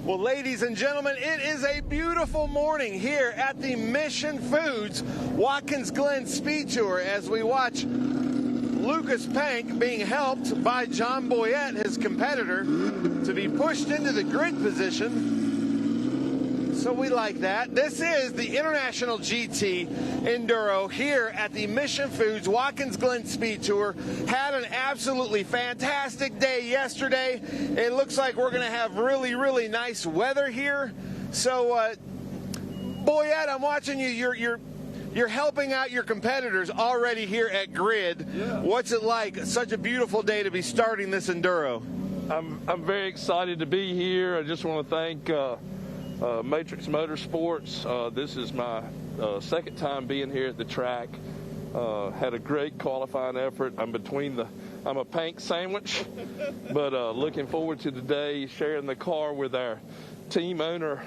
Well, ladies and gentlemen, it is a beautiful morning here at the Mission Foods Watkins Glen Speed Tour as we watch Lucas Pank being helped by John Boyette, his competitor, to be pushed into the grid position. So we like that. This is the International GT Enduro here at the Mission Foods Watkins Glen Speed Tour. Had an absolutely fantastic day yesterday. It looks like we're going to have really, really nice weather here. So, Boyette, I'm watching you. You're helping out your competitors already here at Grid. Yeah. What's it like? Such a beautiful day to be starting this Enduro. I'm very excited to be here. I just want to thank Matrix Motorsports. This is my second time being here at the track. Had a great qualifying effort. I'm a Pank sandwich, but looking forward to today sharing the car with our team owner,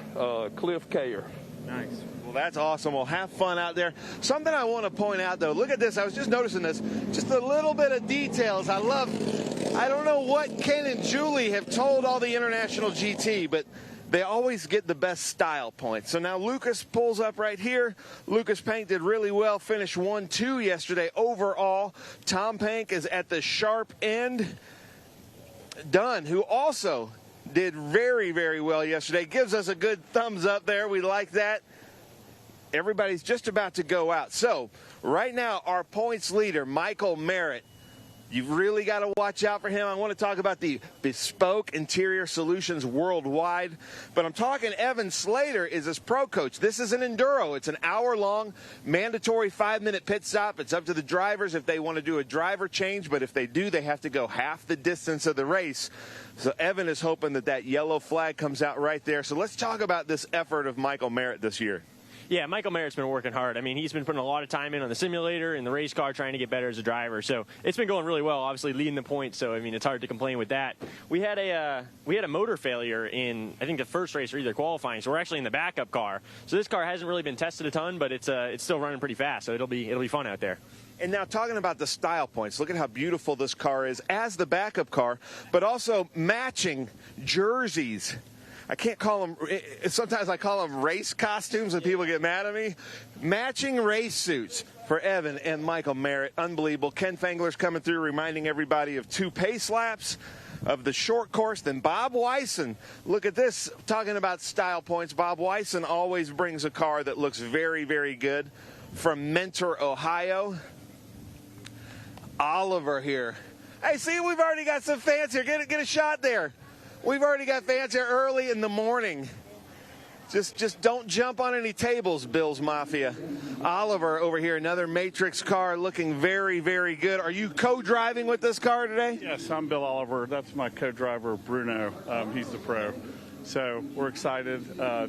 Cliff Kayer. Nice. Well, that's awesome. Well, have fun out there. Something I want to point out, though, look at this. I was just noticing this. Just a little bit of details. I don't know what Ken and Julie have told all the International GT, but they always get the best style points. So now Lucas pulls up right here. Lucas Pank did really well, finished 1-2 yesterday overall. Tom Pank is at the sharp end. Dunn, who also did very, very well yesterday, gives us a good thumbs up there. We like that. Everybody's just about to go out. So right now, our points leader, Michael Merritt. You've really got to watch out for him. I want to talk about the bespoke interior solutions worldwide. But I'm talking Evan Slater is his pro coach. This is an Enduro. It's an hour-long mandatory 5-minute pit stop. It's up to the drivers if they want to do a driver change. But if they do, they have to go half the distance of the race. So Evan is hoping that yellow flag comes out right there. So let's talk about this effort of Michael Merritt this year. Yeah, Michael Merritt's been working hard. I mean, he's been putting a lot of time in on the simulator and the race car, trying to get better as a driver. So it's been going really well, obviously leading the points. So, I mean, it's hard to complain with that. We had a motor failure in, I think, the first race or either qualifying. So we're actually in the backup car. So this car hasn't really been tested a ton, but it's still running pretty fast. So it'll be fun out there. And now talking about the style points, look at how beautiful this car is as the backup car, but also matching jerseys. I can't call them, sometimes I call them race costumes and people get mad at me. Matching race suits for Evan and Michael Merritt. Unbelievable. Ken Fangler's coming through reminding everybody of 2 pace laps of the short course. Then Bob Wyson, look at this, talking about style points. Bob Wyson always brings a car that looks very, very good from Mentor, Ohio. Oliver here. Hey, see, we've already got some fans here. Get a shot there. We've already got fans here early in the morning. Just don't jump on any tables, Bill's Mafia. Oliver over here, another Matrix car looking very, very good. Are you co-driving with this car today? Yes, I'm Bill Oliver. That's my co-driver, Bruno. He's the pro. So we're excited.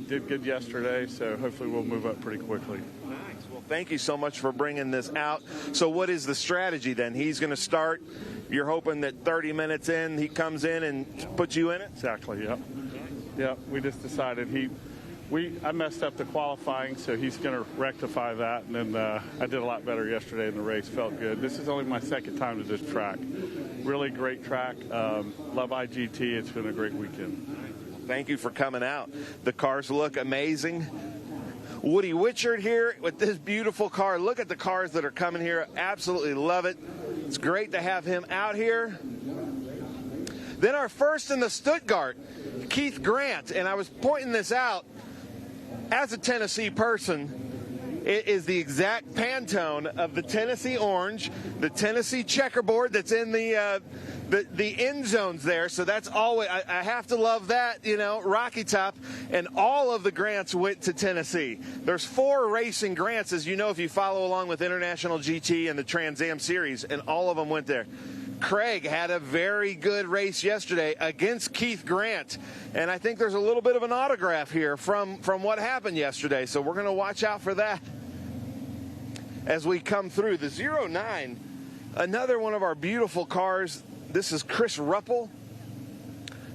Did good yesterday, so hopefully we'll move up pretty quickly. Nice. Well, thank you so much for bringing this out. So what is the strategy then? He's going to start. You're hoping that 30 minutes in, he comes in and puts you in it? Exactly, yep. Yep, we just decided I messed up the qualifying, so he's going to rectify that. And then I did a lot better yesterday in the race. Felt good. This is only my second time to this track. Really great track. Love IGT. It's been a great weekend. Thank you for coming out. The cars look amazing. Woody Witchard here with this beautiful car. Look at the cars that are coming here. Absolutely love it. It's great to have him out here. Then our first in the Stuttgart, Keith Grant. And I was pointing this out. As a Tennessee person, it is the exact Pantone of the Tennessee orange, the Tennessee checkerboard that's in the end zones there. So that's always, I have to love that, you know, Rocky Top. And all of the Grants went to Tennessee. There's 4 racing Grants, as you know, if you follow along with International GT and the Trans Am Series, and all of them went there. Craig had a very good race yesterday against Keith Grant, and I think there's a little bit of an autograph here from what happened yesterday, so we're going to watch out for that as we come through. The 09, another one of our beautiful cars. This is Chris Ruppel.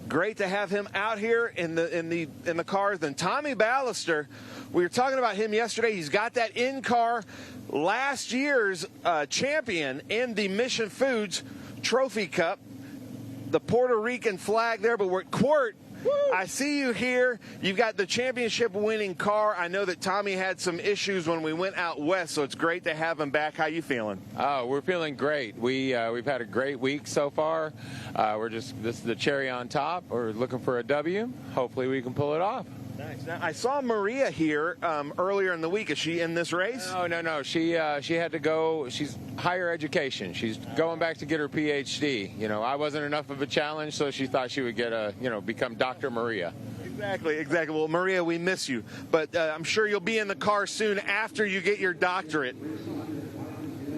Great to have him out here in the cars. Then Tommy Ballister, we were talking about him yesterday. He's got that in-car last year's champion in the Mission Foods Trophy Cup, the Puerto Rican flag there, but we're at Quart I see you here. You've got the championship-winning car. I know that Tommy had some issues when we went out west, so it's great to have him back. How you feeling? Oh, we're feeling great. We've had a great week so far. This is the cherry on top. We're looking for a W. Hopefully we can pull it off. Nice. Now, I saw Maria here earlier in the week. Is she in this race? No. She had to go. She's higher education. She's going back to get her PhD. You know, I wasn't enough of a challenge, so she thought she would get become Dr. Maria. Exactly. Well, Maria, we miss you. But I'm sure you'll be in the car soon after you get your doctorate.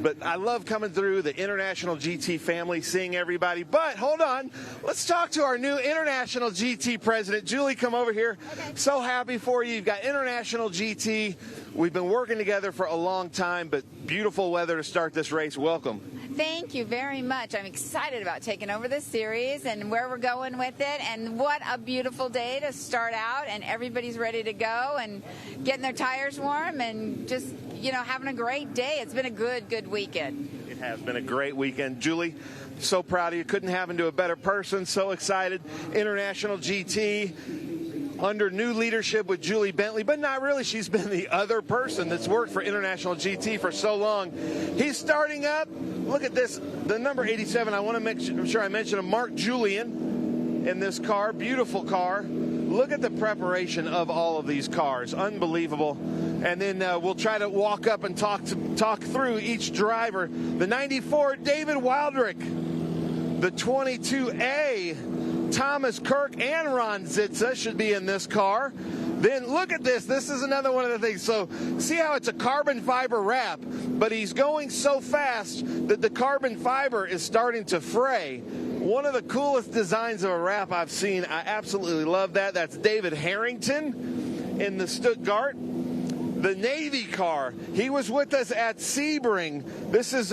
But I love coming through the International GT family, seeing everybody. But hold on, let's talk to our new International GT president. Julie, come over here. Okay. So happy for you. You've got International GT. We've been working together for a long time, but beautiful weather to start this race. Welcome. Thank you very much. I'm excited about taking over this series and where we're going with it, and what a beautiful day to start out, and everybody's ready to go and getting their tires warm and just, having a great day. It's been a good weekend. It has been a great weekend. Julie, so proud of you. Couldn't have into a better person. So excited. International GT under new leadership with Julie Bentley, but not really. She's been the other person that's worked for International GT for so long. He's starting up. Look at this, the number 87. I want to make sure I mention him, Mark Julian in this car. Beautiful car. Look at the preparation of all of these cars. Unbelievable. And then we'll try to walk up and talk through each driver. The 94, David Wildrick. The 22A, Thomas Kirk and Ron Zitza should be in this car. Then look at this. This is another one of the things. So see how it's a carbon fiber wrap, but he's going so fast that the carbon fiber is starting to fray. One of the coolest designs of a wrap I've seen. I absolutely love that. That's David Harrington in the Stuttgart. The Navy car. He was with us at Sebring. This is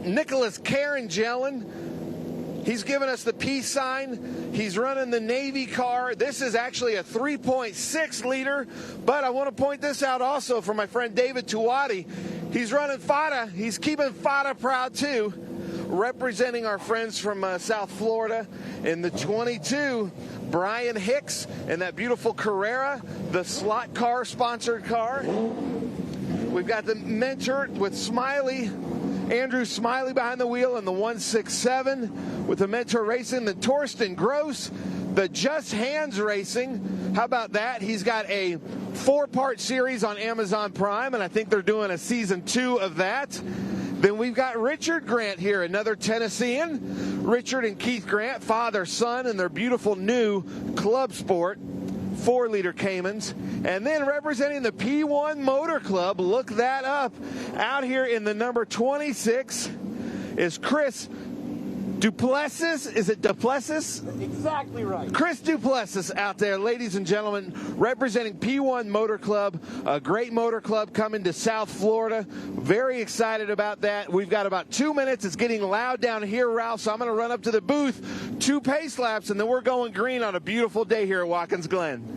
Nicholas Carangellen. He's given us the peace sign. He's running the Navy car. This is actually a 3.6 liter, but I want to point this out also for my friend David Tuwadi. He's running FATA. He's keeping FATA proud too, representing our friends from South Florida. In the 22, Brian Hicks and that beautiful Carrera, the slot car, sponsored car. We've got the mentor with Smiley, Andrew Smiley behind the wheel in the 167 with the Mentor Racing, the Torsten Gross, the Just Hands Racing. How about that? He's got a 4-part series on Amazon Prime, and I think they're doing a season 2 of that. Then we've got Richard Grant here, another Tennessean. Richard and Keith Grant, father, son, in their beautiful new Club Sport 4-liter Caymans. And then representing the P1 Motor Club, look that up, out here in the number 26 is Chris Duplessis. Is it Duplessis? Exactly right. Chris Duplessis out there, ladies and gentlemen, representing P1 Motor Club, a great motor club coming to South Florida. Very excited about that. We've got about 2 minutes. It's getting loud down here, Ralph, so I'm going to run up to the booth, 2 pace laps, and then we're going green on a beautiful day here at Watkins Glen.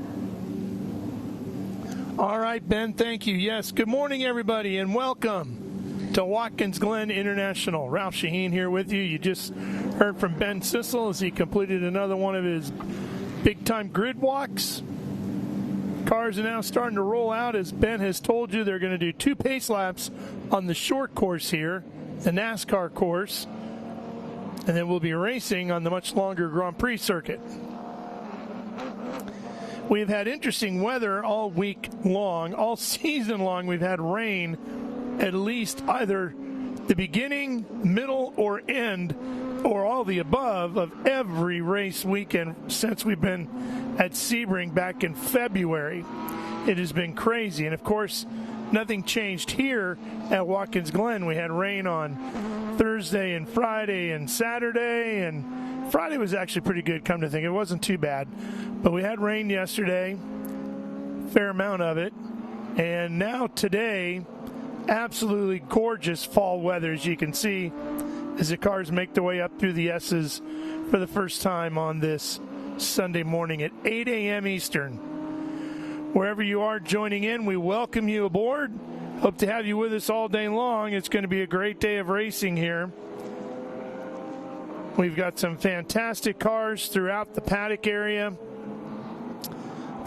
All right, Ben, thank you. Yes, good morning, everybody, and welcome to Watkins Glen International. Ralph Shaheen here with you. You just heard from Ben Sissel as he completed another one of his big-time grid walks. Cars are now starting to roll out. As Ben has told you, they're going to do 2 pace laps on the short course here, the NASCAR course, and then we'll be racing on the much longer Grand Prix circuit. We've had interesting weather all week long, all season long. We've had rain at least either the beginning, middle, or end, or all the above of every race weekend since we've been at Sebring back in February. It has been crazy. And, of course, nothing changed here at Watkins Glen. We had rain on Thursday and Friday and Saturday, and Friday was actually pretty good, come to think. It wasn't too bad. But we had rain yesterday, fair amount of it. And now today, absolutely gorgeous fall weather, as you can see, as the cars make their way up through the S's for the first time on this Sunday morning at 8 a.m. Eastern. Wherever you are joining in, we welcome you aboard. Hope to have you with us all day long. It's going to be a great day of racing here. We've got some fantastic cars throughout the paddock area.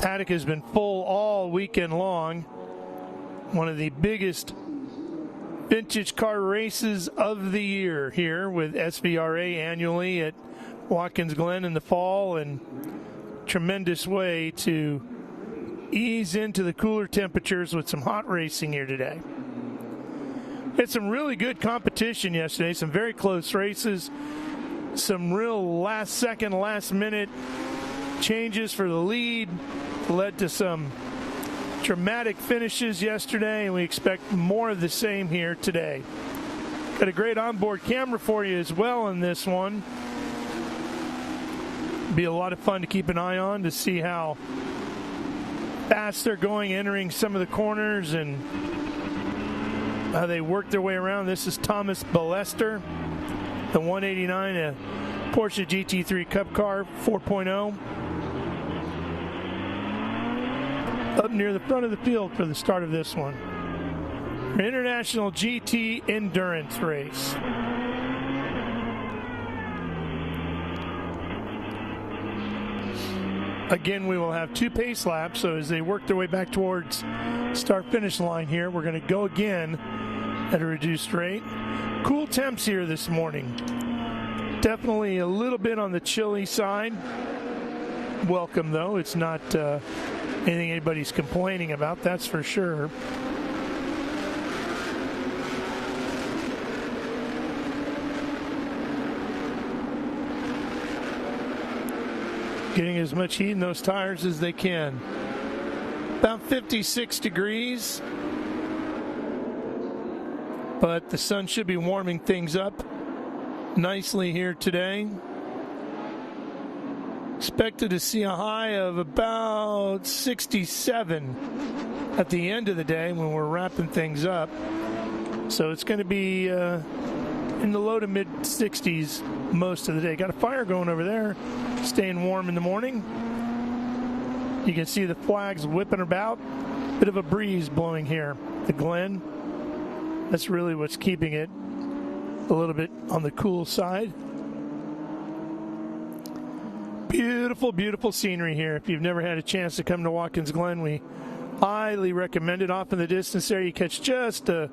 Paddock has been full all weekend long. One of the biggest vintage car races of the year here with SVRA annually at Watkins Glen in the fall, and tremendous way to ease into the cooler temperatures with some hot racing here today. Had some really good competition yesterday, some very close races, some real last second, last minute changes for the lead, led to some dramatic finishes yesterday, and we expect more of the same here today. Got a great onboard camera for you as well in this one. Be a lot of fun to keep an eye on to see how fast they're going, entering some of the corners, and how they work their way around. This is Thomas Ballester, the 189, a Porsche GT3 Cup car 4.0. Up near the front of the field for the start of this one. International GT Endurance Race. Again, we will have 2 pace laps, so as they work their way back towards start-finish line here, we're going to go again at a reduced rate. Cool temps here this morning. Definitely a little bit on the chilly side. Welcome, though. It's not anything anybody's complaining about, that's for sure. Getting as much heat in those tires as they can. About 56 degrees. But the sun should be warming things up nicely here today. Expected to see a high of about 67 at the end of the day when we're wrapping things up. So it's going to be in the low to mid 60s most of the day. Got a fire going over there, staying warm in the morning. You can see the flags whipping about. Bit of a breeze blowing here. The Glen. That's really what's keeping it a little bit on the cool side. Beautiful, beautiful scenery here. If you've never had a chance to come to Watkins Glen, we highly recommend it. Off in the distance there, you catch just a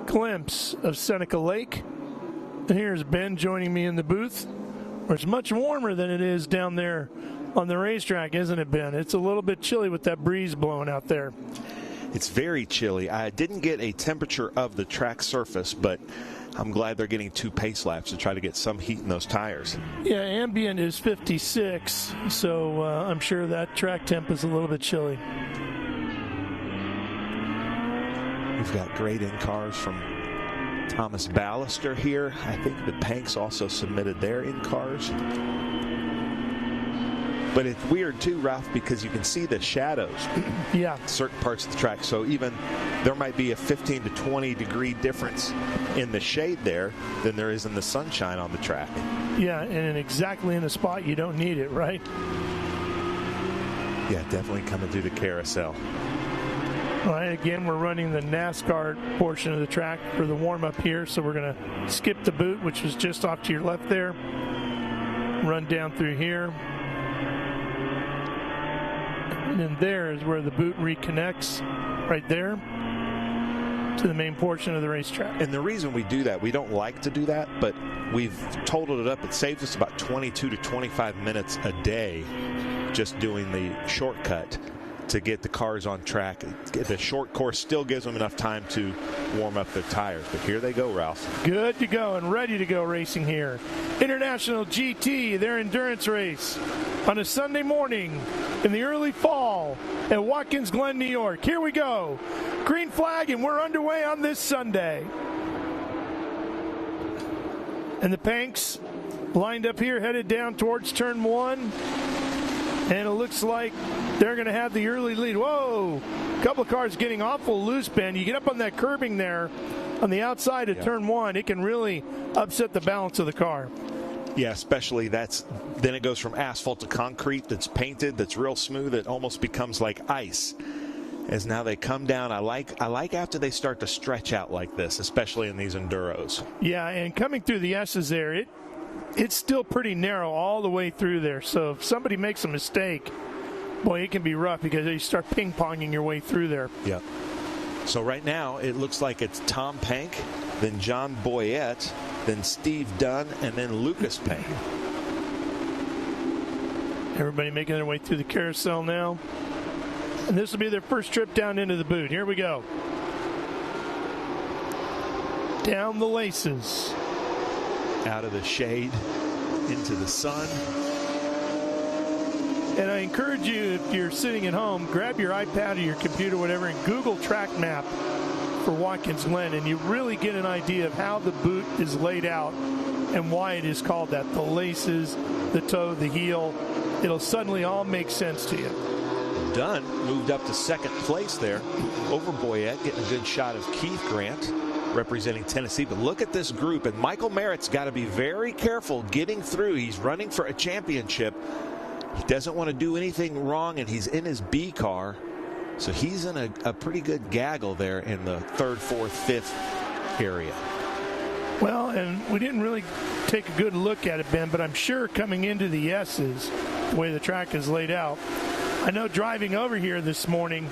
glimpse of Seneca Lake. And here's Ben joining me in the booth, where it's much warmer than it is down there on the racetrack, isn't it, Ben? It's a little bit chilly with that breeze blowing out there. It's very chilly. I didn't get a temperature of the track surface, but I'm glad they're getting 2 pace laps to try to get some heat in those tires. Yeah, ambient is 56, so I'm sure that track temp is a little bit chilly. We've got great in-cars from Thomas Ballester here. I think the Panks also submitted their in-cars. But it's weird too, Ralph, because you can see the shadows. Yeah. Certain parts of the track. So even there might be a 15 to 20 degree difference in the shade there than there is in the sunshine on the track. Yeah, and exactly in the spot you don't need it, right? Yeah, definitely coming through the carousel. All right, again, we're running the NASCAR portion of the track for the warm-up here, so we're going to skip the boot, which was just off to your left there. Run down through here. And then there is where the boot reconnects, right there, to the main portion of the racetrack. And the reason we do that, we don't like to do that, but we've totaled it up. It saves us about 22 to 25 minutes a day just doing the shortcut to get the cars on track. The short course still gives them enough time to warm up their tires. But here they go, Ralph. Good to go and ready to go racing here. International GT, their endurance race on a Sunday morning in the early fall at Watkins Glen, New York. Here we go. Green flag, and we're underway on this Sunday. And the Panks lined up here, headed down towards turn 1. And it looks like they're going to have the early lead. Whoa! A couple of cars getting awful loose, Ben. You get up on that curbing there on the outside of turn 1, it can really upset the balance of the car. Yeah, especially then it goes from asphalt to concrete that's painted, that's real smooth. It almost becomes like ice. As now they come down, I like after they start to stretch out like this, especially in these Enduros. Yeah, and coming through the S's there, it's still pretty narrow all the way through there. So if somebody makes a mistake, Boy, it can be rough because you start ping-ponging your way through there. Yeah. So right now, it looks like it's Tom Pank, then John Boyette, then Steve Dunn, and then Lucas Pank. Everybody making their way through the carousel now. And this will be their first trip down into the boot. Here we go. Down the laces. Out of the shade, into the sun. And I encourage you, if you're sitting at home, grab your iPad or your computer, whatever, and Google track map for Watkins Glen, and you really get an idea of how the boot is laid out and why it is called that. The laces, the toe, the heel. It'll suddenly all make sense to you. Dunn moved up to second place there over Boyette, getting a good shot of Keith Grant representing Tennessee. But look at this group, and Michael Merritt's got to be very careful getting through. He's running for a championship. He doesn't want to do anything wrong, and he's in his B car. So he's in a pretty good gaggle there in the third, fourth, fifth area. Well, and we didn't really take a good look at it, Ben, but I'm sure coming into the S's, the way the track is laid out, I know driving over here this morning,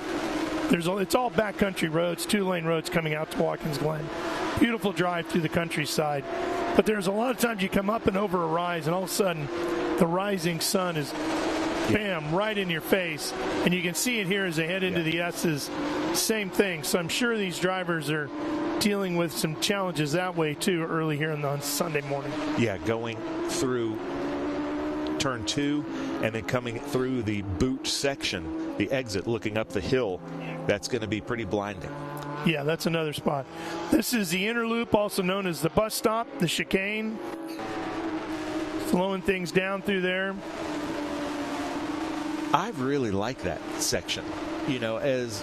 it's all backcountry roads, 2-lane roads coming out to Watkins Glen. Beautiful drive through the countryside. But there's a lot of times you come up and over a rise, and all of a sudden the rising sun is, bam, right in your face. And you can see it here as they head into the S's. Same thing. So I'm sure these drivers are dealing with some challenges that way, too, early here on Sunday morning. Yeah, going through turn 2 and then coming through the boot section, the exit, looking up the hill. That's going to be pretty blinding. Yeah, that's another spot. This is the inner loop, also known as the bus stop, the chicane. Slowing things down through there. I really like that section. You know, as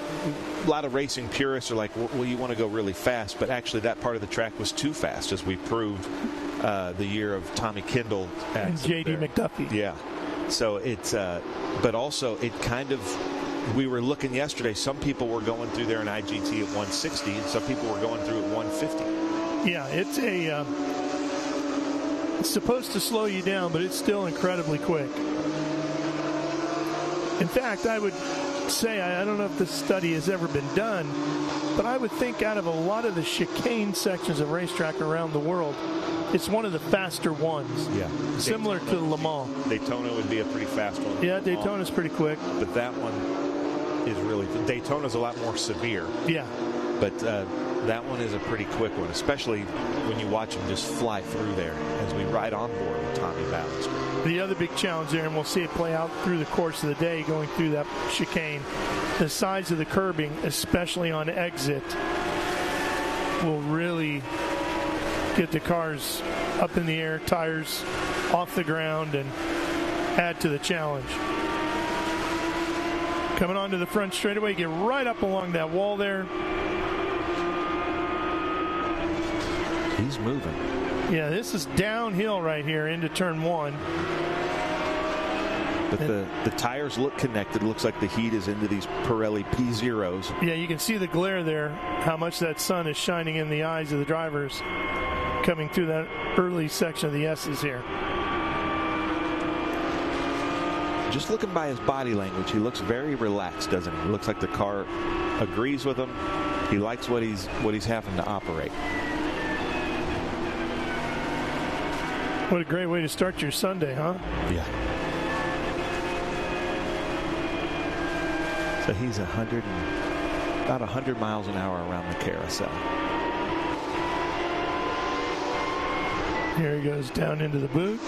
a lot of racing purists are like, well, you want to go really fast, but actually that part of the track was too fast, as we proved the year of Tommy Kendall and J.D. McDuffie. Yeah. So it's, but also it kind of, we were looking yesterday, some people were going through there in IGT at 160, and some people were going through at 150. Yeah, it's it's supposed to slow you down, but it's still incredibly quick. In fact, I would say, I don't know if this study has ever been done, but I would think out of a lot of the chicane sections of racetrack around the world, it's one of the faster ones. Yeah. Similar to Le Mans. Daytona would be a pretty fast one. Yeah, Daytona's pretty quick. But that one is really, Daytona's a lot more severe. Yeah. But that one is a pretty quick one, especially when you watch them just fly through there as we ride on board with Tommy Ballister. The other big challenge there, and we'll see it play out through the course of the day going through that chicane, the size of the curbing, especially on exit, will really get the cars up in the air, tires off the ground, and add to the challenge. Coming onto the front straightaway, get right up along that wall there. He's moving. Yeah, this is downhill right here into turn 1. But the tires look connected. It looks like the heat is into these Pirelli P0s. Yeah, you can see the glare there, how much that sun is shining in the eyes of the drivers coming through that early section of the S's here. Just looking by his body language, he looks very relaxed, doesn't he? It looks like the car agrees with him. He likes what he's having to operate. What a great way to start your Sunday, huh? Yeah. So he's about 100 miles an hour around the carousel. Here he goes down into the boot.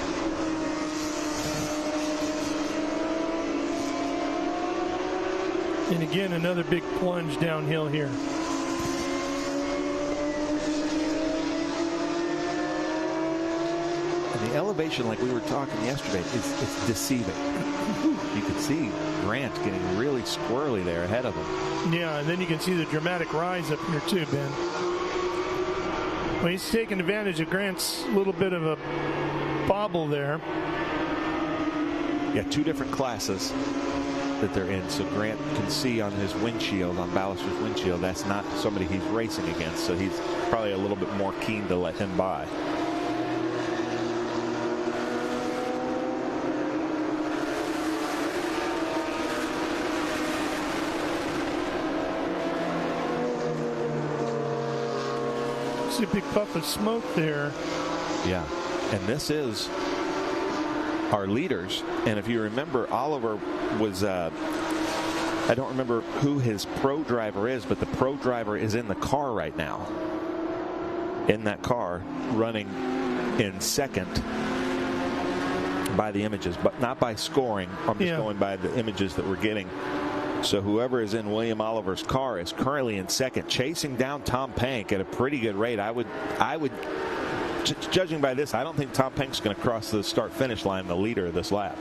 And again, another big plunge downhill here. And the elevation, like we were talking yesterday, it's deceiving. You can see Grant getting really squirrely there ahead of him. Yeah, and then you can see the dramatic rise up here too, Ben. Well, he's taking advantage of Grant's little bit of a bobble there. Yeah, 2 different classes that they're in, so Grant can see on his windshield, on Ballister's windshield, that's not somebody he's racing against, so he's probably a little bit more keen to let him by. See a big puff of smoke there. Yeah, and this is our leaders. And if you remember, Oliver was, I don't remember who his pro driver is, but the pro driver is in the car right now. In that car, running in second by the images, but not by scoring. I'm just going by the images that we're getting. So whoever is in William Oliver's car is currently in second, chasing down Tom Pank at a pretty good rate. I would, judging by this, I don't think Tom Pank's going to cross the start-finish line, the leader of this lap.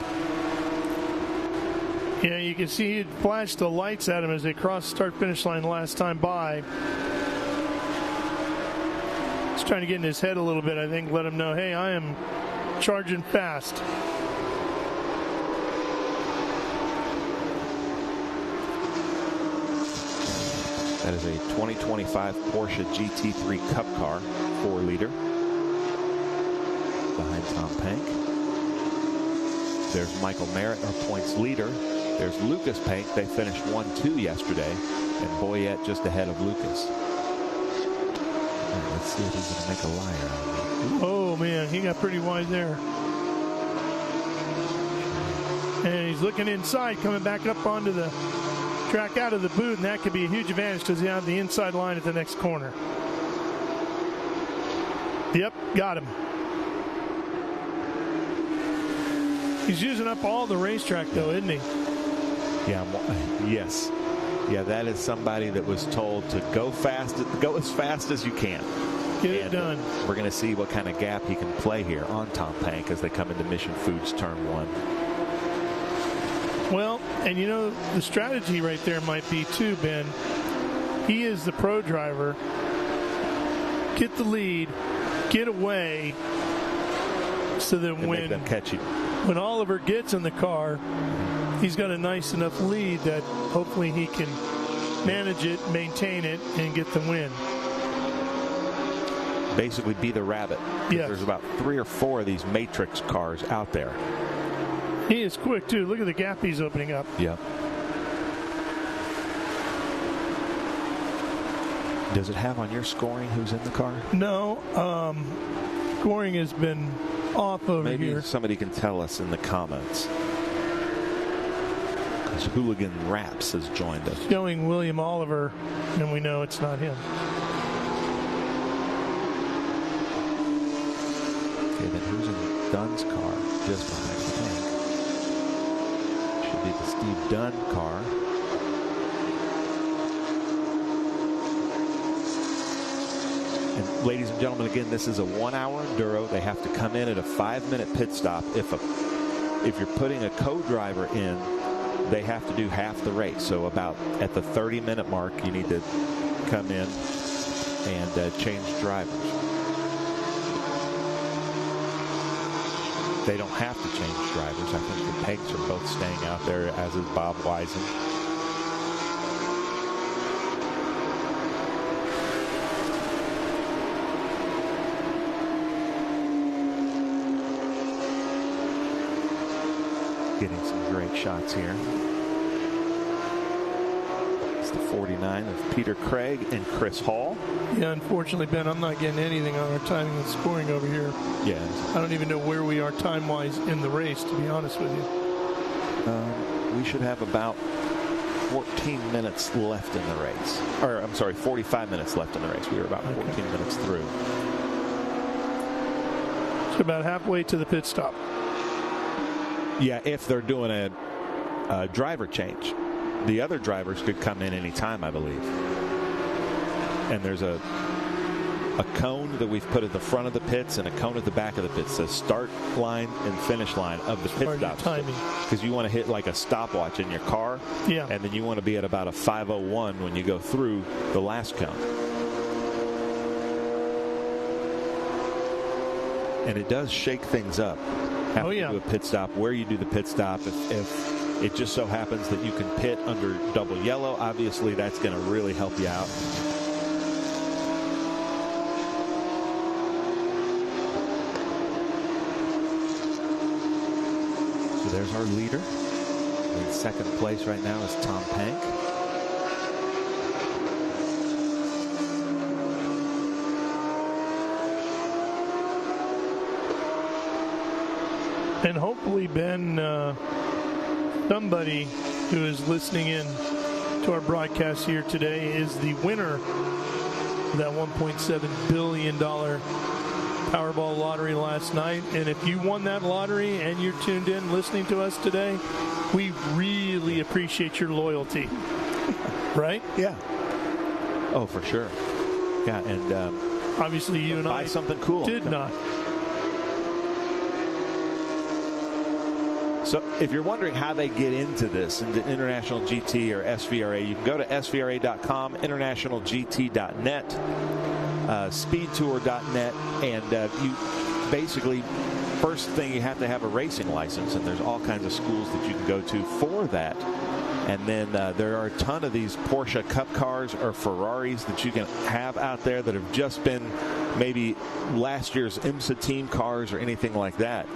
Yeah, you can see he flashed the lights at him as they crossed the start-finish line last time by. He's trying to get in his head a little bit, I think, let him know, hey, I am charging fast. That is a 2025 Porsche GT3 Cup car, 4-liter. Behind Tom Pank. There's Michael Merritt, our points leader. There's Lucas Pank. They finished 1-2 yesterday. And Boyette just ahead of Lucas. Right, let's see if he's going to make a liar out of it. Oh, man, he got pretty wide there. And he's looking inside, coming back up onto the track out of the boot, and that could be a huge advantage because he has the inside line at the next corner. Yep, got him. He's using up all the racetrack, though, isn't he? Yeah, yes. Yeah, that is somebody that was told to go fast, go as fast as you can. Get it done. We're going to see what kind of gap he can play here on Tom Pank as they come into Mission Foods turn 1. Well, and you know, the strategy right there might be too, Ben. He is the pro driver. Get the lead, get away, so that when make them catch you. When Oliver gets in the car, he's got a nice enough lead that hopefully he can manage it, maintain it, and get the win. Basically be the rabbit. Yeah. There's about 3 or 4 of these Matrix cars out there. He is quick, too. Look at the gap he's opening up. Yeah. Does it have on your scoring who's in the car? No. Scoring has been off over Maybe here. Somebody can tell us in the comments. Because Hooligan Raps has joined us. Showing William Oliver, and we know it's not him. Okay, then who's in Dunn's car just behind the tank? Should be the Steve Dunn car. And ladies and gentlemen, again, this is a 1-hour enduro. They have to come in at a 5-minute pit stop. If you're putting a co-driver in, they have to do half the race. So about at the 30-minute mark, you need to come in and change drivers. They don't have to change drivers. I think the Panks are both staying out there, as is Bob Wisen. Getting some great shots here. It's the 49 of Peter Craig and Chris Hall. Yeah, unfortunately, Ben, I'm not getting anything on our timing and scoring over here. Yeah. I don't even know where we are time-wise in the race, to be honest with you. We should have about 14 minutes left in the race. Or, I'm sorry, 45 minutes left in the race. We were about 14 minutes through. It's about halfway to the pit stop. Yeah, if they're doing a driver change. The other drivers could come in any time, I believe. And there's a cone that we've put at the front of the pits and a cone at the back of the pits. Says start line and finish line of the pit stop. Because you want to hit like a stopwatch in your car. Yeah. And then you want to be at about a 5:01 when you go through the last cone. And it does shake things up. Have to do a pit stop. Where you do the pit stop, if it just so happens that you can pit under double yellow, obviously that's going to really help you out. So there's our leader. In second place right now is Tom Pank. And hopefully, Ben, somebody who is listening in to our broadcast here today is the winner of that $1.7 billion Powerball lottery last night. And if you won that lottery and you're tuned in listening to us today, we really appreciate your loyalty. Right? Yeah. Oh, for sure. Yeah, and obviously you and buy I something cool. did not. So if you're wondering how they get into this, into International GT or SVRA, you can go to svra.com, internationalgt.net, speedtour.net, and you basically, first thing, you have to have a racing license, and there's all kinds of schools that you can go to for that. And then there are a ton of these Porsche Cup cars or Ferraris that you can have out there that have just been maybe last year's IMSA team cars or anything like that.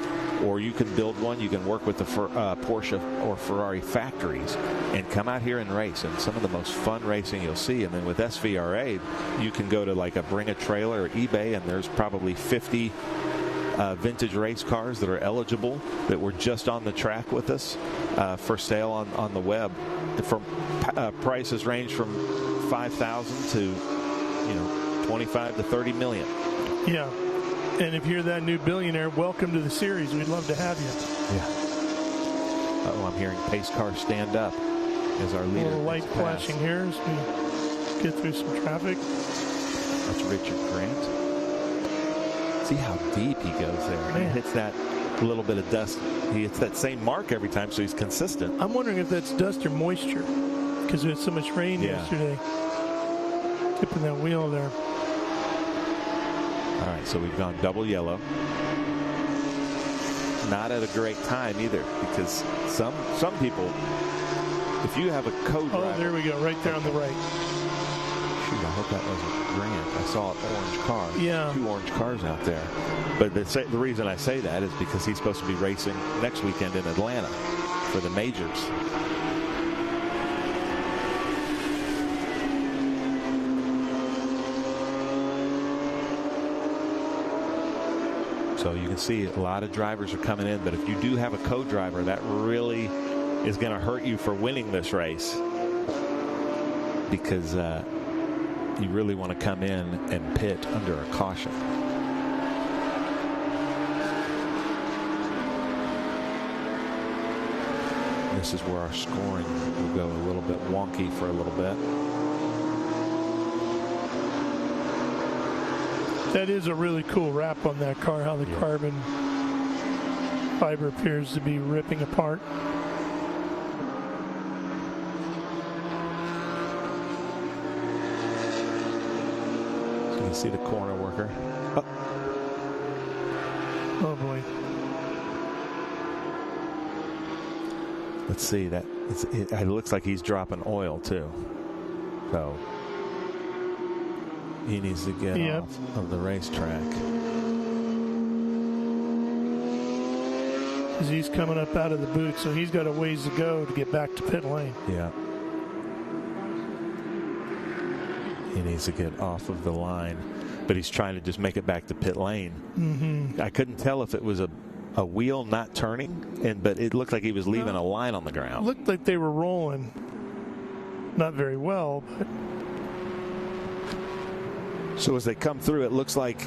Or you can build one. You can work with the Porsche or Ferrari factories and come out here and race. And some of the most fun racing you'll see. And then with SVRA, you can go to like a Bring a Trailer or eBay, and there's probably 50 vintage race cars that are eligible that were just on the track with us for sale on the web. From prices range from $5,000 to 25 to 30 million. Yeah. And if you're that new billionaire, welcome to the series. We'd love to have you. Yeah. Oh, I'm hearing pace car stand up as our leader. A little light flashing here as we get through some traffic. That's Richard Grant. See how deep he goes there. Man. He hits that little bit of dust. He hits that same mark every time, so he's consistent. I'm wondering if that's dust or moisture because there was so much rain yesterday. Tipping that wheel there. All right, so we've gone double yellow. Not at a great time either, because some people, if you have a co-driver. Oh, there we go, right there on the right. Shoot, I hope that wasn't Grant. I saw an orange car. Yeah. 2 orange cars out there. But the reason I say that is because he's supposed to be racing next weekend in Atlanta for the majors. So you can see a lot of drivers are coming in, but if you do have a co-driver, that really is going to hurt you for winning this race, because you really want to come in and pit under a caution. This is where our scoring will go a little bit wonky for a little bit. That is a really cool wrap on that car, how the carbon fiber appears to be ripping apart. So you can see the corner worker. Oh boy. Let's see, that it looks like he's dropping oil too. So he needs to get off of the racetrack. Because he's coming up out of the boot, so he's got a ways to go to get back to pit lane. Yeah. He needs to get off of the line, but he's trying to just make it back to pit lane. Mm-hmm. I couldn't tell if it was a wheel not turning, but it looked like he was leaving a line on the ground. It looked like they were rolling. Not very well, but. So as they come through, it looks like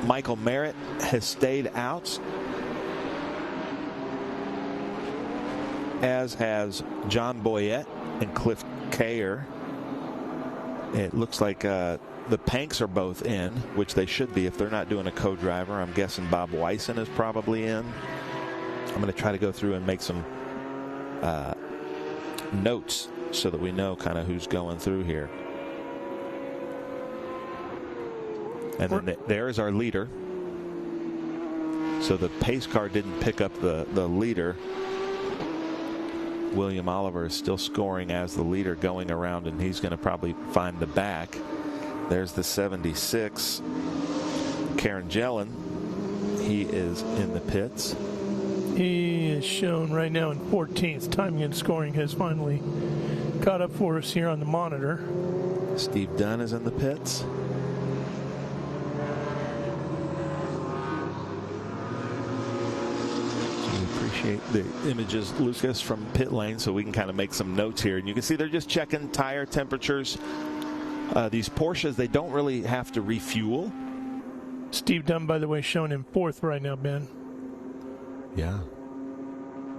Michael Merritt has stayed out, as has John Boyette and Cliff Kayer. It looks like the Panks are both in, which they should be if they're not doing a co-driver. I'm guessing Bob Wyson is probably in. I'm going to try to go through and make some notes so that we know kind of who's going through here. And then there's our leader. So the pace car didn't pick up the leader. William Oliver is still scoring as the leader going around, and he's going to probably find the back. There's the 76. Karen Jellin. He is in the pits. He is shown right now in 14th. Timing and scoring has finally caught up for us here on the monitor. Steve Dunn is in the pits. appreciate the images, Lucas, from pit lane, so we can kind of make some notes here. And you can see they're just checking tire temperatures. These Porsches, they don't really have to refuel. Steve Dunn, by the way, shown in 4th right now, Ben. Yeah.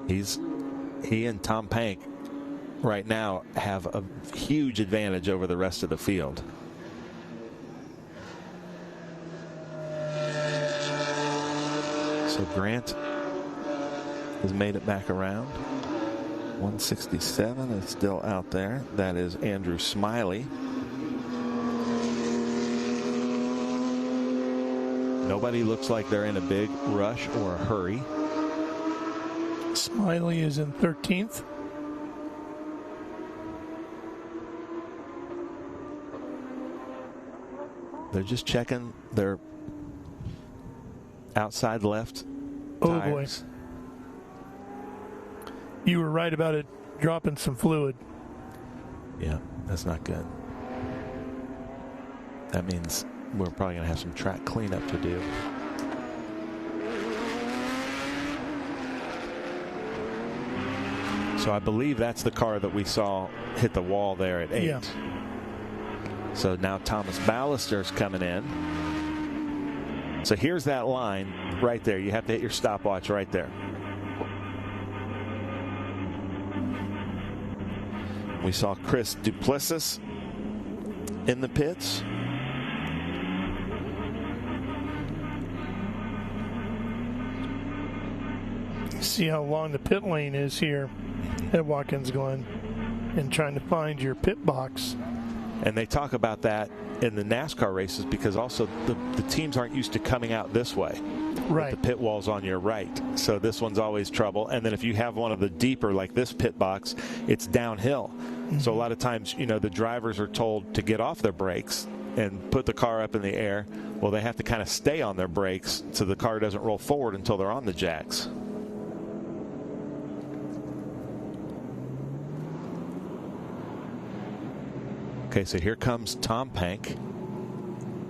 He and Tom Pank right now have a huge advantage over the rest of the field. So Grant has made it back around. 167 is still out there. That is Andrew Smiley. Nobody looks like they're in a big rush or a hurry. Smiley is in 13th. They're just checking their outside left tires. Boy. You were right about it dropping some fluid. Yeah, that's not good. That means we're probably going to have some track cleanup to do. So I believe that's the car that we saw hit the wall there at 8. Yeah. So now Thomas Ballister's coming in. So here's that line right there. You have to hit your stopwatch right there. We saw Chris Duplessis in the pits. See how long the pit lane is here at Watkins Glen and trying to find your pit box. And they talk about that in the NASCAR races because also the teams aren't used to coming out this way. Right. The pit wall's on your right. So this one's always trouble. And then if you have one of the deeper, like this pit box, it's downhill. Mm-hmm. So a lot of times, you know, the drivers are told to get off their brakes and put the car up in the air. Well, they have to kind of stay on their brakes so the car doesn't roll forward until they're on the jacks. Okay, so here comes Tom Pank,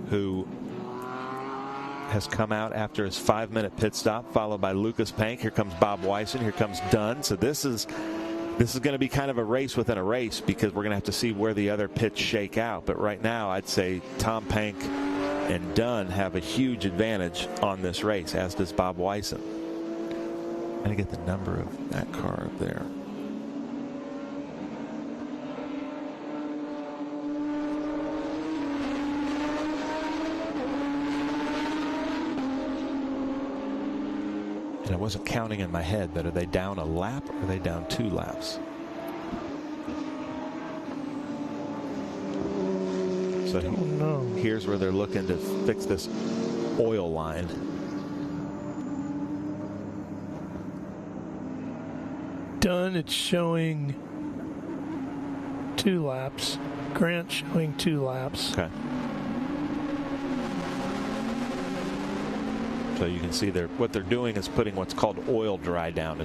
who has come out after his 5-minute pit stop, followed by Lucas Pank. Here comes Bob Weisen. Here comes Dunn. So this is going to be kind of a race within a race because we're going to have to see where the other pits shake out. But right now, I'd say Tom Pank and Dunn have a huge advantage on this race, as does Bob Weisen. I'm going to get the number of that car up there. And I wasn't counting in my head, but are they down a lap or are they down 2 laps? So here's where they're looking to fix this oil line. Dunn, it's showing 2 laps. Grant showing 2 laps. Okay. So you can see what they're doing is putting what's called oil dry down.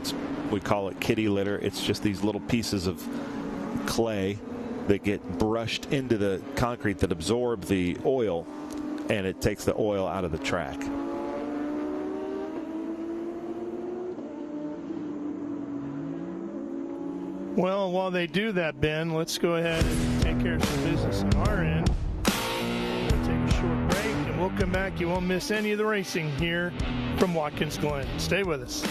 We call it kitty litter. It's just these little pieces of clay that get brushed into the concrete that absorb the oil, and it takes the oil out of the track. Well, while they do that, Ben, let's go ahead and take care of some business on our end. We'll take a short break, and we'll come back. You won't miss any of the racing here from Watkins Glen. Stay with us.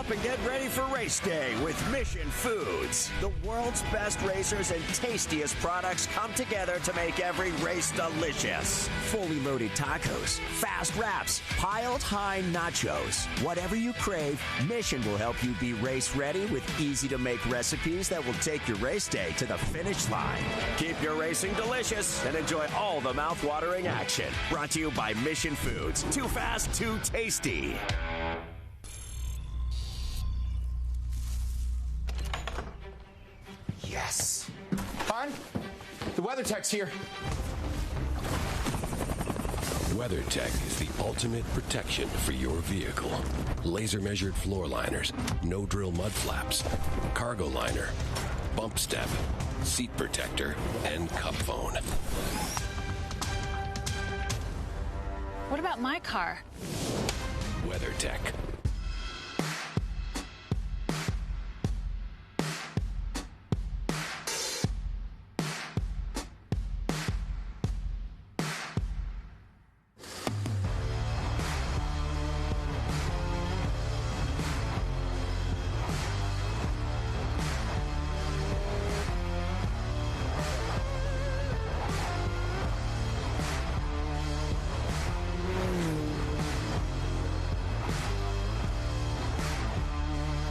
up and get ready for race day with Mission Foods. The world's best racers and tastiest products come together to make every race delicious. Fully loaded tacos, fast wraps, piled high nachos. Whatever you crave, Mission will help you be race ready with easy-to-make recipes that will take your race day to the finish line. Keep your racing delicious and enjoy all the mouth-watering action. Brought to you by Mission Foods. Too fast, too tasty. Yes. Hon, the WeatherTech's here. WeatherTech is the ultimate protection for your vehicle. Laser-measured floor liners, no-drill mud flaps, cargo liner, bump step, seat protector, and cup phone. What about my car? WeatherTech.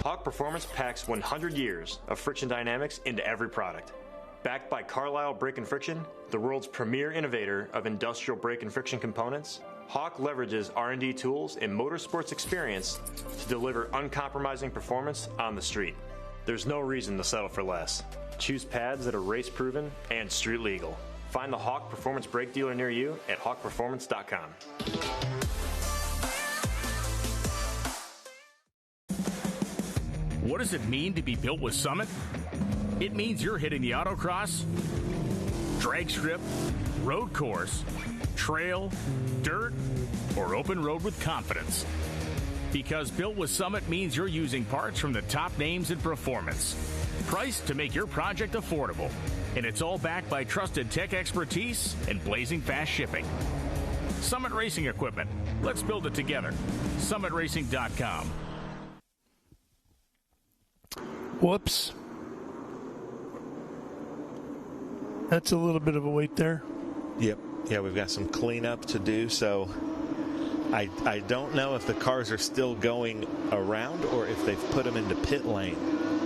Hawk Performance packs 100 years of friction dynamics into every product. Backed by Carlisle Brake and Friction, the world's premier innovator of industrial brake and friction components, Hawk leverages R&D tools and motorsports experience to deliver uncompromising performance on the street. There's no reason to settle for less. Choose pads that are race-proven and street-legal. Find the Hawk Performance brake dealer near you at hawkperformance.com. What does it mean to be built with Summit? It means you're hitting the autocross, drag strip, road course, trail, dirt, or open road with confidence. Because built with Summit means you're using parts from the top names in performance. Priced to make your project affordable. And it's all backed by trusted tech expertise and blazing fast shipping. Summit Racing Equipment. Let's build it together. SummitRacing.com. Whoops. That's a little bit of a wait there. Yep. Yeah, we've got some cleanup to do, so I don't know if the cars are still going around or if they've put them into pit lane,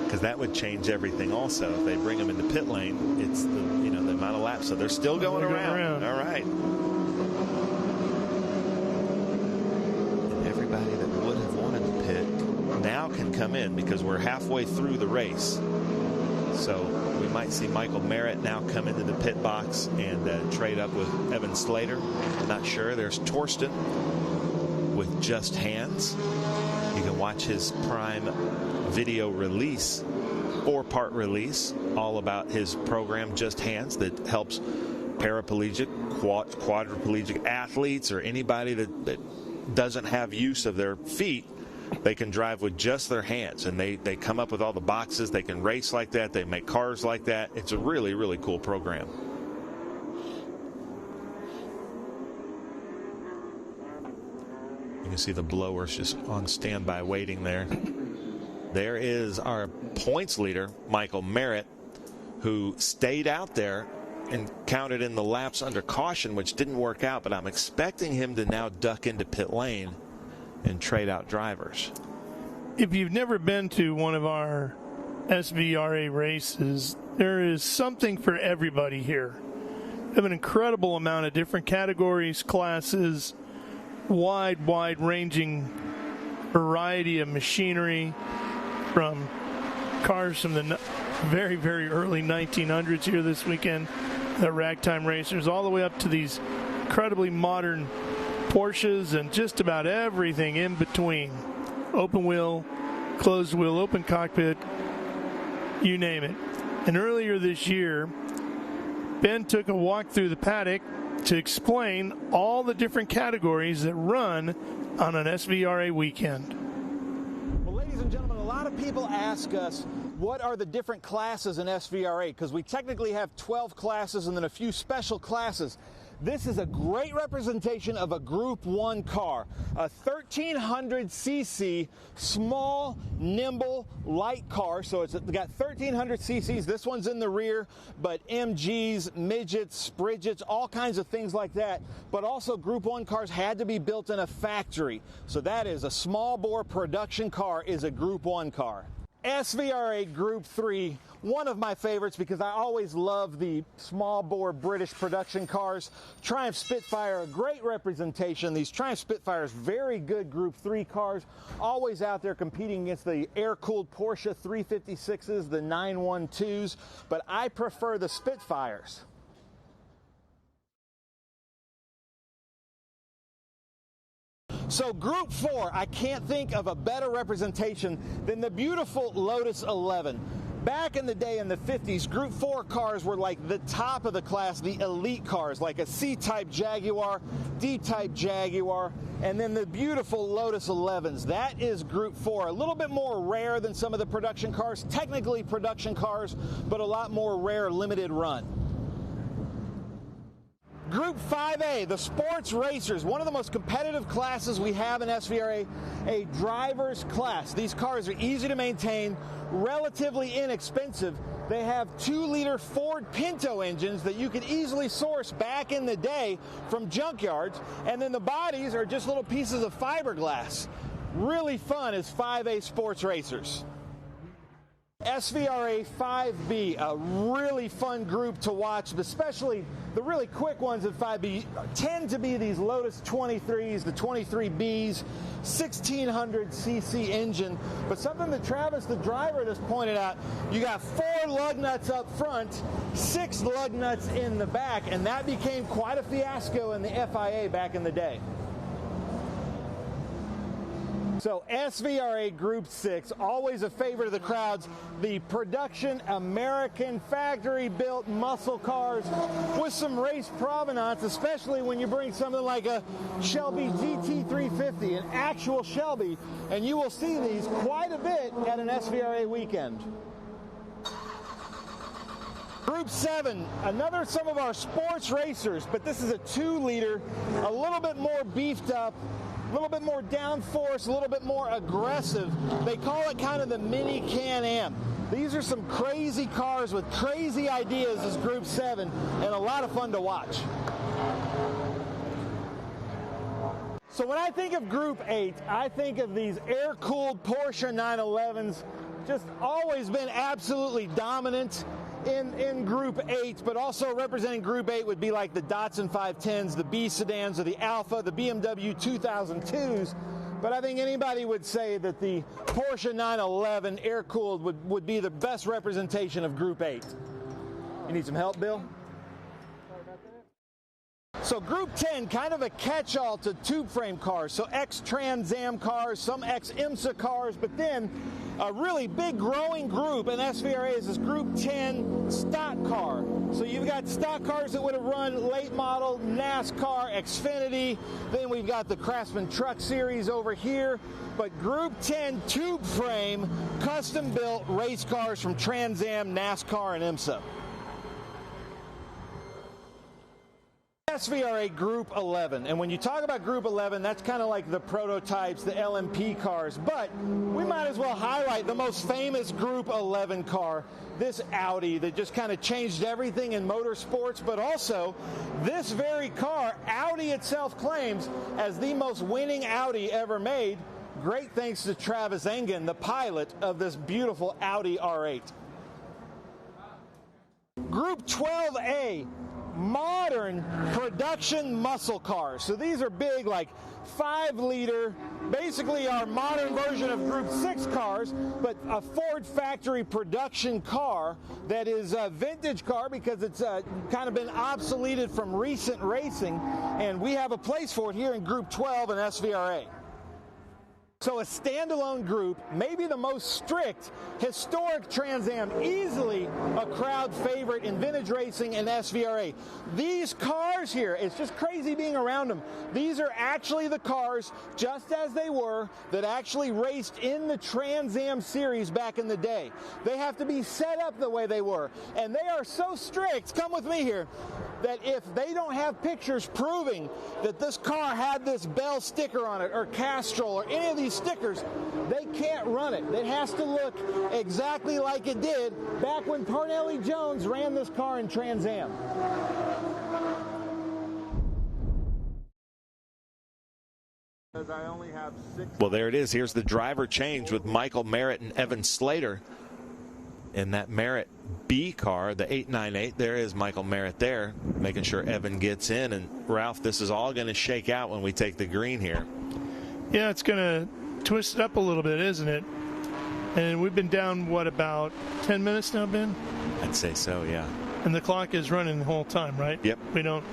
because that would change everything also. If they bring them into pit lane, it's the amount of laps. So they're still going around. All right. And everybody that would have wanted to pit now can come in because we're halfway through the race. So we might see Michael Merritt now come into the pit box and trade up with Evan Slater. I'm not sure. There's Torsten with Just Hands. You can watch his Prime video release, 4-part release, all about his program Just Hands that helps paraplegic, quadriplegic athletes or anybody that doesn't have use of their feet. They can drive with just their hands, and they come up with all the boxes. They can race like that. They make cars like that. It's a really, really cool program. You can see the blowers just on standby waiting there. There is our points leader, Michael Merritt, who stayed out there and counted in the laps under caution, which didn't work out, but I'm expecting him to now duck into pit lane and trade out drivers. If you've never been to one of our SVRA races, there is something for everybody here. We have an incredible amount of different categories, classes, wide-ranging variety of machinery, from cars from the very, very early 1900s here this weekend, the RagTime racers, all the way up to these incredibly modern Porsches and just about everything in between. Open wheel, closed wheel, open cockpit, you name it. And earlier this year, Ben took a walk through the paddock to explain all the different categories that run on an SVRA weekend. Well, ladies and gentlemen, a lot of people ask us, what are the different classes in SVRA? Because we technically have 12 classes and then a few special classes. This is a great representation of a Group 1 car, a 1300cc small, nimble, light car. So it's got 1300 cc's. This one's in the rear, but MGs, midgets, Bridgets, all kinds of things like that. But also Group 1 cars had to be built in a factory. So that is a small bore production car is a Group 1 car. SVRA Group 3, one of my favorites because I always love the small bore British production cars. Triumph Spitfire, a great representation. These Triumph Spitfires, very good Group 3 cars, always out there competing against the air-cooled Porsche 356s, the 912s, but I prefer the Spitfires. So Group 4, I can't think of a better representation than the beautiful Lotus 11. Back in the day in the 50s, Group 4 cars were like the top of the class, the elite cars, like a C-type Jaguar, D-type Jaguar, and then the beautiful Lotus 11s. That is Group 4. A little bit more rare than some of the production cars, technically production cars, but a lot more rare, limited run. Group 5A, the sports racers, one of the most competitive classes we have in SVRA, a driver's class. These cars are easy to maintain, relatively inexpensive. They have 2-liter Ford Pinto engines that you could easily source back in the day from junkyards, and then the bodies are just little pieces of fiberglass. Really fun as 5A sports racers. SVRA 5B, a really fun group to watch, especially the really quick ones at 5B tend to be these Lotus 23s, the 23Bs, 1600cc engine. But something that Travis, the driver, just pointed out, you got 4 lug nuts up front, 6 lug nuts in the back, and that became quite a fiasco in the FIA back in the day. So SVRA Group 6, always a favorite of the crowds, the production American factory-built muscle cars with some race provenance, especially when you bring something like a Shelby GT350, an actual Shelby, and you will see these quite a bit at an SVRA weekend. Group 7, some of our sports racers, but this is a 2-liter, a little bit more beefed up, a little bit more downforce, a little bit more aggressive. They call it kind of the mini Can-Am. These are some crazy cars with crazy ideas as Group 7 and a lot of fun to watch. So when I think of Group 8, I think of these air-cooled Porsche 911s, just always been absolutely dominant in Group 8, but also representing Group 8 would be like the Datsun 510s, the B sedans, or the Alpha, the BMW 2002s. But I think anybody would say that the Porsche 911 air-cooled would be the best representation of Group 8. You need some help, Bill? So Group 10, kind of a catch-all to tube frame cars. So ex-Trans Am cars, some ex-IMSA cars, but then a really big growing group in SVRA is this Group 10 stock car. So you've got stock cars that would have run late model, NASCAR, Xfinity. Then we've got the Craftsman Truck Series over here. But Group 10 tube frame, custom-built race cars from Trans Am, NASCAR, and IMSA. SVRA Group 11, and when you talk about Group 11, that's kind of like the prototypes, the LMP cars, but we might as well highlight the most famous Group 11 car, this Audi that just kind of changed everything in motorsports, but also this very car, Audi itself claims as the most winning Audi ever made, great thanks to Travis Engen, the pilot of this beautiful Audi R8. Group 12A, modern production muscle cars. So these are big, like 5-liter, basically our modern version of Group 6 cars, but a Ford factory production car that is a vintage car because it's kind of been obsoleted from recent racing, and we have a place for it here in Group 12 and SVRA. So a standalone group, maybe the most strict, historic Trans Am, easily a crowd favorite in vintage racing and SVRA. These cars here, it's just crazy being around them. These are actually the cars, just as they were, that actually raced in the Trans Am series back in the day. They have to be set up the way they were. And they are so strict, come with me here, that if they don't have pictures proving that this car had this Bell sticker on it, or Castrol, or any of these stickers, they can't run it. It has to look exactly like it did back when Parnelli Jones ran this car in Trans Am. Well, there it is. Here's the driver change with Michael Merritt and Evan Slater in that Merritt B car, the 898. There is Michael Merritt there, making sure Evan gets in. And Ralph, this is all going to shake out when we take the green here. Yeah, it's going to twist it up a little bit, isn't it? And we've been down, what, about 10 minutes now, Ben? I'd say so, yeah. And the clock is running the whole time, right? Yep. We don't.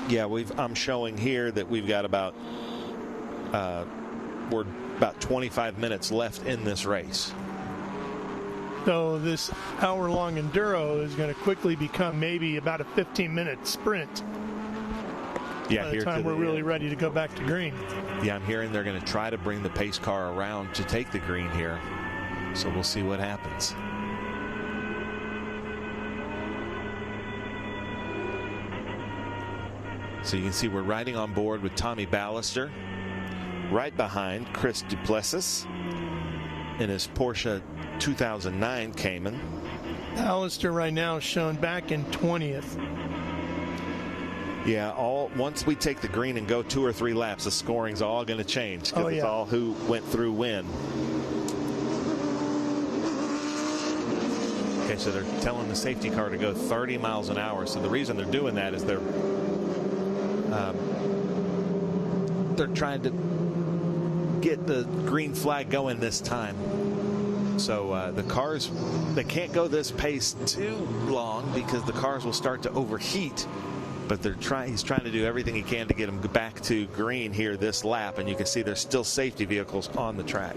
Yeah, I'm showing here that we've got about we're about 25 minutes left in this race. So this hour-long enduro is going to quickly become maybe about a 15-minute sprint. Yeah, by the time we're really ready to go back to green. Yeah, I'm hearing they're going to try to bring the pace car around to take the green here. So we'll see what happens. So you can see we're riding on board with Tommy Ballister, right behind Chris Duplessis in his Porsche 2009 Cayman. Ballister right now is shown back in 20th. Yeah, once we take the green and go 2 or 3 laps, the scoring's all going to change because it's all who went through when. Okay, so they're telling the safety car to go 30 miles an hour. So the reason they're doing that is they're trying to get the green flag going this time. So the cars, they can't go this pace too long because the cars will start to overheat. But he's trying to do everything he can to get them back to green here this lap. And you can see there's still safety vehicles on the track.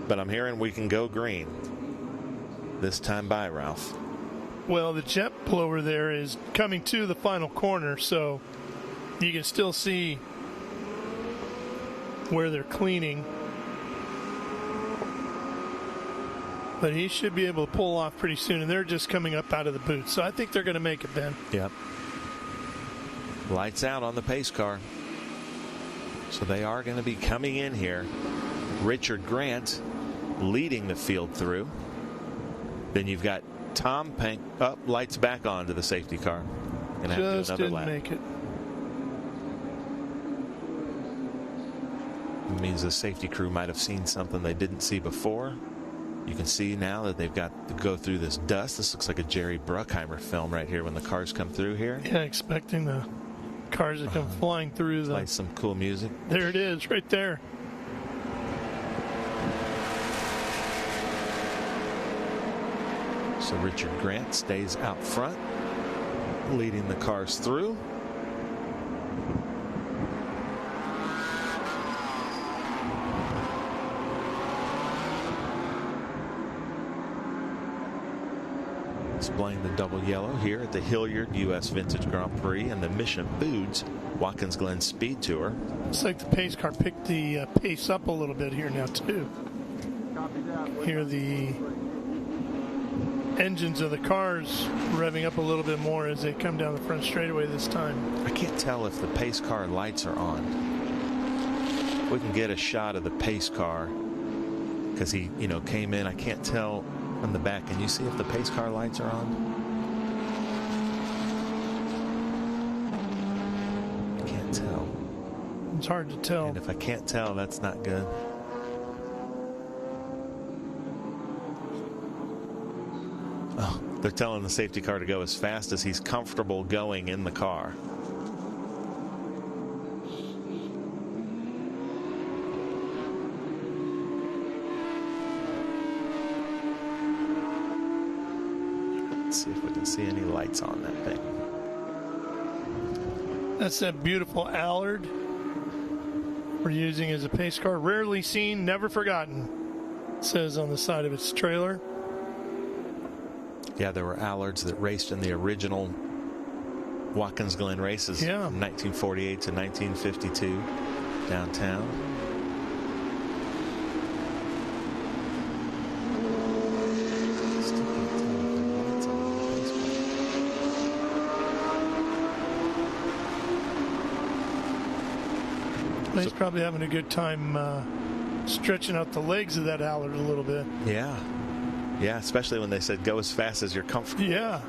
But I'm hearing we can go green this time by, Ralph. Well, the jet blower there is coming to the final corner, so you can still see where they're cleaning. But he should be able to pull off pretty soon, and they're just coming up out of the boot. So I think they're going to make it, Ben. Yep. Lights out on the pace car. So they are going to be coming in here. Richard Grant leading the field through. Then you've got Tom Pank up, lights back on to the safety car. Gonna have just to do another didn't lap. make it. It means the safety crew might have seen something they didn't see before. You can see now that they've got to go through this dust. This looks like a Jerry Bruckheimer film right here when the cars come through here. Yeah, expecting the cars to come flying through. Play some cool music. There it is, right there. So Richard Grant stays out front, leading the cars through. Displaying the double yellow here at the Hilliard U.S. Vintage Grand Prix and the Mission Foods Watkins Glen Speed Tour. Looks like the pace car picked the pace up a little bit here now, too. Here the engines of the cars revving up a little bit more as they come down the front straightaway this time. I can't tell if the pace car lights are on. We can get a shot of the pace car because he, came in. I can't tell on the back. Can you see if the pace car lights are on? I can't tell. It's hard to tell. And if I can't tell, that's not good. Oh, they're telling the safety car to go as fast as he's comfortable going in the car. Let's see if we can see any lights on that thing. That's that beautiful Allard we're using as a pace car. Rarely seen, never forgotten, it says on the side of its trailer. Yeah, there were Allards that raced in the original Watkins Glen races from 1948 to 1952 downtown. He's probably having a good time stretching out the legs of that Allard a little bit. Yeah. Yeah, especially when they said go as fast as you're comfortable. Yeah.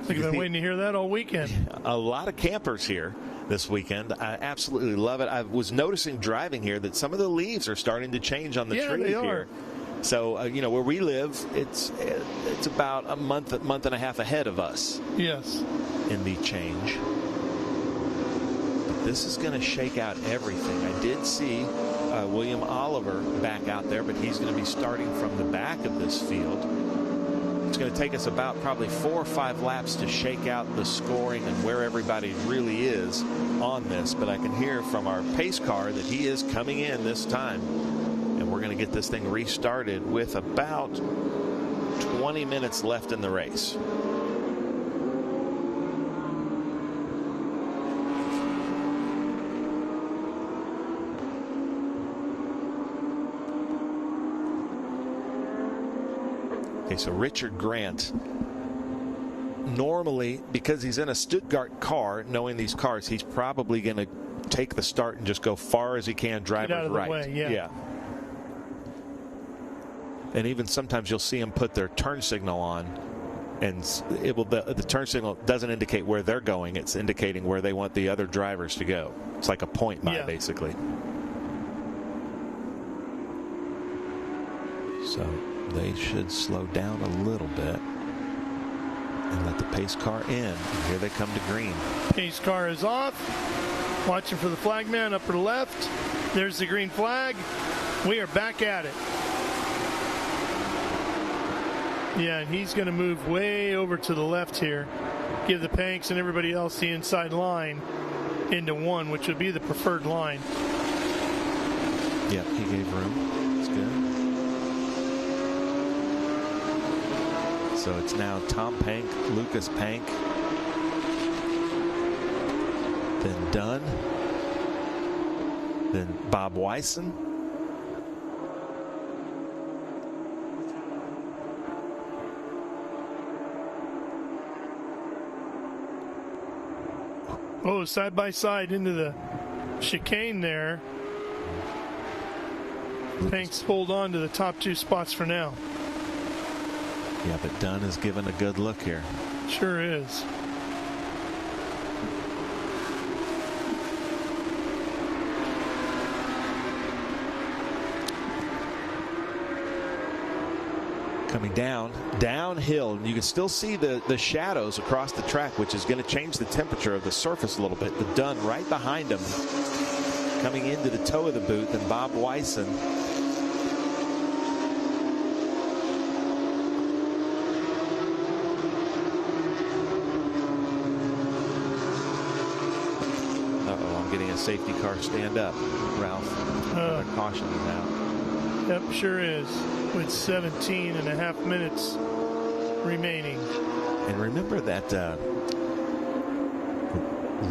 I think I've been waiting to hear that all weekend. A lot of campers here this weekend. I absolutely love it. I was noticing driving here that some of the leaves are starting to change on the trees here. So, you know, where we live, it's about a month and a half ahead of us. Yes. In the change. But this is going to shake out everything. I did see William Oliver back out there, but he's going to be starting from the back of this field. It's going to take us about probably 4 or 5 laps to shake out the scoring and where everybody really is on this. But I can hear from our pace car that he is coming in this time. And we're going to get this thing restarted with about 20 minutes left in the race. Okay, so Richard Grant, normally, because he's in a Stuttgart car, knowing these cars, he's probably going to take the start and just go far as he can, driver's right. Way, yeah. And even sometimes you'll see them put their turn signal on, and the turn signal doesn't indicate where they're going. It's indicating where they want the other drivers to go. It's like a point by, basically. So they should slow down a little bit and let the pace car in. And here they come to green. Pace car is off. Watching for the flagman upper left. There's the green flag. We are back at it. Yeah, and he's going to move way over to the left here. Give the Panks and everybody else the inside line into one, which would be the preferred line. Yep, he gave room. That's good. So it's now Tom Pank, Lucas Pank, then Dunn, then Bob Wyson. Oh, side by side into the chicane there. Panks hold on to the top 2 spots for now. Yeah, but Dunn is giving a good look here. Sure is. Coming downhill, you can still see the shadows across the track, which is going to change the temperature of the surface a little bit. The Dunn right behind him, coming into the toe of the boot, and Bob Wyson. I'm getting a safety car stand up, Ralph. Caution now. Yep, sure is. With 17 and a half minutes remaining. And remember that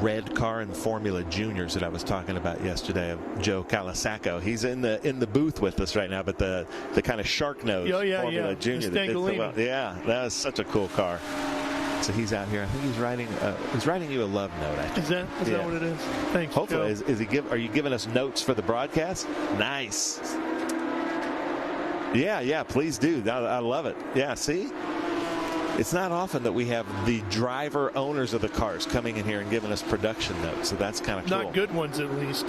red car in Formula Juniors that I was talking about yesterday of Joe Calasaco. He's in the booth with us right now, but the kind of shark nose Formula Junior. Yeah, that was such a cool car. So he's out here. I think he's writing you a love note. I think. Is that what it is? Thanks. Hopefully, are you giving us notes for the broadcast? Nice. Yeah, please do. I love it. Yeah, see? It's not often that we have the driver owners of the cars coming in here and giving us production notes, so that's kind of cool. Not good ones, at least.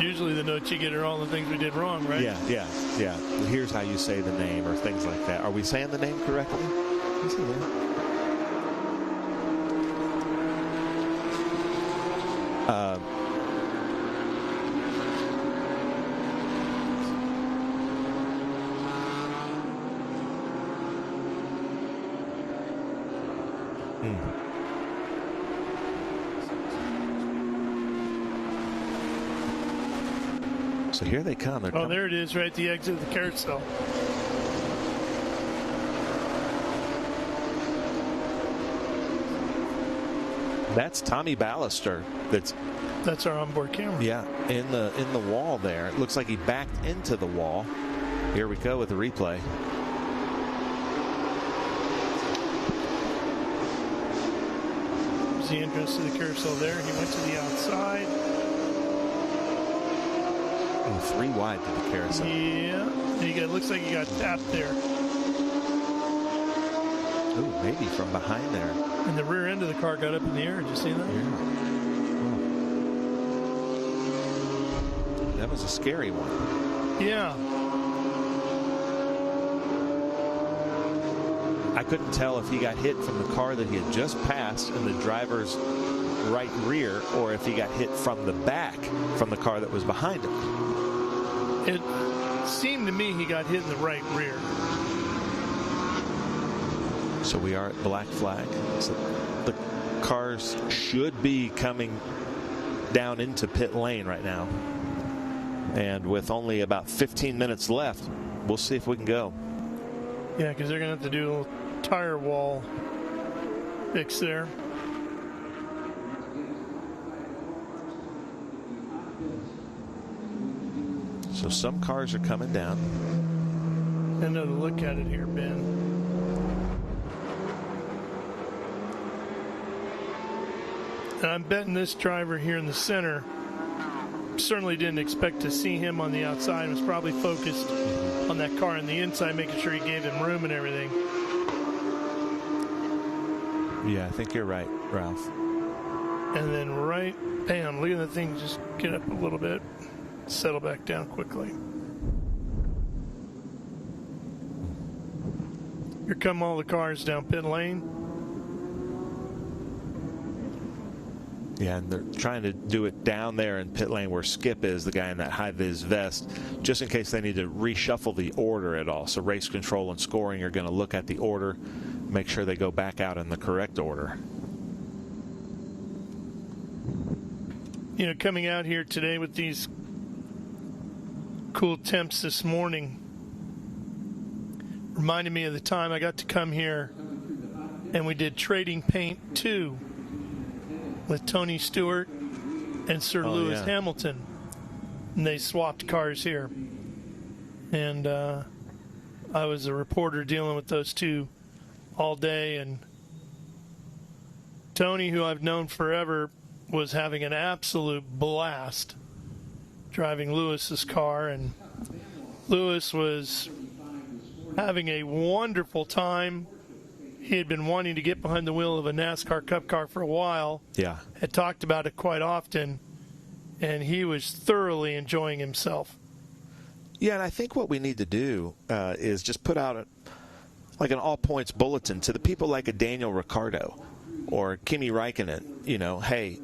Usually the notes you get are all the things we did wrong, right? Yeah. Here's how you say the name or things like that. Are we saying the name correctly? So here they come. They're coming. There it is, right at the exit of the carousel. That's Tommy Ballister. That's our onboard camera. Yeah, in the wall there. It looks like he backed into the wall. Here we go with the replay. There's the entrance to the carousel there. He went to the outside. Oh, 3 wide to the carousel. Yeah. It looks like he got tapped there. Oh, maybe from behind there. And the rear end of the car got up in the air. Did you see that? Yeah. Oh. That was a scary one. Yeah. I couldn't tell if he got hit from the car that he had just passed in the driver's right rear, or if he got hit from the back from the car that was behind him. It seemed to me he got hit in the right rear. So we are at black flag. So the cars should be coming down into pit lane right now. And with only about 15 minutes left, we'll see if we can go. Yeah, because they're going to have to do a little tire wall fix there. So some cars are coming down. Another look at it here, Ben. And I'm betting this driver here in the center certainly didn't expect to see him on the outside. Was probably focused on that car on the inside, making sure he gave him room and everything. Yeah, I think you're right, Ralph. And then bam, look at the thing just get up a little bit, settle back down quickly. Here come all the cars down pit lane. Yeah, and they're trying to do it down there in pit lane where Skip is, the guy in that high-vis vest, just in case they need to reshuffle the order at all. So race control and scoring are going to look at the order, make sure they go back out in the correct order. You know, coming out here today with these cool temps this morning reminded me of the time I got to come here and we did Trading Paint 2 with Tony Stewart and Sir Lewis Hamilton. And they swapped cars here. And I was a reporter dealing with those two all day. And Tony, who I've known forever, was having an absolute blast driving Lewis's car. And Lewis was having a wonderful time. He had been wanting to get behind the wheel of a NASCAR Cup car for a while. Yeah. Had talked about it quite often, and he was thoroughly enjoying himself. Yeah, and I think what we need to do is just put out an all-points bulletin to the people like a Daniel Ricciardo or Kimi Räikkönen. You know, hey,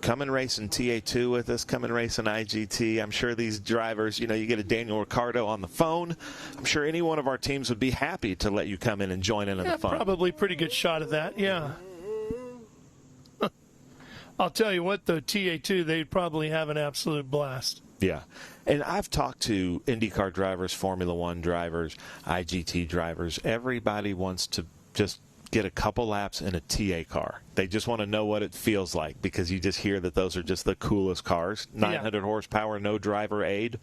come and race in TA2 with us. Come and race in IGT. I'm sure these drivers, you know, you get a Daniel Ricciardo on the phone. I'm sure any one of our teams would be happy to let you come in and join in the fun. Probably pretty good shot at that, yeah. I'll tell you what, though, TA2, they'd probably have an absolute blast. Yeah. And I've talked to IndyCar drivers, Formula One drivers, IGT drivers. Everybody wants to just get a couple laps in a TA car. They just want to know what it feels like because you just hear that those are just the coolest cars. 900 horsepower, no driver aid.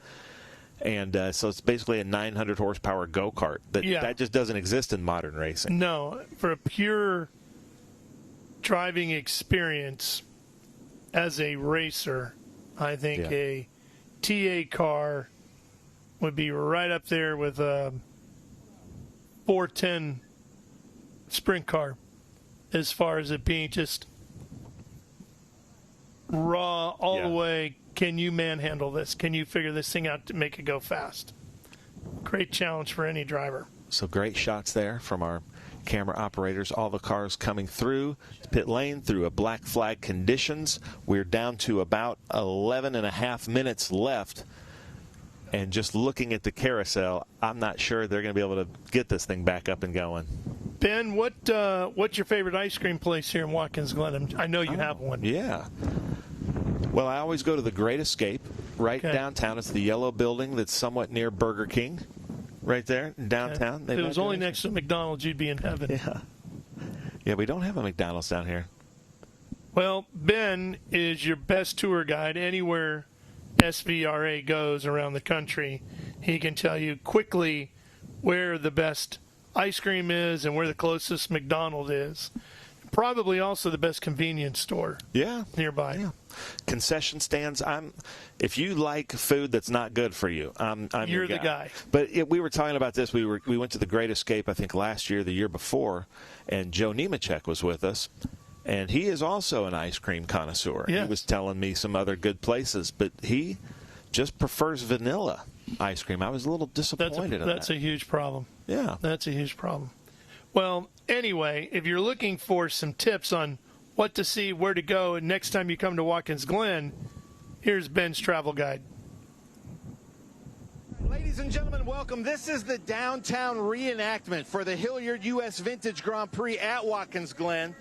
And so it's basically a 900 horsepower go-kart. That just doesn't exist in modern racing. No. For a pure driving experience as a racer, I think a TA car would be right up there with a 410 sprint car as far as it being just raw all the way. Can you manhandle this? Can you figure this thing out to make it go fast? Great challenge for any driver. So great shots there from our camera operators. All the cars coming through pit lane through a black flag conditions. We're down to about 11 and a half minutes left. And just looking at the carousel, I'm not sure they're going to be able to get this thing back up and going. Ben, what's your favorite ice cream place here in Watkins Glen? I know you have one. Yeah. Well, I always go to the Great Escape right downtown. It's the yellow building that's somewhat near Burger King, right there downtown. If it was only next to McDonald's, you'd be in heaven. Yeah. Yeah, we don't have a McDonald's down here. Well, Ben is your best tour guide anywhere SVRA goes around the country. He can tell you quickly where the best ice cream is and where the closest McDonald's is. Probably also the best convenience store nearby. Yeah. Concession stands. If you like food that's not good for you, I'm You're the guy. But we were talking about this. We went to the Great Escape, I think, last year, the year before, and Joe Nemechek was with us. And he is also an ice cream connoisseur. Yeah. He was telling me some other good places, but he just prefers vanilla ice cream. I was a little disappointed in that. That's a huge problem. Yeah. That's a huge problem. Well, anyway, if you're looking for some tips on what to see, where to go, and next time you come to Watkins Glen, here's Ben's travel guide. Ladies and gentlemen, welcome. This is the downtown reenactment for the Hilliard U.S. Vintage Grand Prix at Watkins Glen,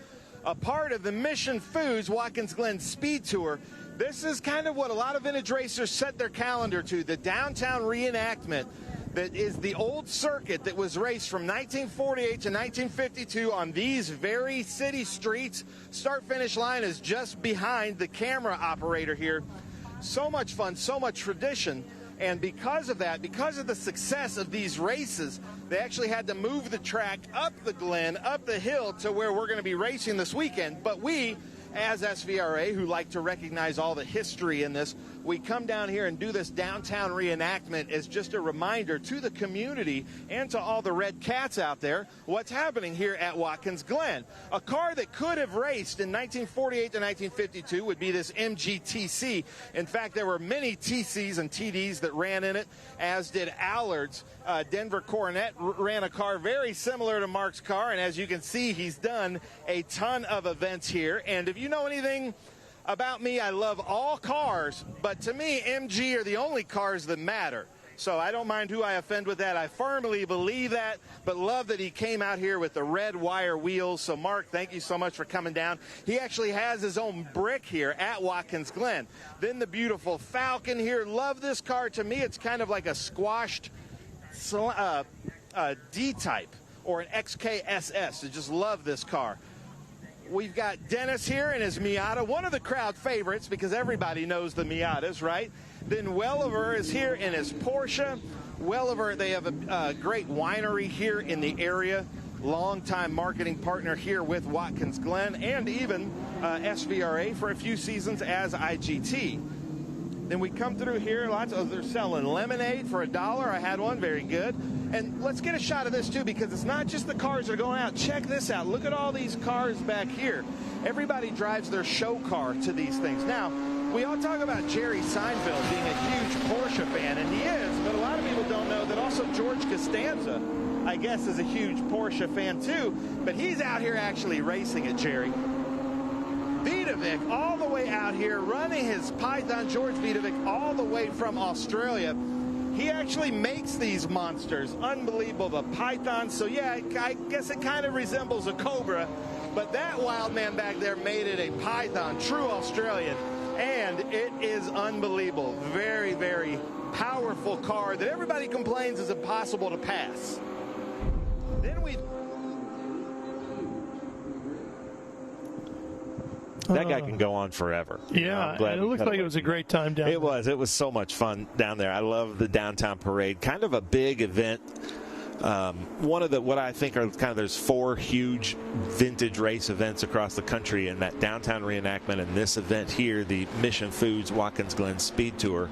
a part of the Mission Foods Watkins Glen Speed Tour. This is kind of what a lot of vintage racers set their calendar to, the downtown reenactment that is the old circuit that was raced from 1948 to 1952 on these very city streets. Start-finish line is just behind the camera operator here. So much fun, so much tradition. And because of that, because of the success of these races, they actually had to move the track up the Glen, up the hill to where we're going to be racing this weekend. But we, as SVRA, who like to recognize all the history in this, we come down here and do this downtown reenactment as just a reminder to the community and to all the red cats out there what's happening here at Watkins Glen. A car that could have raced in 1948 to 1952 would be this MGTC. In fact, there were many TCs and TDs that ran in it, as did Allard's. Denver Coronet ran a car very similar to Mark's car, and as you can see, he's done a ton of events here. And if you know anything about me, I love all cars, but to me, MG are the only cars that matter. So I don't mind who I offend with that. I firmly believe that, but love that he came out here with the red wire wheels. So, Mark, thank you so much for coming down. He actually has his own brick here at Watkins Glen. Then the beautiful Falcon here. Love this car. To me, it's kind of like a squashed D-type or an XKSS. I just love this car. We've got Dennis here in his Miata, one of the crowd favorites because everybody knows the Miatas, right? Then Welliver is here in his Porsche. Welliver, they have a great winery here in the area, longtime marketing partner here with Watkins Glen, and even SVRA for a few seasons as IGT. Then we come through here, they're selling lemonade for $1. I had one, very good. And let's get a shot of this too, because it's not just the cars that are going out. Check this out. Look at all these cars back here. Everybody drives their show car to these things. Now, we all talk about Jerry Seinfeld being a huge Porsche fan, and he is, but a lot of people don't know that also George Costanza, I guess, is a huge Porsche fan too, but he's out here actually racing it, Jerry. Vidovic all the way out here running his Python. George Vidovic all the way from Australia. He actually makes these monsters. Unbelievable, the Python. So yeah, I guess it kind of resembles a Cobra, but that wild man back there made it a Python, true Australian, and it is unbelievable. Very, very powerful car that everybody complains is impossible to pass. Then we... That guy can go on forever. Yeah, it looked like it was a great time down there. It was so much fun down there. I love the downtown parade. Kind of a big event. One of what I think are kind of, there's 4 huge vintage race events across the country, and that downtown reenactment and this event here, the Mission Foods Watkins Glen Speed Tour,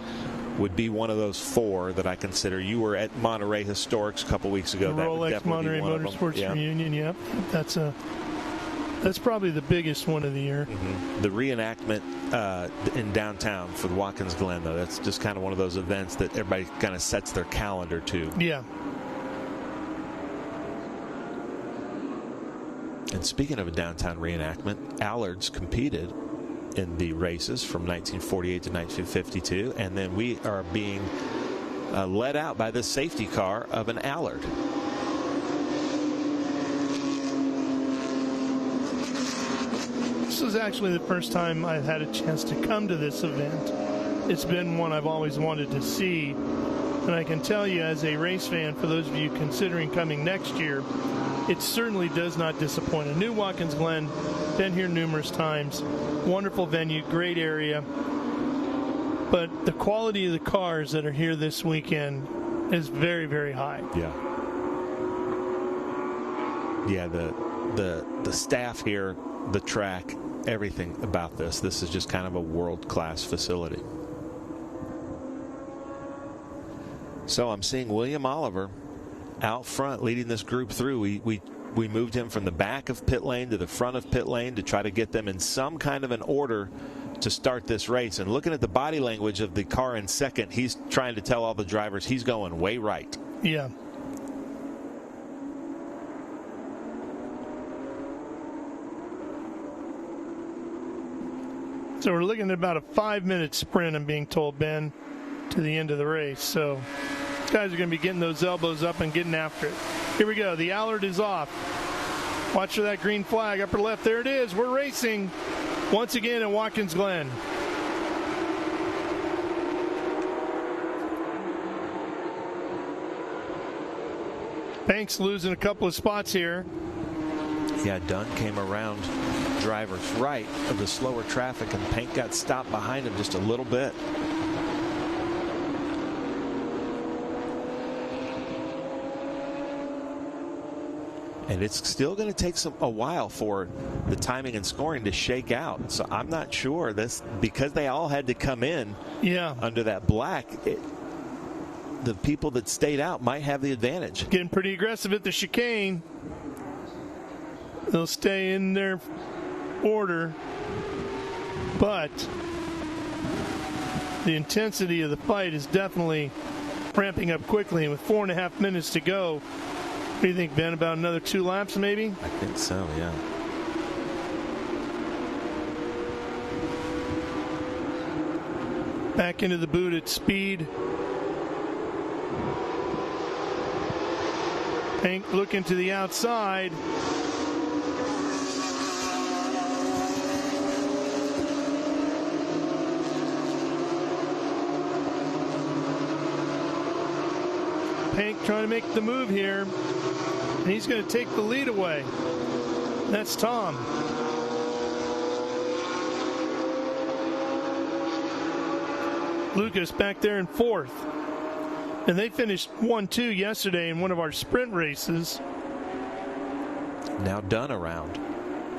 would be one of those 4 that I consider. You were at Monterey Historics a couple weeks ago. The Rolex Monterey Motorsports Reunion, yep. That's probably the biggest one of the year. Mm-hmm. The reenactment in downtown for the Watkins Glen, though, that's just kind of one of those events that everybody kind of sets their calendar to. Yeah. And speaking of a downtown reenactment, Allard's competed in the races from 1948 to 1952, and then we are being led out by the safety car of an Allard. This is actually the first time I've had a chance to come to this event. it's been one I've always wanted to see. And I can tell you, as a race fan, for those of you considering coming next year, it certainly does not disappoint. A new Watkins Glen, been here numerous times. Wonderful venue, great area. But the quality of the cars that are here this weekend is very, very high. Yeah. Yeah, the staff here, the track, everything about this. This is just kind of a world-class facility. So I'm seeing William Oliver out front leading this group through. We moved him from the back of pit lane to the front of pit lane to try to get them in some kind of an order to start this race. And looking at the body language of the car in second, he's trying to tell all the drivers he's going way right. Yeah. So we're looking at about a 5-minute sprint, I'm being told, Ben, to the end of the race. So these guys are going to be getting those elbows up and getting after it. Here we go. The Allard is off. Watch for that green flag. Upper left. There it is. We're racing once again at Watkins Glen. Banks losing a couple of spots here. Yeah, Dunn came around driver's right of the slower traffic, and Pank got stopped behind him just a little bit. And it's still going to take a while for the timing and scoring to shake out. So I'm not sure this, because they all had to come in under that black. The people that stayed out might have the advantage. Getting pretty aggressive at the chicane. They'll stay in their order, but the intensity of the fight is definitely ramping up quickly. And with 4.5 minutes to go, what do you think, Ben? About another 2 laps, maybe? I think so, yeah. Back into the boot at speed. Pank looking to the outside. Pank trying to make the move here, and he's going to take the lead away. That's Tom. Lucas back there in 4th. And they finished 1-2 yesterday in one of our sprint races. Now Dunn around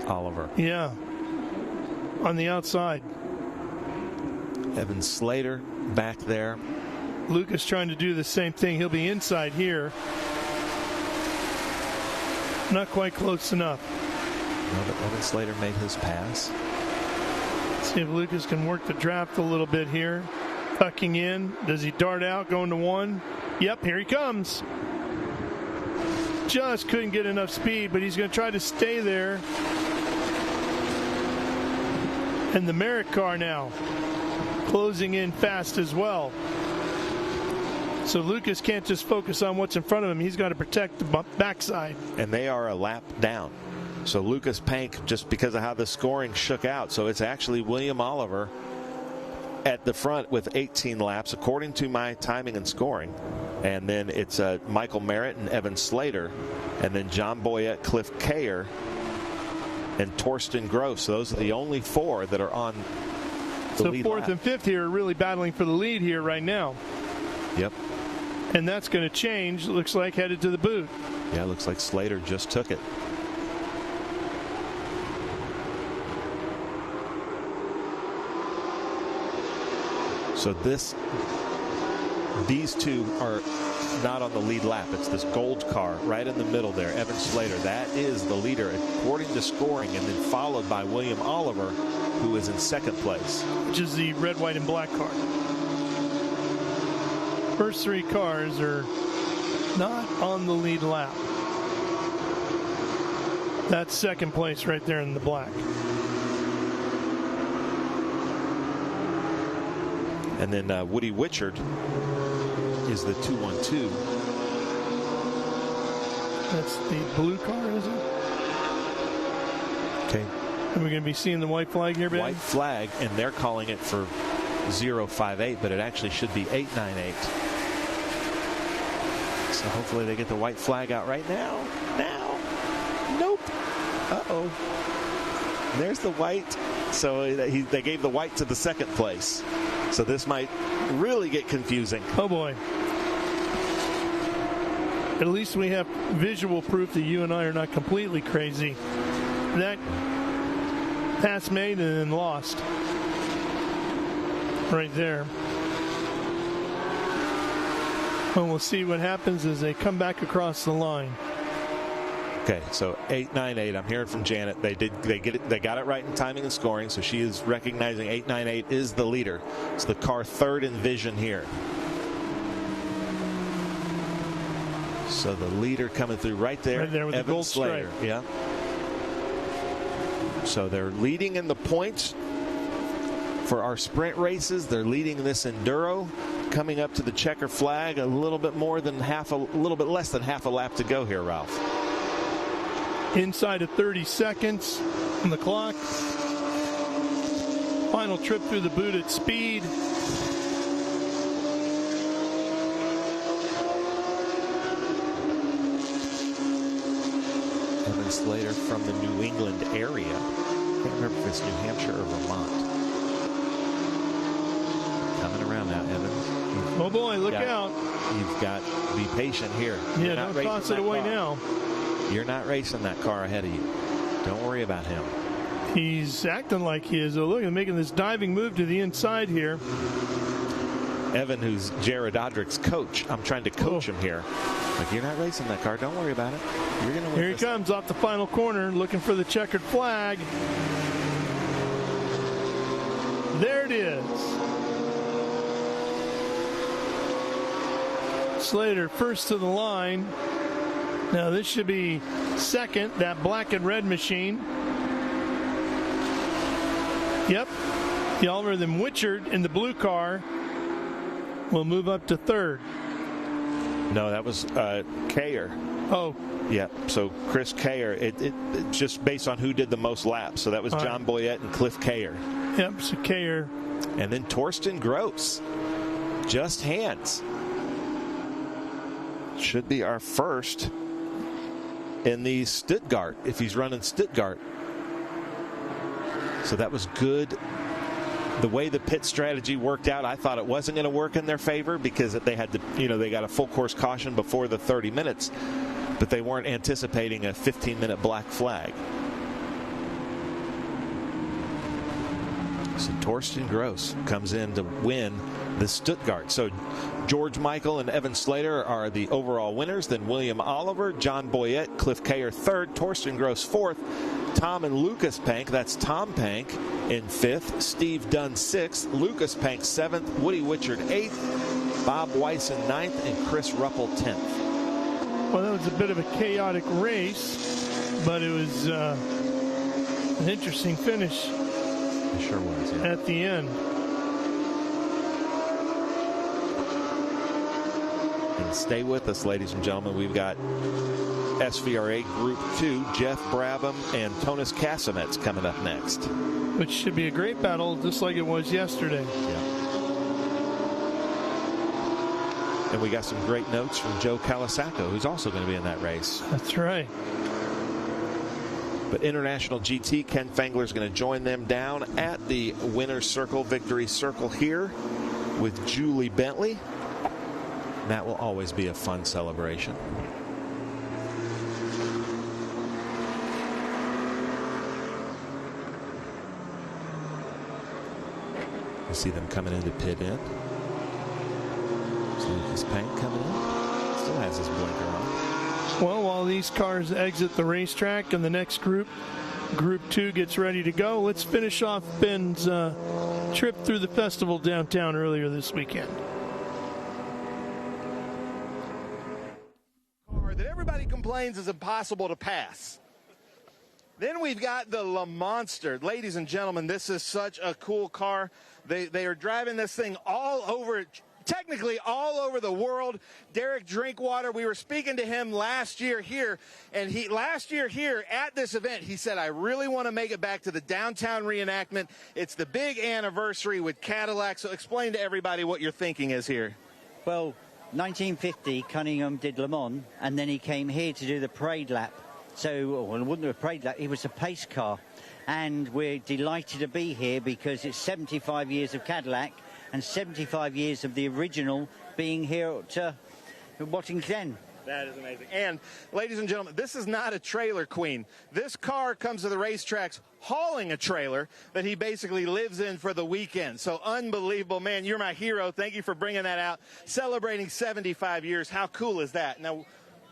Oliver. Yeah, on the outside. Evan Slater back there. Lucas trying to do the same thing. He'll be inside here. Not quite close enough. No, but Evan Slater made his pass. See if Lucas can work the draft a little bit here. Tucking in. Does he dart out going to 1? Yep, here he comes. Just couldn't get enough speed, but he's going to try to stay there. And the Merrick car now closing in fast as well. So Lucas can't just focus on what's in front of him. He's got to protect the backside. And they are a lap down. So Lucas Pank, just because of how the scoring shook out. So it's actually William Oliver at the front with 18 laps, according to my timing and scoring. And then it's Michael Merritt and Evan Slater. And then John Boyette, Cliff Kayer, and Torsten Gross. Those are the only 4 that are on the lead lap. 4th and 5th here are really battling for the lead here right now. Yep. And that's going to change, looks like, headed to the boot. Yeah, it looks like Slater just took it. So these 2 are not on the lead lap. It's this gold car right in the middle there, Evan Slater. That is the leader according to scoring, and then followed by William Oliver, who is in 2nd place. Which is the red, white, and black car. First 3 cars are not on the lead lap. That's 2nd place right there in the black. And then Woody Witchard is the 212. That's the blue car, is it? Okay. And we're going to be seeing the white flag here, Ben? White flag, and they're calling it for 058, but it actually should be 898. So hopefully they get the white flag out right now. Nope. Uh-oh. There's the white. So they gave the white to the second place. So this might really get confusing. Oh, boy. At least we have visual proof that you and I are not completely crazy. That pass made and then lost. Right there. And we'll see what happens as they come back across the line. Okay, so 898. I'm hearing from Janet. They got it right in timing and scoring, so she is recognizing 898 is the leader. It's the car third in vision here. So the leader coming through right there. Right there with Evan the gold Slater. stripe. Yeah. So they're leading in the points for our sprint races. They're leading this Enduro. Coming up to the checker flag, a little bit less than half a lap to go here, Ralph. Inside of 30 seconds on the clock. Final trip through the boot at speed. Evan Slater from the New England area. I can't remember if it's New Hampshire or Vermont. Coming around now, Evan. Oh boy, look out. You've got to be patient here. Yeah, don't toss it away now. You're not racing that car ahead of you. Don't worry about him. He's acting like he is. Oh, look, he's making this diving move to the inside here. Evan, who's Jared Odrick's coach, I'm trying to coach him here. Like, you're not racing that car. Don't worry about it. You're going to win. Here he comes off the final corner, looking for the checkered flag. There it is. Slater first to the line. Now this should be second, that black and red machine. Yep. The Oliver then Wichard in the blue car will move up to third. No, that was Kayer. Oh. Yeah, so Chris Kayer, it just based on who did the most laps. So that was John Boyette and Cliff Kayer. Yep, so Kayer. And then Torsten Gross. Just hands. Should be our first in the Stuttgart, if he's running Stuttgart. So that was good. The way the pit strategy worked out, I thought it wasn't going to work in their favor because they had to, they got a full course caution before the 30 minutes, but they weren't anticipating a 15-minute black flag. So Torsten Gross comes in to win the Stuttgart. So George Michael and Evan Slater are the overall winners. Then William Oliver, John Boyette, Cliff Kayer third, Torsten Gross fourth, Tom and Lucas Pank, that's Tom Pank in fifth, Steve Dunn sixth, Lucas Pank seventh, Woody Wichard eighth, Bob Wyson ninth, and Chris Ruppel 10th. Well, that was a bit of a chaotic race, but it was an interesting finish. It sure was, yeah. At the end. And stay with us, ladies and gentlemen. We've got SVRA Group 2, Jeff Brabham and Tonis Kasemets coming up next. Which should be a great battle, just like it was yesterday. Yeah. And we got some great notes from Joe Calasaco, who's also going to be in that race. That's right. But International GT, Ken Fengler's going to join them down at the Winner's Circle, Victory Circle here with Julie Bentley. And that will always be a fun celebration. You see them coming into pit in. So Lucas Pank coming in. Still has his blinker on. Well, while these cars exit the racetrack and the next group, Group 2, gets ready to go, let's finish off Ben's trip through the festival downtown earlier this weekend. That everybody complains is impossible to pass. Then we've got the Le Monster. Ladies and gentlemen, this is such a cool car. They are driving this thing all over technically all over the world. Derek Drinkwater, we were speaking to him last year here, and last year here at this event, he said, I really want to make it back to the downtown reenactment. It's the big anniversary with Cadillac, so explain to everybody what your thinking is here. Well, 1950, Cunningham did Le Mans, and then he came here to do the parade lap. So, well, it wasn't a parade lap, it was a pace car. And we're delighted to be here because it's 75 years of Cadillac and 75 years of the original being here at Watkins Glen. That is amazing. And, ladies and gentlemen, this is not a trailer queen. This car comes to the racetracks hauling a trailer that he basically lives in for the weekend. So unbelievable. Man, you're my hero. Thank you for bringing that out. Celebrating 75 years. How cool is that? Now,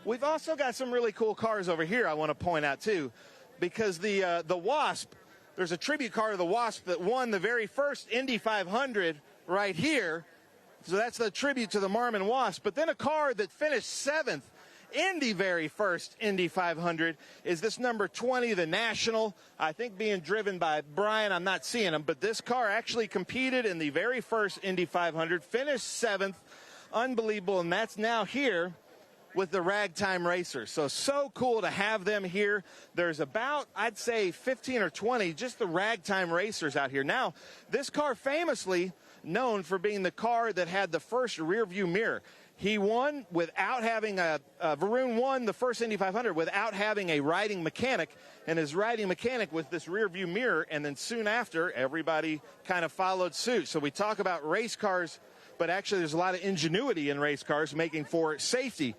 we've also got some really cool cars over here I want to point out, too, because the Wasp, there's a tribute car to the Wasp that won the very first Indy 500 right here. So that's the tribute to the Marmon Wasp. But then a car that finished 7th in the very first Indy 500 is this number 20, the National, I think being driven by Brian. I'm not seeing him, but this car actually competed in the very first Indy 500, finished 7th. Unbelievable, and that's now here with the RagTime Racers. So cool to have them here. There's about, I'd say, 15 or 20, just the RagTime Racers out here. Now, this car famously known for being the car that had the first rear view mirror. He won without having Varun won the first Indy 500 without having a riding mechanic, and his riding mechanic was this rear view mirror, and then soon after, everybody kind of followed suit. So we talk about race cars, but actually there's a lot of ingenuity in race cars making for safety.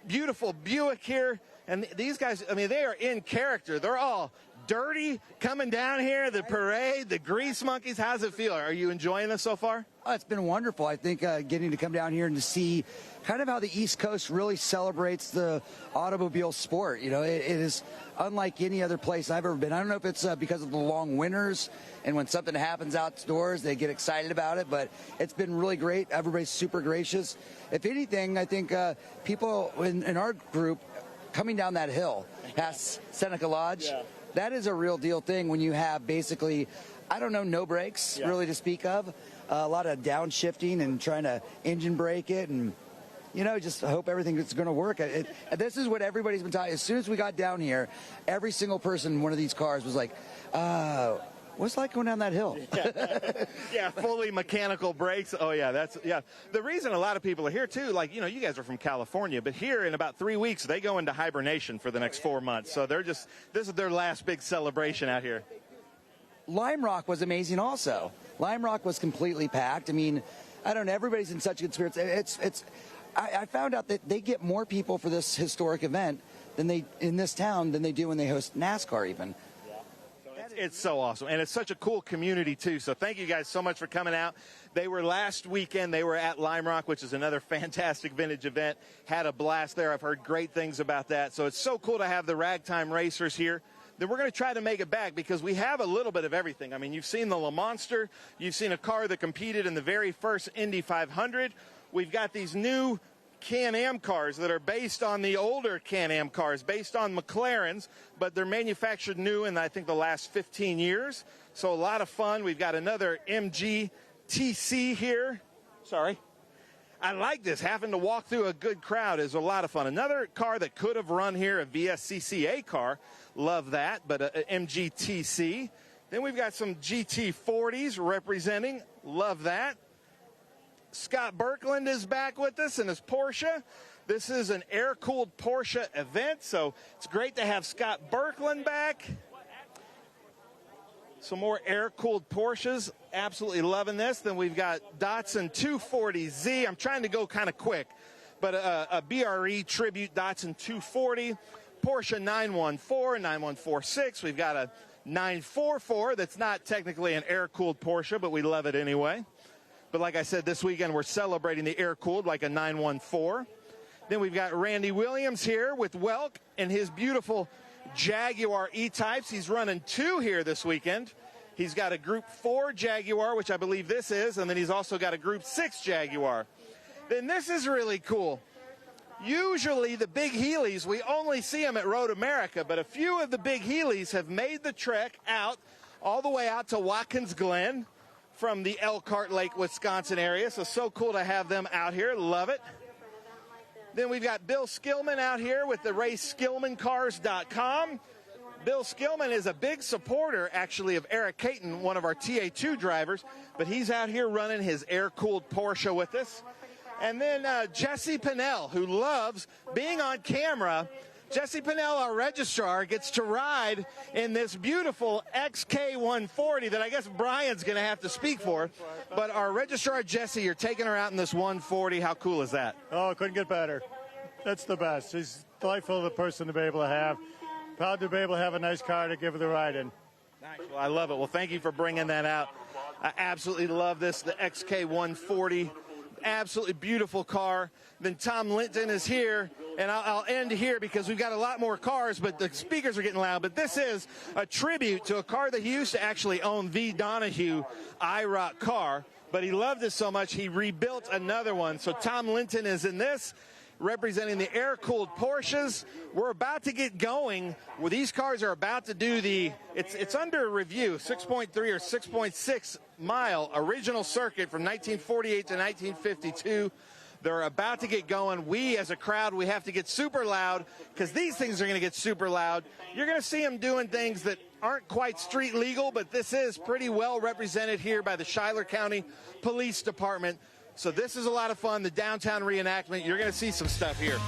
Beautiful Buick here, and these guys, I mean, they are in character. They're all dirty coming down here, the parade, the grease monkeys. How's it feel? Are you enjoying this so far? Oh, it's been wonderful. I think getting to come down here and to see kind of how the East Coast really celebrates the automobile sport. You know, it is unlike any other place I've ever been. I don't know if it's because of the long winters and when something happens outdoors, they get excited about it, but it's been really great. Everybody's super gracious. If anything, I think people in our group coming down that hill past Seneca Lodge, that is a real deal thing when you have basically, I don't know, no brakes really to speak of. A lot of downshifting and trying to engine brake it, and you know, just hope everything is going to work. This is what everybody's been talking. As soon as we got down here, every single person in one of these cars was like, what's it like going down that hill? Yeah, fully mechanical brakes. Oh, yeah, the reason a lot of people are here, too, like, you know, you guys are from California, but here in about 3 weeks, they go into hibernation for the next 4 months. So this is their last big celebration out here. Lime Rock was amazing also. Lime Rock was completely packed. I mean, I don't know, everybody's in such good spirits. I found out that they get more people for this historic event in this town than they do when they host NASCAR even. It's so awesome, and it's such a cool community, too. So thank you guys so much for coming out. They were last weekend. They were at Lime Rock, which is another fantastic vintage event. Had a blast there. I've heard great things about that. So it's so cool to have the RagTime Racers here. Then we're going to try to make it back because we have a little bit of everything. I mean, you've seen the Le Monster. You've seen a car that competed in the very first Indy 500. We've got these new Can-Am cars that are based on the older Can-Am cars, based on McLarens, but they're manufactured new in, I think, the last 15 years. So a lot of fun. We've got another MG TC here. Sorry. I like this. Having to walk through a good crowd is a lot of fun. Another car that could have run here, a VSCCA car. Love that, but an MG TC. Then we've got some GT40s representing. Love that. Scott Birkeland is back with us in his Porsche. This is an air-cooled Porsche event, so it's great to have Scott Birkeland back. Some more air-cooled Porsches. Absolutely loving this. Then we've got Datsun 240Z. I'm trying to go kind of quick, but a BRE tribute Datsun 240. Porsche 914, 9146. We've got a 944 that's not technically an air-cooled Porsche, but we love it anyway. But like I said, this weekend we're celebrating the air-cooled like a 914. Then we've got Randy Williams here with Welk and his beautiful Jaguar E-Types. He's running 2 here this weekend. He's got a Group 4 Jaguar, which I believe this is, and then he's also got a Group 6 Jaguar. Then this is really cool. Usually the big Heelys, we only see them at Road America, but a few of the big Heelys have made the trek out, all the way out to Watkins Glen from the Elkhart Lake, Wisconsin area. So cool to have them out here. Love it. Then we've got Bill Skillman out here with the RaceSkillmanCars.com. Bill Skillman is a big supporter, actually, of Eric Caton, one of our TA2 drivers, but he's out here running his air-cooled Porsche with us. And then Jesse Pinnell, who loves being on camera. Jesse Pinnell, our registrar, gets to ride in this beautiful XK140 that I guess Brian's going to have to speak for. But our registrar, Jesse, you're taking her out in this 140. How cool is that? Oh, couldn't get better. That's the best. She's delightful of a person to be able to have. Proud to be able to have a nice car to give her the ride in. Nice. Well, I love it. Well, thank you for bringing that out. I absolutely love this, the XK140. Absolutely beautiful car. Then Tom Linton is here, and I'll end here because we've got a lot more cars, but the speakers are getting loud. But this is a tribute to a car that he used to actually own, the Donahue IROC car, but he loved it so much he rebuilt another one. So Tom Linton is in this, representing the air-cooled Porsches. We're about to get going. Well, these cars are about to do it's under review, 6.3 or 6.6 mile original circuit from 1948 to 1952. They're about to get going. We, as a crowd, we have to get super loud because these things are going to get super loud. You're going to see them doing things that aren't quite street legal, but this is pretty well represented here by the Schuyler County Police Department. So this is a lot of fun, the downtown reenactment. You're going to see some stuff here.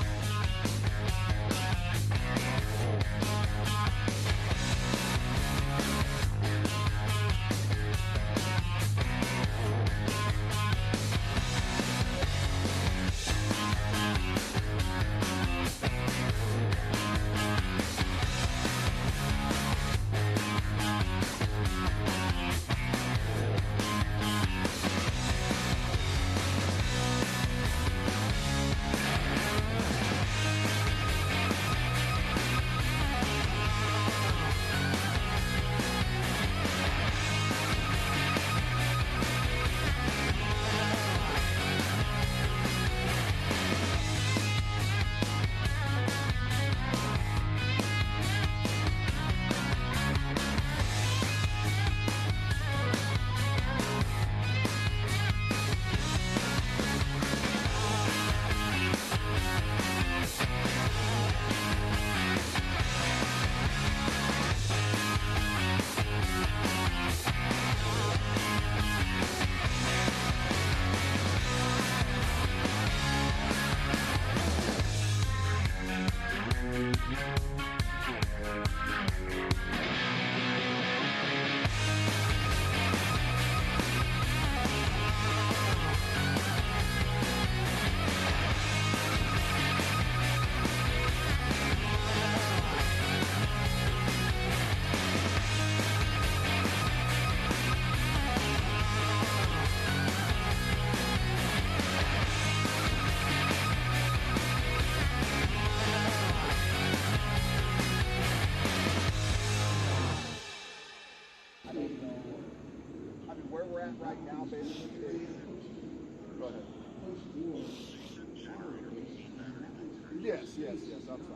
Yes, I'm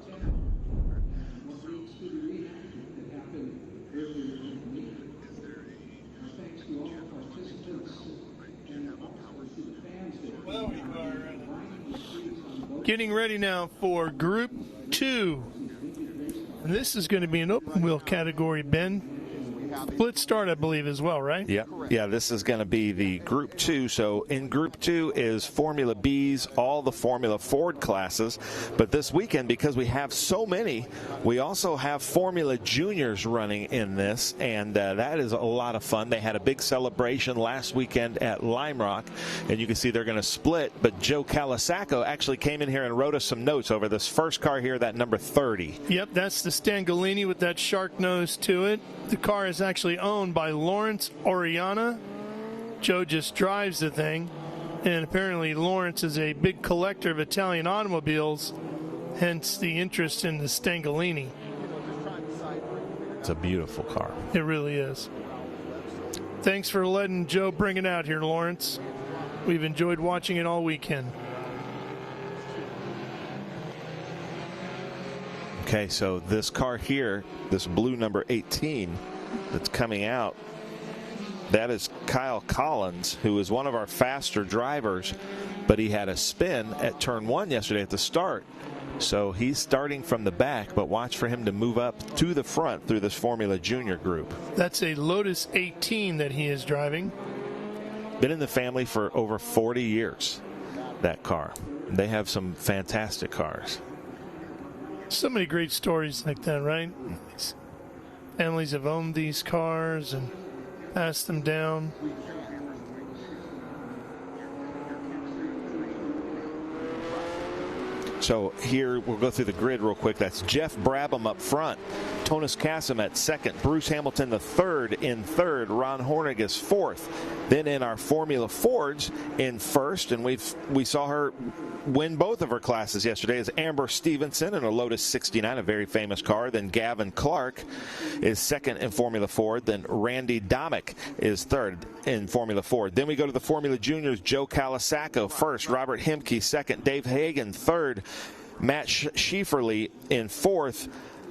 sorry. Getting ready now for Group 2. And this is going to be an open wheel category, Ben. Split start, I believe, as well, right? Yeah, this is going to be the Group 2. So in Group 2 is Formula B's, all the Formula Ford classes. But this weekend, because we have so many, we also have Formula Juniors running in this, and that is a lot of fun. They had a big celebration last weekend at Lime Rock, and you can see they're going to split. But Joe Calasaco actually came in here and wrote us some notes over this first car here, that number 30. Yep, that's the Stangolini with that shark nose to it. The car is actually owned by Lawrence Oriana. Joe just drives the thing, and apparently Lawrence is a big collector of Italian automobiles, hence the interest in the Stangolini. It's a beautiful car. It really is. Thanks for letting Joe bring it out here, Lawrence. We've enjoyed watching it all weekend. Okay, so this car here, this blue number 18 that's coming out, That is Kyle Collins, who is one of our faster drivers, but he had a spin at turn 1 yesterday at the start. So he's starting from the back, but watch for him to move up to the front through this Formula Junior group. That's a Lotus 18 that he is driving. Been in the family for over 40 years, that car. They have some fantastic cars. So many great stories like that, right? Families have owned these cars and passed them down. So here, we'll go through the grid real quick. That's Jeff Brabham up front. Tonis Casamet second. Bruce Hamilton the third in third. Ron Hornigus fourth. Then in our Formula Fords in first, and we saw her win both of her classes yesterday, is Amber Stevenson in a Lotus 69, a very famous car. Then Gavin Clark is second in Formula Ford. Then Randy Domick is third in Formula Ford. Then we go to the Formula Juniors. Joe Calasaco first. Robert Hemke second. Dave Hagan third. Matt Schieferle in fourth.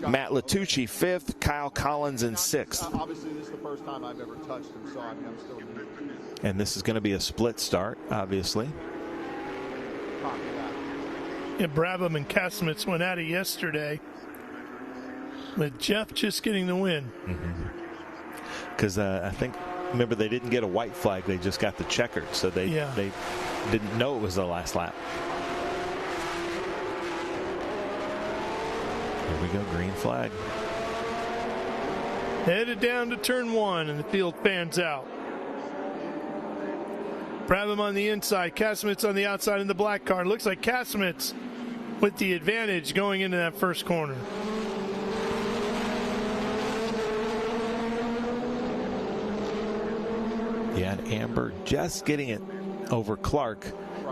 Matt Latucci fifth. Kyle Collins in sixth. Obviously, this is the first time I've ever touched him, so I mean, I'm still new. And this is going to be a split start, obviously. Yeah, Brabham and Casamets went at it yesterday, with Jeff just getting the win. Because I think, remember, they didn't get a white flag. They just got the checkered, so they didn't know it was the last lap. Here we go, green flag. Headed down to turn 1, and the field fans out. Brabham on the inside, Casamets on the outside in the black car. Looks like Casamets with the advantage going into that first corner. Yeah, and Amber just getting it over Clark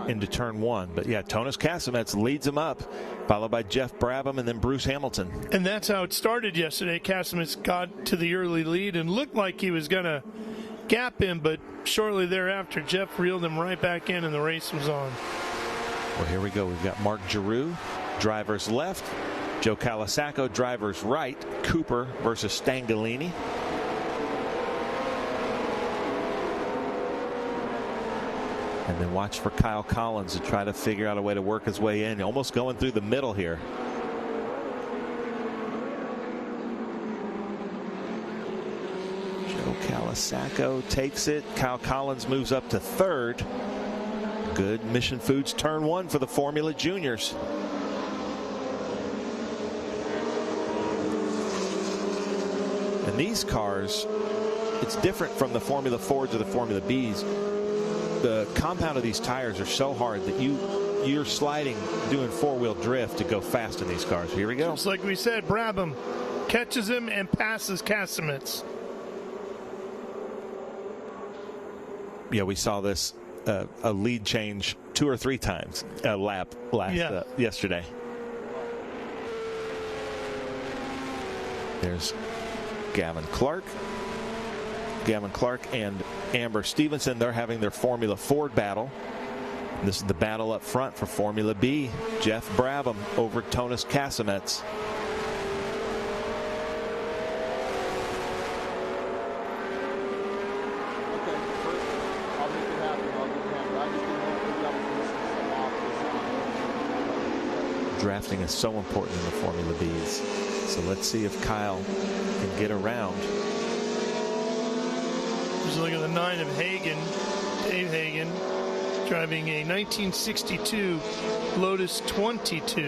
into turn 1. But yeah, Tonis Casamets leads him up, followed by Jeff Brabham and then Bruce Hamilton. And that's how it started yesterday. Casamets got to the early lead and looked like he was going to gap him, but shortly thereafter, Jeff reeled him right back in and the race was on. Well, here we go. We've got Mark Giroux, driver's left. Joe Calasaco, driver's right. Cooper versus Stangolini. And then watch for Kyle Collins to try to figure out a way to work his way in. Almost going through the middle here. Joe Calasaco takes it. Kyle Collins moves up to third. Good Mission Foods turn 1 for the Formula Juniors. And these cars, it's different from the Formula Fords or the Formula Bs. The compound of these tires are so hard that you're sliding, doing four-wheel drift to go fast in these cars. Here we go. Just like we said, Brabham catches him and passes Casamets. Yeah, we saw this a lead change 2 or 3 times a lap yesterday. There's Gavin Clark. Gavin Clark and Amber Stevenson, they're having their Formula Ford battle. This is the battle up front for Formula B. Jeff Brabham over Tonis Casamets. Drafting is so important in the Formula Bs. So let's see if Kyle can get around. Just look at the 9 of Hagan, Dave Hagan, driving a 1962 Lotus 22.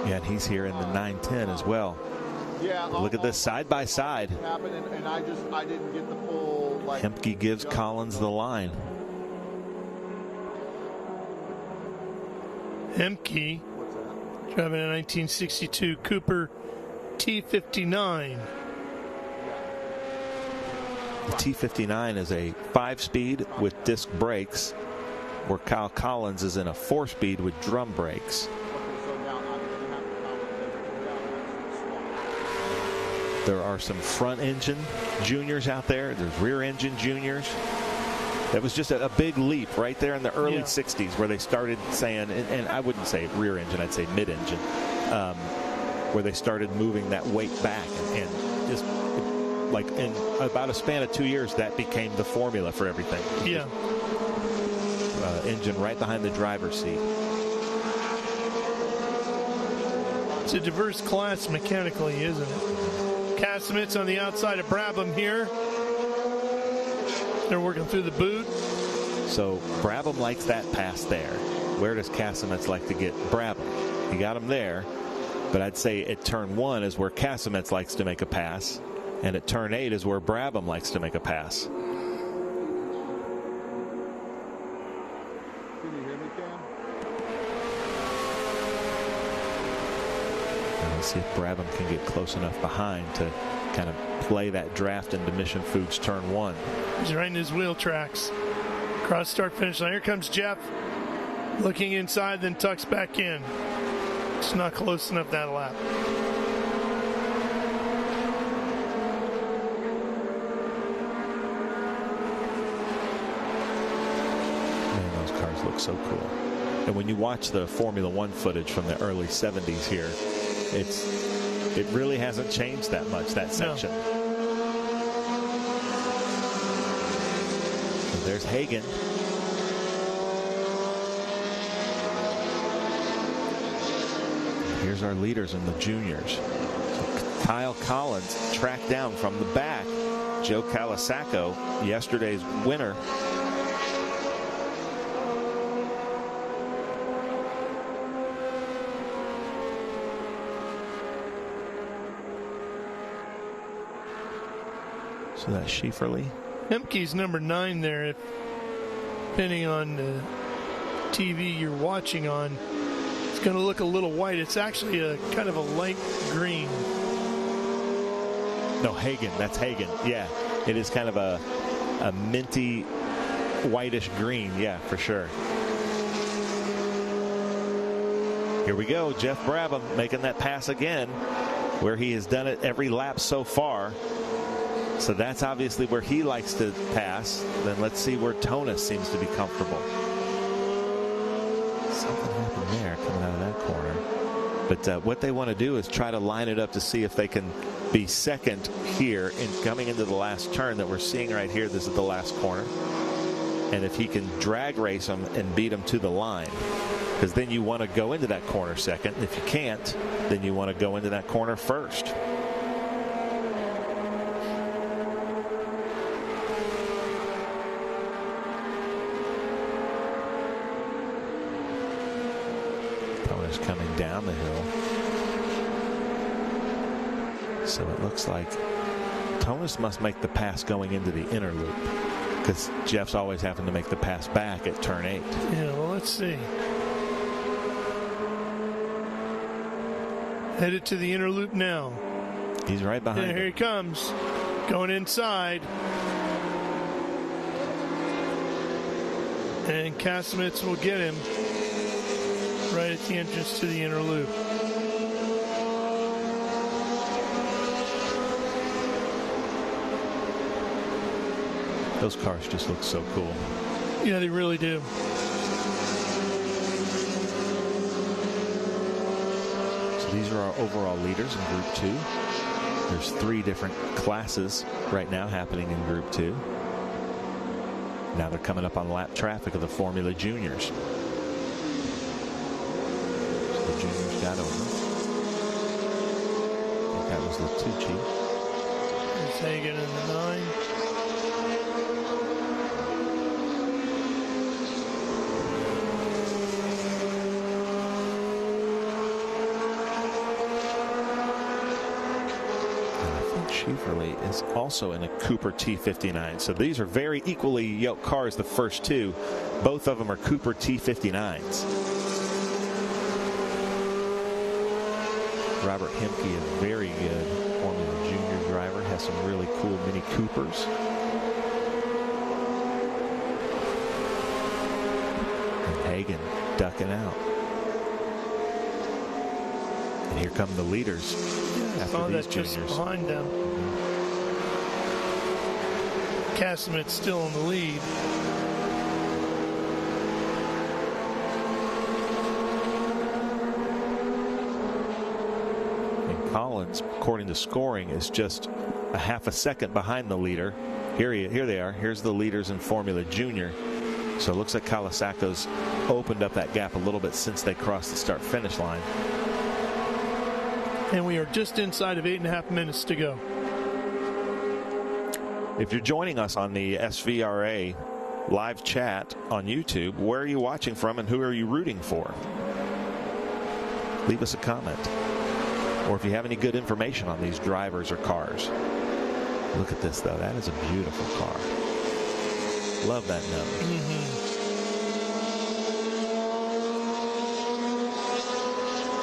Yeah, and he's here in the 910 as well. Yeah. Look at this side by side. Happened, and I didn't get the full. Hemke gives Collins the line. Hemke driving a 1962 Cooper T59. The T59 is a 5-speed with disc brakes, where Kyle Collins is in a 4-speed with drum brakes. There are some front engine juniors out there. There's rear engine juniors. That was just a big leap right there in the early 60s where they started saying, and I wouldn't say rear engine, I'd say mid engine, where they started moving that weight back and just like in about a span of 2 years, that became the formula for everything. Yeah. Engine right behind the driver's seat. It's a diverse class mechanically, isn't it? Casamit's on the outside of Brabham here. They're working through the boot. So Brabham likes that pass there. Where does Casamit's like to get Brabham? He got him there, but I'd say at turn 1 is where Casamit's likes to make a pass, and at turn 8 is where Brabham likes to make a pass. Let's see if Brabham can get close enough behind to kind of play that draft into Mission Foods turn 1. He's right in his wheel tracks. Cross start finish line. Here comes Jeff. Looking inside, then tucks back in. It's not close enough that lap. Man, those cars look so cool. And when you watch the Formula One footage from the early 70s here, it really hasn't changed that much, that section. No. So there's Hagen. Here's our leaders in the juniors. So Kyle Collins tracked down from the back. Joe Calisaco, yesterday's winner. So that's Schieferle. Hemke's number 9 there. Depending on the TV you're watching on, it's going to look a little white. It's actually a kind of a light green. No, Hagen. That's Hagen. Yeah, it is kind of a minty, whitish green. Yeah, for sure. Here we go. Jeff Brabham making that pass again, where he has done it every lap so far. So that's obviously where he likes to pass. Then let's see where Tonis seems to be comfortable. Something happened there coming out of that corner. But what they want to do is try to line it up to see if they can be second here in coming into the last turn that we're seeing right here. This is the last corner. And if he can drag race them and beat them to the line, because then you want to go into that corner second. If you can't, then you want to go into that corner first. Coming down the hill. So it looks like Tonis must make the pass going into the inner loop, because Jeff's always having to make the pass back at turn 8. Yeah, well, let's see. Headed to the inner loop now. He's right behind him. Here he comes. Going inside. And Casamit's will get him right at the entrance to the inner loop. Those cars just look so cool. Yeah, they really do. So these are our overall leaders in Group 2. There's 3 different classes right now happening in Group 2. Now they're coming up on lap traffic of the Formula Juniors. Juniors got over. I think that was Latucci. There's Hagen in the 9. And I think Schieferle is also in a Cooper T59. So these are very equally yoked cars, the first 2. Both of them are Cooper T59s. Robert Hemke, a very good Formula Junior driver, has some really cool Mini Coopers. And Hagen ducking out. And here come the leaders after these juniors. Just behind them. Casamit's still in the lead. Collins according to scoring, is just a half a second behind the leader. Here they are. Here's the leaders in Formula Junior. So it looks like Kawasako's opened up that gap a little bit since they crossed the start-finish line. And we are just inside of 8.5 minutes to go. If you're joining us on the SVRA live chat on YouTube, where are you watching from and who are you rooting for? Leave us a comment. Or if you have any good information on these drivers or cars. Look at this, though. That is a beautiful car. Love that number.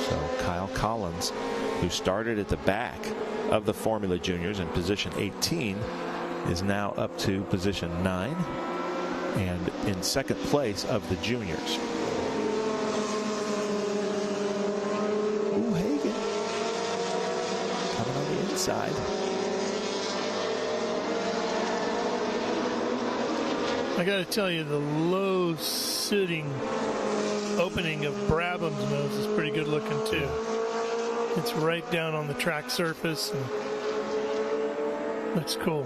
So Kyle Collins, who started at the back of the Formula Juniors in position 18, is now up to position 9 and in second place of the juniors. Ooh, Hagen coming on the inside. I got to tell you, the low sitting opening of Brabham's nose is pretty good looking too. It's right down on the track surface and looks cool.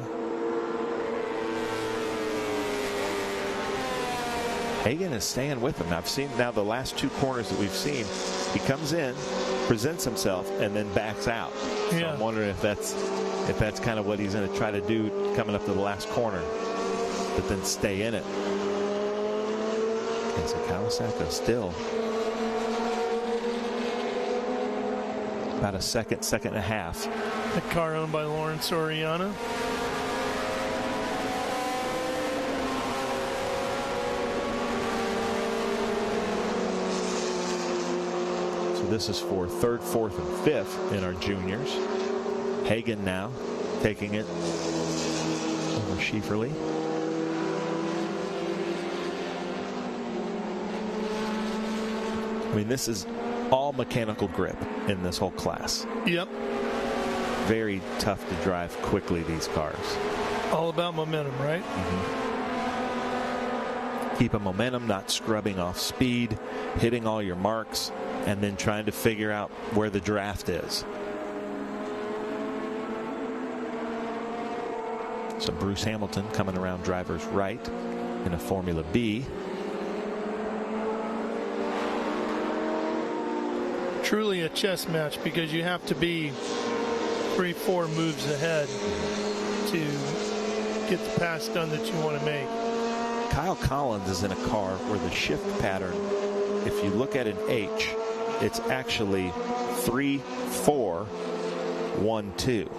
Hagen is staying with him. I've seen now the last 2 corners that we've seen, he comes in, presents himself, and then backs out. So I'm wondering if that's kind of what he's going to try to do coming up to the last corner, but then stay in it. Okay, so Kawasako still about a second and a half. The car owned by Lawrence Oriana. This is for 3rd, 4th, and 5th in our juniors. Hagen now taking it over Schieferle. I mean, this is all mechanical grip in this whole class. Yep. Very tough to drive quickly, these cars. All about momentum, right? Keep a momentum, not scrubbing off speed, hitting all your marks, and then trying to figure out where the draft is. So Bruce Hamilton coming around driver's right in a Formula B. Truly a chess match because you have to be 3-4 moves ahead to get the pass done that you want to make. Kyle Collins is in a car where the shift pattern, if you look at an H, it's actually 3-4-1-2.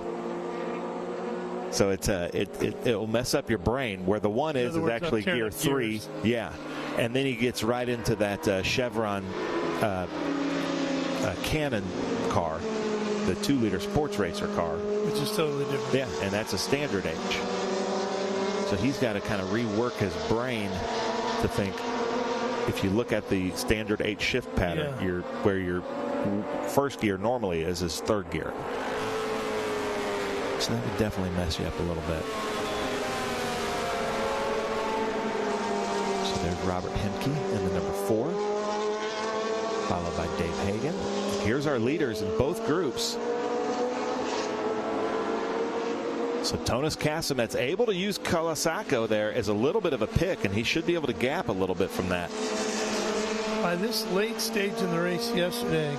So it's it'll mess up your brain. Where the one is actually gear 3. Gears. Yeah, and then he gets right into that Chevron Cannon car, the 2-liter sports racer car, which is totally different. Yeah, and that's a standard H. So he's got to kind of rework his brain to think. If you look at the standard H shift pattern, where your first gear normally is 3rd gear. So that would definitely mess you up a little bit. So there's Robert Hemke in the number 4, followed by Dave Hagen. Here's our leaders in both groups. So Tonis Kasemet's able to use Kawasako there as a little bit of a pick, and he should be able to gap a little bit from that. By this late stage in the race yesterday,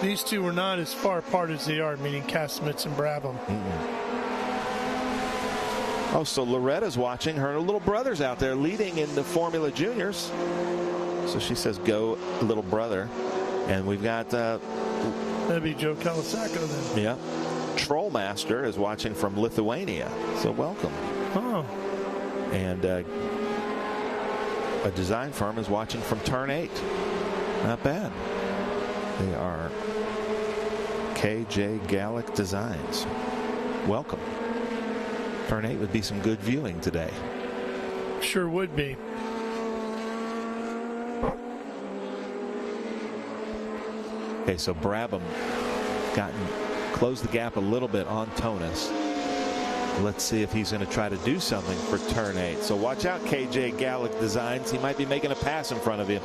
these two were not as far apart as they are, meaning Kasemet's and Brabham. Oh, so Loretta's watching. Her little brother's out there leading in the Formula Juniors. So she says, go, little brother. And we've got... that'd be Joe Kawasako then. Yeah. Trollmaster is watching from Lithuania. So welcome. Oh. And a design firm is watching from Turn 8. Not bad. They are KJ Gallic Designs. Welcome. Turn 8 would be some good viewing today. Sure would be. Okay, so Brabham closed the gap a little bit on Tonis. Let's see if he's going to try to do something for Turn 8. So watch out, KJ Gallic Designs. He might be making a pass in front of you.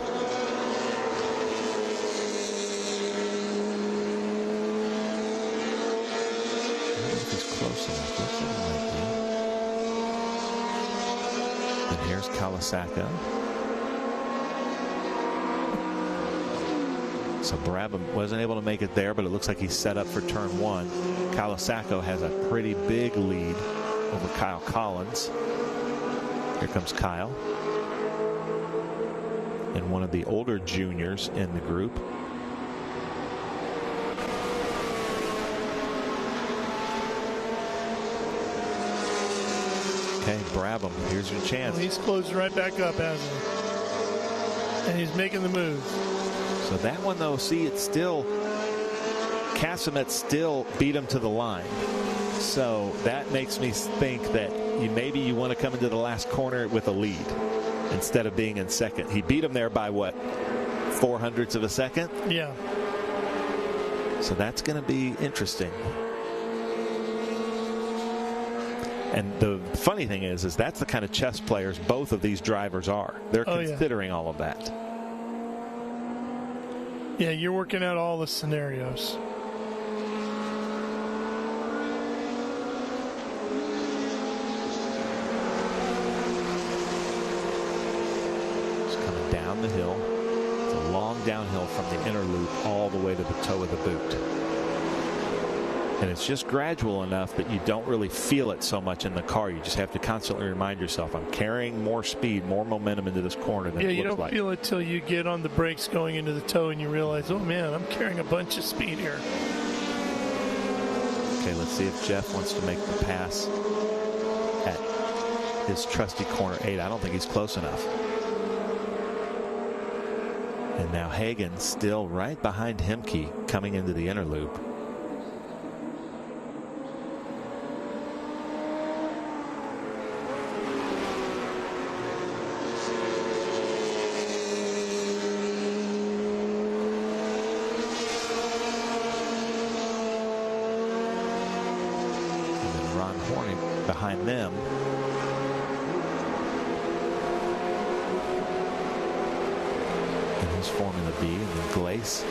if he's close enough. Looks like he might be. And here's Kawasaki. So Brabham wasn't able to make it there, but it looks like he's set up for turn 1. Kawasaki has a pretty big lead over Kyle Collins. Here comes Kyle. And one of the older juniors in the group. Okay, Brabham, here's your chance. Well, he's closed right back up, hasn't he? And he's making the move. So that one, though, see, it's still, Casamet still beat him to the line. So that makes me think that maybe you want to come into the last corner with a lead instead of being in second. He beat him there by what, 0.04 of a second? Yeah. So that's going to be interesting. And the funny thing is that's the kind of chess players both of these drivers are. They're considering all of that. Yeah, you're working out all the scenarios. It's coming down the hill. It's a long downhill from the inner loop all the way to the toe of the boot. And it's just gradual enough that you don't really feel it so much in the car. You just have to constantly remind yourself, I'm carrying more speed, more momentum into this corner than it looks like. Yeah, you don't feel it till you get on the brakes going into the toe and you realize, oh man, I'm carrying a bunch of speed here. Okay, let's see if Jeff wants to make the pass at his trusty corner 8. I don't think he's close enough. And now Hagen still right behind Hemke coming into the inner loop. Behind them. And his Formula B, and then Glace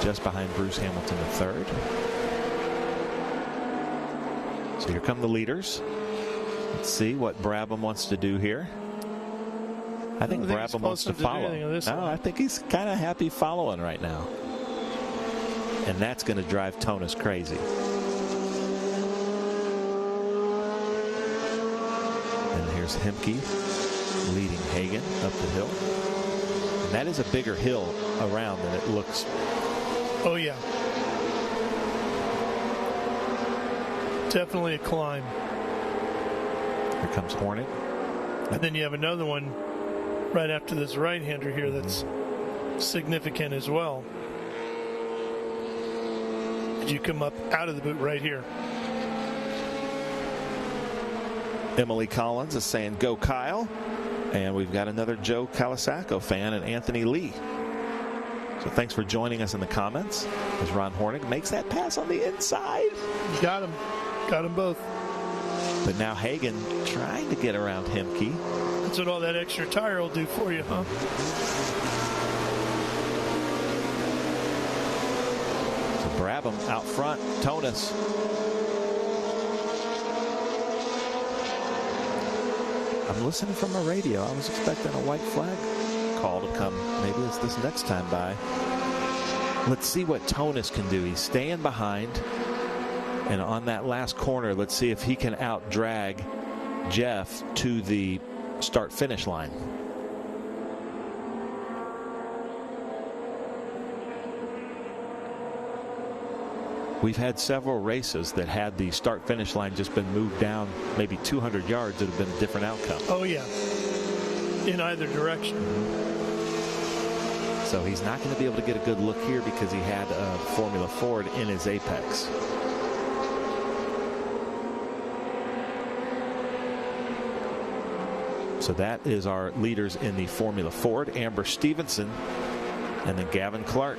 just behind Bruce Hamilton III. So here come the leaders. Let's see what Brabham wants to do here. I think Brabham wants to follow. No, I think he's kind of happy following right now. And that's going to drive Tonis crazy. There's Hemke leading Hagen up the hill. And that is a bigger hill around than it looks. Oh, yeah. Definitely a climb. Here comes Hornet. And then you have another one right after this right-hander here that's significant as well. As you come up out of the boot right here. Emily Collins is saying, go Kyle. And we've got another Joe Kawasaki fan and Anthony Lee. So thanks for joining us in the comments as Ron Hornig makes that pass on the inside. Got him. Got them both. But now Hagen trying to get around Hemke. That's what all that extra tire will do for you, huh? So Brabham out front. Tonis. I'm listening from a radio. I was expecting a white flag call to come. Maybe it's this next time by. Let's see what Tonis can do. He's staying behind. And on that last corner, let's see if he can out-drag Jeff to the start-finish line. We've had several races that had the start-finish line just been moved down maybe 200 yards. It would have been a different outcome. Oh, yeah. In either direction. So he's not going to be able to get a good look here because he had a Formula Ford in his apex. So that is our leaders in the Formula Ford, Amber Stevenson and then Gavin Clark.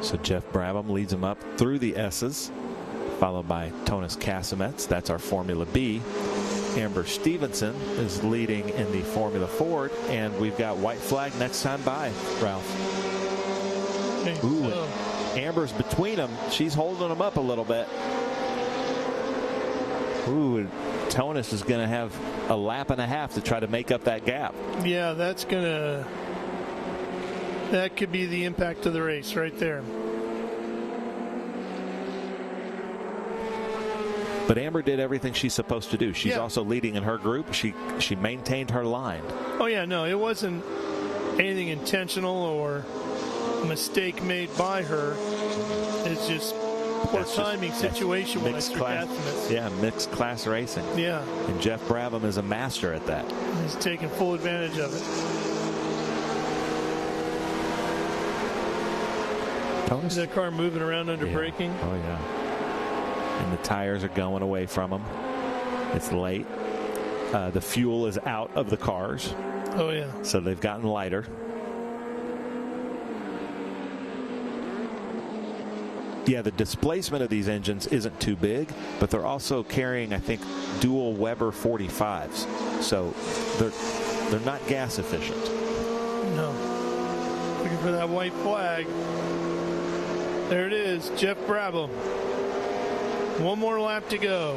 So Jeff Brabham leads him up through the S's. followed by Tonis Casamets. That's our Formula B. Amber Stevenson is leading in the Formula Ford, and we've got white flag next time by, Ralph. Ooh, and Amber's between them. She's holding them up a little bit. Ooh, and Tonis is going to have a lap and a half to try to make up that gap. Yeah, that could be the impact of the race right there. But Amber did everything she's supposed to do. She's also leading in her group. She maintained her line. Oh, yeah, no, it wasn't anything intentional or a mistake made by her. It's just poor timing situation when I threw Casamets. Yeah, mixed class racing. Yeah. And Jeff Brabham is a master at that. He's taking full advantage of it. Is that car moving around under braking? Oh, yeah. And the tires are going away from them. It's late. The fuel is out of the cars. Oh, yeah. So they've gotten lighter. Yeah, the displacement of these engines isn't too big, but they're also carrying, I think, dual Weber 45s. So they're not gas efficient. No. Looking for that white flag. There it is, Jeff Brabham. One more lap to go.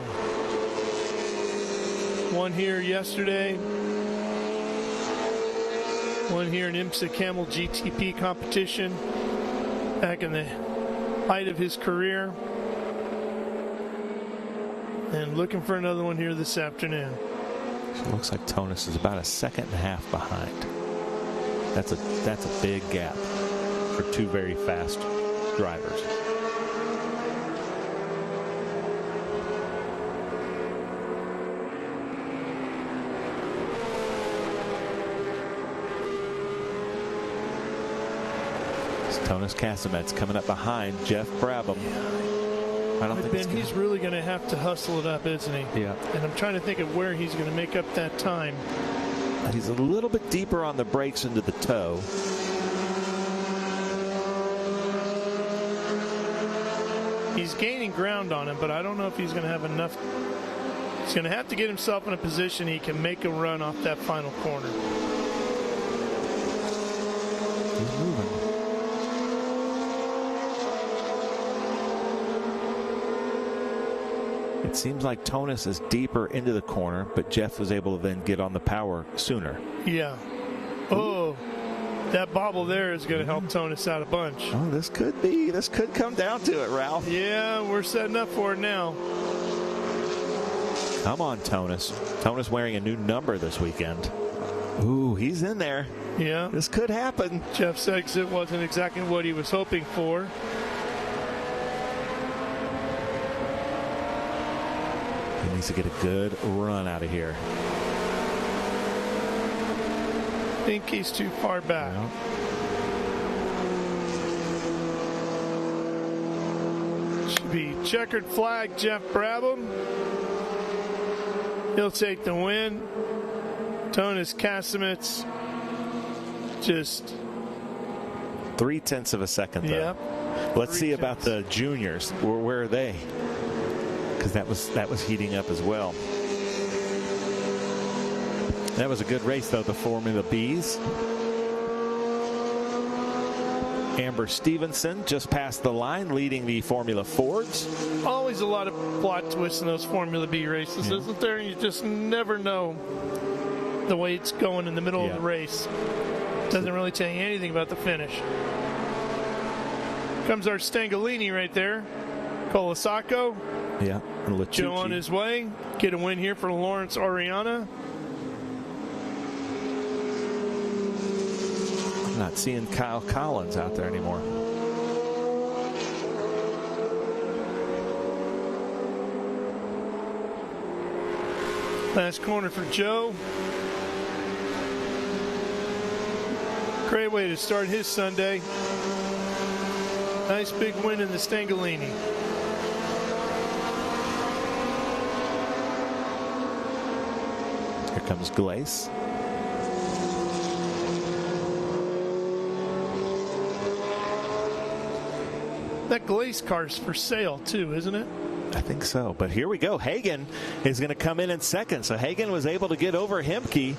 One here yesterday. One here in IMSA Camel GTP competition. Back in the height of his career. And looking for another one here this afternoon. It looks like Tonis is about a second and a half behind. That's a big gap for two very fast drivers. Tonis Casamets coming up behind Jeff Brabham. I don't think he's really going to have to hustle it up, isn't he? Yeah. And I'm trying to think of where he's going to make up that time. He's a little bit deeper on the brakes into the toe. He's gaining ground on him, but I don't know if he's going to have enough. He's going to have to get himself in a position he can make a run off that final corner. He's moving. It seems like Tonis is deeper into the corner, but Jeff was able to then get on the power sooner. Yeah. Oh, that bobble there is going to help Tonis out a bunch. Oh, this could come down to it, Ralph. Yeah, we're setting up for it now. Come on, Tonis. Tonis wearing a new number this weekend. Ooh, he's in there. Yeah. This could happen. Jeff's exit wasn't exactly what he was hoping for. He needs to get a good run out of here. I think he's too far back. No. Should be checkered flag, Jeff Brabham. He'll take the win. Tonis Casamets just 0.3 of a second, though. Yep. Let's see about the juniors. Where are they? Because that was heating up as well. That was a good race, though, the Formula Bs. Amber Stevenson just past the line, leading the Formula Fords. Always a lot of plot twists in those Formula B races, isn't there? You just never know the way it's going in the middle of the race. Doesn't really tell you anything about the finish. Comes our Stangolini right there. Colasacco. Yeah, and Joe on his way. Get a win here for Lawrence Oriana. I'm not seeing Kyle Collins out there anymore. Last corner for Joe. Great way to start his Sunday. Nice big win in the Stangolini. Here comes Glace. That Glace car's for sale too, isn't it? I think so. But here we go. Hagen is going to come in second. So Hagen was able to get over Hemke.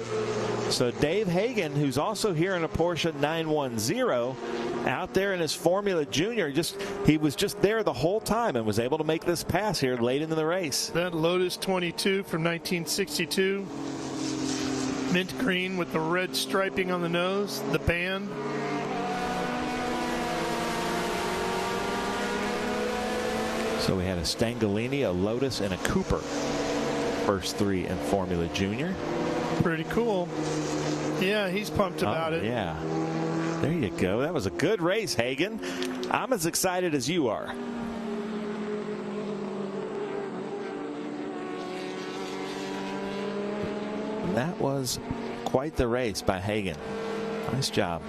So Dave Hagen, who's also here in a Porsche 910, out there in his Formula Junior, he was just there the whole time and was able to make this pass here late into the race. That Lotus 22 from 1962. Mint green with the red striping on the nose, the band. So we had a Stangalini, a Lotus, and a Cooper. First three in Formula Junior. Pretty cool. Yeah, he's pumped about it. Yeah. There you go. That was a good race, Hagen. I'm as excited as you are. That was quite the race by Hagen. Nice job.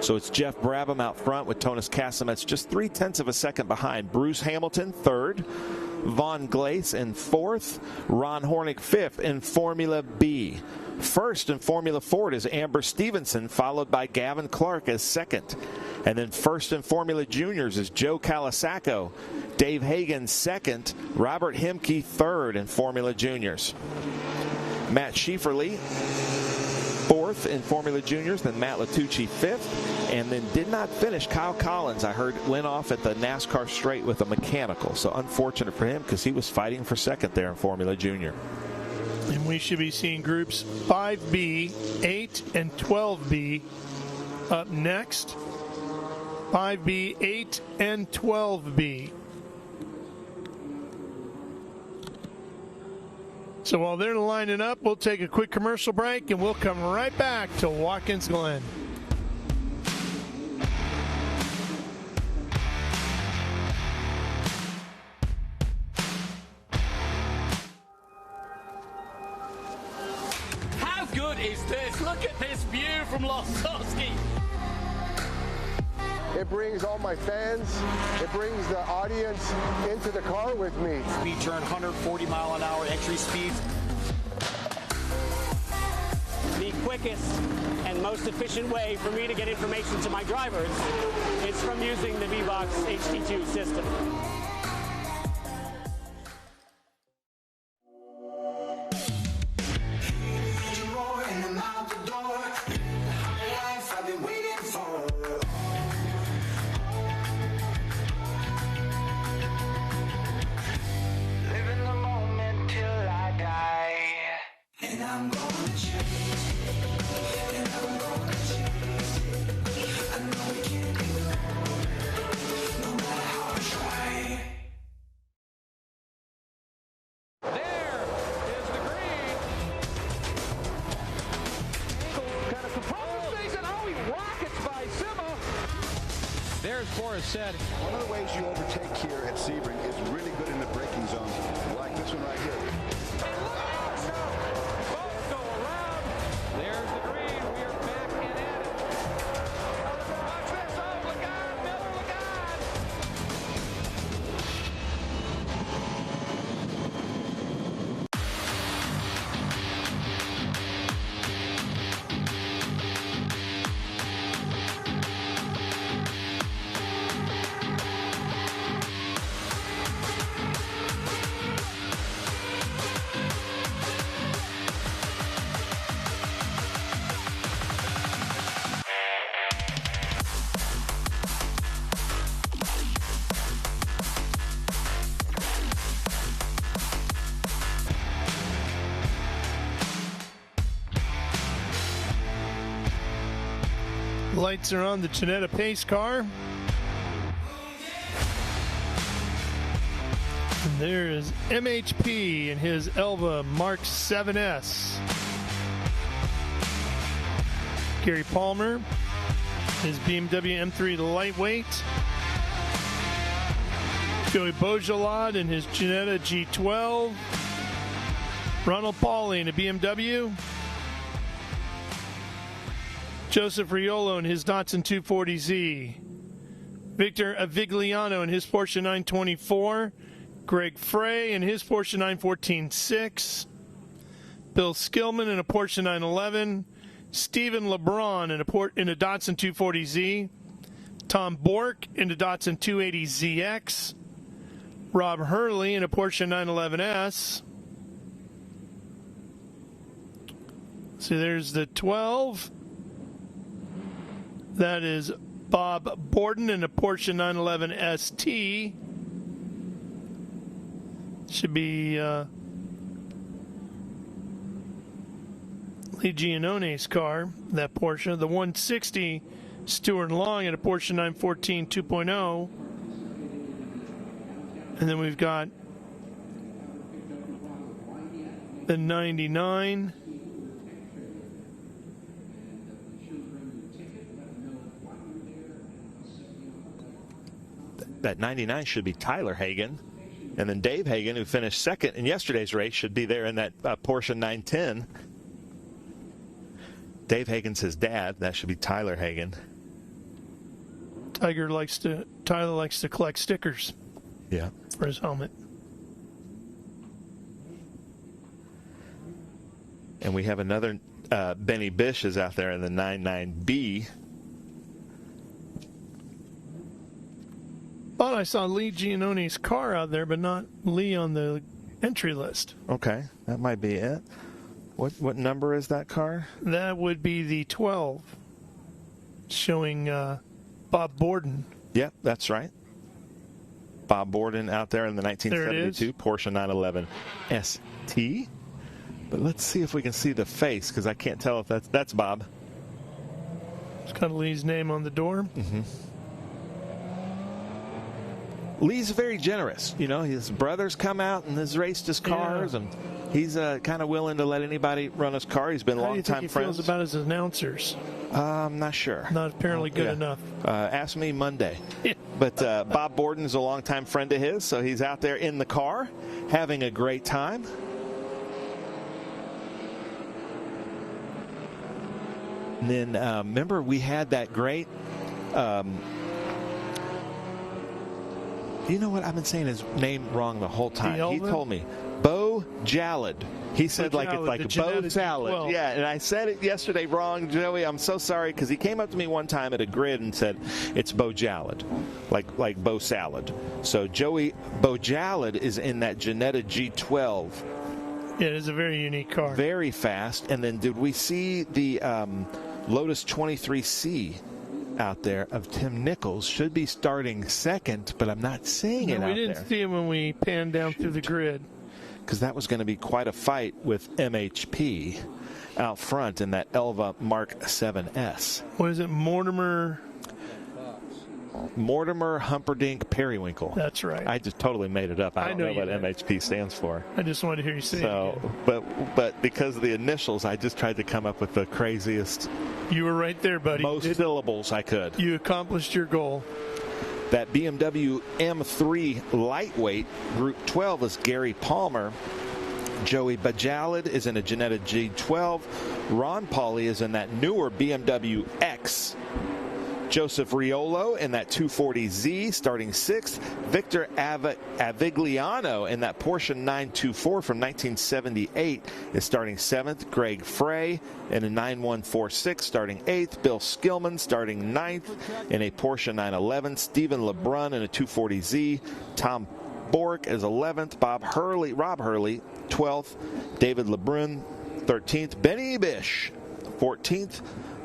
So it's Jeff Brabham out front with Tonis Kasemets just 0.3 of a second behind. Bruce Hamilton third, Von Glace in fourth, Ron Hornick fifth in Formula B. First in Formula Ford is Amber Stevenson, followed by Gavin Clark as second. And then first in Formula Juniors is Joe Calasaco, Dave Hagen second, Robert Hemke third in Formula Juniors. Matt Schieferle fourth in Formula Juniors, then Matt Latucci fifth, and then did not finish. Kyle Collins, I heard, went off at the NASCAR straight with a mechanical. So unfortunate for him because he was fighting for second there in Formula Junior. And we should be seeing groups 5B, 8, and 12B up next. 5B, 8, and 12B. So while they're lining up, we'll take a quick commercial break, and we'll come right back to Watkins Glen. How good is this? Look at this view from Losowski. It brings all my fans, it brings the audience into the car with me. We turn 140-mile-an-hour entry speeds. The quickest and most efficient way for me to get information to my drivers is from using the VBox HD2 system. Said. One of the ways you overtake here at Sebring is really good in the braking zone, like this one right here. Both go around. There's the green. We are back and at it. Watch this. Oh, look out. Miller, look out. Lights are on the Ginetta pace car. And there is MHP in his Elva Mark 7S. Gary Palmer, his BMW M3 lightweight. Joey Beaujolad in his Ginetta G12. Ronald Pauly in a BMW. Joseph Riolo in his Datsun 240Z. Victor Avigliano in his Porsche 924. Greg Frey in his Porsche 914-6. Bill Skillman in a Porsche 911. Stephen LeBron in a Datsun 240Z. Tom Bork in a Datsun 280ZX. Rob Hurley in a Porsche 911S. See, there's the 12. That is Bob Borden in a Porsche 911 ST. Should be Lee Gianone's car, that Porsche. The 160, Stuart Long in a Porsche 914 2.0. And then we've got the 99. That 99 should be Tyler Hagan. And then Dave Hagan, who finished second in yesterday's race, should be there in that Porsche 910. Dave Hagan's his dad. That should be Tyler Hagan. Tyler likes to collect stickers. Yeah. For his helmet. And we have another Benny Bish is out there in the 99B. Thought I saw Lee Gianone's car out there, but not Lee on the entry list. Okay, that might be it. What number is that car? That would be the 12, showing Bob Borden. Yep, that's right. Bob Borden out there in the 1972 Porsche 911 ST. But let's see if we can see the face, because I can't tell if that's Bob. It's got Lee's name on the door. Mm-hmm. Lee's very generous. You know, his brothers come out and has raced his cars, and he's kind of willing to let anybody run his car. He's been long-time friends. How do you think he feels about his announcers? I'm not sure. Not apparently good enough. Ask me Monday. But Bob Borden is a longtime friend of his, so he's out there in the car having a great time. And then remember we had that great you know what? I've been saying his name wrong the whole time. He told me Bo Jalad. He said like it's like Bo Salad. Yeah, and I said it yesterday wrong, Joey. I'm so sorry, because he came up to me one time at a grid and said it's Bo Jalad, like Bo Salad. So Joey Bo Jalad is in that Ginetta G12. Yeah, it is a very unique car. Very fast. And then did we see the Lotus 23C? Out there of Tim Nichols? Should be starting second, but I'm not seeing it out there. We didn't see him when we panned down through the grid. Because that was going to be quite a fight with MHP out front in that Elva Mark 7S. What is it, Mortimer Humperdinck Periwinkle. That's right. I just totally made it up. I don't know what MHP stands for. I just wanted to hear you say it. But because of the initials, I just tried to come up with the craziest. You were right there, buddy. Most syllables I could. You accomplished your goal. That BMW M3 lightweight Group 12 is Gary Palmer. Joey Bajalad is in a Ginetta G12. Ron Pauly is in that newer BMW X. Joseph Riolo in that 240Z starting 6th. Victor Avigliano in that Porsche 924 from 1978 is starting 7th. Greg Frey in a 9146 starting 8th. Bill Skillman starting 9th in a Porsche 911. Stephen LeBrun in a 240Z. Tom Bork is 11th. Rob Hurley 12th. David LeBrun 13th. Benny Bish 14th.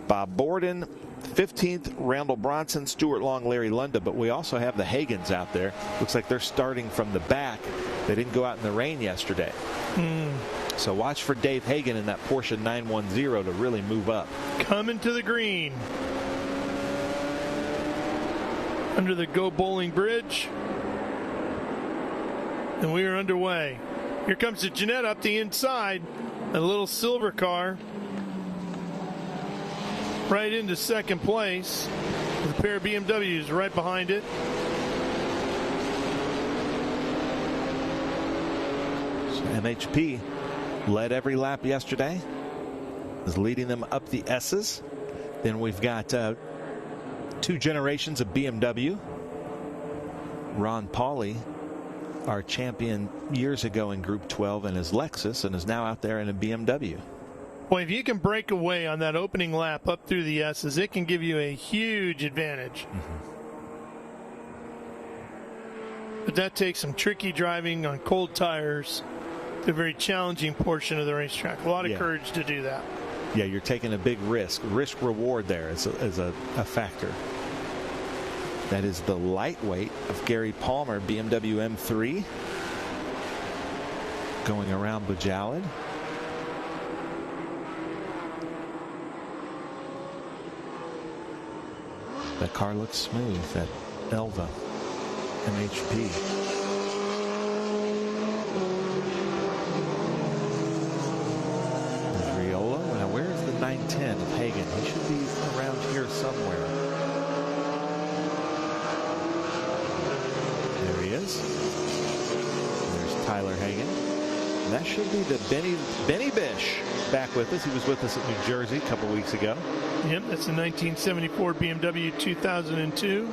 Bob Borden 15th, Randall Bronson, Stuart Long, Larry Lunda, but we also have the Hagans out there. Looks like they're starting from the back. They didn't go out in the rain yesterday. So watch for Dave Hagan in that Porsche 910 to really move up. Coming to the green. Under the Go Bowling Bridge. And we are underway. Here comes the Ginetta up the inside. A little silver car. Right into second place with a pair of BMWs right behind it. So MHP led every lap yesterday, is leading them up the S's. Then we've got two generations of BMW. Ron Pauly, our champion years ago in Group 12 in his Lexus, and is now out there in a BMW. Boy, if you can break away on that opening lap up through the S's, it can give you a huge advantage. But that takes some tricky driving on cold tires. It's a very challenging portion of the racetrack. A lot of courage to do that. Yeah, you're taking a big risk. Risk reward there is a factor. That is the lightweight of Gary Palmer, BMW M3. Going around Bojalad. That car looks smooth, that Elva MHP. There's Riolo. Now, where is the 910 of Hagen? He should be around here somewhere. There he is. There's Tyler Hagen. And that should be the Benny Bish back with us. He was with us at New Jersey a couple weeks ago. Yep, that's a 1974 BMW 2002.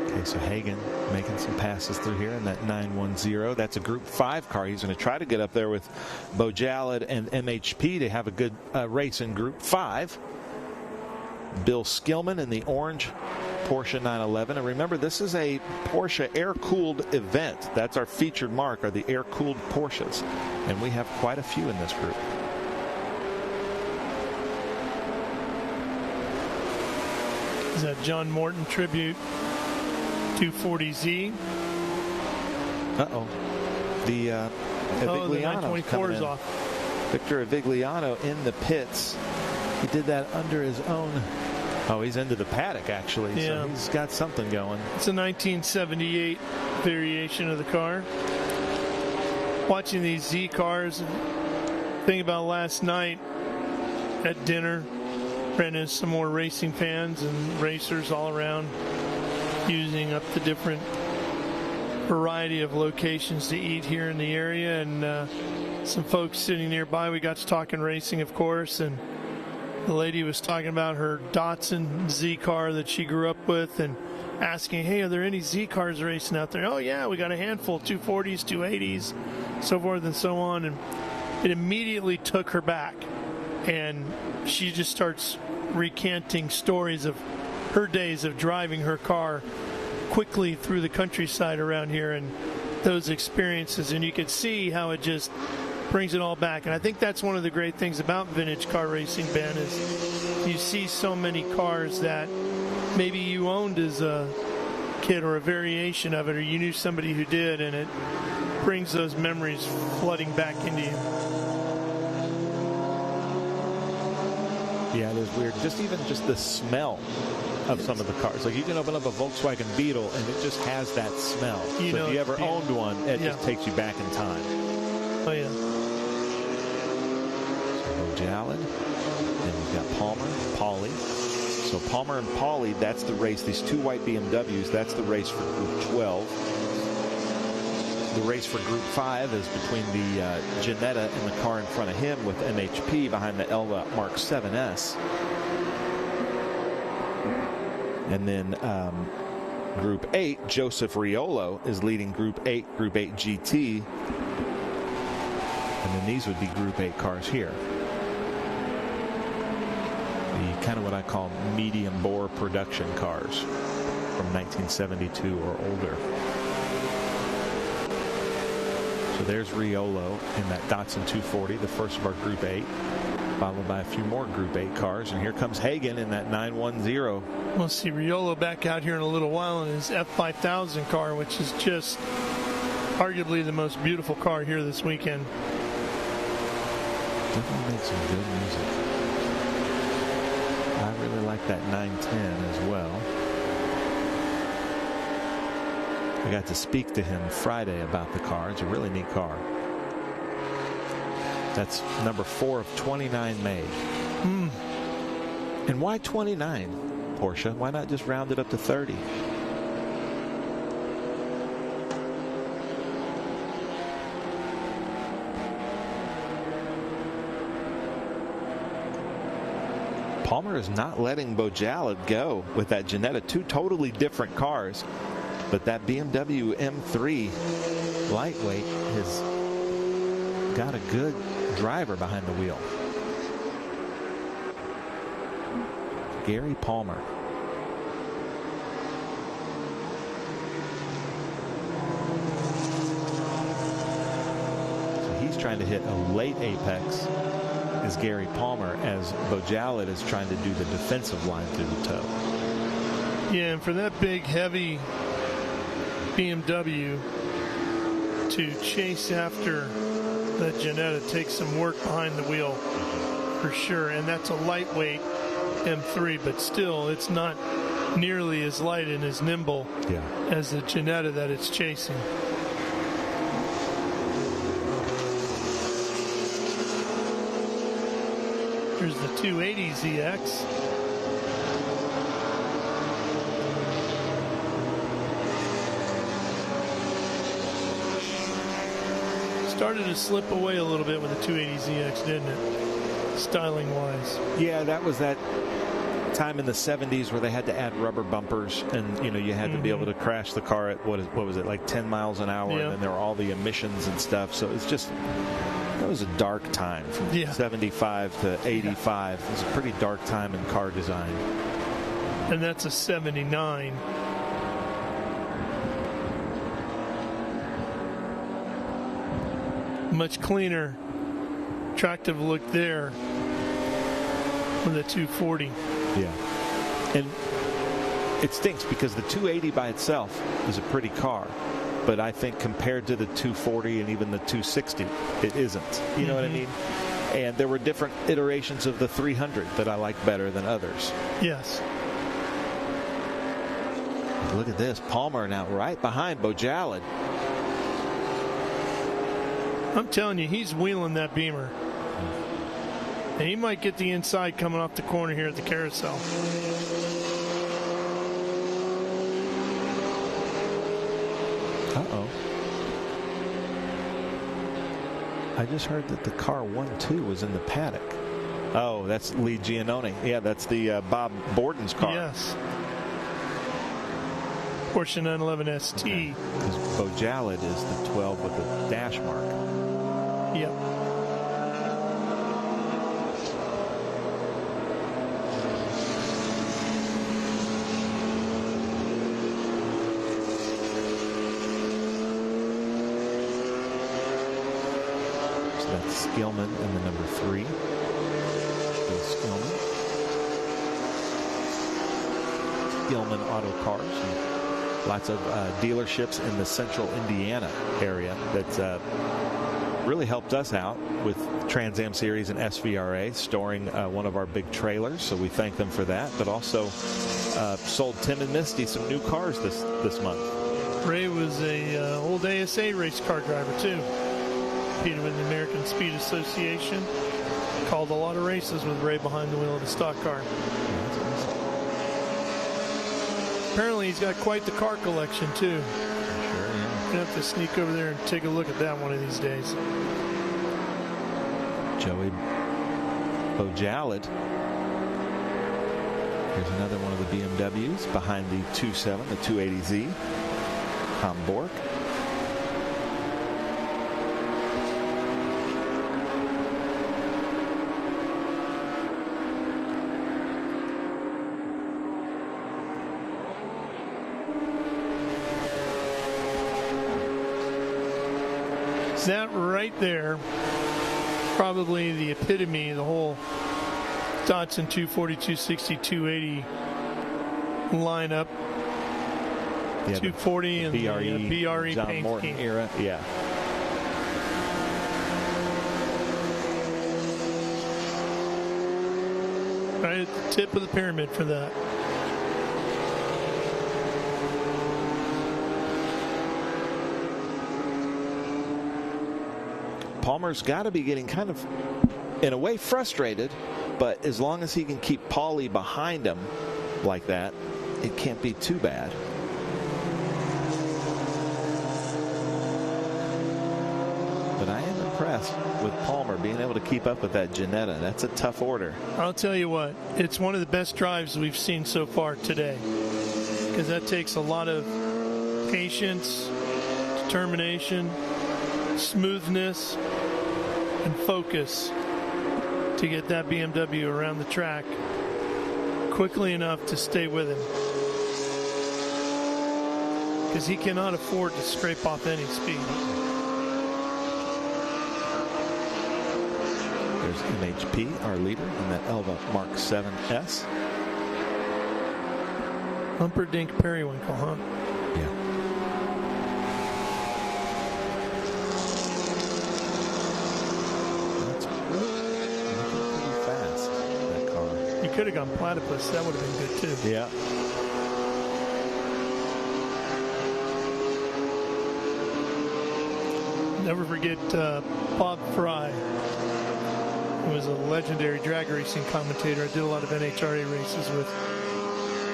Okay, so Hagen making some passes through here in that 910. That's a Group 5 car. He's going to try to get up there with Bojalad and MHP to have a good race in Group 5. Bill Skillman in the orange Porsche 911. And remember, this is a Porsche air-cooled event. That's our featured mark, are the air-cooled Porsches. And we have quite a few in this group. Is that John Morton tribute 240Z? Uh-oh. The Avigliano coming in. Off. Victor Avigliano in the pits. He did that under his own. Oh, he's into the paddock, actually. Yeah. So he's got something going. It's a 1978 variation of the car. Watching these Z cars, thinking about last night at dinner, ran into some more racing fans and racers all around, using up the different variety of locations to eat here in the area, and some folks sitting nearby. We got to talking racing, of course, and the lady was talking about her Datsun Z car that she grew up with, and asking, hey, are there any Z cars racing out there? Oh yeah, we got a handful, 240s, 280s, so forth and so on. And it immediately took her back, and she just starts recanting stories of her days of driving her car quickly through the countryside around here and those experiences. And you could see how it just brings it all back. And I think that's one of the great things about vintage car racing, Ben, is you see so many cars that maybe you owned as a kid or a variation of it, or you knew somebody who did, and it brings those memories flooding back into you. Yeah, it is weird. Even the smell of some of the cars. Like, you can open up a Volkswagen Beetle and it just has that smell. So if you ever owned one, it just takes you back in time. Oh, yeah. So Bojalad. Then we've got Palmer, Pauly. So Palmer and Pauly, that's the race. These two white BMWs, that's the race for Group 12. The race for Group 5 is between the Ginetta and the car in front of him, with MHP behind the Elva Mark 7S. And then Group 8, Joseph Riolo is leading Group 8 GT. And then these would be Group 8 cars here. The kind of what I call medium bore production cars from 1972 or older. So there's Riolo in that Datsun 240, the first of our Group 8, followed by a few more Group 8 cars. And here comes Hagen in that 910. We'll see Riolo back out here in a little while in his F5000 car, which is just arguably the most beautiful car here this weekend. Definitely makes some good music. I really like that 910 as well. I got to speak to him Friday about the car. It's a really neat car. That's number 4 of 29 made. And why 29, Porsche? Why not just round it up to 30? Palmer is not letting Bojalad go with that Ginetta. Two totally different cars. But that BMW M3 lightweight has got a good driver behind the wheel. Gary Palmer. So he's trying to hit a late apex is Gary Palmer, as Bojalit is trying to do the defensive line through the toe. Yeah, and for that big, heavy BMW to chase after that Ginetta takes some work behind the wheel for sure. And that's a lightweight M3, but still, it's not nearly as light and as nimble as the Ginetta that it's chasing. Here's the 280 ZX. Started to slip away a little bit with the 280ZX, didn't it? Styling wise. Yeah, that was that time in the 70s where they had to add rubber bumpers, and you had to be able to crash the car at what was it, like 10 miles an hour, and then there were all the emissions and stuff. So it's just, that was a dark time from 75 to 85. It was a pretty dark time in car design. And that's a 79. Much cleaner, attractive look there with the 240. Yeah. And it stinks because the 280 by itself is a pretty car. But I think compared to the 240 and even the 260, it isn't. You know what I mean? And there were different iterations of the 300 that I like better than others. Yes. Look at this. Palmer now right behind Bojalit. I'm telling you, he's wheeling that Beamer. And he might get the inside coming off the corner here at the carousel. Uh-oh. I just heard that the car 1-2 was in the paddock. Oh, that's Lee Giannone. Yeah, that's the Bob Borden's car. Yes. Porsche 911 ST. Because Bojalit is the 12 with the dash mark. Yep. So that's Skillman in the number 3. Skillman. Skillman Auto Cars. Lots of dealerships in the central Indiana area that's really helped us out with Trans Am Series and SVRA, storing one of our big trailers, so we thank them for that, but also sold Tim and Misty some new cars this month. Ray was a old ASA race car driver too. Competed with the American Speed Association. Called a lot of races with Ray behind the wheel of the stock car. Apparently he's got quite the car collection too. Gonna have to sneak over there and take a look at that one of these days. Joey Bojalit. Here's another one of the BMWs behind the 2.7, the 280Z. Tom Bork. That right there, probably the epitome of the whole Datsun 240, 260, 280 lineup. Yeah, 240 and the BRE John paint Morton scheme. era. Yeah. Right at the tip of the pyramid for that. Palmer's got to be getting kind of, in a way, frustrated, but as long as he can keep Paulie behind him like that, it can't be too bad. But I am impressed with Palmer being able to keep up with that Ginetta. That's a tough order. I'll tell you what, it's one of the best drives we've seen so far today, because that takes a lot of patience, determination, smoothness, and focus to get that BMW around the track quickly enough to stay with him. Because he cannot afford to scrape off any speed. There's MHP, our leader, in that Elva Mark 7S. Humperdinck Periwinkle, huh? Yeah. That's pretty fast, that car. You could have gone platypus. That would have been good, too. Yeah. Never forget Bob Fry, who was a legendary drag racing commentator. I did a lot of NHRA races with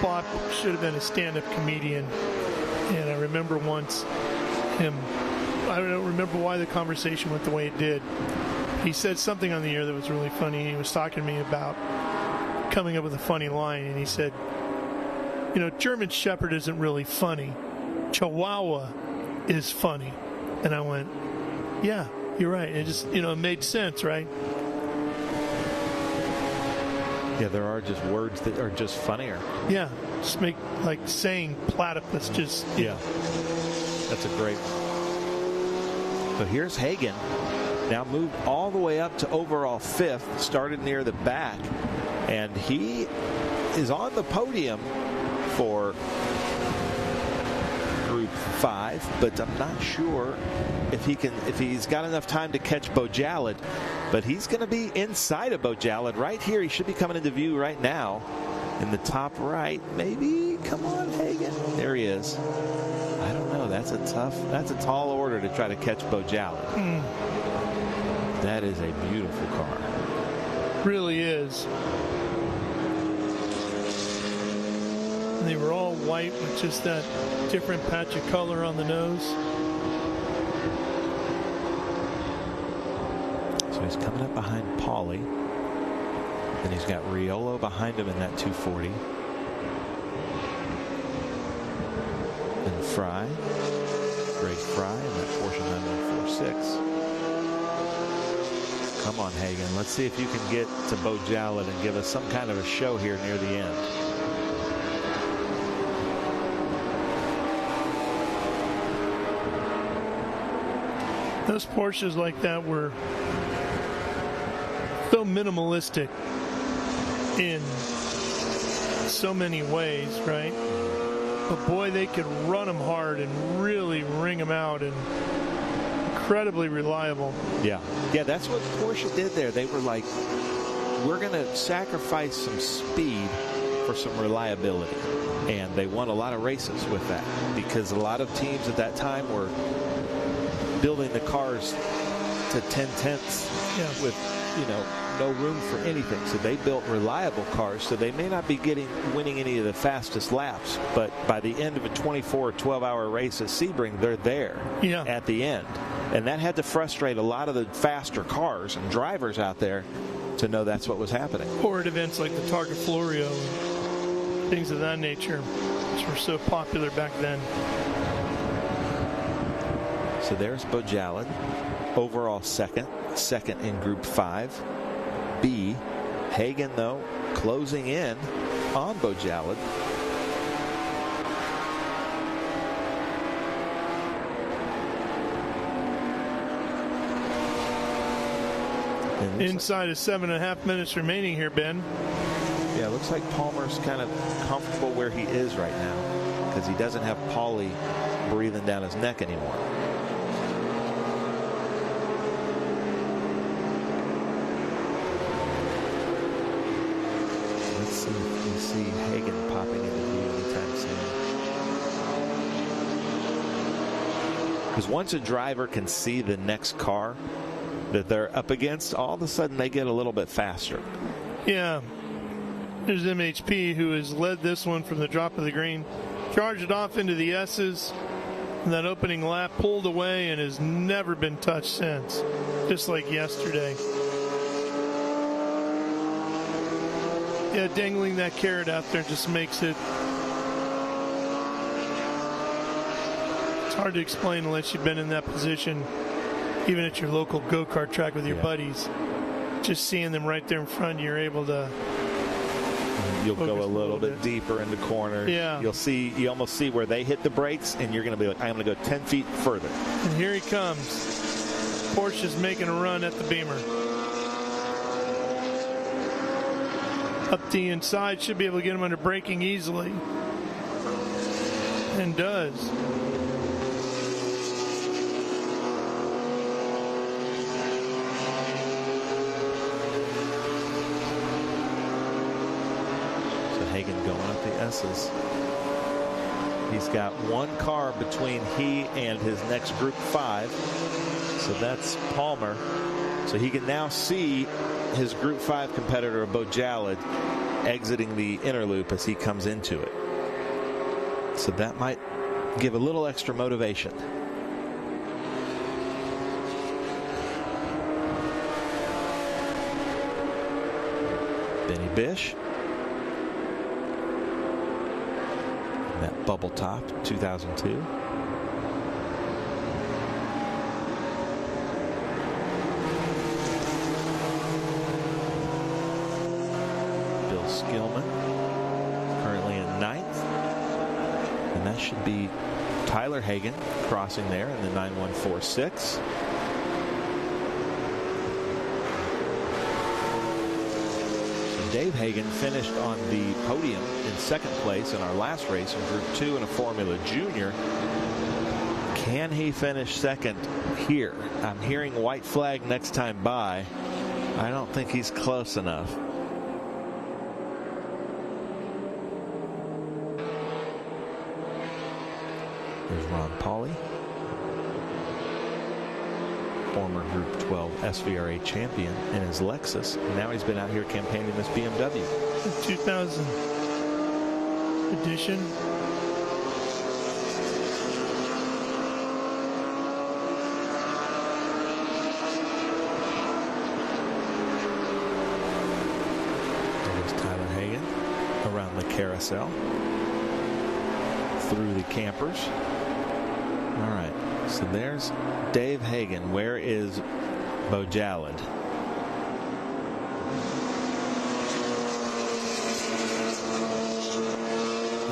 Bob. Should have been a stand-up comedian. And I remember once him, I don't remember why the conversation went the way it did. He said something on the air that was really funny. He was talking to me about coming up with a funny line. And he said, you know, German Shepherd isn't really funny. Chihuahua is funny. And I went, yeah, you're right. It just, you know, it made sense, right? Yeah, there are just words that are just funnier. Yeah, just make, like, saying platypus just... Yeah, that's a great one. So here's Hagen, now moved all the way up to overall 5th, started near the back, and he is on the podium for Group 5, but I'm not sure if he's got enough time to catch Bojalad, but he's going to be inside of Bojalad right here. He should be coming into view right now in the top right. Maybe, come on, Hagen. There he is. I don't know. That's a tall order to try to catch Bojalad. That is a beautiful car. Really is. And they were all white with just that different patch of color on the nose. So he's coming up behind Pauly. Then he's got Riolo behind him in that 240. And Fry. Greg Fry in that Porsche 9146. Come on, Hagen. Let's see if you can get to Bojalad and give us some kind of a show here near the end. Those Porsches like that were so minimalistic in so many ways, right? But boy, they could run them hard and really ring them out, and incredibly reliable. Yeah, that's what Porsche did there. They were like, we're going to sacrifice some speed for some reliability. And they won a lot of races with that, because a lot of teams at that time were building the cars to 10/10ths with, you know, no room for anything. So they built reliable cars. So they may not be winning any of the fastest laps, but by the end of a 24 or 12-hour race at Sebring, they're there at the end. And that had to frustrate a lot of the faster cars and drivers out there to know that's what was happening. Or at events like the Targa Florio and things of that nature, which were so popular back then. So there's Bojalad, overall second in Group 5. B. Hagen, though, closing in on Bojalad. Inside of 7.5 minutes remaining here, Ben. Yeah, it looks like Palmer's kind of comfortable where he is right now, because he doesn't have Pauly breathing down his neck anymore. Let's see if we see Hagen popping into view anytime soon. Because once a driver can see the next car that they're up against, all of a sudden they get a little bit faster. Yeah. There's MHP, who has led this one from the drop of the green, charged it off into the S's, and that opening lap pulled away and has never been touched since, just like yesterday. Yeah, dangling that carrot out there just makes it, it's hard to explain unless you've been in that position even at your local go-kart track with your buddies, just seeing them right there in front, you're able to. You'll go a little bit deeper in the corners. Yeah. You almost see where they hit the brakes, and you're going to be like, I'm going to go 10 feet further. And here he comes. Porsche's making a run at the Beamer. Up the inside, should be able to get him under braking easily. And does. Hagen going up the S's. He's got one car between he and his next Group 5. So that's Palmer. So he can now see his Group 5 competitor, Bo Jalad, exiting the inner loop as he comes into it. So that might give a little extra motivation. Benny Bish. That bubble top, 2002. Bill Skillman, currently in 9th. And that should be Tyler Hagan crossing there in the 9146. Dave Hagan finished on the podium in 2nd place in our last race in Group 2 in a Formula Junior. Can he finish 2nd here? I'm hearing white flag next time by. I don't think he's close enough. There's Ron Pauly, former Group 12 SVRA champion in his Lexus. And now he's been out here campaigning this BMW. The 2000 edition. There's Tyler Hagan around the carousel. Through the campers. All right. So there's Dave Hagan. Where is Bo Jalad?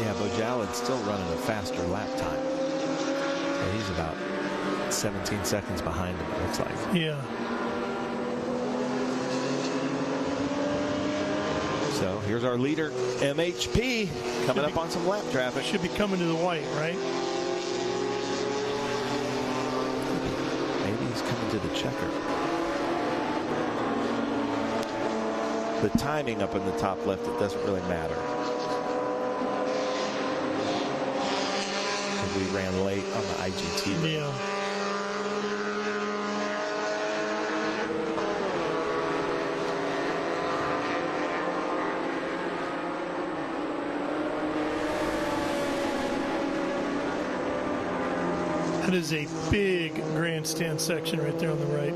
Yeah, Bo Jalad's still running a faster lap time. So he's about 17 seconds behind him, it looks like. Yeah. So here's our leader, MHP, coming up on some lap traffic. Should be coming to the white, right? Maybe he's coming to the checker. The timing up in the top left, it doesn't really matter. Because we ran late on the IGT. Yeah. That is a big grandstand section right there on the right.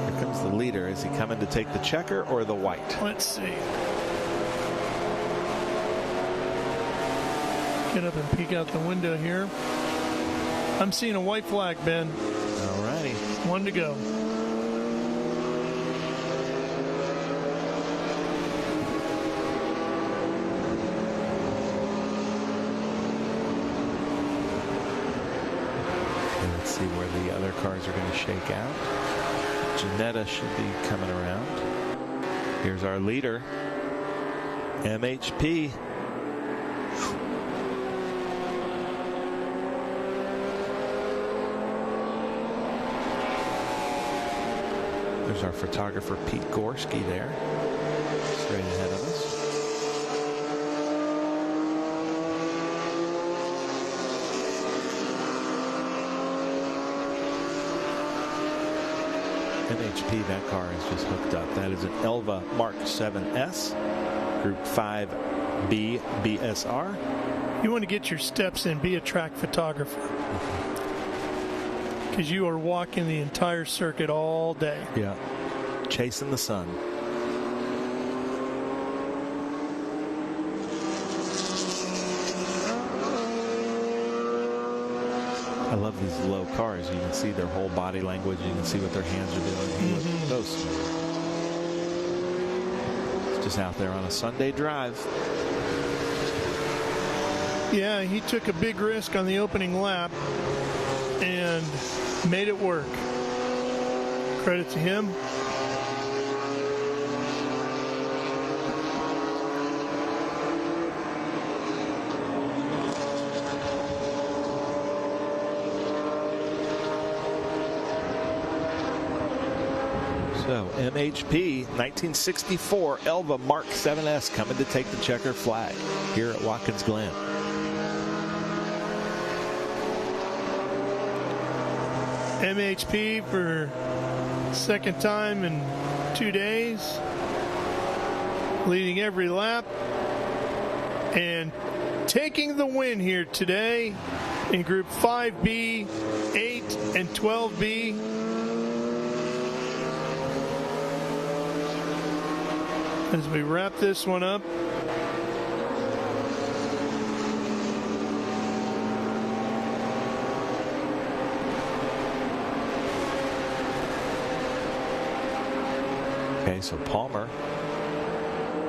Here comes the leader. Is he coming to take the checker or the white? Let's see. Get up and peek out the window here. I'm seeing a white flag, Ben. All righty. One to go. See where the other cars are going to shake out. Janetta should be coming around. Here's our leader, MHP. There's our photographer, Pete Gorski there, straight ahead of us. MHP, that car is just hooked up. That is an Elva Mark 7S, Group 5B BSR. You want to get your steps in, be a track photographer. Because you are walking the entire circuit all day. Yeah. Chasing the sun. these low cars, you can see their whole body language. You can see what their hands are doing. Those. It's just out there on a Sunday drive. Yeah, he took a big risk on the opening lap and made it work. Credit to him. So MHP 1964 Elva Mark 7S coming to take the checker flag here at Watkins Glen. MHP for second time in 2 days, leading every lap and taking the win here today in Group 5B, 8, and 12B. As we wrap this one up. Okay, so Palmer.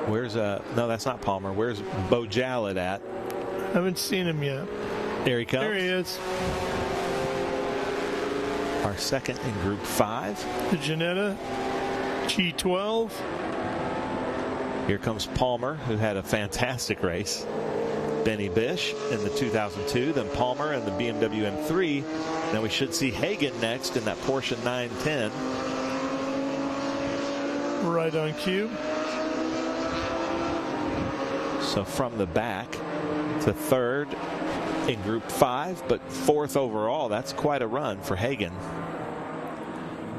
Where's no, that's not Palmer. Where's Bo Jallet at? Haven't seen him yet. There he comes. There he is. Our second in Group 5. The Janetta G12. Here comes Palmer, who had a fantastic race. Benny Bish in the 2002, then Palmer in the BMW M3. Then we should see Hagen next in that Porsche 910. Right on cue. So from the back to third in Group 5, but fourth overall. That's quite a run for Hagen.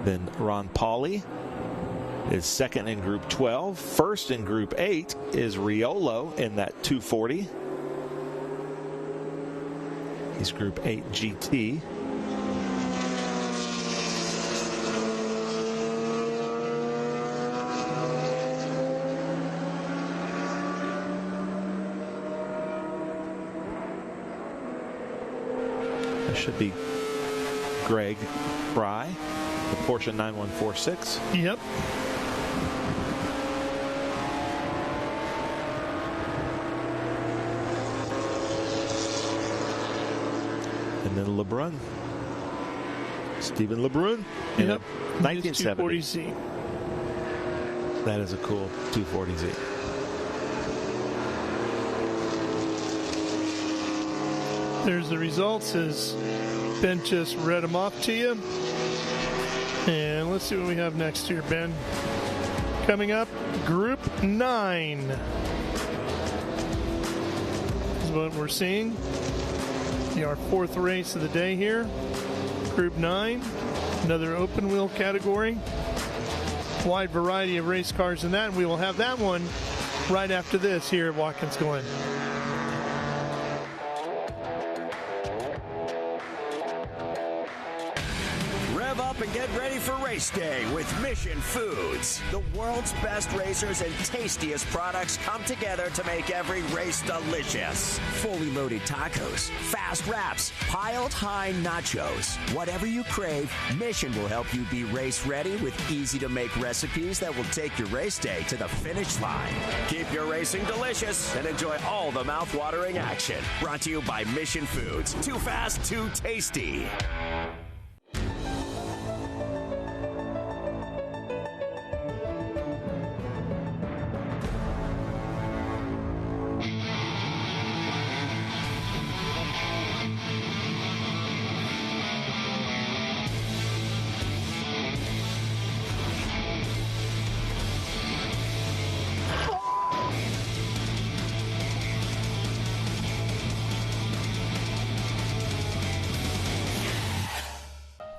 Then Ron Pauly is second in Group 12. First in Group 8 is Riolo in that 240. He's Group 8 GT. That should be Greg Fry, the Porsche 9146. Yep. And then LeBrun. Stephen LeBrun in yep. 1970. 240Z. That is a cool 240Z. There's the results as Ben just read them off to you. And let's see what we have next here, Ben. Coming up, Group 9. This is what we're seeing. Our fourth race of the day here. Group 9. Another open wheel category. Wide variety of race cars in that. And we will have that one right after this here at Watkins Glen. And get ready for race day with Mission Foods. The world's best racers and tastiest products come together to make every race delicious. Fully loaded tacos, fast wraps, piled high nachos. Whatever you crave, Mission will help you be race ready with easy to make recipes that will take your race day to the finish line. Keep your racing delicious and enjoy all the mouth-watering action. Brought to you by Mission Foods. Too fast, too tasty.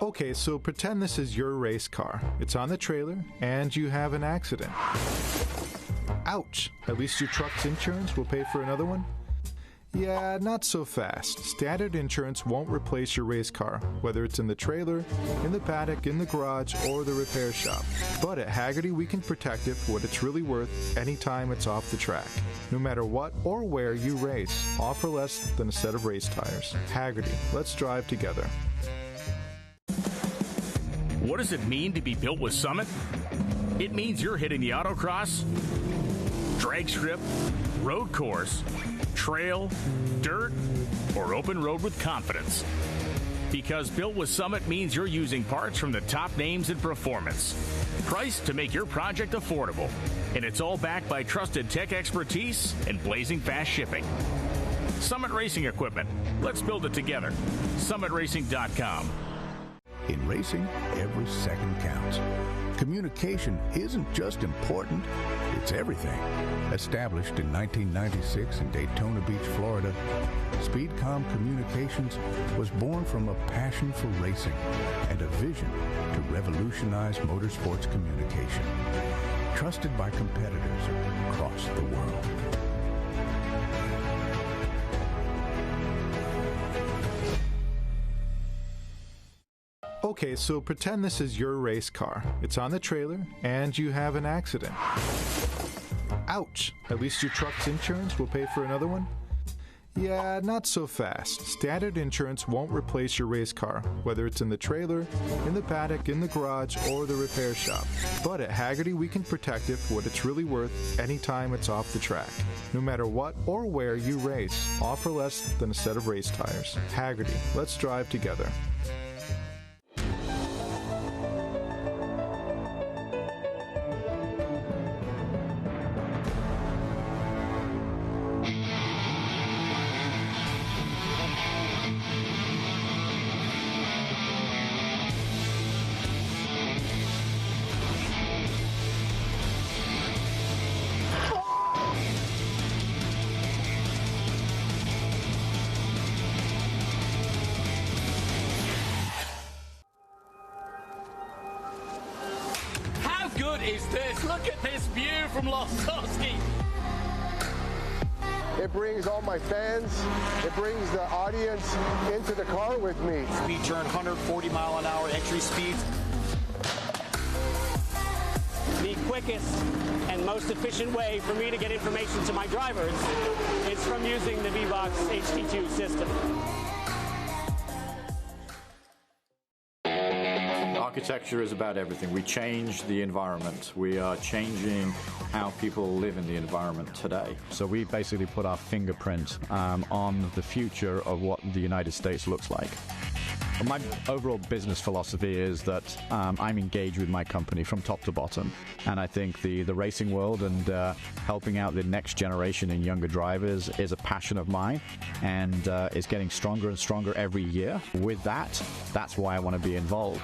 Okay, so pretend this is your race car. It's on the trailer, and you have an accident. Ouch! At least your truck's insurance will pay for another one? Yeah, not so fast. Standard insurance won't replace your race car, whether it's in the trailer, in the paddock, in the garage, or the repair shop. But at Hagerty, we can protect it for what it's really worth anytime it's off the track. No matter what or where you race, offer less than a set of race tires. Hagerty, let's drive together. What does it mean to be built with Summit? It means you're hitting the autocross, drag strip, road course, trail, dirt, or open road with confidence. Because built with Summit means you're using parts from the top names in performance. Priced to make your project affordable. And it's all backed by trusted tech expertise and blazing fast shipping. Summit Racing Equipment. Let's build it together. SummitRacing.com. In racing, every second counts. Communication isn't just important, it's everything. Established in 1996 in Daytona Beach, Florida, Speedcom Communications was born from a passion for racing and a vision to revolutionize motorsports communication. Trusted by competitors across the world. Okay, so pretend this is your race car. It's on the trailer, and you have an accident. Ouch! At least your truck's insurance will pay for another one? Yeah, not so fast. Standard insurance won't replace your race car, whether it's in the trailer, in the paddock, in the garage, or the repair shop. But at Hagerty, we can protect it for what it's really worth anytime it's off the track. No matter what or where you race, offer less than a set of race tires. Hagerty, let's drive together. Is this? Look at this view from Lostowski. It brings all my fans, it brings the audience into the car with me. Speed turn 140 mile an hour entry speeds. The quickest and most efficient way for me to get information to my drivers is from using the V-Box HD2 system. Architecture is about everything. We change the environment. We are changing how people live in the environment today. So we basically put our fingerprint on the future of what the United States looks like. My overall business philosophy is that I'm engaged with my company from top to bottom, and I think the racing world and helping out the next generation and younger drivers is a passion of mine, and is getting stronger and stronger every year. With that, that's why I want to be involved.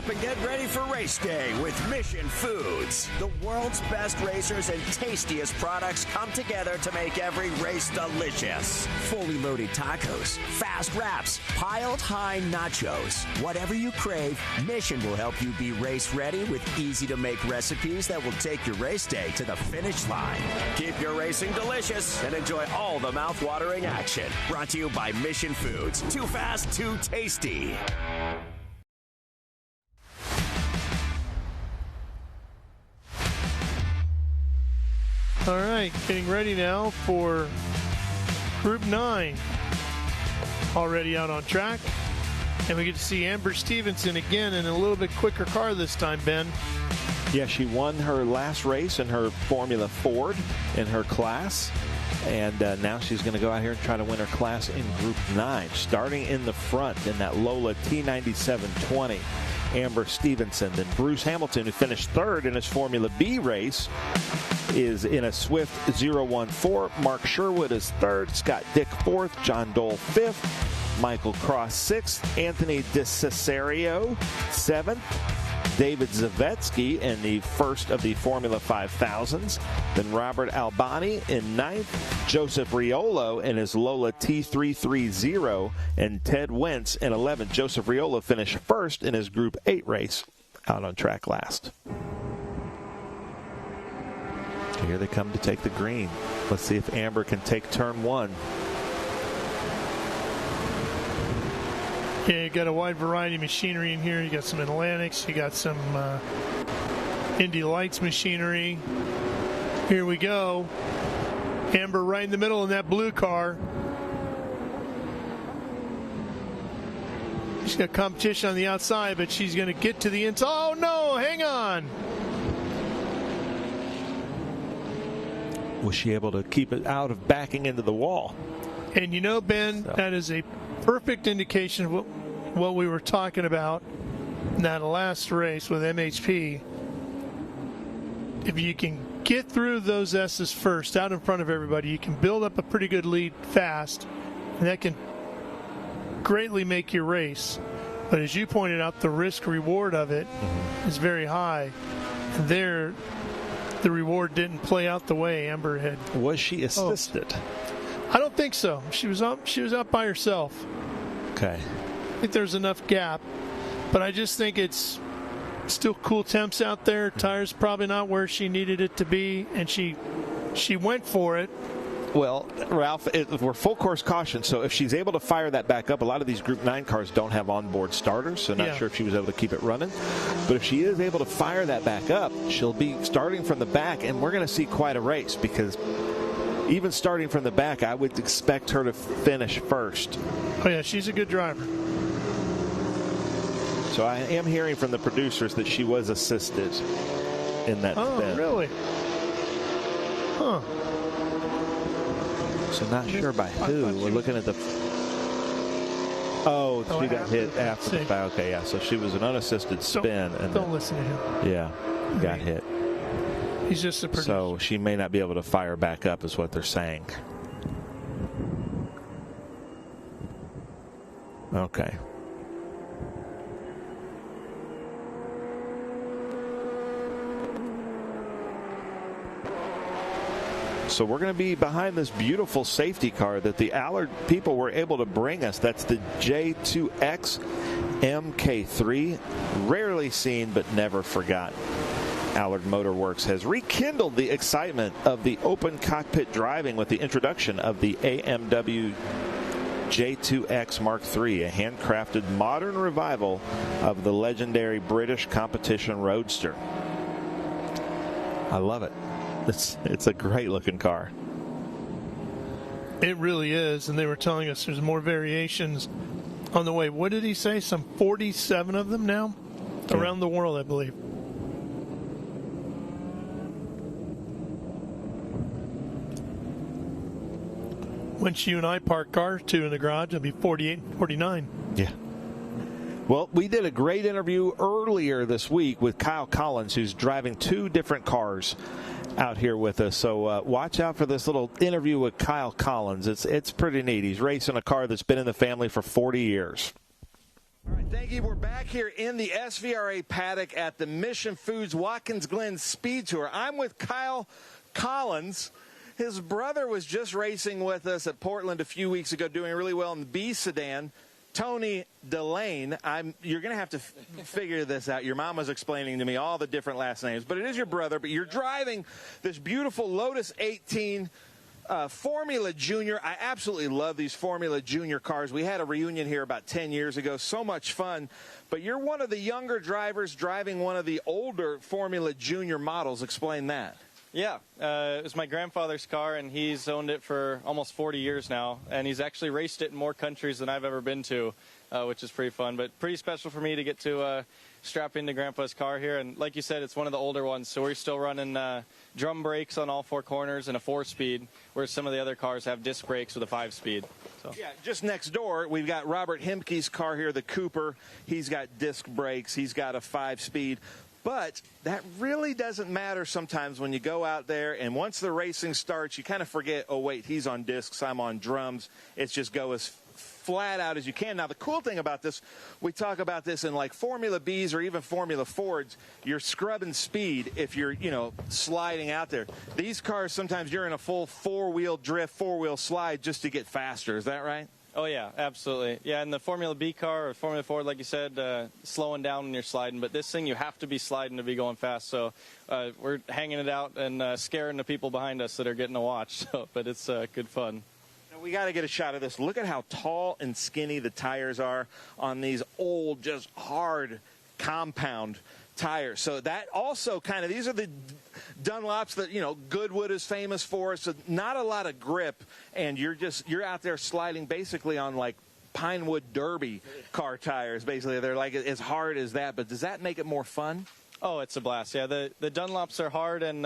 up and get ready for race day with Mission Foods. The world's best racers and tastiest products come together to make every race delicious. Fully loaded tacos, fast wraps, piled high nachos. Whatever you crave, Mission will help you be race ready with easy-to-make recipes that will take your race day to the finish line. Keep your racing delicious and enjoy all the mouth-watering action. Brought to you by Mission Foods. Too fast, too tasty. All right, getting ready now for Group 9. Already out on track. And we get to see Amber Stevenson again in a little bit quicker car this time, Ben. Yeah, she won her last race in her Formula Ford in her class. And now she's going to go out here and try to win her class in Group 9. Starting in the front in that Lola T9720, Amber Stevenson. Then Bruce Hamilton, who finished third in his Formula B race, is in a Swift 014. Mark Sherwood is third. Scott Dick fourth. John Dole fifth. Michael Cross sixth. Anthony DeCesario seventh. David Zavetsky in the first of the Formula 5000s. Then Robert Albani in ninth. Joseph Riolo in his Lola T330. And Ted Wentz in 11th. Joseph Riolo finished first in his Group 8 race, out on track last. Here they come to take the green. Let's see if Amber can take turn one. Yeah, you got a wide variety of machinery in here. You got some Atlantics. You got some Indy Lights machinery. Here we go. Amber right in the middle in that blue car. She's got competition on the outside, but she's going to get to the inside. Oh, no, hang on. Was she able to keep it out of backing into the wall? And you know, Ben, that is a perfect indication of what we were talking about in that last race with MHP. If you can get through those S's first, out in front of everybody, you can build up a pretty good lead fast, and that can greatly make your race. But as you pointed out, the risk-reward of it is very high. And there, the reward didn't play out the way Amber had. Was she assisted? I don't think so. She was up by herself. Okay. I think there's enough gap, but I just think it's still cool temps out there. Tires probably not where she needed it to be, and she went for it. Well, Ralph, we're full course caution, so if she's able to fire that back up, a lot of these Group 9 cars don't have onboard starters, so not sure if she was able to keep it running. But if she is able to fire that back up, she'll be starting from the back, and we're going to see quite a race, because even starting from the back, I would expect her to finish first. Oh, yeah, she's a good driver. So I am hearing from the producers that she was assisted in that spin. Oh, really? Huh. So not sure by who. We're looking at the... Oh, she got hit after the foul. Okay, yeah. So she was an unassisted spin. Don't listen to him. Yeah, got hit. He's just a producer. So she may not be able to fire back up is what they're saying. Okay. So we're going to be behind this beautiful safety car that the Allard people were able to bring us. That's the J2X MK3. Rarely seen but never forgotten. Allard Motor Works has rekindled the excitement of the open cockpit driving with the introduction of the AMW J2X Mark III, a handcrafted modern revival of the legendary British competition roadster. I love it. It's a great looking car. It really is, and they were telling us there's more variations on the way. What did he say? Some 47 of them now around the world, I believe. Once you and I park cars, two in the garage, it'll be 48 and 49. Yeah. Well, we did a great interview earlier this week with Kyle Collins, who's driving two different cars out here with us. So watch out for this little interview with Kyle Collins. It's pretty neat. He's racing a car that's been in the family for 40 years. All right, thank you. We're back here in the SVRA paddock at the Mission Foods Watkins Glen Speed Tour. I'm with Kyle Collins. His brother was just racing with us at Portland a few weeks ago, doing really well in the B sedan. Tony Delane. You're going to have to figure this out. Your mom was explaining to me all the different last names, but it is your brother. But you're driving this beautiful Lotus 18 Formula Junior. I absolutely love these Formula Junior cars. We had a reunion here about 10 years ago. So much fun. But you're one of the younger drivers driving one of the older Formula Junior models. Explain that. Yeah, it was my grandfather's car, and he's owned it for almost 40 years now, and he's actually raced it in more countries than I've ever been to, which is pretty fun, but pretty special for me to get to strap into Grandpa's car here. And like you said, it's one of the older ones, so we're still running drum brakes on all four corners and a 4-speed, whereas some of the other cars have disc brakes with a 5-speed. So. Yeah, just next door, we've got Robert Hemke's car here, the Cooper. He's got disc brakes. He's got a 5-speed. But that really doesn't matter sometimes when you go out there, and once the racing starts, you kind of forget, oh, wait, he's on discs, I'm on drums. It's just go as flat out as you can. Now, the cool thing about this, we talk about this in like Formula Bs or even Formula Fords, you're scrubbing speed if you're, sliding out there. These cars, sometimes you're in a full four-wheel drift, four-wheel slide just to get faster. Is that right? Oh, yeah, absolutely. Yeah, in the Formula B car or Formula Ford, like you said, slowing down when you're sliding. But this thing, you have to be sliding to be going fast. So we're hanging it out and scaring the people behind us that are getting to watch. So, but it's good fun. Now, we got to get a shot of this. Look at how tall and skinny the tires are on these old, just hard compound tires. So that also kind of, these are the Dunlops that, Goodwood is famous for. So not a lot of grip, and you're out there sliding basically on like Pinewood Derby car tires. Basically, they're like as hard as that. But does that make it more fun? Oh, it's a blast. Yeah, the Dunlops are hard and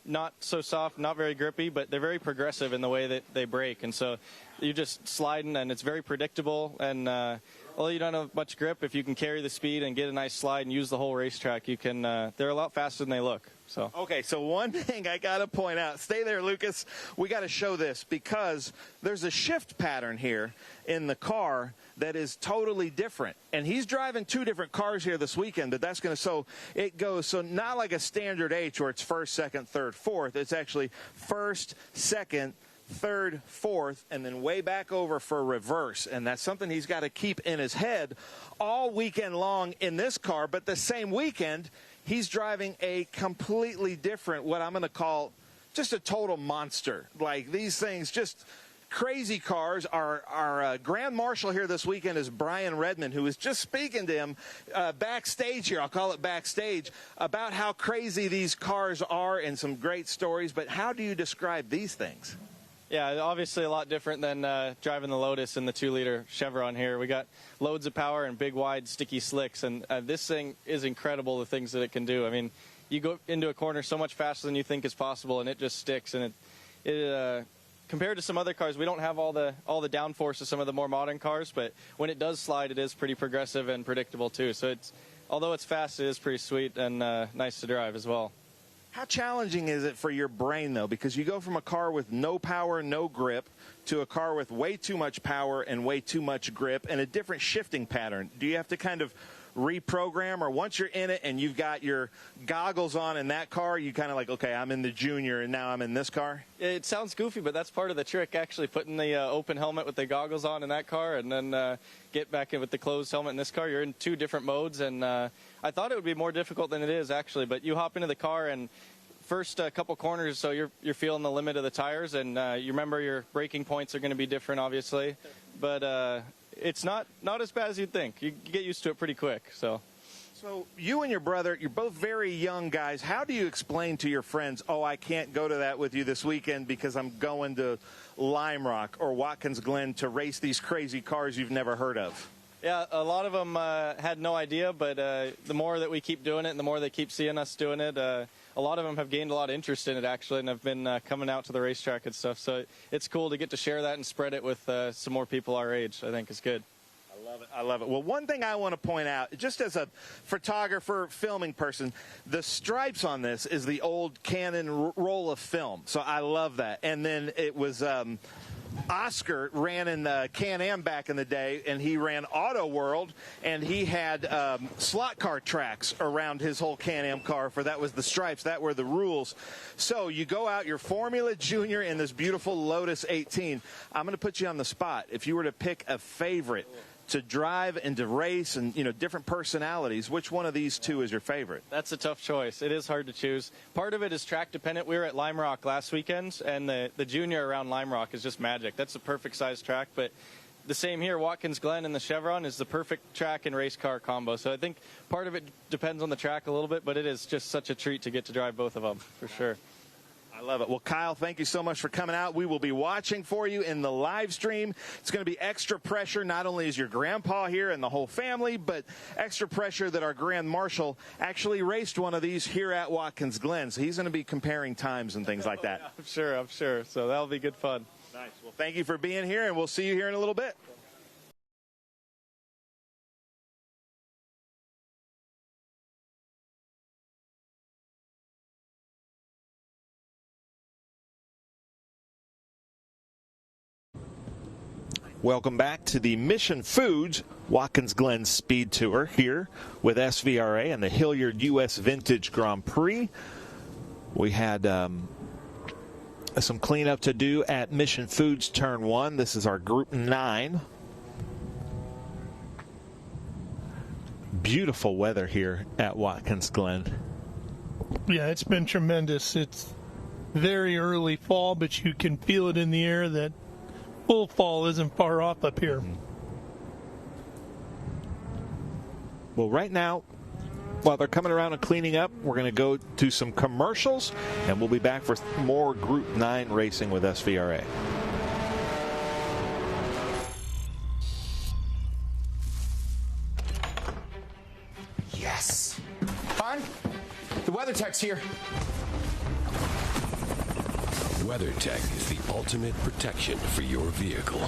not so soft, not very grippy, but they're very progressive in the way that they brake. And so you're just sliding, and it's very predictable. And although you don't have much grip, if you can carry the speed and get a nice slide and use the whole racetrack, you can. They're a lot faster than they look. So. Okay, so one thing I got to point out. Stay there, Lucas. We got to show this because there's a shift pattern here in the car that is totally different. And he's driving two different cars here this weekend, but that's going to, so it goes, so not like a standard H where it's first, second, third, fourth. It's actually first, second, third, fourth, and then way back over for reverse. And that's something he's got to keep in his head all weekend long in this car. But the same weekend, he's driving a completely different, what I'm going to call just a total monster. Like these things, just crazy cars. Our Grand Marshal here this weekend is Brian Redmond, who was just speaking to him backstage here. I'll call it backstage, about how crazy these cars are and some great stories. But how do you describe these things? Yeah, obviously a lot different than driving the Lotus in the 2-liter Chevron here. We got loads of power and big, wide, sticky slicks, and this thing is incredible, the things that it can do. I mean, you go into a corner so much faster than you think is possible, and it just sticks. And it compared to some other cars, we don't have all the downforce of some of the more modern cars, but when it does slide, it is pretty progressive and predictable too. So although it's fast, it is pretty sweet and nice to drive as well. How challenging is it for your brain, though? Because you go from a car with no power, no grip, to a car with way too much power and way too much grip and a different shifting pattern. Do you have to kind of reprogram, or once you're in it and you've got your goggles on in that car, you kind of like, okay, I'm in the Junior and now I'm in this car? It sounds goofy, but that's part of the trick, actually, putting the open helmet with the goggles on in that car and then get back in with the closed helmet in this car. You're in two different modes, and I thought it would be more difficult than it is, actually, but you hop into the car and first couple corners, so you're feeling the limit of the tires, and you remember your braking points are going to be different, obviously, but it's not as bad as you'd think. You get used to it pretty quick. So you and your brother, you're both very young guys. How do you explain to your friends, oh, I can't go to that with you this weekend because I'm going to Lime Rock or Watkins Glen to race these crazy cars you've never heard of? Yeah, a lot of them had no idea, but the more that we keep doing it and the more they keep seeing us doing it, a lot of them have gained a lot of interest in it, actually, and have been coming out to the racetrack and stuff. So it's cool to get to share that and spread it with some more people our age. I think is good. I love it. Well, one thing I want to point out, just as a photographer, filming person, the stripes on this is the old Canon roll of film. So I love that. And then it was Oscar ran in the Can-Am back in the day, and he ran Auto World, and he had slot car tracks around his whole Can-Am car. That was the stripes. That were the rules. So you go out, your Formula Junior in this beautiful Lotus 18. I'm going to put you on the spot. If you were to pick a favorite to drive and to race and, you know, different personalities, which one of these two is your favorite? That's a tough choice. It is hard to choose. Part of it is track dependent. We were at Lime Rock last weekend, and the Junior around Lime Rock is just magic. That's a perfect size track, but the same here, Watkins Glen and the Chevron is the perfect track and race car combo. So I think part of it depends on the track a little bit, but it is just such a treat to get to drive both of them, for sure. I love it. Well, Kyle, thank you so much for coming out. We will be watching for you in the live stream. It's going to be extra pressure. Not only is your grandpa here and the whole family, but extra pressure that our Grand Marshal actually raced one of these here at Watkins Glen. So he's going to be comparing times and things like that. Yeah, I'm sure. So that'll be good fun. Nice. Well, thank you for being here, and we'll see you here in a little bit. Welcome back to the Mission Foods Watkins Glen Speed Tour here with SVRA and the Hilliard U.S. Vintage Grand Prix. We had some cleanup to do at Mission Foods Turn 1. This is our Group 9. Beautiful weather here at Watkins Glen. Yeah, it's been tremendous. It's very early fall, but you can feel it in the air that full fall isn't far off up here. Well, right now, while they're coming around and cleaning up, we're going to go to some commercials, and we'll be back for more Group 9 racing with SVRA. Yes. Hon, the weather tech's here. WeatherTech is the ultimate protection for your vehicle.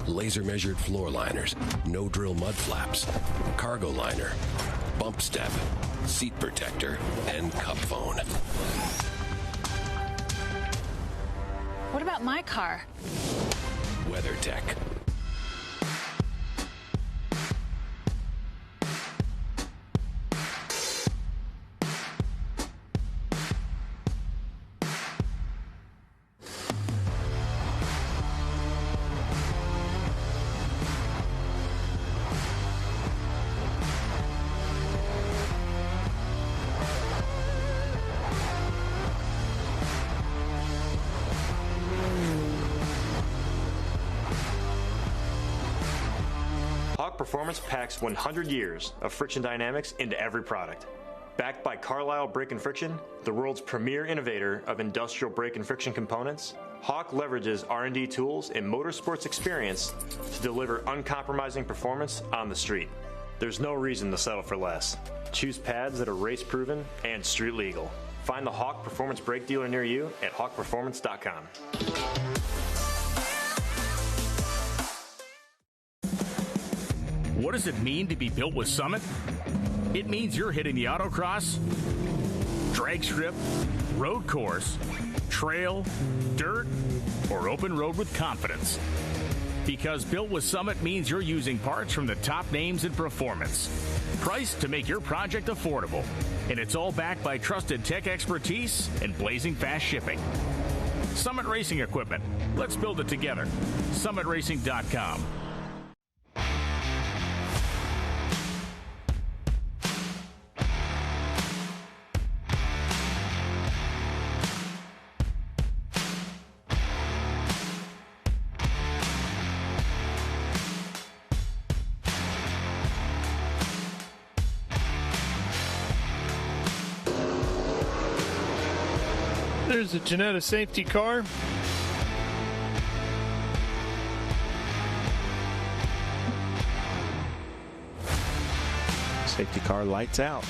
Laser measured floor liners, no drill mud flaps, cargo liner, bump step, seat protector, and cup phone. What about my car? WeatherTech. Performance packs 100 years of friction dynamics into every product. Backed by Carlisle Brake and Friction, the world's premier innovator of industrial brake and friction components, Hawk leverages R&D tools and motorsports experience to deliver uncompromising performance on the street. There's no reason to settle for less. Choose pads that are race-proven and street legal. Find the Hawk Performance Brake dealer near you at hawkperformance.com. What does it mean to be built with Summit? It means you're hitting the autocross, drag strip, road course, trail, dirt, or open road with confidence. Because built with Summit means you're using parts from the top names in performance. Priced to make your project affordable. And it's all backed by trusted tech expertise and blazing fast shipping. Summit Racing Equipment. Let's build it together. SummitRacing.com. There's a Janetta safety car. Safety car lights out.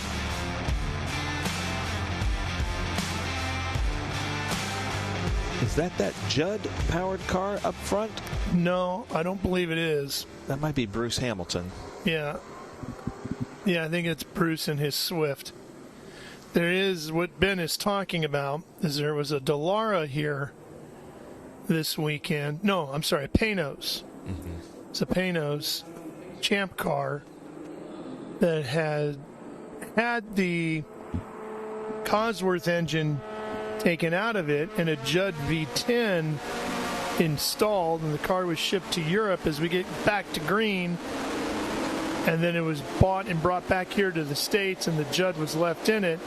Is that Judd-powered car up front? No, I don't believe it is. That might be Bruce Hamilton. Yeah. Yeah, I think it's Bruce and his Swift. There is, what Ben is talking about, is there was a Dallara here this weekend. No, I'm sorry, Panos. It's a Panos Champ car that had the Cosworth engine taken out of it and a Judd V10 installed, and the car was shipped to Europe as we get back to green, and then it was bought and brought back here to the States, and the Judd was left in it,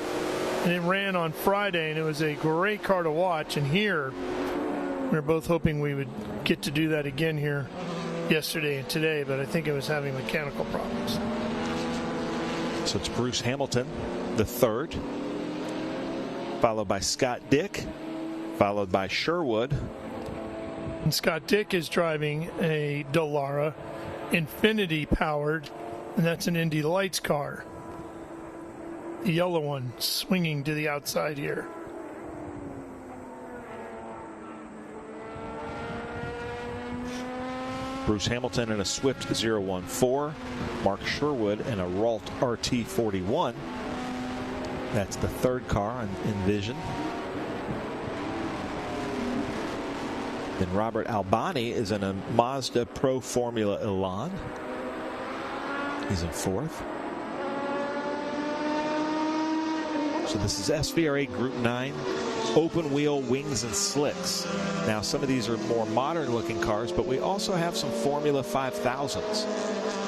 and it ran on Friday, and it was a great car to watch. And here we were both hoping we would get to do that again here yesterday and today, but I think it was having mechanical problems. So it's Bruce Hamilton, the third, followed by Scott Dick, followed by Sherwood. And Scott Dick is driving a Dallara Infinity powered, and that's an Indy Lights car. The yellow one swinging to the outside here. Bruce Hamilton in a Swift 014, Mark Sherwood in a Ralt RT41. That's the third car in Vision. Then Robert Albani is in a Mazda Pro Formula Elan. He's in fourth. So this is SVRA Group 9 open wheel wings and slicks. Now some of these are more modern looking cars, but we also have some Formula 5000s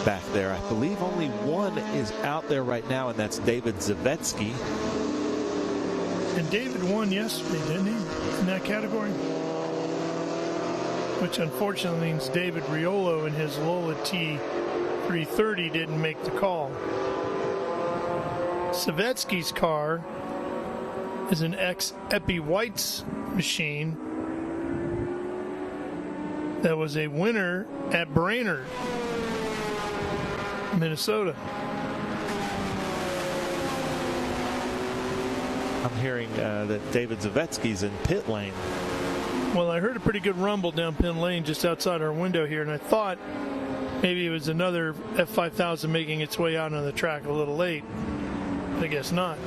back there. I believe only one is out there right now, and that's David Zavetsky. And David won yesterday, didn't he, in that category? Which unfortunately means David Riolo in his Lola T330 didn't make the call. Savetsky's car is an ex-Epi White's machine that was a winner at Brainerd, Minnesota. I'm hearing that David Zavetsky's in pit lane. Well, I heard a pretty good rumble down pit lane just outside our window here, and I thought maybe it was another F5000 making its way out on the track a little late. But I guess not.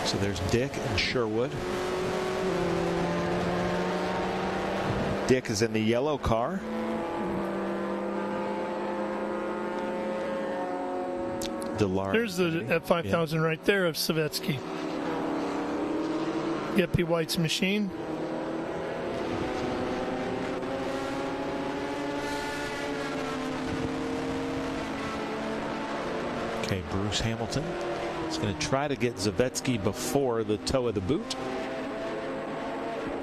So there's Dick and Sherwood. Dick is in the yellow car. There's the F5000 right there of Savetsky. Epi White's machine. Okay, Bruce Hamilton is going to try to get Zavetsky before the toe of the boot.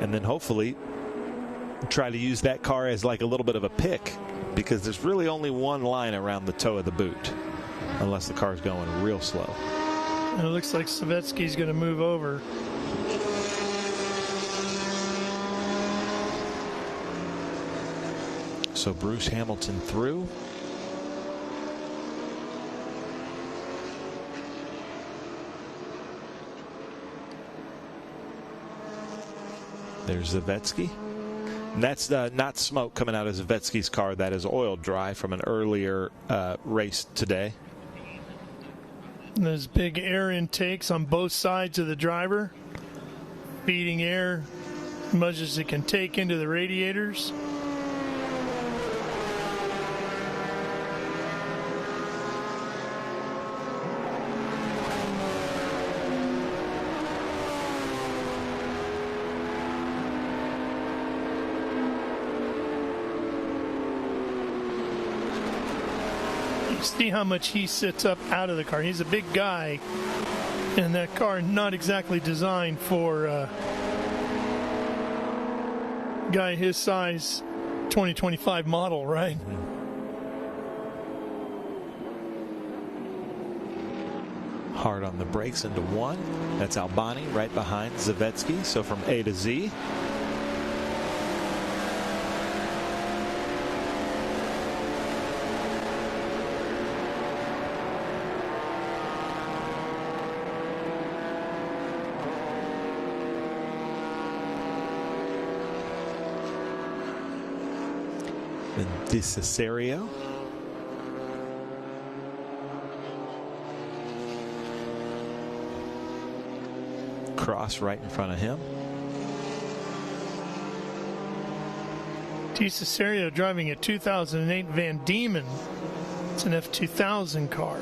And then hopefully try to use that car as like a little bit of a pick, because there's really only one line around the toe of the boot, unless the car's going real slow. And it looks like Savetsky's going to move over. So Bruce Hamilton through. There's Zavetsky. And that's not smoke coming out of Zavetsky's car. That is oil dry from an earlier race today. And there's big air intakes on both sides of the driver, feeding air as much as it can take into the radiators. See how much he sits up out of the car. He's a big guy, and that car not exactly designed for a guy his size, 2025 model, right? Hard on the brakes into one. That's Albani right behind Zavetsky. So from A to Z. And Di Cesario. Cross right in front of him. T. Cesario driving a 2008 Van Diemen. It's an F2000 car.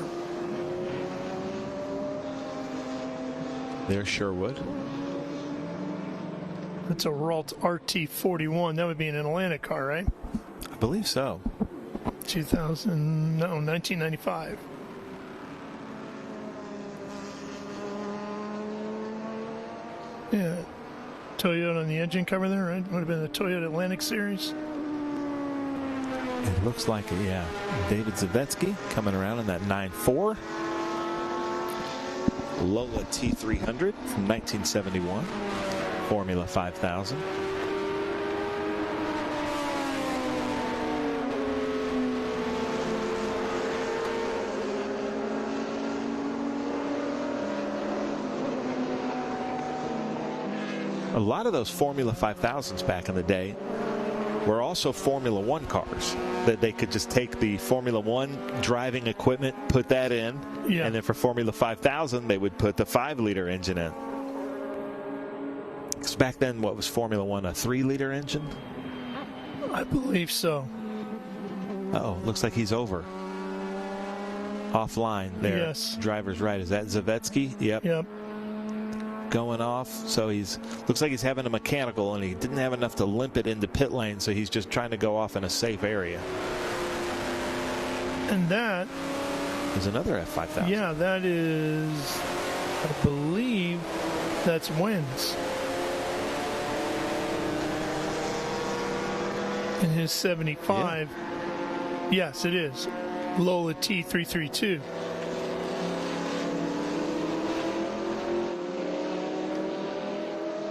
There's Sherwood. That's a Ralt RT41. That would be an Atlanta car, right? I believe so. 1995. Yeah. Toyota on the engine cover there, right? Would have been the Toyota Atlantic Series. It looks like it, yeah. David Zavetsky coming around in that 9.4. Lola T300 from 1971. Formula 5000. A lot of those Formula 5000s back in the day were also Formula One cars that they could just take the Formula One driving equipment, put that in, and then for Formula 5000 they would put the 5-liter engine in. Because back then, what was Formula One, a 3-liter engine? I believe so. Uh-oh, looks like he's over. Offline there. Yes. Driver's right. Is that Zavetsky? Yep. Yep. Going off, so looks like he's having a mechanical, and he didn't have enough to limp it into pit lane, so he's just trying to go off in a safe area. And that is another F5000. Yeah, that is, I believe, that's Wins. In his 75. Yeah. Yes, it is. Lola T332.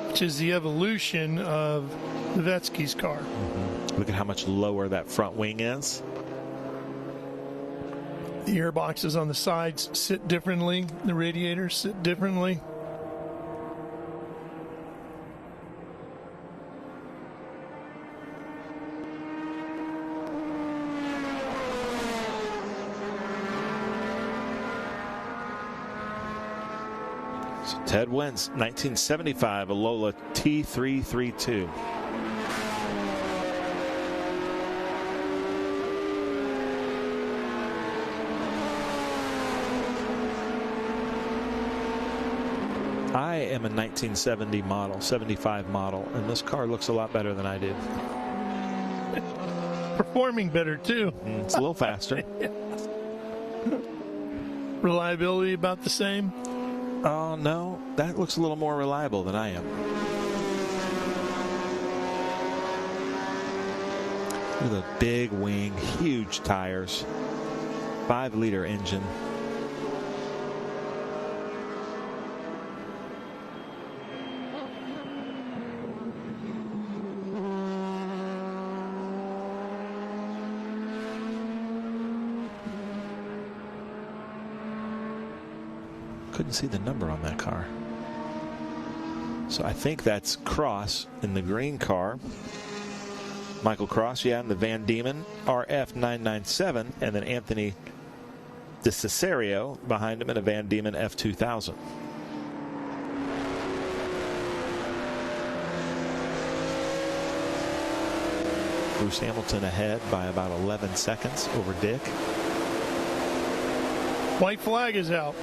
Which is the evolution of Zavetsky's car. Mm-hmm. Look at how much lower that front wing is. The airboxes on the sides sit differently. The radiators sit differently. Ted Wentz, 1975, a Lola T332. I am a 1970 model, 75 model, and this car looks a lot better than I did. Performing better, too. It's a little faster. Reliability about the same? Oh, no. That looks a little more reliable than I am. Look at the big wing, huge tires, 5-liter engine. Couldn't see the number on that car. So I think that's Cross in the green car. Michael Cross, yeah, in the Van Diemen RF997, and then Anthony DeCesario behind him in a Van Diemen F2000. Bruce Hamilton ahead by about 11 seconds over Dick. White flag is out.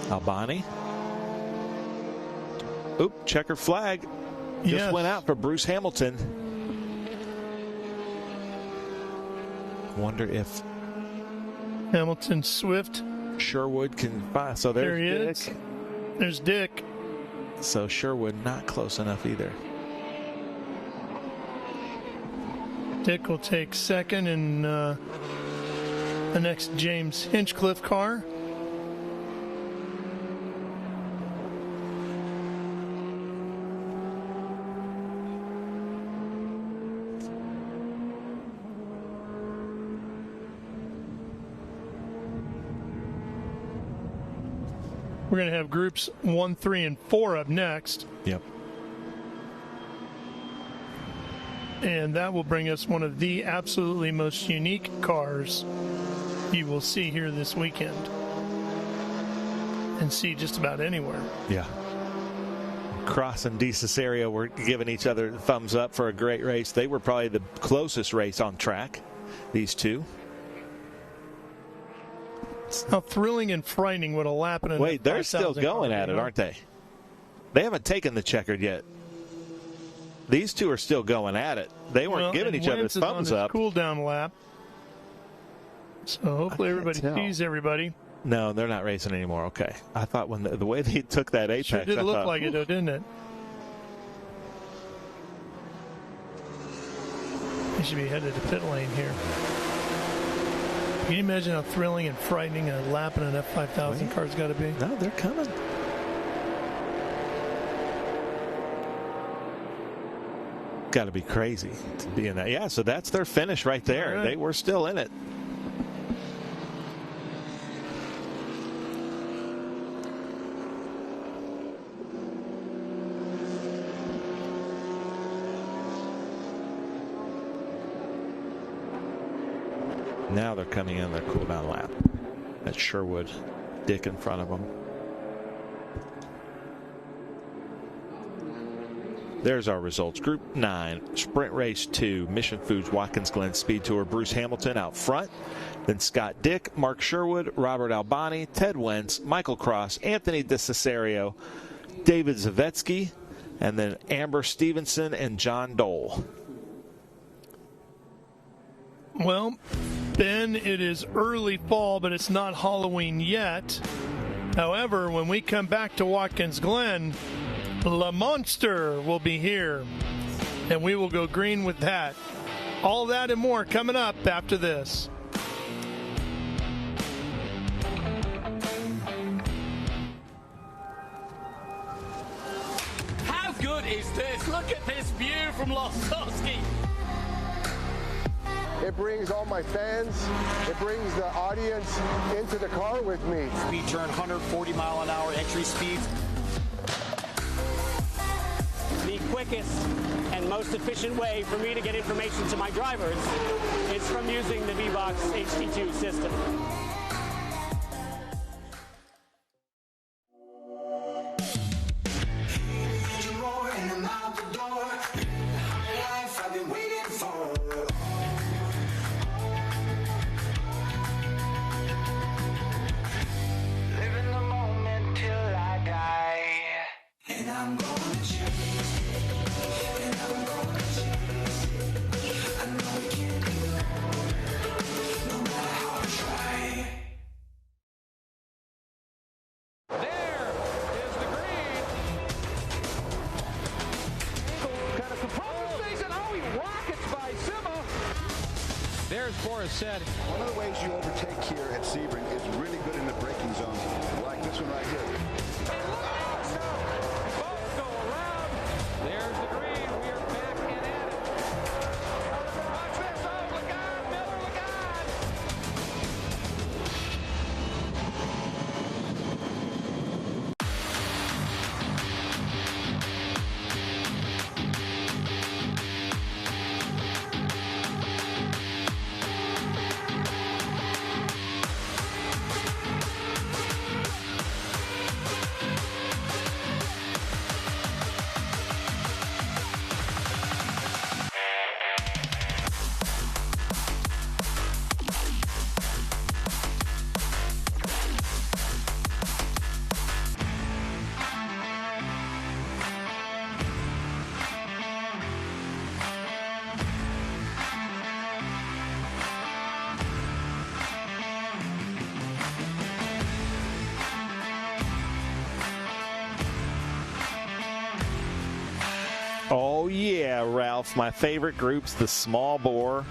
Albani. Oop, checker flag. Just went out for Bruce Hamilton. Wonder if Hamilton Swift. Sherwood can find. So there's he Dick. is. There's Dick. So Sherwood not close enough either. Dick will take second in the next James Hinchcliffe car. We're going to have groups 1, 3, and 4 up next. Yep. And that will bring us one of the absolutely most unique cars you will see here this weekend. And see just about anywhere. Yeah. Cross and DeCesario were giving each other thumbs up for a great race. They were probably the closest race on track, these two. How thrilling and frightening would a lap in a Wait, they're still going at it, aren't they? They haven't taken the checkered yet. These two are still going at it. They weren't giving each other thumbs up. Cool down lap. So hopefully everybody sees everybody. No, they're not racing anymore. Okay. I thought when the way they took that apex, sure did look like it, though, didn't it? They should be headed to pit lane here. Can you imagine how thrilling and frightening a lap in an F5000 car's got to be? No, they're coming. Got to be crazy to be in that. Yeah, so that's their finish right there. Right. They were still in it. Now they're coming in their cool down lap. That's Sherwood, Dick in front of them. There's our results. Group 9, Sprint Race 2, Mission Foods, Watkins Glen Speed Tour, Bruce Hamilton out front. Then Scott Dick, Mark Sherwood, Robert Albani, Ted Wentz, Michael Cross, Anthony DeCesario, David Zavetsky, and then Amber Stevenson and John Dole. Well, Ben, it is early fall, but it's not Halloween yet. However, when we come back to Watkins Glen, Le Monster will be here, and we will go green with that. All that and more coming up after this. How good is this? Look at this view from Losowski. It brings all my fans, it brings the audience into the car with me. Speed turn, 140 mile an hour entry speeds. The quickest and most efficient way for me to get information to my drivers is from using the V-Box HD2 system. Said. One of the ways you overtake here at Sebring is really good in the braking zone, like this one right here. Both go around. There's the green. We are back and at it. Watch this. Oh, look out, Miller, look Oh, yeah, Ralph. My favorite group's the small bore.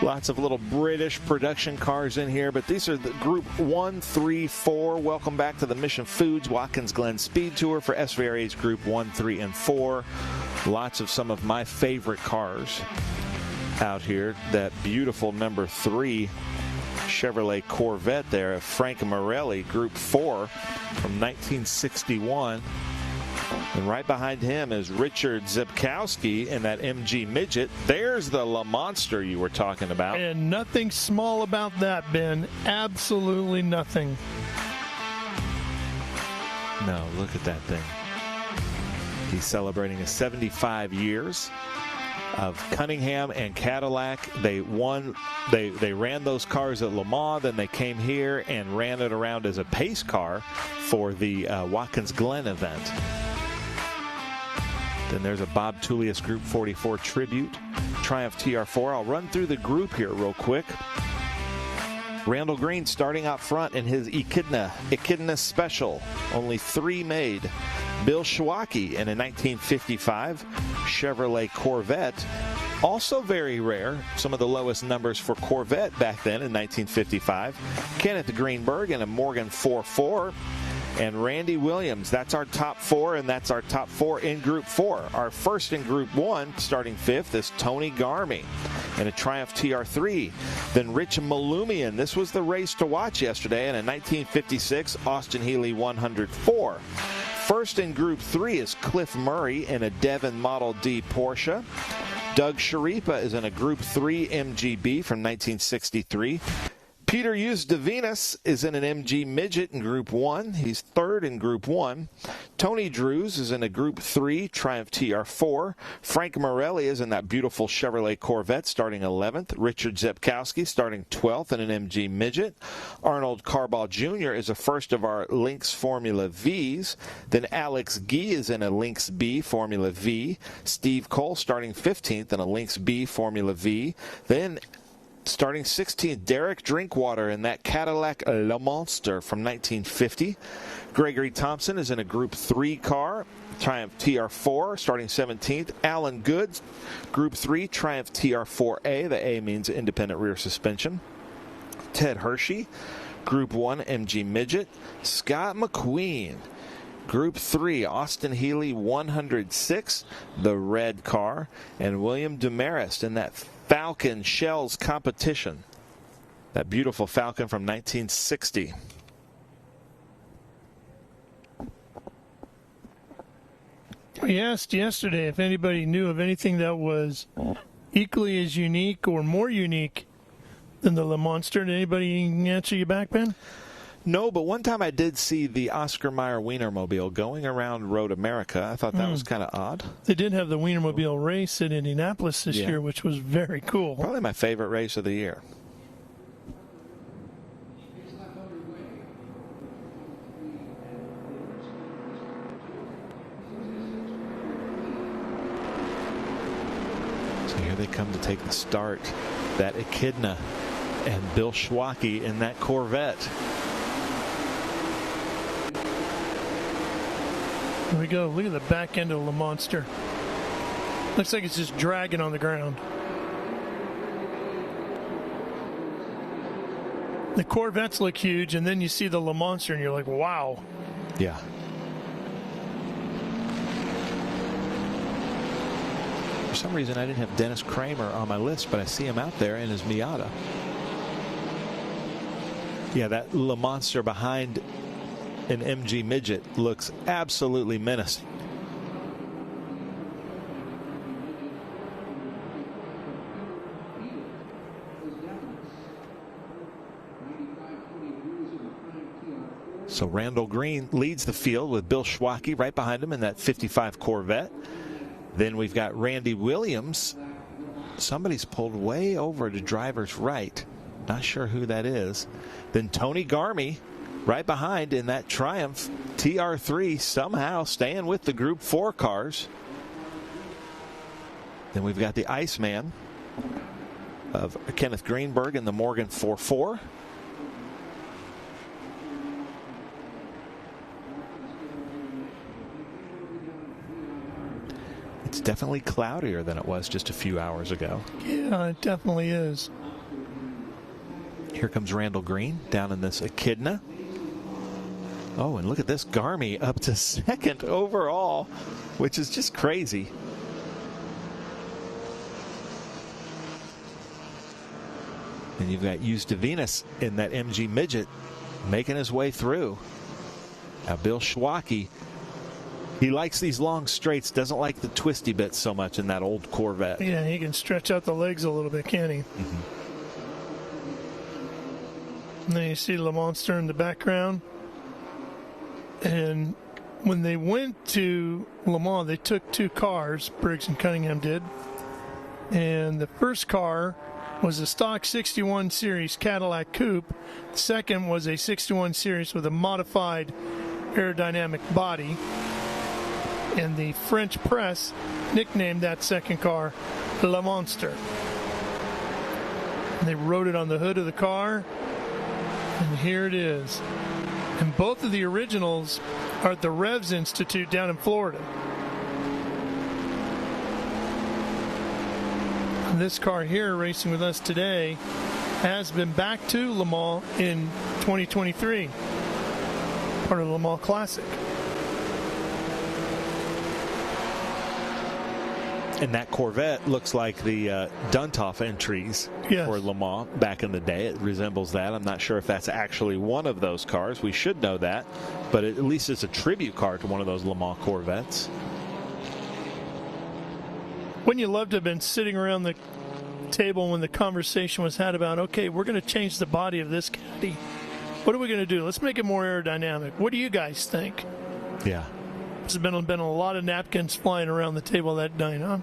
Lots of little British production cars in here, but these are the group 1, 3, 4. Welcome back to the Mission Foods Watkins Glen Speed Tour for SVRA's group 1, 3, and 4. Lots of some of my favorite cars out here. That beautiful number 3 Chevrolet Corvette there of Frank Morelli, Group 4 from 1961. And right behind him is Richard Zepkowski in that MG Midget. There's the Le Monster you were talking about. And nothing small about that, Ben. Absolutely nothing. No, look at that thing. He's celebrating his 75 years of Cunningham and Cadillac. They won. They ran those cars at Le Mans. Then they came here and ran it around as a pace car for the Watkins Glen event. Then there's a Bob Tullius Group 44 tribute. Triumph TR4. I'll run through the group here real quick. Randall Green starting out front in his Echidna Special. Only 3 made. Bill Schwacke in a 1955 Chevrolet Corvette. Also very rare. Some of the lowest numbers for Corvette back then in 1955. Kenneth Greenberg in a Morgan 4.4. And Randy Williams. That's our top 4, and that's our top 4 in Group 4. Our first in Group 1, starting 5th, is Tony Garmy in a Triumph TR3. Then Rich Malumian. This was the race to watch yesterday in a 1956 Austin Healey 104. First in Group 3 is Cliff Murray in a Devon Model D Porsche. Doug Sharipa is in a Group 3 MGB from 1963. Peter Usdavinas is in an MG Midget in Group 1. He's 3rd in Group 1. Tony Drews is in a Group 3 Triumph TR4. Frank Morelli is in that beautiful Chevrolet Corvette starting 11th. Richard Zepkowski starting 12th in an MG Midget. Arnold Carball Jr. is a first of our Lynx Formula Vs. Then Alex Gee is in a Lynx B Formula V. Steve Cole starting 15th in a Lynx B Formula V. Then starting 16th, Derek Drinkwater in that Cadillac Le Monster from 1950. Gregory Thompson is in a Group 3 car, Triumph TR4, starting 17th. Alan Goods, Group 3, Triumph TR4A. The A means independent rear suspension. Ted Hershey, Group 1 MG Midget. Scott McQueen, Group 3, Austin Healey 106, the red car. And William Demarest in that Falcon Shells Competition. That beautiful Falcon from 1960. We asked yesterday if anybody knew of anything that was equally as unique or more unique than the Le Monster. Did anybody answer you back, Ben? No, but one time I did see the Oscar Mayer Wienermobile going around Road America. I thought that was kind of odd. They did have the Wienermobile race in Indianapolis this year, which was very cool. Probably my favorite race of the year. So here they come to take the start. That Echidna and Bill Schwacke in that Corvette. Here we go. Look at the back end of the Le Monster. Looks like it's just dragging on the ground. The Corvettes look huge, and then you see the Le Monster, and you're like, wow. Yeah. For some reason, I didn't have Dennis Kramer on my list, but I see him out there in his Miata. Yeah, that Le Monster behind an MG Midget looks absolutely menacing. So Randall Green leads the field with Bill Schwacke right behind him in that 55 Corvette. Then we've got Randy Williams. Somebody's pulled way over to driver's right. Not sure who that is. Then Tony Garmy right behind in that Triumph TR3, somehow staying with the Group 4 cars. Then we've got the Iceman of Kenneth Greenberg in the Morgan 4.4. It's definitely cloudier than it was just a few hours ago. Yeah, it definitely is. Here comes Randall Green down in this Echidna. Oh, and look at this, Garmy up to 2nd overall, which is just crazy. And you've got Venus in that MG Midget making his way through. Now Bill Schwacke, he likes these long straights, doesn't like the twisty bits so much in that old Corvette. Yeah, he can stretch out the legs a little bit, can't he? Mm-hmm. And then you see Le Monster in the background. And when they went to Le Mans, they took 2 cars, Briggs and Cunningham did. And the first car was a stock 61 Series Cadillac Coupe. The second was a 61 Series with a modified aerodynamic body. And the French press nicknamed that second car Le Monster. And they wrote it on the hood of the car. And here it is. And both of the originals are at the Revs Institute down in Florida. And this car here racing with us today has been back to Le Mans in 2023. Part of the Le Mans Classic. And that Corvette looks like the Duntov entries for Le Mans back in the day. It resembles that. I'm not sure if that's actually one of those cars. We should know that. But at least it's a tribute car to one of those Le Mans Corvettes. Wouldn't you love to have been sitting around the table when the conversation was had about, okay, we're going to change the body of this caddy. What are we going to do? Let's make it more aerodynamic. What do you guys think? Yeah. There's been a lot of napkins flying around the table that night, huh?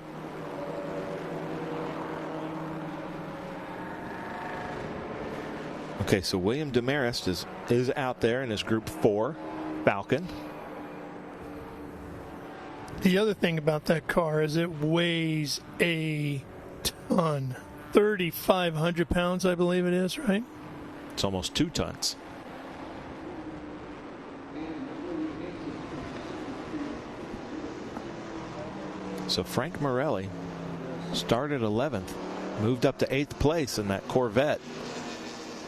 Okay, so William Demarest is out there in his Group 4 Falcon. The other thing about that car is it weighs a ton. 3,500 pounds, I believe it is, right? It's almost 2 tons. So Frank Morelli started 11th, moved up to 8th place in that Corvette.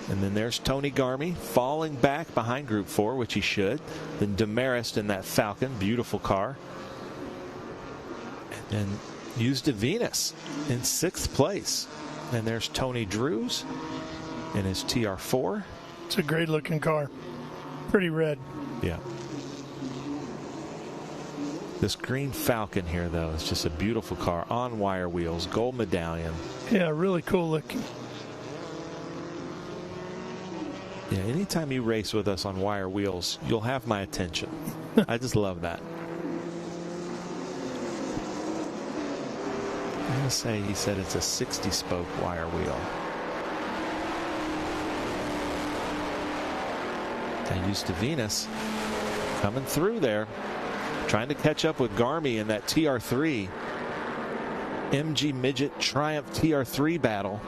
And then there's Tony Garmy falling back behind Group 4, which he should. Then Demarest in that Falcon, beautiful car. And then Venus in 6th place. And there's Tony Drews in his TR4. It's a great looking car. Pretty red. Yeah. This green Falcon here, though, is just a beautiful car on wire wheels, gold medallion. Yeah, really cool looking. Yeah, anytime you race with us on wire wheels, you'll have my attention. I just love that. I'm going to say he said it's a 60-spoke wire wheel. And Venus coming through there, trying to catch up with Garmy in that TR3. MG Midget Triumph TR3 battle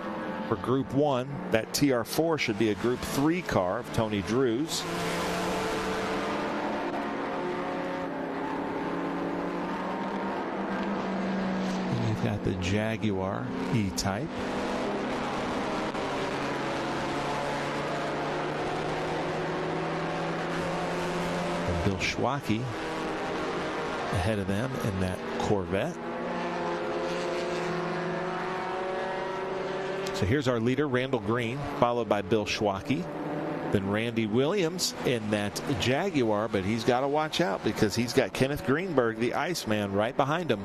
for Group 1. That TR4 should be a Group 3 car of Tony Drews. And you've got the Jaguar E-Type. And Bill Schwacke ahead of them in that Corvette. So here's our leader, Randall Green, followed by Bill Schwacke. Then Randy Williams in that Jaguar, but he's got to watch out because he's got Kenneth Greenberg, the Iceman, right behind him.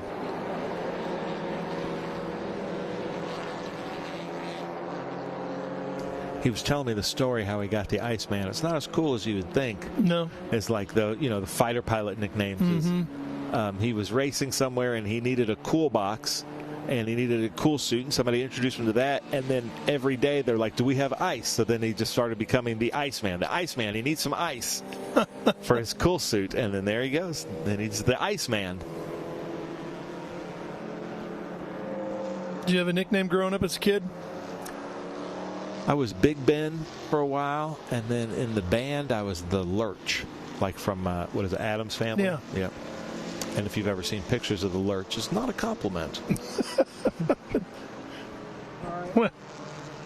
He was telling me the story how he got the Iceman. It's not as cool as you would think. No. It's like the fighter pilot nicknames. Mm-hmm. He was racing somewhere and he needed a cool box and he needed a cool suit, and somebody introduced him to that. And then every day they're like, do we have ice? So then he just started becoming the Iceman. The Iceman, he needs some ice for his cool suit. And then there he goes. Then he's the Iceman. Did you have a nickname growing up as a kid? I was Big Ben for a while, and then in the band I was the Lurch, like from what is it, Addams Family? Yeah. Yeah. And if you've ever seen pictures of the Lurch, it's not a compliment. Well,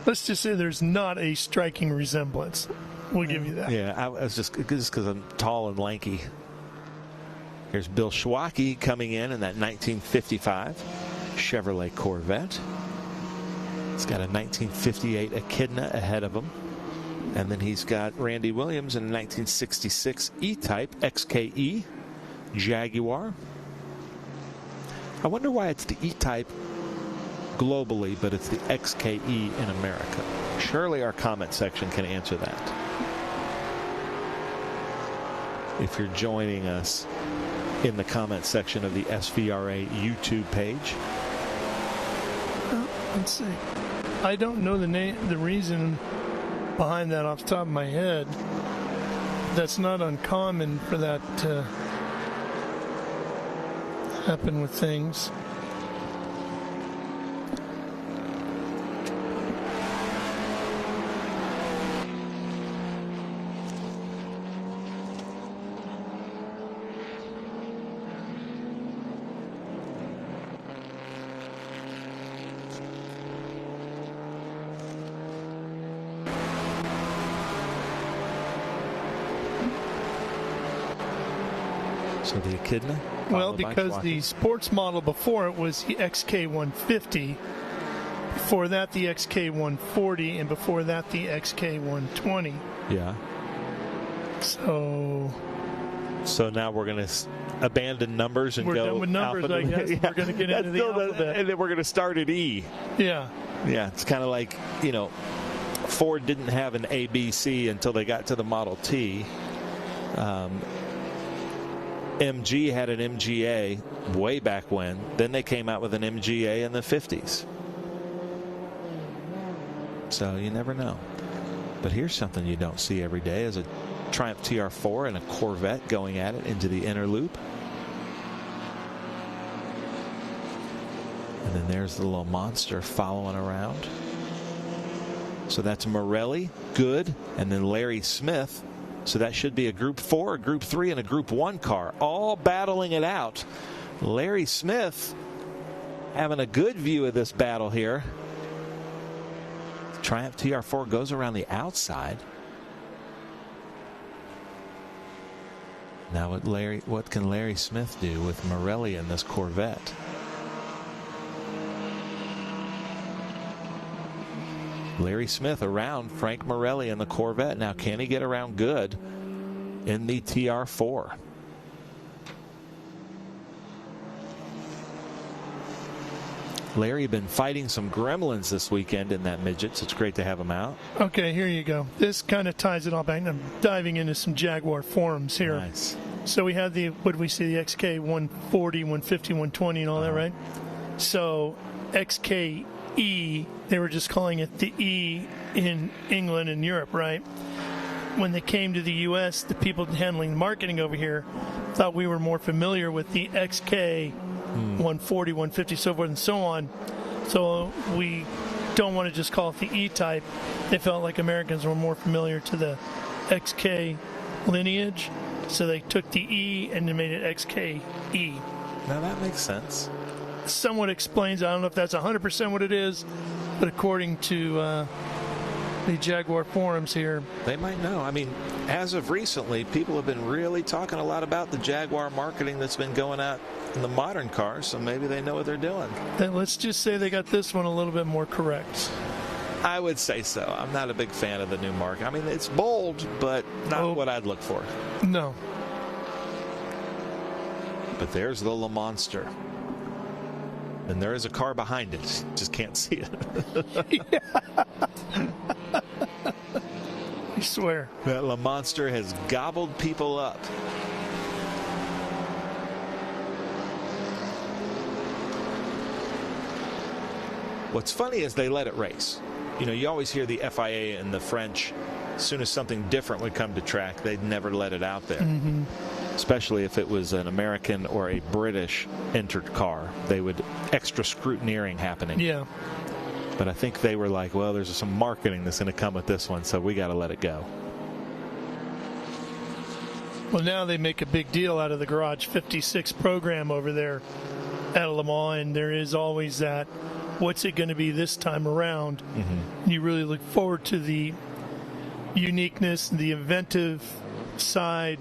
let's just say there's not a striking resemblance. We'll give you that. Yeah, I was just because I'm tall and lanky. Here's Bill Schwacke coming in that 1955 Chevrolet Corvette. He's got a 1958 Echidna ahead of him. And then he's got Randy Williams in a 1966 E-Type XKE Jaguar. I wonder why it's the E-Type globally, but it's the XKE in America. Surely our comment section can answer that. If you're joining us in the comment section of the SVRA YouTube page. Let's see. I don't know the reason behind that off the top of my head. That's not uncommon for that to happen with things. So the Echidna? Well, because the sports model before it was the XK150, before that the XK140, and before that the XK120. Yeah. So now we're going to abandon numbers and we're go done with numbers, I guess. Yeah. We're going to get into the alphabet. And then we're going to start at E. Yeah. Yeah, it's kind of like, Ford didn't have an ABC until they got to the Model T. MG had an MGA way back when. Then they came out with an MGA in the 50s. So you never know. But here's something you don't see every day is a Triumph TR4 and a Corvette going at it into the inner loop. And then there's the little monster following around. So that's Morelli, good, and then Larry Smith. So that should be a Group 4, a Group 3, and a Group 1 car, all battling it out. Larry Smith having a good view of this battle here. Triumph TR4 goes around the outside. Now what can Larry Smith do with Morelli in this Corvette? Larry Smith around Frank Morelli in the Corvette. Now, can he get around good in the TR4? Larry been fighting some gremlins this weekend in that midget, so it's great to have him out. Okay, here you go. This kind of ties it all back. I'm diving into some Jaguar forums here. Nice. So we had the XK 140, 150, 120 and all that, right? So XKE, they were just calling it the E in England and Europe, right? When they came to the U.S., the people handling marketing over here thought we were more familiar with the XK 140, 150, so forth and so on. So we don't want to just call it the E-type. They felt like Americans were more familiar to the XK lineage, so they took the E and they made it XKE. Now that makes sense. Somewhat explains, I don't know if that's 100% what it is, but according to the Jaguar forums here, they might know. I mean, as of recently, people have been really talking a lot about the Jaguar marketing that's been going out in the modern cars, so maybe they know what they're doing. Then let's just say they got this one a little bit more correct. I would say so. I'm not a big fan of the new market. I mean, it's bold, but not what I'd look for. No. But there's the Le Monster. And there is a car behind it. Just can't see it. I swear. That Le Monster has gobbled people up. What's funny is they let it race. You know, you always hear the FIA and the French, as soon as something different would come to track, they'd never let it out there. Mm-hmm. Especially if it was an American or a British entered car. They would extra scrutineering happening. Yeah. But I think they were like, well, there's some marketing that's going to come with this one, so we got to let it go. Well, now they make a big deal out of the Garage 56 program over there at Le Mans, and there is always that, what's it going to be this time around? Mm-hmm. You really look forward to the uniqueness, the inventive side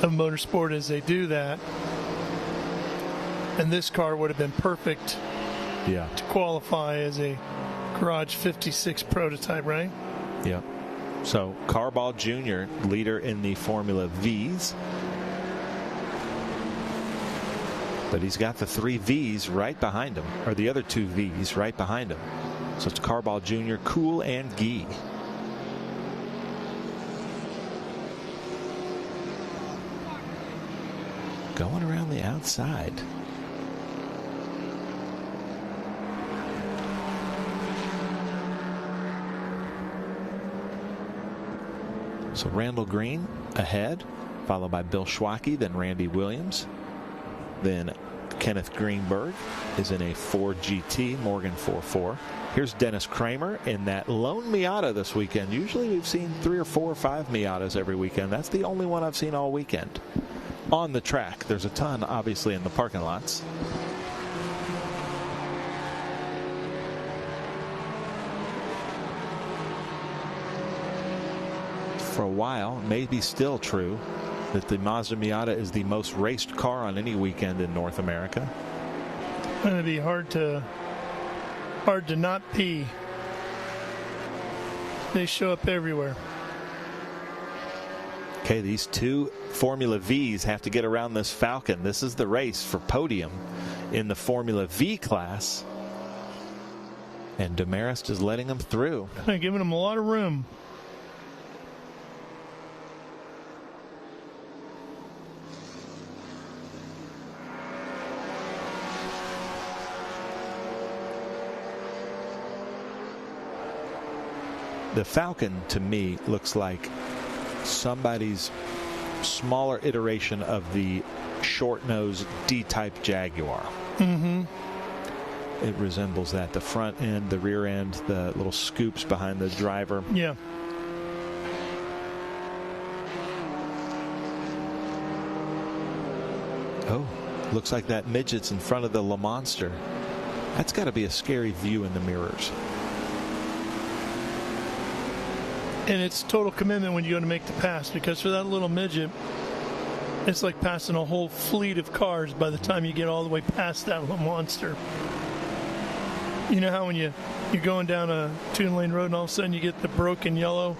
of motorsport as they do that. And this car would have been perfect Yeah. To qualify as a Garage 56 prototype, right? Yeah. So Carball Jr., leader in the Formula Vs. But he's got the 3 Vs right behind him, or the other 2 Vs right behind him. So it's Carball Jr., Cool, and Guy. Going around the outside. So Randall Green ahead, followed by Bill Schwacke, then Randy Williams. Then Kenneth Greenberg is in a Ford GT, Morgan 4.4. Here's Dennis Kramer in that lone Miata this weekend. Usually we've seen 3 or 4 or 5 Miatas every weekend. That's the only one I've seen all weekend. On the track, there's a ton, obviously, in the parking lots. For a while, maybe still true, that the Mazda Miata is the most raced car on any weekend in North America. It's going to be hard to not pee. They show up everywhere. Okay, these 2 Formula Vs have to get around this Falcon. This is the race for podium in the Formula V class. And Demarest is letting them through. They're giving them a lot of room. The Falcon, to me, looks like somebody's smaller iteration of the short-nosed D-type Jaguar. Mm-hmm. It resembles that. The front end, the rear end, the little scoops behind the driver. Yeah. Oh, looks like that midget's in front of the Le Monster. That's got to be a scary view in the mirrors. And it's total commitment when you go to make the pass, because for that little midget, it's like passing a whole fleet of cars by the time you get all the way past that little monster. You know how when you're going down a 2-lane road and all of a sudden you get the broken yellow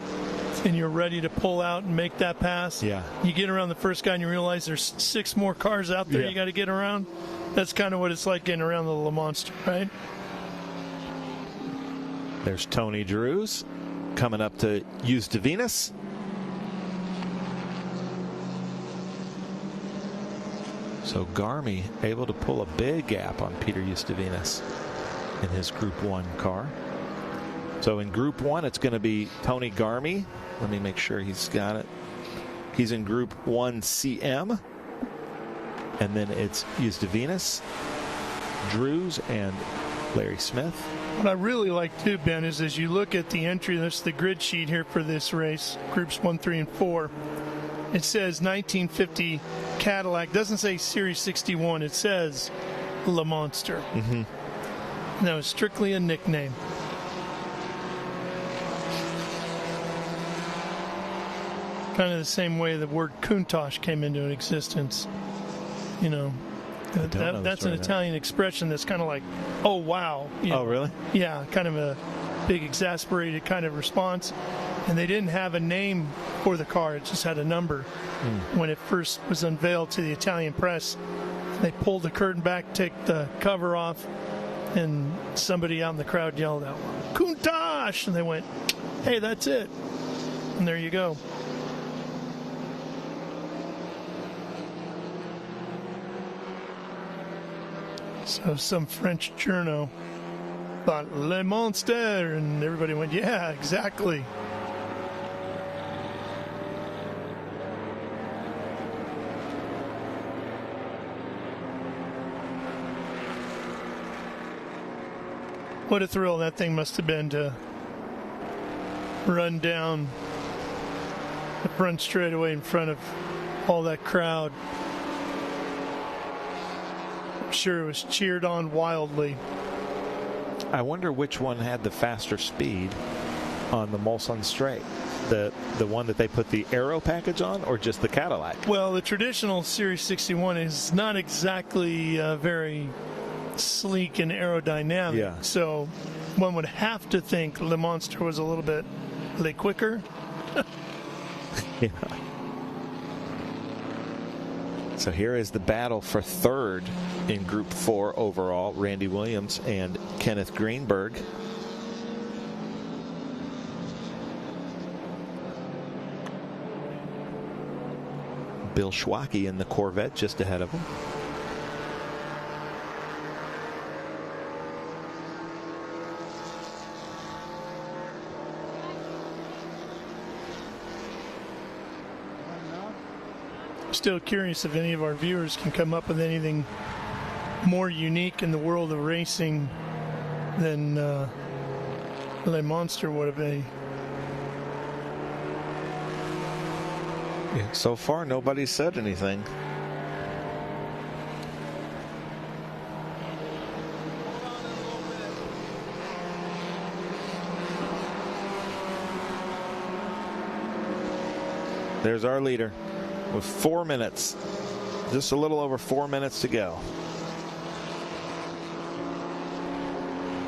and you're ready to pull out and make that pass? Yeah. You get around the first guy and you realize there's 6 more cars out there you got to get around. That's kind of what it's like getting around the Le Monster, right? There's Tony Drews coming up to Eustavinus. So Garmy able to pull a big gap on Peter Eustavinus in his Group 1 car. So in Group 1, it's going to be Tony Garmy. Let me make sure he's got it. He's in Group 1 CM. And then it's Eustavinus, Drews, and Larry Smith. What I really like too, Ben, is as you look at the entry, that's the grid sheet here for this race, Groups 1, 3, and 4. It says 1950 Cadillac. Doesn't say Series 61. It says Le Monster. Mm-hmm. And that was strictly a nickname. Kind of the same way the word Countach came into existence. You know, that's an Italian expression that's kind of like, oh, wow. You know? Oh, really? Yeah, kind of a big exasperated kind of response. And they didn't have a name for the car. It just had a number. When it first was unveiled to the Italian press, they pulled the curtain back, take the cover off, and somebody out in the crowd yelled out, Countach! And they went, hey, that's it. And there you go. So some French journo thought, Le Monster, and everybody went, yeah, exactly. What a thrill that thing must have been to run down the front straightaway in front of all that crowd. I'm sure it was cheered on wildly. I wonder which one had the faster speed on the Mulsanne Straight. The one that they put the aero package on, or just the Cadillac? Well, the traditional Series 61 is not exactly very sleek and aerodynamic. Yeah. So one would have to think Le Monster was a little bit quicker. Yeah. So here is the battle for third in Group 4 overall. Randy Williams and Kenneth Greenberg. Bill Schwacke in the Corvette just ahead of him. Still curious if any of our viewers can come up with anything more unique in the world of racing than Le Monster would have been. Yeah, so far, nobody said anything. There's our leader with 4 minutes, just a little over 4 minutes to go.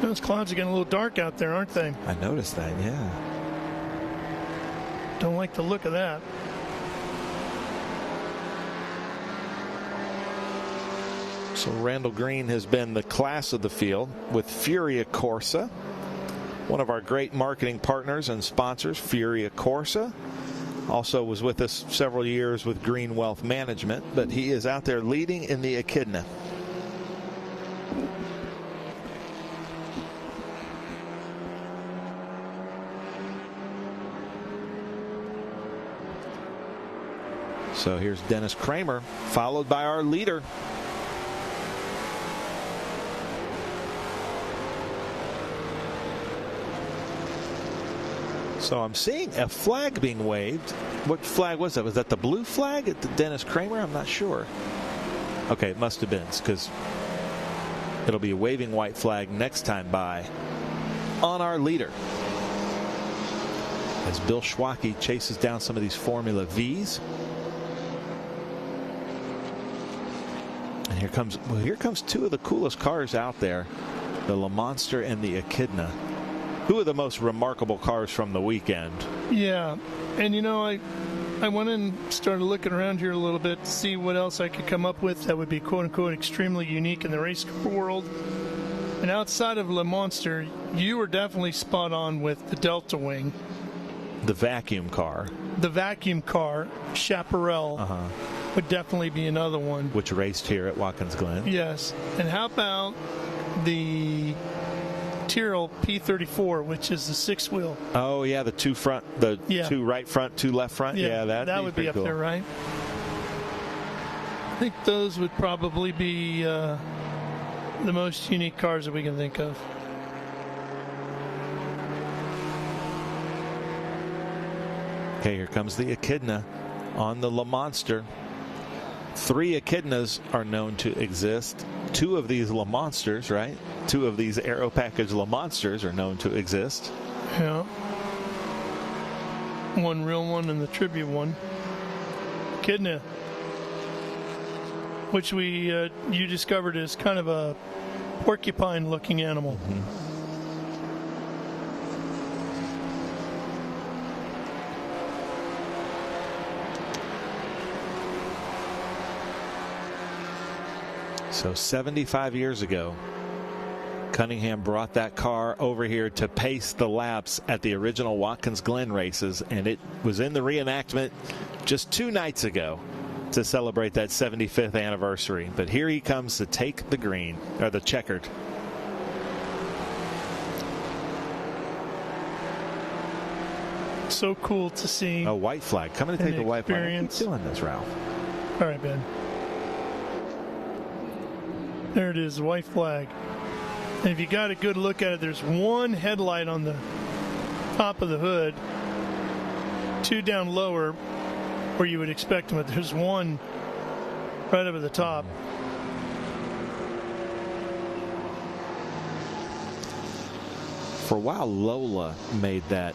Those clouds are getting a little dark out there, aren't they? I noticed that, yeah. Don't like the look of that. So Randall Green has been the class of the field with Furia Corsa, one of our great marketing partners and sponsors, Furia Corsa. Also was with us several years with Green Wealth Management, but he is out there leading in the Echidna. So here's Dennis Kramer, followed by our leader. So I'm seeing a flag being waved. What flag was that? Was that the blue flag at the Dennis Kramer? I'm not sure. Okay, it must have been, because it'll be a waving white flag next time by on our leader. As Bill Schwacke chases down some of these Formula Vs. And here comes two of the coolest cars out there, the Le Monster and the Echidna. Two of the most remarkable cars from the weekend. Yeah, and you know, I went and started looking around here a little bit to see what else I could come up with that would be quote-unquote extremely unique in the race car world. And outside of Le Monster, you were definitely spot on with the Delta Wing. The vacuum car. The vacuum car, Chaparral, would definitely be another one. Which raced here at Watkins Glen. Yes. And how about the Tyrrell P34, which is the 6-wheel? Oh yeah, the two front, two right front, two left front. Yeah, that would be up cool. there, right? I think those would probably be the most unique cars that we can think of. Okay, here comes the Echidna on the Le Monster. 3 Echidnas are known to exist. 2 of these Le Monsters, right? 2 of these aero package Le Monsters are known to exist. Yeah. One real one and the tribute one. Echidna, which you discovered is kind of a porcupine-looking animal. Mm-hmm. So 75 years ago, Cunningham brought that car over here to pace the laps at the original Watkins Glen races, and it was in the reenactment just 2 nights ago to celebrate that 75th anniversary. But here he comes to take the green, or the checkered. So cool to see. A white flag. Coming to take the white flag. Keep doing this, Ralph. All right, Ben. There it is, the white flag. And if you got a good look at it, there's one headlight on the top of the hood, 2 down lower where you would expect them, but there's one right up at the top. For a while, Lola made that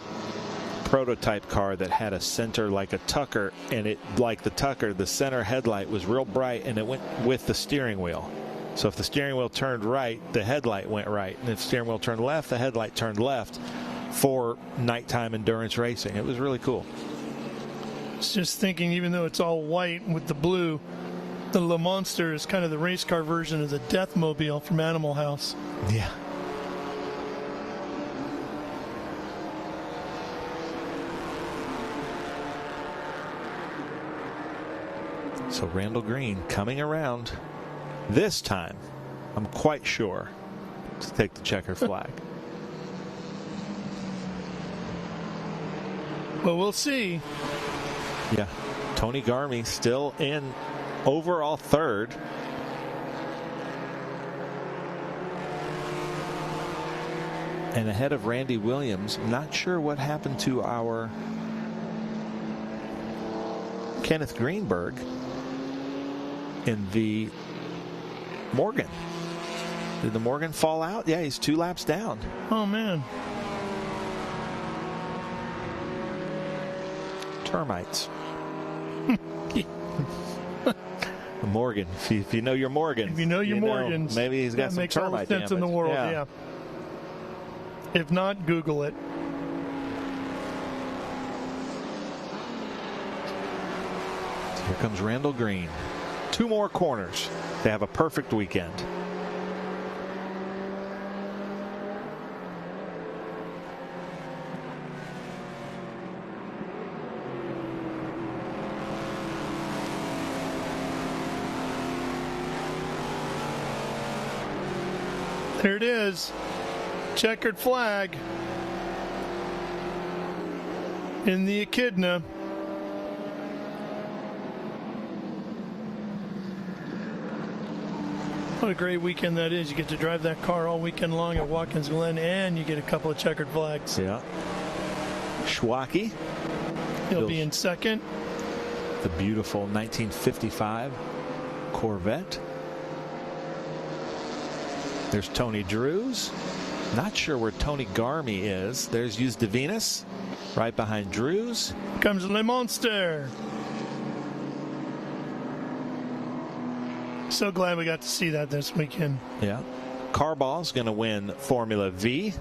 prototype car that had a center like a Tucker, and it, like the Tucker, the center headlight was real bright, and it went with the steering wheel. So if the steering wheel turned right, the headlight went right. And if the steering wheel turned left, the headlight turned left for nighttime endurance racing. It was really cool. It's just thinking, even though it's all white with the blue, the Le Monster is kind of the race car version of the Deathmobile from Animal House. Yeah. So Randall Green coming around this time, I'm quite sure, to take the checker flag. Well, we'll see. Yeah. Tony Garmy still in overall third. And ahead of Randy Williams. Not sure what happened to our Kenneth Greenberg in the Morgan. Did the Morgan fall out? Yeah, he's 2 laps down. Oh, man. Termites. Morgan. If you know your Morgan. If you know your Morgans. Maybe he's got some termite damage. That makes all the sense in the world, yeah. If not, Google it. Here comes Randall Green. 2 more corners to have a perfect weekend. There it is. Checkered flag in the Echidna. What a great weekend that is. You get to drive that car all weekend long at Watkins Glen, and you get a couple of checkered flags. Yeah. Schwacke. He'll be in second. The beautiful 1955 Corvette. There's Tony Drews. Not sure where Tony Garmy is. There's Yus de Venus right behind Drews. Here comes Le Monster. So glad we got to see that this weekend. Yeah. Carball's going to win Formula V.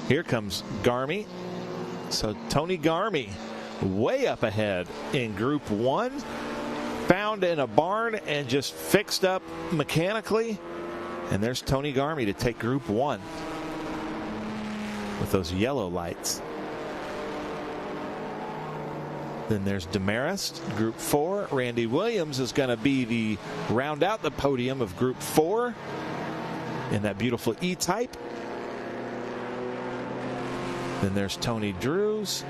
Here comes Garmy. So Tony Garmy way up ahead in Group 1. Found in a barn and just fixed up mechanically. And there's Tony Garmy to take Group 1 with those yellow lights. Then there's Demarest, Group 4. Randy Williams is going to be the round out the podium of Group 4 in that beautiful E-Type. Then there's Tony Drews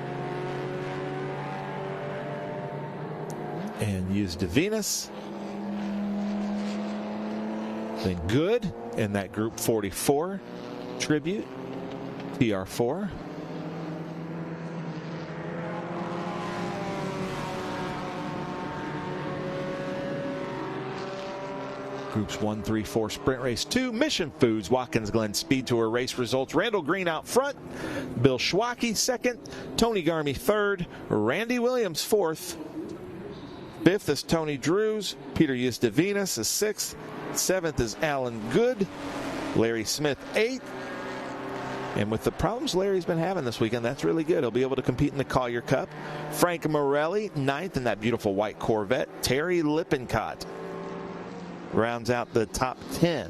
and Yus de Venus. Then Good in that Group 44 tribute, TR4. Groups 1, 3, 4, Sprint Race 2, Mission Foods, Watkins Glen Speed Tour race results. Randall Green out front, Bill Schwacke second, Tony Garmy third, Randy Williams fourth. Fifth is Tony Drews, Peter Yus de Venus is sixth, seventh is Alan Good, Larry Smith eighth. And with the problems Larry's been having this weekend, that's really good. He'll be able to compete in the Collier Cup. Frank Morelli, ninth in that beautiful white Corvette. Terry Lippincott rounds out the top 10.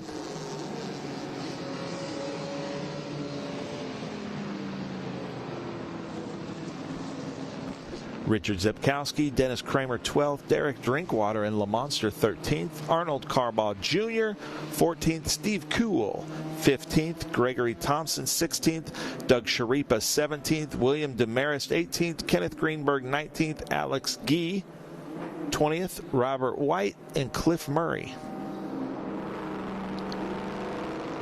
Richard Zepkowski, Dennis Kramer 12th, Derek Drinkwater and Le Monster 13th, Arnold Carball Jr. 14th, Steve Kuhl 15th, Gregory Thompson 16th, Doug Sharipa 17th, William Demarest 18th, Kenneth Greenberg 19th, Alex Gee 20th, Robert White and Cliff Murray.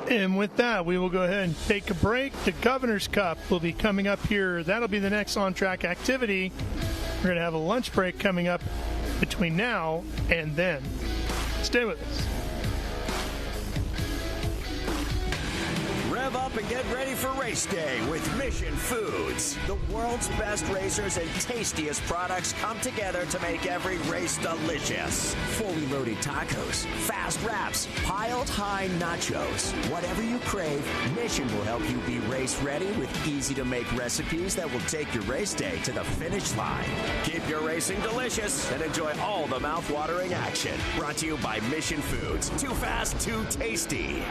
And with that, we will go ahead and take a break. The Governor's Cup will be coming up here. That'll be the next on-track activity. We're going to have a lunch break coming up between now and then. Stay with us. Rev Rev up and get ready for race day with Mission Foods. The world's best racers and tastiest products come together to make every race delicious. Fully loaded tacos, fast wraps, piled high nachos. Whatever you crave, Mission will help you be race ready with easy-to-make recipes that will take your race day to the finish line. Keep your racing delicious and enjoy all the mouth-watering action. Brought to you by Mission Foods. Too fast, too tasty.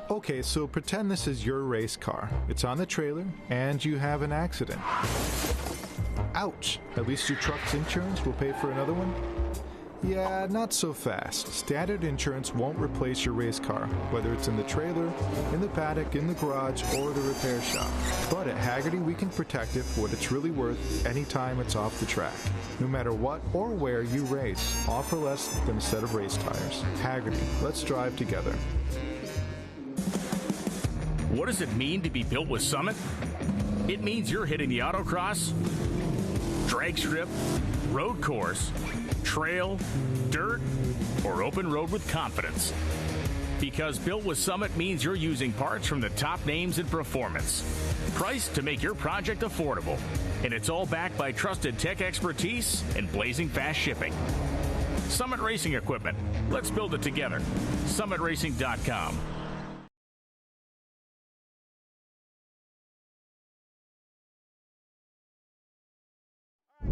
Okay, so pretend this is your race car. It's on the trailer, and you have an accident. Ouch! At least your truck's insurance will pay for another one? Yeah, not so fast. Standard insurance won't replace your race car, whether it's in the trailer, in the paddock, in the garage, or the repair shop. But at Haggerty, we can protect it for what it's really worth anytime it's off the track. No matter what or where you race, all for less than a set of race tires. Haggerty, let's drive together. What does it mean to be built with Summit? It means you're hitting the autocross, drag strip, road course, trail, dirt, or open road with confidence. Because built with Summit means you're using parts from the top names in performance. Priced to make your project affordable. And it's all backed by trusted tech expertise and blazing fast shipping. Summit Racing Equipment. Let's build it together. SummitRacing.com.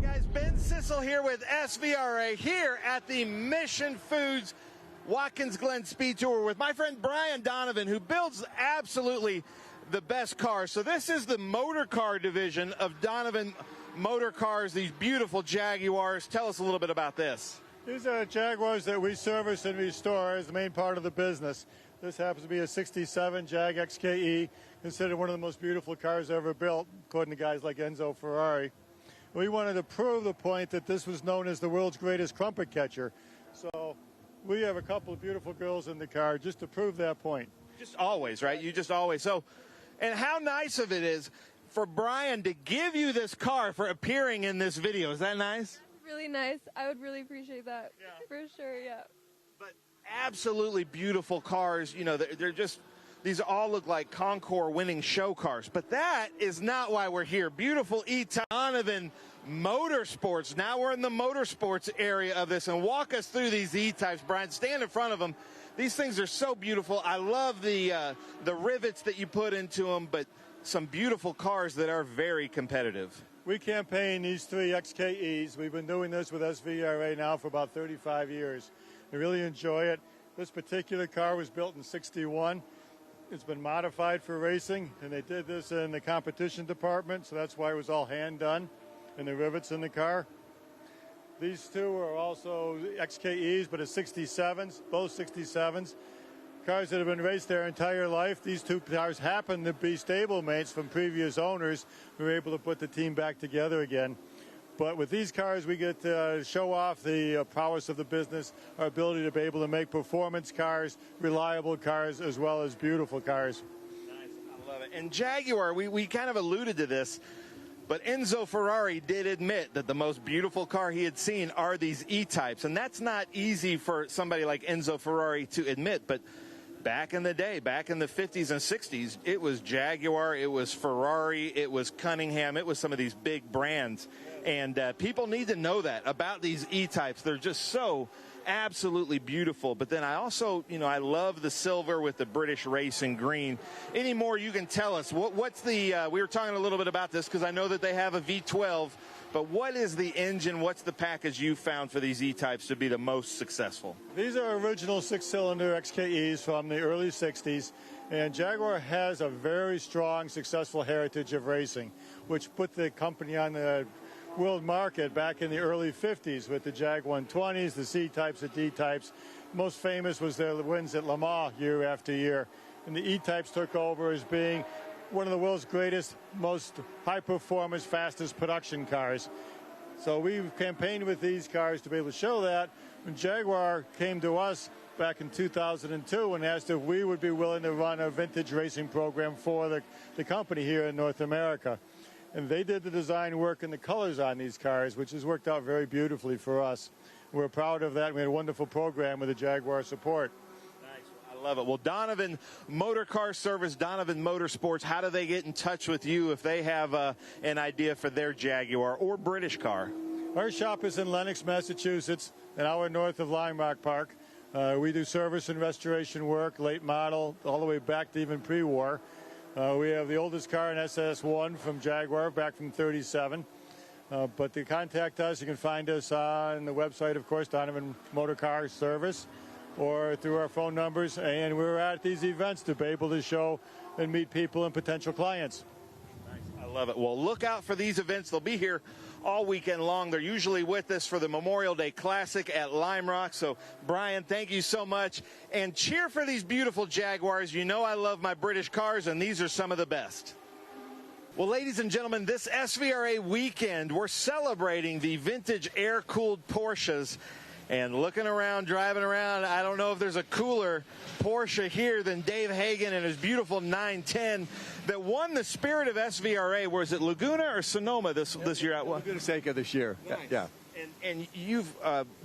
Guys, Ben Sissel here with SVRA here at the Mission Foods Watkins Glen Speed Tour with my friend Brian Donovan, who builds absolutely the best cars. So this is the motor car division of Donovan Motorcars, these beautiful Jaguars. Tell us a little bit about this. These are Jaguars that we service and restore as the main part of the business. This happens to be a 67 Jag XKE, considered one of the most beautiful cars ever built, according to guys like Enzo Ferrari. We wanted to prove the point that this was known as the world's greatest crumpet catcher. So we have a couple of beautiful girls in the car just to prove that point. Just always, right? You just always. So, and how nice of it is for Brian to give you this car for appearing in this video. Is that nice? Really nice. I would really appreciate that. Yeah. For sure, yeah. But absolutely beautiful cars. You know, they're just, these all look like Concours winning show cars. But that is not why we're here. Beautiful E-Type Donovan Motorsports. Now we're in the motorsports area of this. And walk us through these E-Types, Brian. Stand in front of them. These things are so beautiful. I love the rivets that you put into them, but some beautiful cars that are very competitive. We campaign these 3 XKEs. We've been doing this with SVRA now for about 35 years. We really enjoy it. This particular car was built in '61. It's been modified for racing, and they did this in the competition department, so that's why it was all hand done, and the rivets in the car. These 2 are also XKEs, but it's 67s, both 67s. Cars that have been raced their entire life. These 2 cars happen to be stablemates from previous owners who were able to put the team back together again. But with these cars, we get to show off the prowess of the business, our ability to be able to make performance cars, reliable cars, as well as beautiful cars. Nice. I love it. And Jaguar, we kind of alluded to this, but Enzo Ferrari did admit that the most beautiful car he had seen are these E-Types. And that's not easy for somebody like Enzo Ferrari to admit, but back in the day, back in the 50s and 60s, it was Jaguar, it was Ferrari, it was Cunningham, it was some of these big brands. And people need to know that about these E-Types. They're just so absolutely beautiful. But then I also, you know, I love the silver with the British racing green. Any more you can tell us? What's the, we were talking a little bit about this because I know that they have a V12, but what is the engine, what's the package you found for these E-Types to be the most successful? These are original 6-cylinder XKEs from the early 60s, and Jaguar has a very strong, successful heritage of racing, which put the company on the world market back in the early 50s with the Jag 120s, the C-Types, the D-Types. Most famous was their wins at Le Mans year after year. and the E-Types took over as being one of the world's greatest, most high-performance, fastest production cars. So we've campaigned with these cars to be able to show that. When Jaguar came to us back in 2002 and asked if we would be willing to run a vintage racing program for the company here in North America. And they did the design work and the colors on these cars, which has worked out very beautifully for us. We're proud of that. We had a wonderful program with the Jaguar support. I love it. Well, Donovan Motorcar Service, Donovan Motorsports, how do they get in touch with you if they have an idea for their Jaguar or British car? Our shop is in Lenox, Massachusetts, an hour north of Lime Rock Park. We do service and restoration work, late model, all the way back to even pre-war. We have the oldest car in SS1 from Jaguar, back from 37. But to contact us, you can find us on the website, of course, Donovan Motorcar Service, or through our phone numbers. And we're at these events to be able to show and meet people and potential clients. I love it. Well, look out for these events. They'll be here all weekend long. They're usually with us for the Memorial Day Classic at Lime Rock. So, Brian, thank you so much. And cheer for these beautiful Jaguars. You know I love my British cars, and these are some of the best. Well, ladies and gentlemen, this SVRA weekend, we're celebrating the vintage air-cooled Porsches. And looking around, driving around, I don't know if there's a cooler Porsche here than Dave Hagan and his beautiful 910 that won the Spirit of SVRA. Was it Laguna or Sonoma this year? Laguna Seca this year. Nice. Yeah. And you've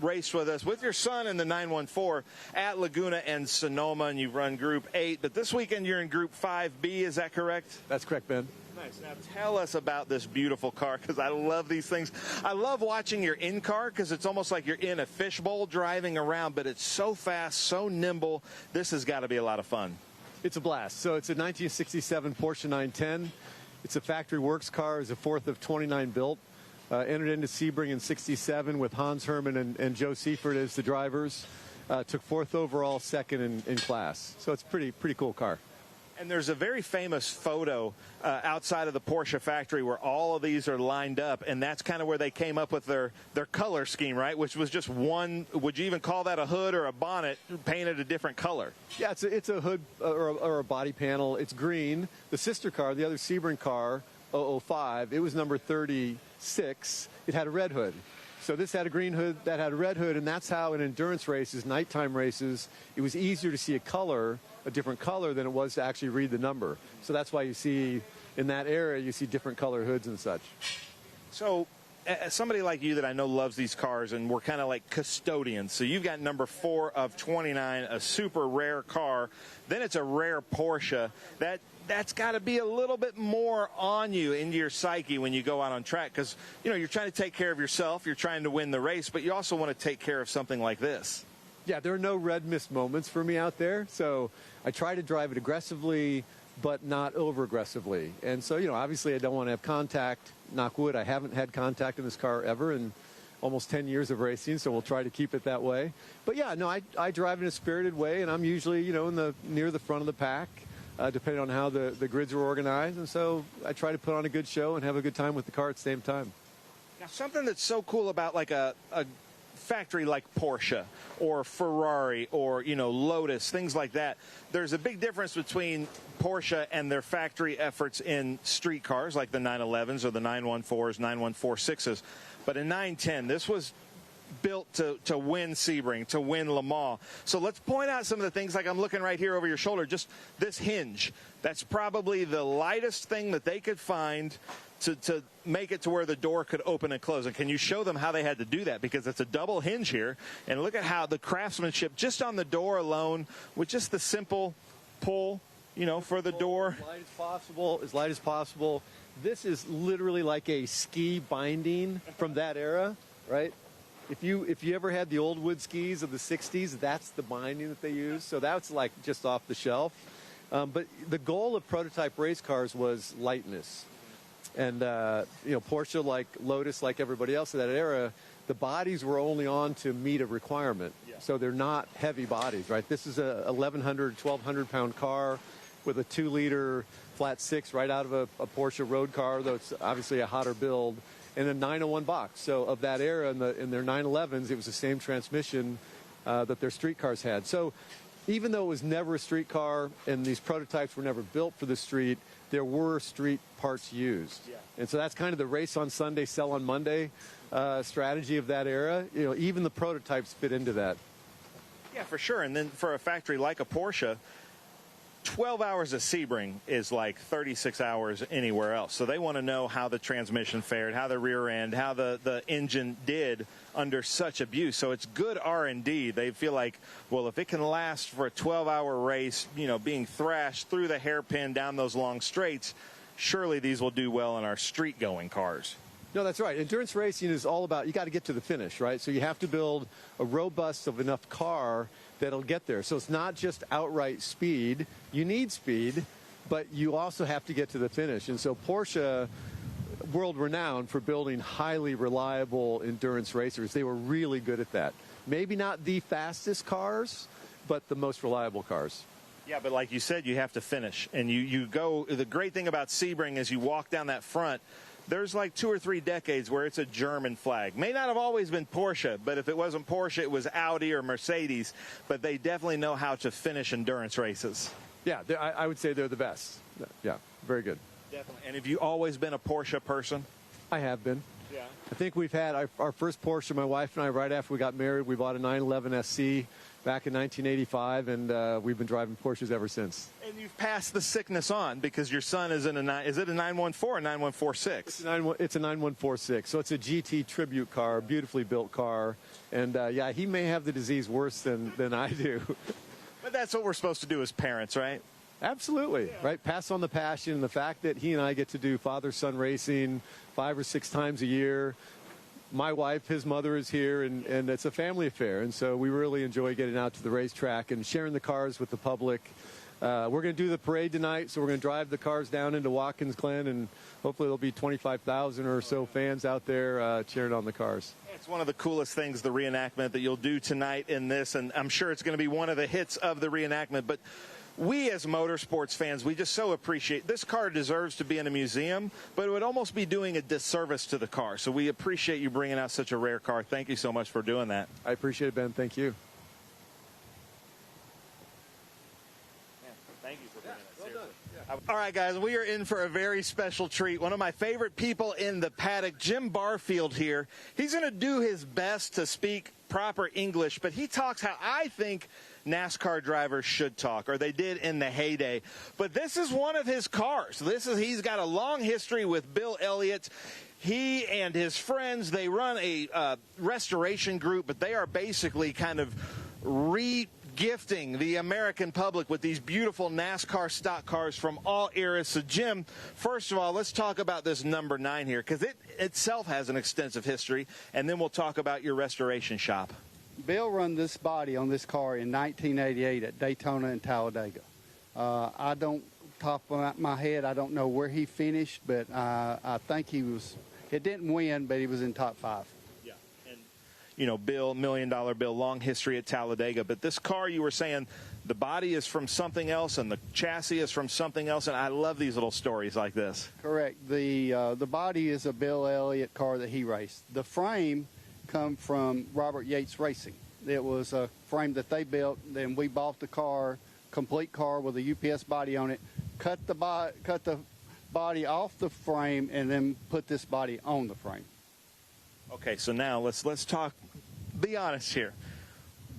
raced with us with your son in the 914 at Laguna and Sonoma, and you've run Group 8. But this weekend you're in Group 5B, is that correct? That's correct, Ben. Nice. Now tell us about this beautiful car, because I love these things. I love watching your in-car because it's almost like you're in a fishbowl driving around, but it's so fast, so nimble. This has got to be a lot of fun. It's a blast. So it's a 1967 Porsche 910. It's a factory works car. It's a fourth of 29 built. Entered into Sebring in 67 with Hans Hermann and Joe Seifert as the drivers. Took fourth overall, second in class. So it's a pretty cool car. And there's a very famous photo outside of the Porsche factory where all of these are lined up, and that's kind of where they came up with their color scheme, right? Which was just one, would you even call that a hood or a bonnet painted a different color? Yeah, it's a hood or a body panel. It's green. The sister car, the other Sebring car, 005, it was number 36. It had a red hood. So this had a green hood, that had a red hood, and that's how in endurance races, nighttime races, it was easier to see a different color than it was to actually read the number. So that's why you see, in that era, you see different color hoods and such. So as somebody like you that I know loves these cars, and we're kind of like custodians. So you've got number 4 of 29, a super rare car. Then it's a rare Porsche. That's got to be a little bit more on you, into your psyche when you go out on track, because you're trying to take care of yourself, you're trying to win the race, but you also want to take care of something like this. Yeah, there are no red mist moments for me out there, so I try to drive it aggressively, but not over aggressively. And so, obviously I don't want to have contact. Knock wood, I haven't had contact in this car ever in almost 10 years of racing, so we'll try to keep it that way. But yeah, no, I drive in a spirited way, and I'm usually, near the front of the pack. Depending on how the grids are organized. And so I try to put on a good show and have a good time with the car at the same time. Now, something that's so cool about like a factory like Porsche or Ferrari or, Lotus, things like that, there's a big difference between Porsche and their factory efforts in street cars like the 911s or the 914s, 914-6s. But in 910, this was built to win Sebring, to win Le Mans. So let's point out some of the things, like I'm looking right here over your shoulder, just this hinge. That's probably the lightest thing that they could find to make it to where the door could open and close. And can you show them how they had to do that? Because it's a double hinge here. And look at how the craftsmanship just on the door alone with just the simple pull, for the door. As light as possible. This is literally like a ski binding from that era, right? If you ever had the old wood skis of the 60s, that's the binding that they used. So that's like just off the shelf. But the goal of prototype race cars was lightness. And, Porsche, like Lotus, like everybody else of that era, the bodies were only on to meet a requirement. Yeah. So they're not heavy bodies, right? This is a 1,100, 1,200-pound car with a 2-liter flat 6 right out of a Porsche road car, though it's obviously a hotter build. And a 901 box. So of that era, in their 911s, it was the same transmission that their street cars had. So, even though it was never a street car and these prototypes were never built for the street, there were street parts used. Yeah. And so that's kind of the race on Sunday, sell on Monday strategy of that era. You know, even the prototypes fit into that. Yeah, for sure. And then for a factory like a Porsche, 12 hours of Sebring is like 36 hours anywhere else. So they want to know how the transmission fared, how the rear end, how the engine did under such abuse. So it's good R&D. They feel like, well, if it can last for a 12-hour race, you know, being thrashed through the hairpin down those long straights, surely these will do well in our street-going cars. No, that's right. Endurance racing is all about, you got to get to the finish, right? So you have to build a robust of enough car that'll get there. So it's not just outright speed. You need speed, but you also have to get to the finish. And so Porsche, world-renowned for building highly reliable endurance racers. They were really good at that. Maybe not the fastest cars, but the most reliable cars. Yeah, but like you said, you have to finish. And you go, the great thing about Sebring is you walk down that front, there's like 2 or 3 decades where it's a German flag. May not have always been Porsche, but if it wasn't Porsche, it was Audi or Mercedes. But they definitely know how to finish endurance races. Yeah, I would say they're the best. Yeah, very good. Definitely. And have you always been a Porsche person? I have been. Yeah. I think we've had our first Porsche, my wife and I, right after we got married. We bought a 911 SC back in 1985, and we've been driving Porsches ever since. And you've passed the sickness on because your son is in is it a 914 or 9146? It's a 9146, so it's a GT tribute car, beautifully built car. And, yeah, he may have the disease worse than I do. But that's what we're supposed to do as parents, right? Absolutely, yeah. Right? Pass on the passion, and the fact that he and I get to do father-son racing 5 or 6 times a year. My wife, his mother is here, and it's a family affair. And so we really enjoy getting out to the racetrack and sharing the cars with the public. We're going to do the parade tonight, so we're going to drive the cars down into Watkins, Glen, and hopefully there'll be 25,000 or so fans out there cheering on the cars. It's one of the coolest things, the reenactment that you'll do tonight in this, and I'm sure it's going to be one of the hits of the reenactment. But we as motorsports fans, we just so appreciate this car deserves to be in a museum, but it would almost be doing a disservice to the car. So we appreciate you bringing out such a rare car. Thank you so much for doing that. I appreciate it, Ben. Thank you. Thank you for bringing it. Seriously. All right, guys, we are in for a very special treat. One of my favorite people in the paddock, Jim Barfield here. He's going to do his best to speak proper English, but he talks how I think NASCAR drivers should talk, or they did in the heyday. But this is one of his cars. He's got a long history with Bill Elliott. He and his friends, they run a restoration group, but they are basically kind of gifting the American public with these beautiful NASCAR stock cars from all eras. So, Jim, first of all, let's talk about this number 9 here, because it itself has an extensive history, and then we'll talk about your restoration shop. Bill run this body on this car in 1988 at Daytona and Talladega. I don't, top of my head, I don't know where he finished, but I think he was, it didn't win, but he was in top 5. You know, Bill, $1 Million Bill, long history at Talladega. But this car, you were saying, the body is from something else and the chassis is from something else. And I love these little stories like this. Correct. The body is a Bill Elliott car that he raced. The frame come from Robert Yates Racing. It was a frame that they built. Then we bought the car, complete car with a UPS body on it, cut the body off the frame, and then put this body on the frame. Okay, so now let's talk, be honest here,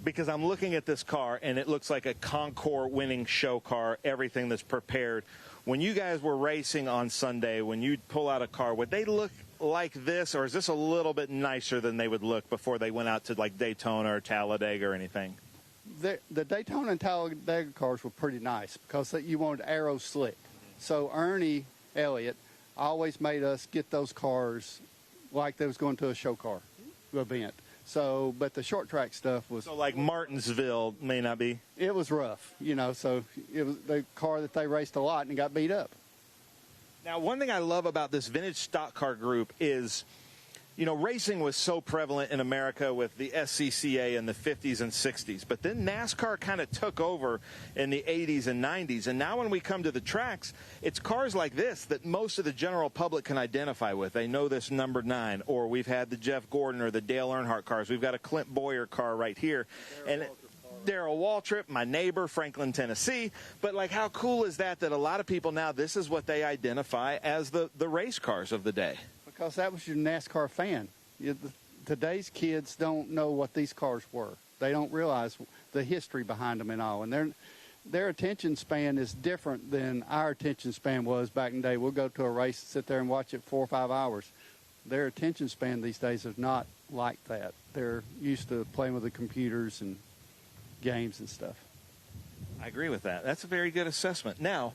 because I'm looking at this car and it looks like a Concours winning show car, everything that's prepared. When you guys were racing on Sunday, when you pull out a car, would they look like this, or is this a little bit nicer than they would look before they went out to like Daytona or Talladega or anything? The Daytona and Talladega cars were pretty nice because you wanted aero slick. So Ernie Elliott always made us get those cars like they was going to a show car event. So, but the short track stuff was... So like Martinsville may not be? It was rough, you know, so it was the car that they raced a lot and got beat up. Now, one thing I love about this vintage stock car group is, you know, racing was so prevalent in America with the SCCA in the 50s and 60s. But then NASCAR kind of took over in the 80s and 90s. And now when we come to the tracks, it's cars like this that most of the general public can identify with. They know this number 9. Or we've had the Jeff Gordon or the Dale Earnhardt cars. We've got a Clint Boyer car right here. Darrell Waltrip, my neighbor, Franklin, Tennessee. But, like, how cool is that a lot of people now, this is what they identify as the race cars of the day? Because that was your NASCAR fan. Today's kids don't know what these cars were. They don't realize the history behind them and all. And their attention span is different than our attention span was back in the day. We'll go to a race, sit there and watch it 4 or 5 hours. Their attention span these days is not like that. They're used to playing with the computers and games and stuff. I agree with that. That's a very good assessment. Now,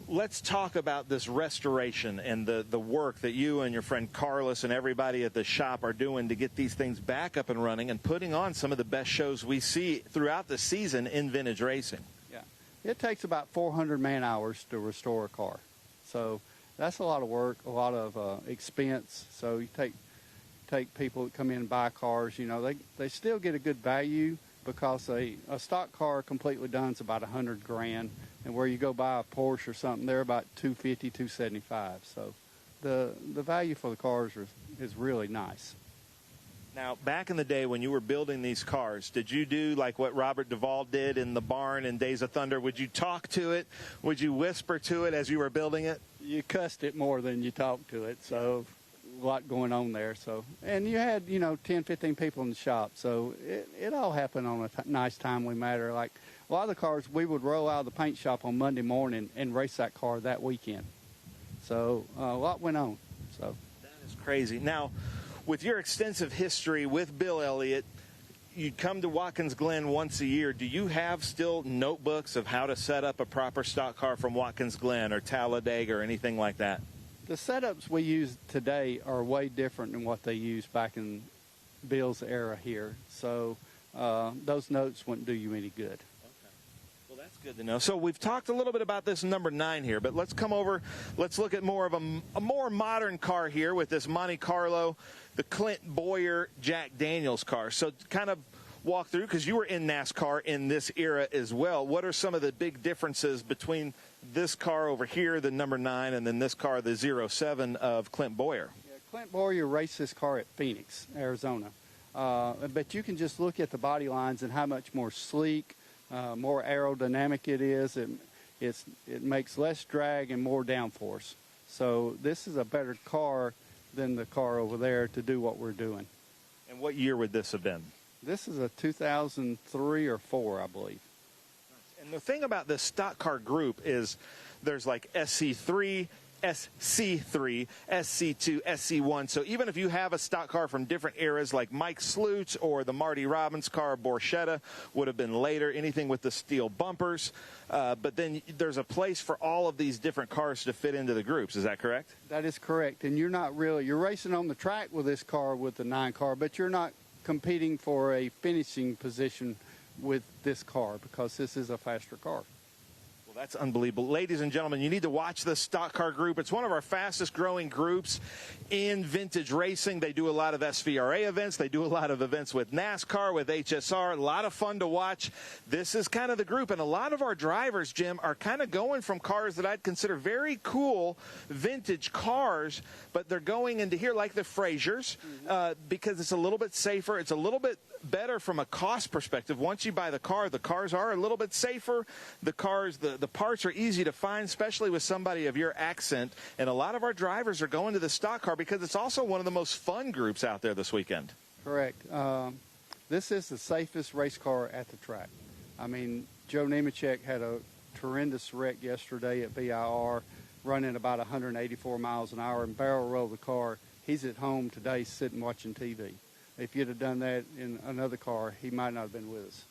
let's talk about this restoration and the work that you and your friend Carlos and everybody at the shop are doing to get these things back up and running and putting on some of the best shows we see throughout the season in vintage racing. Yeah, it takes about 400 man-hours to restore a car. So that's a lot of work, a lot of expense. So you take people that come in and buy cars, you know, they still get a good value because a stock car completely done is about $100 grand. And where you go buy a Porsche or something, they're about $250, $275. So the value for the cars is really nice. Now, back in the day when you were building these cars, did you do like what Robert Duvall did in the barn in Days of Thunder? Would you talk to it? Would you whisper to it as you were building it? You cussed it more than you talked to it, so a lot going on there. So, and you had, 10, 15 people in the shop, so it all happened on a nice timely matter. Like a lot of the cars, we would roll out of the paint shop on Monday morning and race that car that weekend. So a lot went on. So that is crazy. Now, with your extensive history with Bill Elliott, you come to Watkins Glen once a year. Do you have still notebooks of how to set up a proper stock car from Watkins Glen or Talladega or anything like that? The setups we use today are way different than what they used back in Bill's era here. So those notes wouldn't do you any good. That's good to know. So we've talked a little bit about this number 9 here, but let's come over. Let's look at more of a more modern car here with this Monte Carlo, the Clint Bowyer Jack Daniels car. So kind of walk through, because you were in NASCAR in this era as well. What are some of the big differences between this car over here, the number 9, and then this car, the 07 of Clint Bowyer? Yeah, Clint Bowyer raced this car at Phoenix, Arizona. But you can just look at the body lines and how much more sleek, more aerodynamic it is. It makes less drag and more downforce. So this is a better car than the car over there to do what we're doing. And what year would this have been? This is a 2003 or 4, I believe. And the thing about this stock car group is there's like SC3, SC3, SC2, SC1. So even if you have a stock car from different eras like Mike Slutz or the Marty Robbins car, Borchetta would have been later, anything with the steel bumpers. But then there's a place for all of these different cars to fit into the groups. Is that correct? That is correct. And you're racing on the track with this car with the 9 car, but you're not competing for a finishing position with this car because this is a faster car. Well, that's unbelievable. Ladies and gentlemen, you need to watch the stock car group. It's one of our fastest growing groups in vintage racing. They do a lot of SVRA events. They do a lot of events with NASCAR, with HSR. A lot of fun to watch. This is kind of the group. And a lot of our drivers, Jim, are kind of going from cars that I'd consider very cool vintage cars, but they're going into here like the Frasers because it's a little bit safer. It's a little bit better from a cost perspective. Once you buy the cars are a little bit safer. The parts are easy to find, especially with somebody of your accent. And a lot of our drivers are going to the stock car because it's also one of the most fun groups out there this weekend. Correct. This is the safest race car at the track. I mean, Joe Nemechek had a horrendous wreck yesterday at VIR, running about 184 miles an hour and barrel rolled the car. He's at home today sitting watching TV. If you'd have done that in another car, he might not have been with us.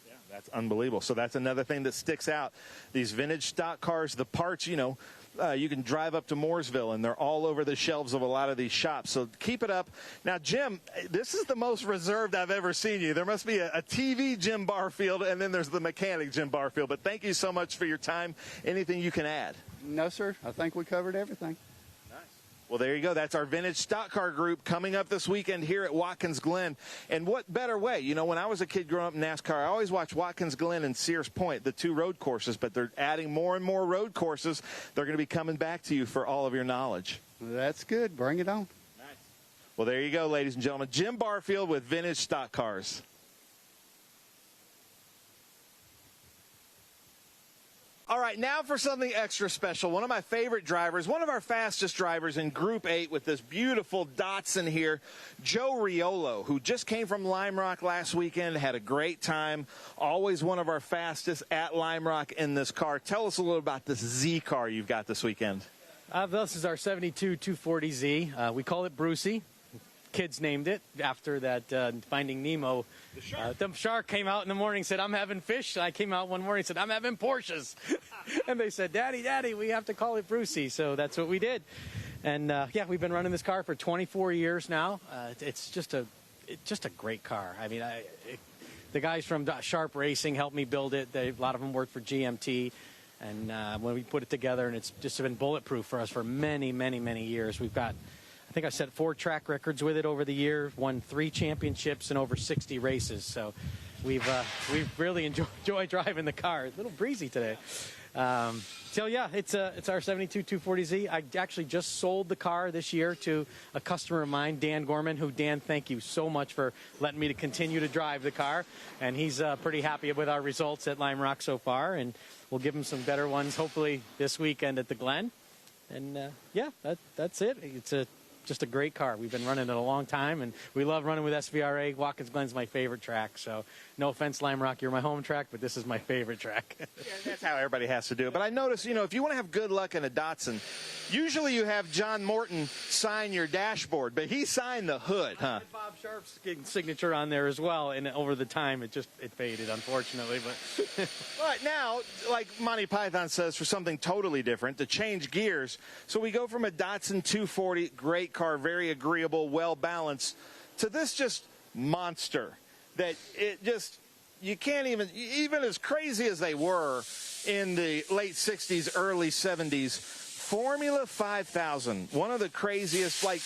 Yeah, that's unbelievable. So that's another thing that sticks out. These vintage stock cars, the parts, you can drive up to Mooresville, and they're all over the shelves of a lot of these shops. So keep it up. Now, Jim, this is the most reserved I've ever seen you. There must be a TV Jim Barfield, and then there's the mechanic Jim Barfield. But thank you so much for your time. Anything you can add? No, sir. I think we covered everything. Well, there you go. That's our vintage stock car group coming up this weekend here at Watkins Glen. And what better way? When I was a kid growing up in NASCAR, I always watched Watkins Glen and Sears Point, the 2 road courses, but they're adding more and more road courses. They're going to be coming back to you for all of your knowledge. That's good. Bring it on. Nice. Well, there you go, ladies and gentlemen. Jim Barfield with Vintage Stock Cars. All right, now for something extra special. One of my favorite drivers, one of our fastest drivers in Group 8 with this beautiful Datsun here, Joe Riolo, who just came from Lime Rock last weekend, had a great time, always one of our fastest at Lime Rock in this car. Tell us a little about this Z car you've got this weekend. This is our 72 240Z. We call it Brucey. Kids named it after that Finding Nemo. The shark came out in the morning and said, I'm having fish. And I came out one morning and said, I'm having Porsches. And they said, Daddy, we have to call it Brucey. So that's what we did. And yeah, we've been running this car for 24 years now. It's just a great car. I mean, the guys from Sharp Racing helped me build it. A lot of them worked for GMT. And when we put it together, and it's just been bulletproof for us for many, many, many years. We've got, I think I set 4 track records with it over the year, won 3 championships and over 60 races. So we've really enjoyed driving the car. It's a little breezy today. So yeah, it's our 72 240Z. I actually just sold the car this year to a customer of mine, Dan Gorman, who, Dan, thank you so much for letting me to continue to drive the car. And he's pretty happy with our results at Lime Rock so far. And we'll give him some better ones hopefully this weekend at the Glen. And yeah, that's it. It's just a great car. We've been running it a long time, and we love running with SVRA. Watkins Glen's my favorite track, so no offense, Lime Rock, you're my home track, but this is my favorite track. Yeah, that's how everybody has to do it. But I notice, if you want to have good luck in a Datsun, usually you have John Morton sign your dashboard, but he signed the hood, huh? Bob Sharp's signature on there as well, and over the time it faded, unfortunately. But But now, like Monty Python says, for something totally different, to change gears. So we go from a Datsun 240, great car, very agreeable, well balanced, to this just monster that you can't even as crazy as they were in the late 60s, early 70s, Formula 5000, one of the craziest, like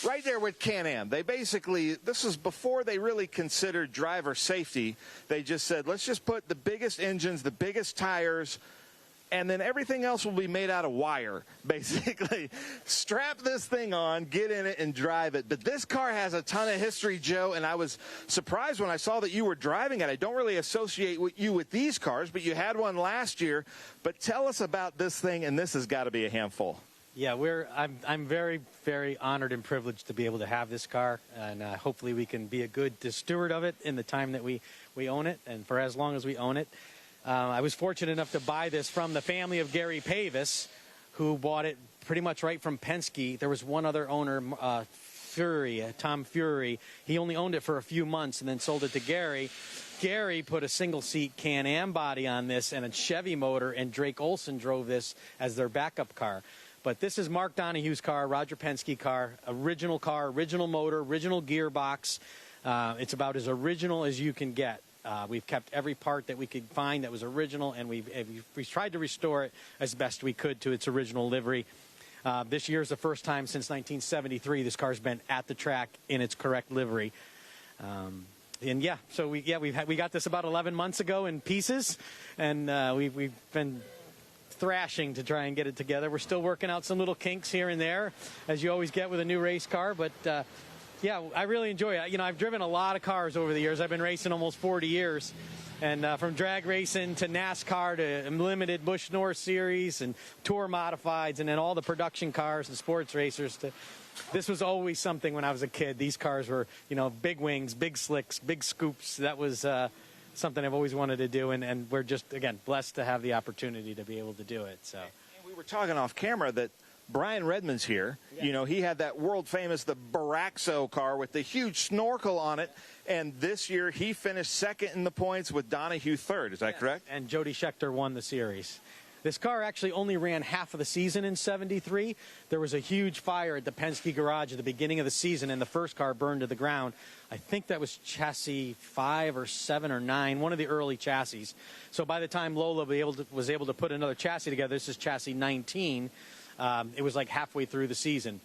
right there with Can-Am. They basically, this was before they really considered driver safety. They just said, let's just put the biggest engines, the biggest tires, and then everything else will be made out of wire, basically. Strap this thing on, get in it, and drive it. But this car has a ton of history, Joe, and I was surprised when I saw that you were driving it. I don't really associate you with these cars, but you had one last year. But tell us about this thing, and this has got to be a handful. Yeah, I'm very, very honored and privileged to be able to have this car, and hopefully we can be a good steward of it in the time that we own it, and for as long as we own it. I was fortunate enough to buy this from the family of Gary Pavis, who bought it pretty much right from Penske. There was one other owner, Tom Fury. He only owned it for a few months and then sold it to Gary. Gary put a single-seat Can-Am body on this and a Chevy motor, and Drake Olson drove this as their backup car. But this is Mark Donohue's car, Roger Penske car, original motor, original gearbox. It's about as original as you can get. We've kept every part that we could find that was original, and we tried to restore it as best we could to its original livery. This year is the first time since 1973 this car's been at the track in its correct livery. And yeah, so we got this about 11 months ago in pieces, and we've been thrashing to try and get it together. We're still working out some little kinks here and there, as you always get with a new race car, but yeah, I really enjoy it. I've driven a lot of cars over the years. I've been racing almost 40 years. And from drag racing to NASCAR to limited Busch North Series and tour modifieds, and then all the production cars and sports racers. This was always something when I was a kid. These cars were, big wings, big slicks, big scoops. That was something I've always wanted to do. And we're just, again, blessed to have the opportunity to be able to do it. So. And we were talking off camera that Brian Redmond's here. Yeah. He had that world-famous, the Baraxo car with the huge snorkel on it. And this year, he finished second in the points with Donahue third. Is that correct? And Jody Scheckter won the series. This car actually only ran half of the season in '73. There was a huge fire at the Penske garage at the beginning of the season, and the first car burned to the ground. I think that was chassis 5 or 7 or 9, one of the early chassis. So by the time Lola was able to put another chassis together, this is chassis 19. It was like halfway through the season.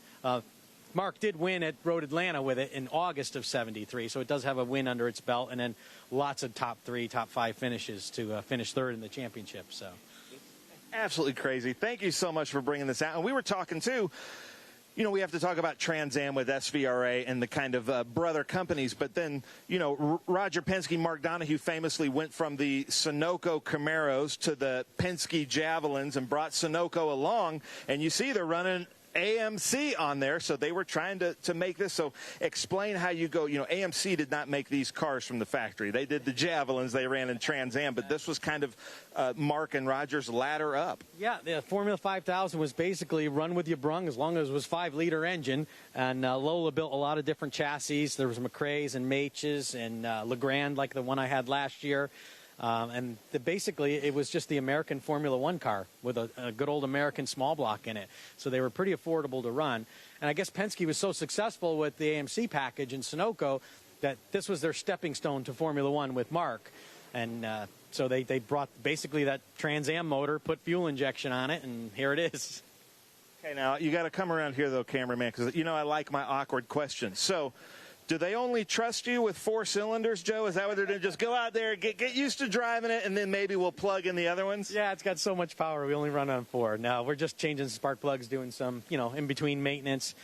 Mark did win at Road Atlanta with it in August of '73, so it does have a win under its belt, and then lots of top 3, top 5 finishes to finish third in the championship. So, absolutely crazy. Thank you so much for bringing this out. And we were talking too. You know, we have to talk about Trans Am with SVRA and the kind of brother companies, but then, you know, Roger Penske, Mark Donohue famously went from the Sunoco Camaros to the Penske Javelins and brought Sunoco along, and you see they're running AMC on there, so they were trying to make this. So explain how you go. You know, AMC did not make these cars from the factory. They did the Javelins. They ran in Trans Am, but this was kind of Mark and Roger's ladder up. Yeah, the Formula 5000 was basically run with your brung as long as it was 5-liter engine. And Lola built a lot of different chassis. There was McRae's and Maches and Legrand, like the one I had last year. And basically, it was just the American Formula One car with a good old American small block in it. So they were pretty affordable to run. And I guess Penske was so successful with the AMC package in Sunoco that this was their stepping stone to Formula One with Mark. And so they brought basically that Trans Am motor, put fuel injection on it, and here it is. Okay, now you got to come around here, though, cameraman, because, you know, I like my awkward questions. So, do they only trust you with 4 cylinders, Joe? Is that what they're doing? Just go out there, get used to driving it, and then maybe we'll plug in the other ones? Yeah, it's got so much power. We only run on 4. Now, we're just changing spark plugs, doing some, you know, in-between maintenance,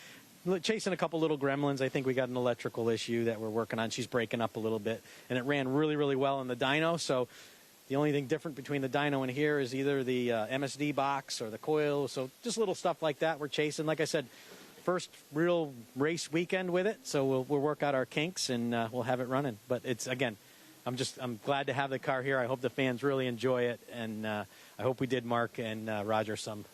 chasing a couple little gremlins. I think we got an electrical issue that we're working on. She's breaking up a little bit, and it ran really, really well in the dyno. So the only thing different between the dyno and here is either the MSD box or the coil. So just little stuff like that we're chasing. Like I said, first real race weekend with it, so we'll work out our kinks and we'll have it running. But it's, again, I'm glad to have the car here. I hope the fans really enjoy it, and I hope we did Mark and Roger some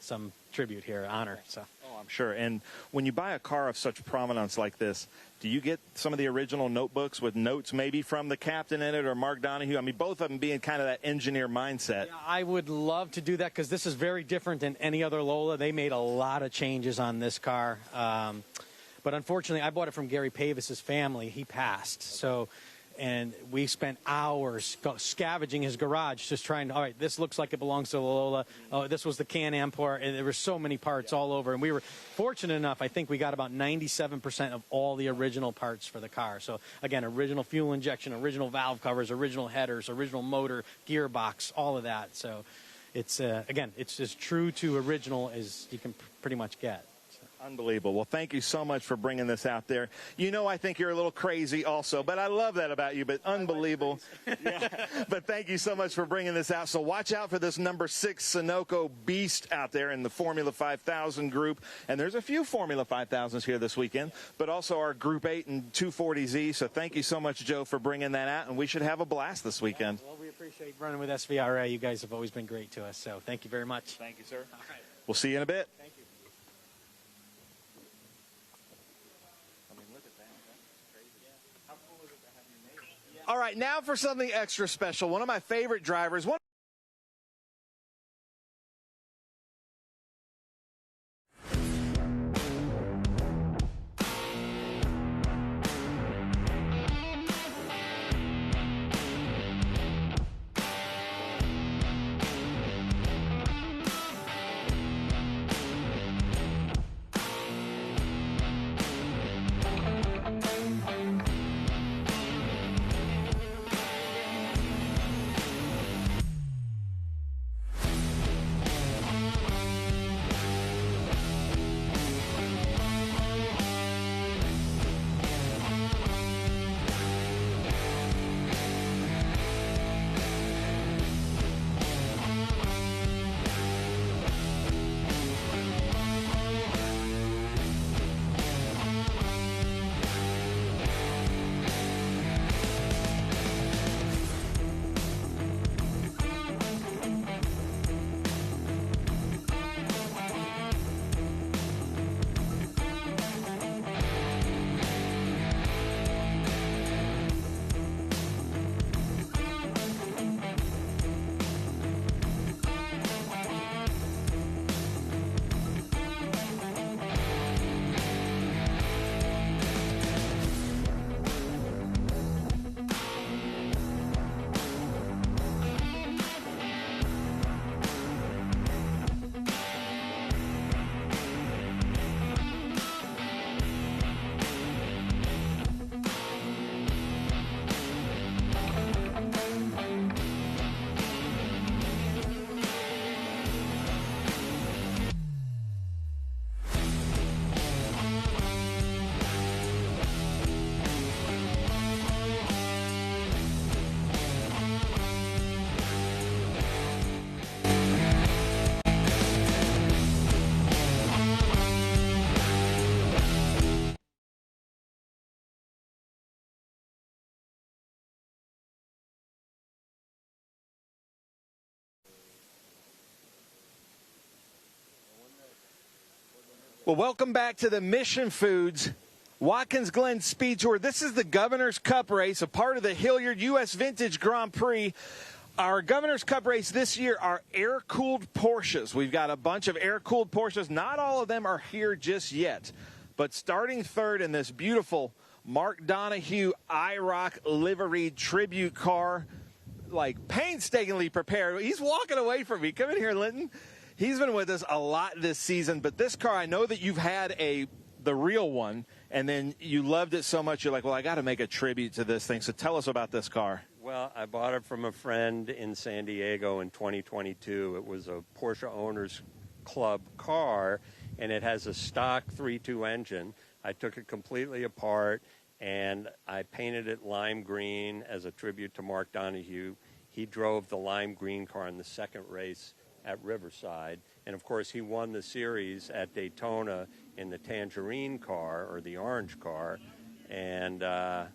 tribute here, honor. So. Oh, I'm sure. And when you buy a car of such prominence like this, do you get some of the original notebooks with notes maybe from the captain in it or Mark Donohue? I mean, both of them being kind of that engineer mindset. Yeah, I would love to do that because this is very different than any other Lola. They made a lot of changes on this car. But unfortunately, I bought it from Gary Pavis's family. He passed. And we spent hours scavenging his garage, just trying to, all right, this looks like it belongs to the Lola. Oh, this was the Can-Am part. And there were so many parts all over. And we were fortunate enough, I think we got about 97% of all the original parts for the car. So, again, original fuel injection, original valve covers, original headers, original motor, gearbox, all of that. So it's, again, it's as true to original as you can pretty much get. Unbelievable. Well, thank you so much for bringing this out there. You know, I think you're a little crazy also, but I love that about you, but unbelievable. Yeah. But thank you so much for bringing this out. So watch out for this number 6 Sunoco Beast out there in the Formula 5000 group. And there's a few Formula 5000s here this weekend, but also our Group 8 and 240Z. So thank you so much, Joe, for bringing that out, and we should have a blast this weekend. Well, we appreciate running with SVRA. You guys have always been great to us, so thank you very much. Thank you, sir. All right. We'll see you in a bit. Thank you. All right, now for something extra special. One of my favorite drivers. Well, welcome back to the Mission Foods Watkins Glen Speed Tour. This is the Governor's Cup race, a part of the Hilliard U.S. Vintage Grand Prix. Our Governor's Cup race this year are air-cooled Porsches. We've got a bunch of air-cooled Porsches. Not all of them are here just yet. But starting third in this beautiful Mark Donohue IROC liveried tribute car, like painstakingly prepared. He's walking away from me. Come in here, Linton. He's been with us a lot this season, but this car, I know that you've had the real one, and then you loved it so much, you're like, well, I got to make a tribute to this thing. So tell us about this car. Well, I bought it from a friend in San Diego in 2022. It was a Porsche Owners Club car, and it has a stock 3.2 engine. I took it completely apart, and I painted it lime green as a tribute to Mark Donohue. He drove the lime green car in the second race at Riverside, and of course he won the series at Daytona in the tangerine car, or the orange car. And I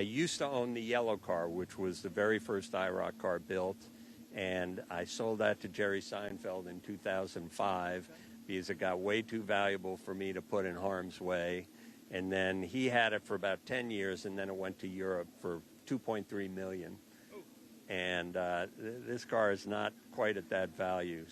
used to own the yellow car, which was the very first IROC car built, and I sold that to Jerry Seinfeld in 2005 because it got way too valuable for me to put in harm's way. And then he had it for about 10 years, and then it went to Europe for $2.3 million. And this car is not quite at that value.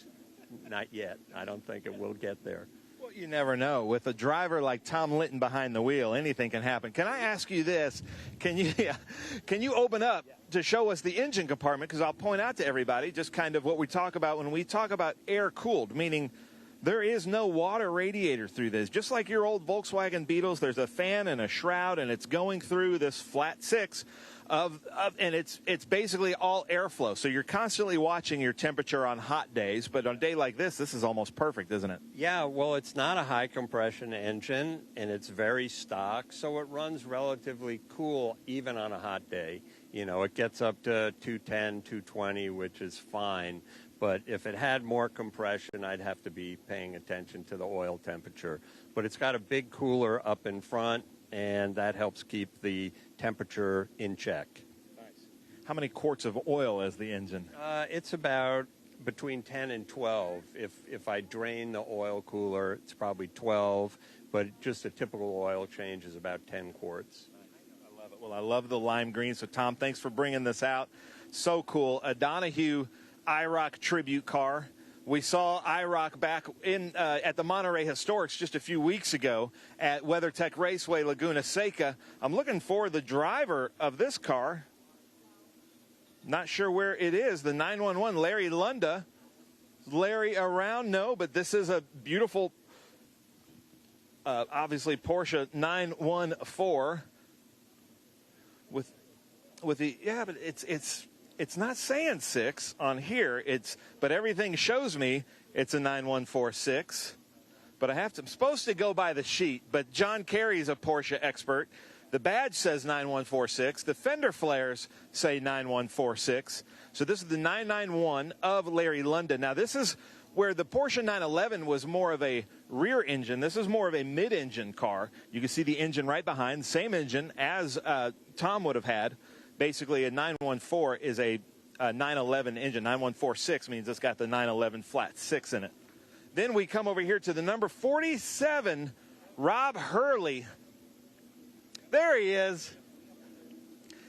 Not yet. I don't think it will get there. Well, you never know. With a driver like Tom Linton behind the wheel, anything can happen. Can I ask you this? Can you open up to show us the engine compartment? Because I'll point out to everybody just kind of what we talk about when we talk about air-cooled, meaning there is no water radiator through this. Just like your old Volkswagen Beetles, there's a fan and a shroud, and it's going through this flat six. And it's basically all airflow. So you're constantly watching your temperature on hot days, but on a day like this is almost perfect, isn't it? Yeah, well, it's not a high compression engine, and it's very stock, so it runs relatively cool even on a hot day. You know, it gets up to 210, 220, which is fine. But if it had more compression, I'd have to be paying attention to the oil temperature. But it's got a big cooler up in front, and that helps keep the temperature in check. Nice. How many quarts of oil is the engine? It's about between 10 and 12. If I drain the oil cooler, it's probably 12, but just a typical oil change is about 10 quarts. I love it. Well, I love the lime green. So, Tom, thanks for bringing this out. So cool. A Donohue IROC tribute car. We saw IROC back in at the Monterey Historics just a few weeks ago at WeatherTech Raceway, Laguna Seca. I'm looking for the driver of this car. Not sure where it is. The 911, Larry Lunda. Larry around? No, but this is a beautiful, obviously, Porsche 914 with the, yeah, but it's not saying 6 on here. But everything shows me it's a 9146. But I'm supposed to go by the sheet. But John Carey's a Porsche expert. The badge says 9146. The fender flares say 9146. So this is the 991 of Larry Lunda. Now this is where the Porsche 911 was more of a rear engine. This is more of a mid-engine car. You can see the engine right behind, same engine as Tom would have had. Basically, a 914 is a 911 engine. 9146 means it's got the 911 flat 6 in it. Then we come over here to the number 47, Rob Hurley. There he is.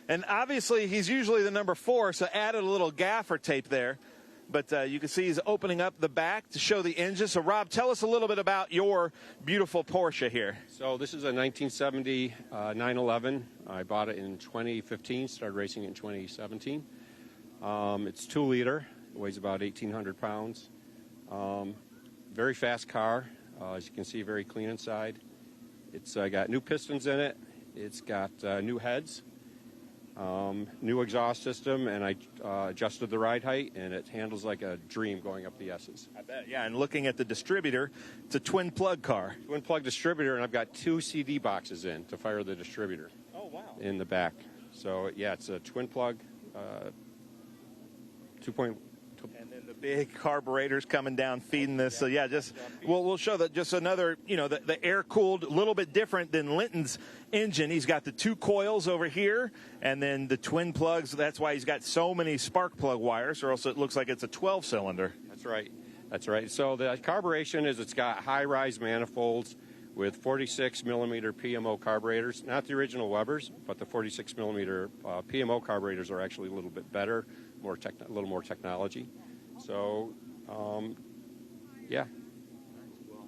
And obviously, he's usually the number 4, so added a little gaffer tape there. But you can see he's opening up the back to show the engine. So, Rob, tell us a little bit about your beautiful Porsche here. So this is a 1970 911. I bought it in 2015, started racing in 2017. It's 2-liter, weighs about 1,800 pounds. Very fast car. As you can see, very clean inside. It's got new pistons in it. It's got new heads. New exhaust system, and I adjusted the ride height, and it handles like a dream going up the S's. I bet, yeah, and looking at the distributor, it's a twin plug car. Twin plug distributor, and I've got 2 CD boxes in to fire the distributor. Oh, wow. In the back. So, yeah, it's a twin plug, 2.2. And then the big carburetors coming down, feeding this. So, yeah, just we'll show that just another, you know, the air-cooled, a little bit different than Linton's engine. He's got the 2 coils over here and then the twin plugs. That's why he's got so many spark plug wires, or else it looks like it's a 12-cylinder. That's right. That's right. So the carburation is it's got high-rise manifolds with 46 millimeter PMO carburetors, not the original Webers, but the 46 millimeter PMO carburetors are actually a little bit better, a little more technology. So, yeah.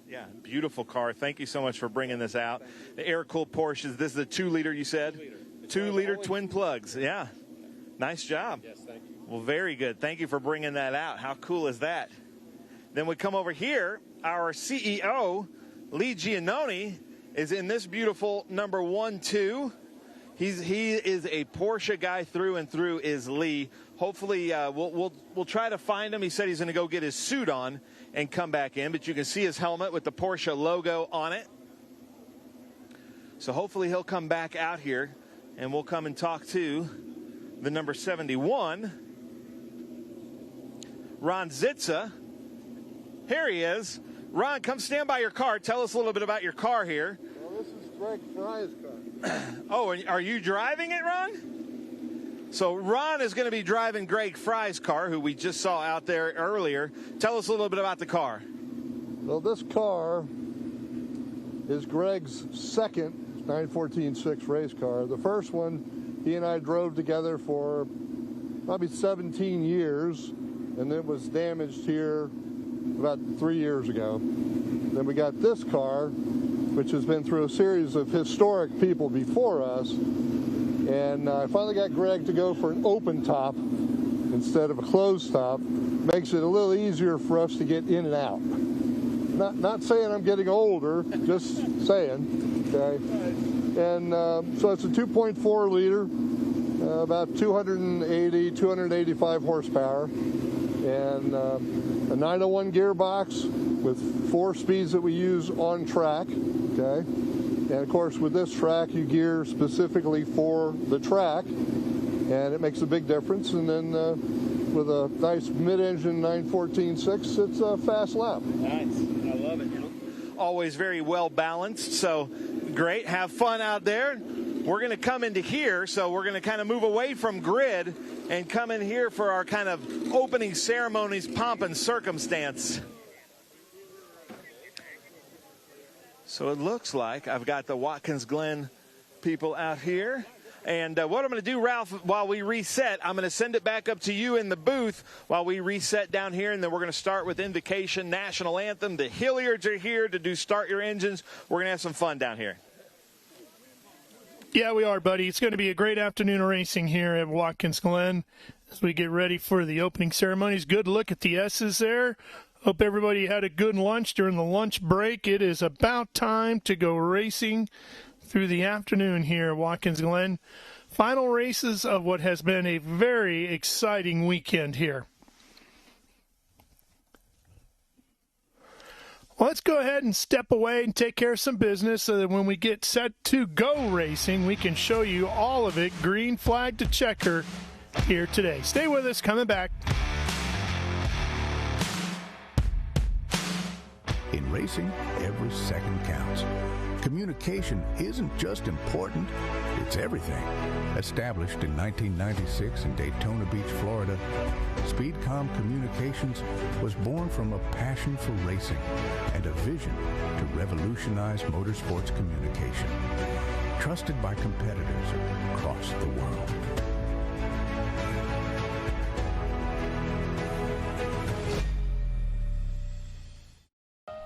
Yeah, beautiful car. Thank you so much for bringing this out. The air-cooled Porsches. This is the 2-liter, you said? 2-liter twin plugs. Yeah. Nice job. Yes, thank you. Well, very good. Thank you for bringing that out. How cool is that? Then we come over here. Our CEO, Lee Giannone, is in this beautiful number 1-2. He is a Porsche guy through and through. Is Lee? Hopefully, we'll try to find him. He said he's going to go get his suit on and come back in, but you can see his helmet with the Porsche logo on it. So hopefully he'll come back out here, and we'll come and talk to the number 71, Ron Zitza. Here he is. Ron, come stand by your car. Tell us a little bit about your car here. Well, this is Greg Fry's car. Oh, and are you driving it, Ron? So Ron is going to be driving Greg Fry's car, who we just saw out there earlier. Tell us a little bit about the car. Well, this car is Greg's second 914-6 race car. The first one he and I drove together for probably 17 years, and it was damaged here about 3 years ago. Then we got this car, which has been through a series of historic people before us, and I finally got Greg to go for an open top instead of a closed top. Makes it a little easier for us to get in and out. Not saying I'm getting older, just saying, okay? And so it's a 2.4 liter, about 285 horsepower, and a 901 gearbox with 4 speeds that we use on track, okay? And of course, with this track, you gear specifically for the track, and it makes a big difference. And then with a nice mid-engine 914-6, it's a fast lap. Nice. I love it. Always very well balanced, so great. Have fun out there. We're going to come into here, so we're going to kind of move away from grid and come in here for our kind of opening ceremonies pomp and circumstance. So it looks like I've got the Watkins Glen people out here. And what I'm going to do, Ralph, while we reset, I'm going to send it back up to you in the booth while we reset down here, and then we're going to start with Invocation National Anthem. The Hilliards are here to do Start Your Engines. We're going to have some fun down here. Yeah, we are, buddy. It's going to be a great afternoon of racing here at Watkins Glen as we get ready for the opening ceremonies. Good look at the S's there. Hope everybody had a good lunch during the lunch break. It is about time to go racing through the afternoon here at Watkins Glen. Final races of what has been a very exciting weekend here. Well, let's go ahead and step away and take care of some business so that when we get set to go racing, we can show you all of it, green flag to checker, here today. Stay with us, coming back. In racing, every second counts. Communication isn't just important, it's everything. Established in 1996 in Daytona Beach, Florida, Speedcom Communications was born from a passion for racing and a vision to revolutionize motorsports communication. Trusted by competitors across the world.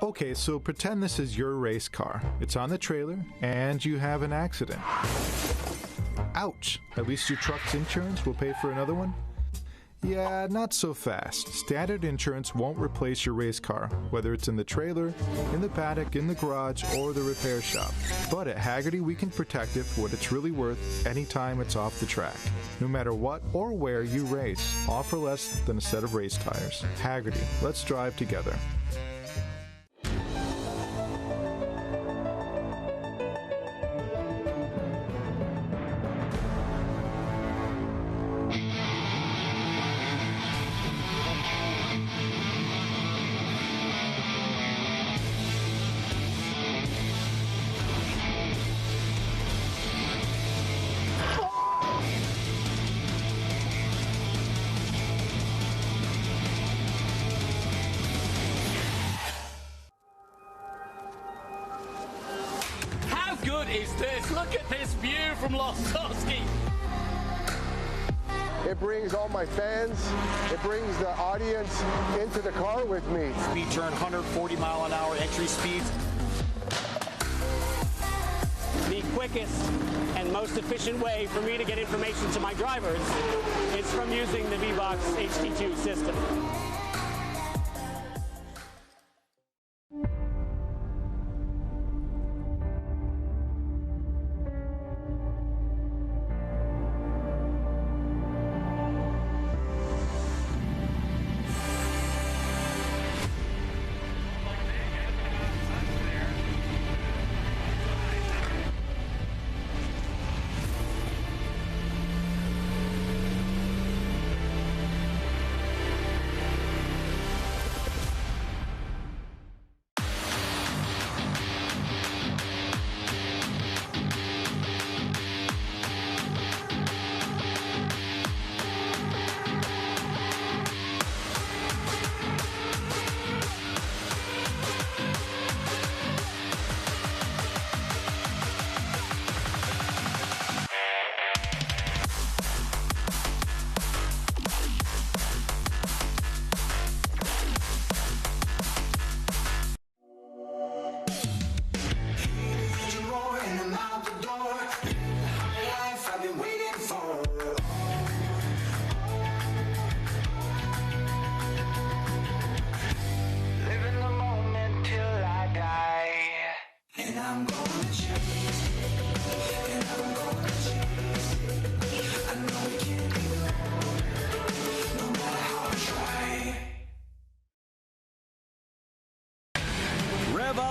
Okay, so pretend this is your race car. It's on the trailer, and you have an accident. Ouch! At least your truck's insurance will pay for another one? Yeah, not so fast. Standard insurance won't replace your race car, whether it's in the trailer, in the paddock, in the garage, or the repair shop. But at Hagerty, we can protect it for what it's really worth anytime it's off the track. No matter what or where you race, all for less than a set of race tires. Hagerty, let's drive together. good is this? Look at this view from Lostowski. It brings all my fans, it brings the audience into the car with me. Speed turn, 140-mile-an-hour entry speeds. The quickest and most efficient way for me to get information to my drivers is from using the V-Box HD2 system.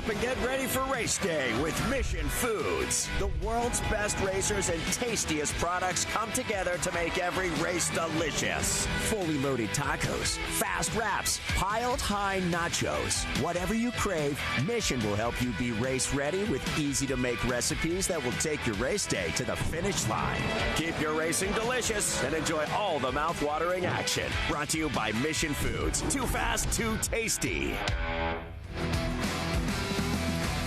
And get ready for race day with Mission Foods. The world's best racers and tastiest products come together to make every race delicious. Fully loaded tacos, fast wraps, piled high nachos. Whatever you crave, Mission will help you be race ready with easy to make recipes that will take your race day to the finish line. Keep your racing delicious and enjoy all the mouth-watering action. Brought to you by Mission Foods. Too fast, too tasty.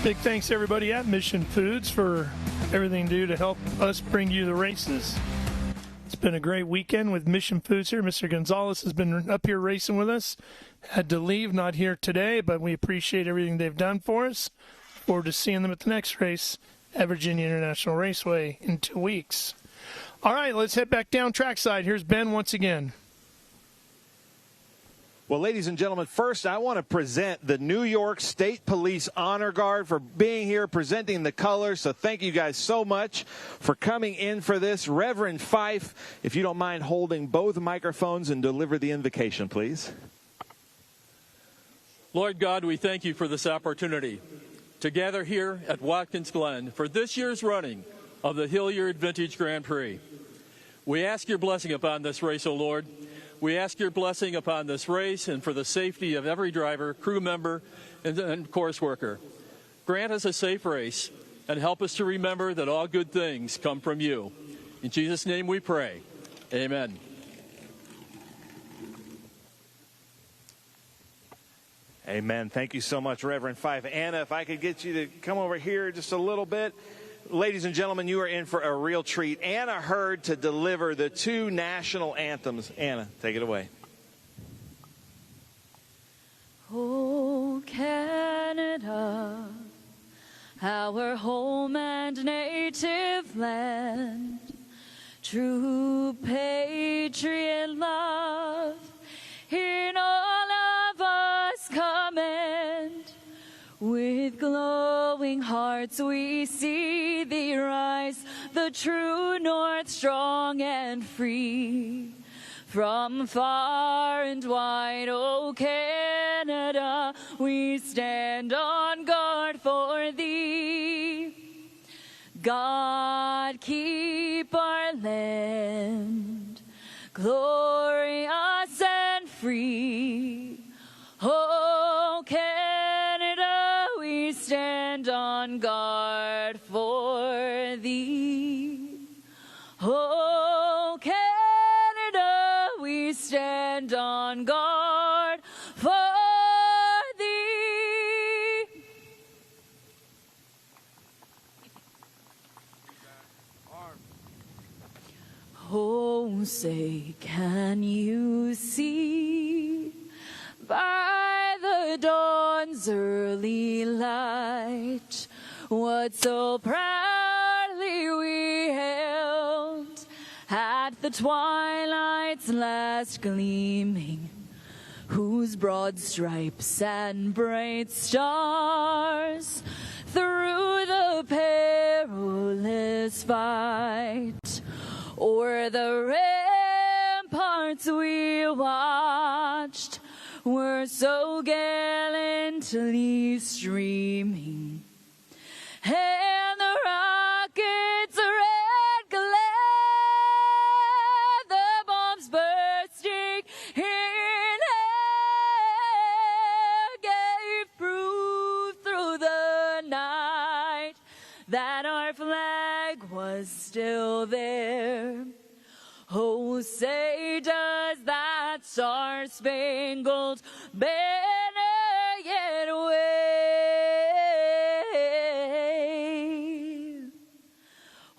Big thanks to everybody at Mission Foods for everything they do to help us bring you the races. It's been a great weekend with Mission Foods here. Mr. Gonzalez has been up here racing with us. Had to leave, not here today, but we appreciate everything they've done for us. Forward to seeing them at the next race at Virginia International Raceway in 2 weeks. All right, let's head back down trackside. Here's Ben once again. Well, ladies and gentlemen, first I want to present the New York State Police Honor Guard for being here, presenting the colors. So thank you guys so much for coming in for this. Reverend Fife, if you don't mind holding both microphones and deliver the invocation, please. Lord God, we thank you for this opportunity to gather here at Watkins Glen for this year's running of the Hilliard Vintage Grand Prix. We ask your blessing upon this race, O Lord. We ask your blessing upon this race and for the safety of every driver, crew member, and course worker. Grant us a safe race and help us to remember that all good things come from you. In Jesus' name we pray. Amen. Amen. Thank you so much, Reverend Fife. Anna, if I could get you to come over here just a little bit. Ladies and gentlemen, you are in for a real treat. Anna Hurd to deliver the two national anthems. Anna, take it away. Oh, Canada, our home and native land, true patriot love, in all of us commend. With glowing hearts we see thee rise, the true north strong and free. From far and wide, O Canada, we stand on guard for thee. God keep our land glorious and free. O Canada, we stand on guard for thee. Oh, Canada, we stand on guard for thee. Oh, say, can you see by the dawn's early light what so proudly we hailed at the twilight's last gleaming, whose broad stripes and bright stars through the perilous fight o'er the ramparts we watched were so gallantly streaming, and the rockets' red glare, the bombs bursting in air, gave proof through the night that our flag was still there. Oh, say, does that star-spangled banner yet wave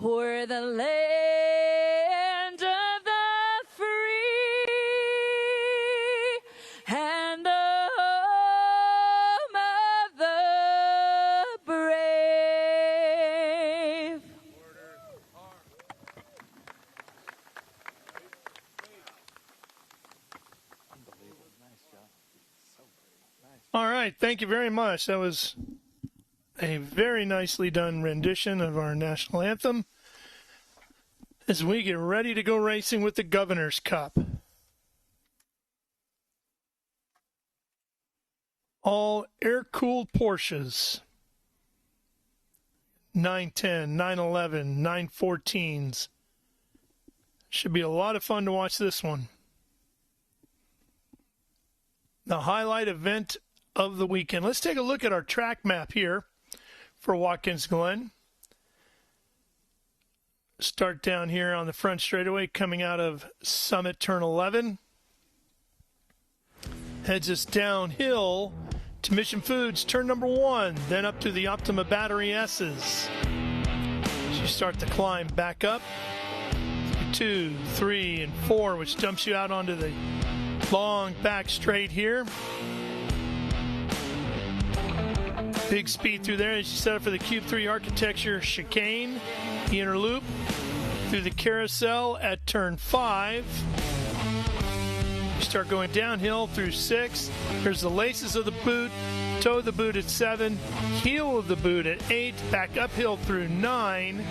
o'er the land of the free and the home of the brave? All right, thank you very much. That was a very nicely done rendition of our national anthem as we get ready to go racing with the Governor's Cup. All air-cooled Porsches, 910, 911, 914s. Should be a lot of fun to watch this one. The highlight event of the weekend. Let's take a look at our track map here for Watkins Glen. Start down here on the front straightaway coming out of Summit Turn 11. Heads us downhill to Mission Foods Turn number 1, then up to the Optima Battery S's. So you start the climb back up. 2, 3, and 4, which dumps you out onto the long back straight here. Big speed through there as you set up for the Cube 3 architecture chicane, the inner loop, through the carousel at turn 5. You start going downhill through 6. Here's the laces of the boot, toe of the boot at 7, heel of the boot at 8, back uphill through 9.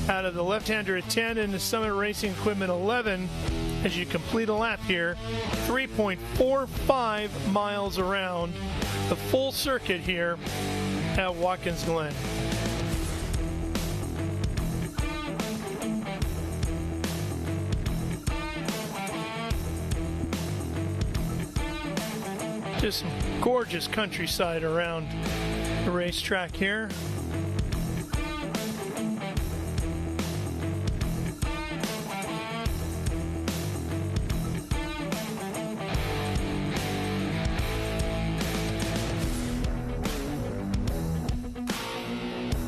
Out of the left-hander at 10 and the Summit Racing Equipment 11 as you complete a lap here. 3.45 miles around the full circuit here at Watkins Glen. Just some gorgeous countryside around the racetrack here.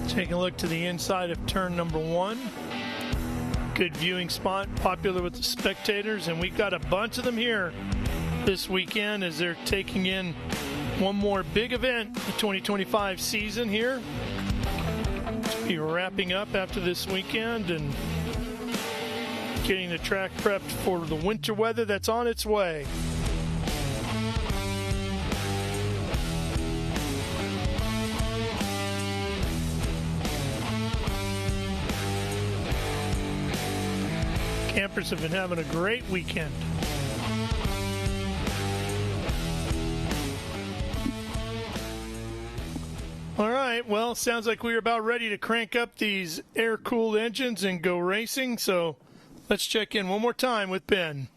Taking a look to the inside of turn number 1. Good viewing spot, popular with the spectators, and we've got a bunch of them here this weekend as they're taking in one more big event, the 2025 season here. To be wrapping up after this weekend and getting the track prepped for the winter weather that's on its way. Campers have been having a great weekend. All right, well, sounds like we're about ready to crank up these air-cooled engines and go racing, so let's check in one more time with Ben.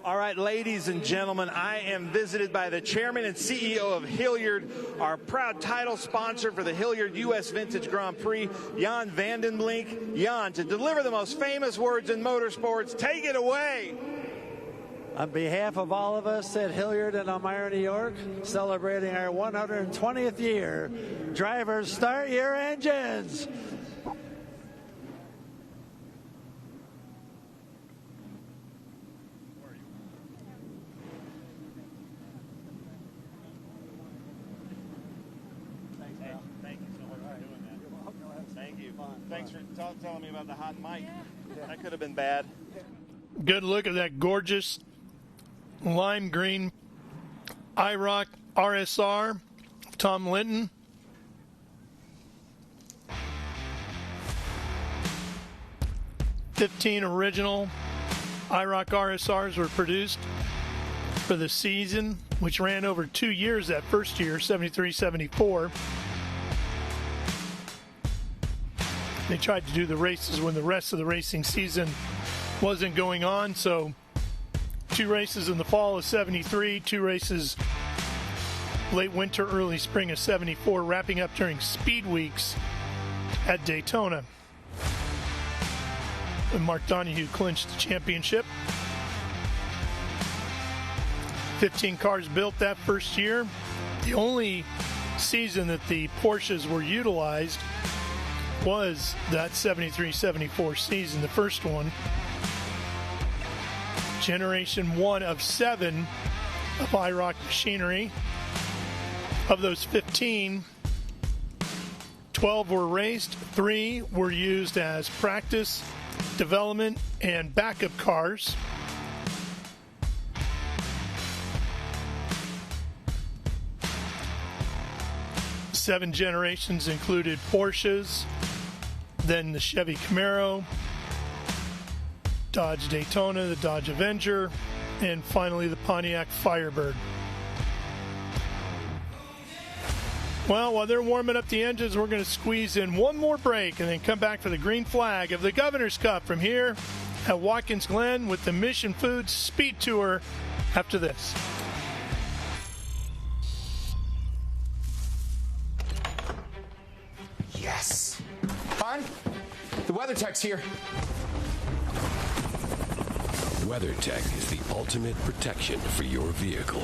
All right, ladies and gentlemen, I am visited by the chairman and CEO of Hilliard, our proud title sponsor for the Hilliard U.S. Vintage Grand Prix, Jan Vandenblink. Jan, to deliver the most famous words in motorsports, take it away. On behalf of all of us at Hilliard and Elmira, New York, celebrating our 120th year, drivers, start your engines! Thanks for telling me about the hot mic. That could have been bad. Good look at that gorgeous lime green IROC RSR, Tom Linton. "15 original IROC RSRs were produced for the season, which ran over 2 years that first year, 73-74. They tried to do the races when the rest of the racing season wasn't going on, so 2 races in the fall of 73, 2 races late winter, early spring of 74, wrapping up during speed weeks at Daytona. And Mark Donohue clinched the championship. 15 cars built that first year. The only season that the Porsches were utilized was that 73-74 season, the first one. Generation 1 of 7 of IROC machinery. Of those 15, 12 were raced, 3 were used as practice, development, and backup cars. Seven generations included Porsches, then the Chevy Camaro, Dodge Daytona, the Dodge Avenger, and finally the Pontiac Firebird. Well, while they're warming up the engines, we're going to squeeze in one more break and then come back for the green flag of the Governor's Cup from here at Watkins Glen with the Mission Foods Speed Tour after this. Yes. Hon, the WeatherTech's here. WeatherTech is the ultimate protection for your vehicle.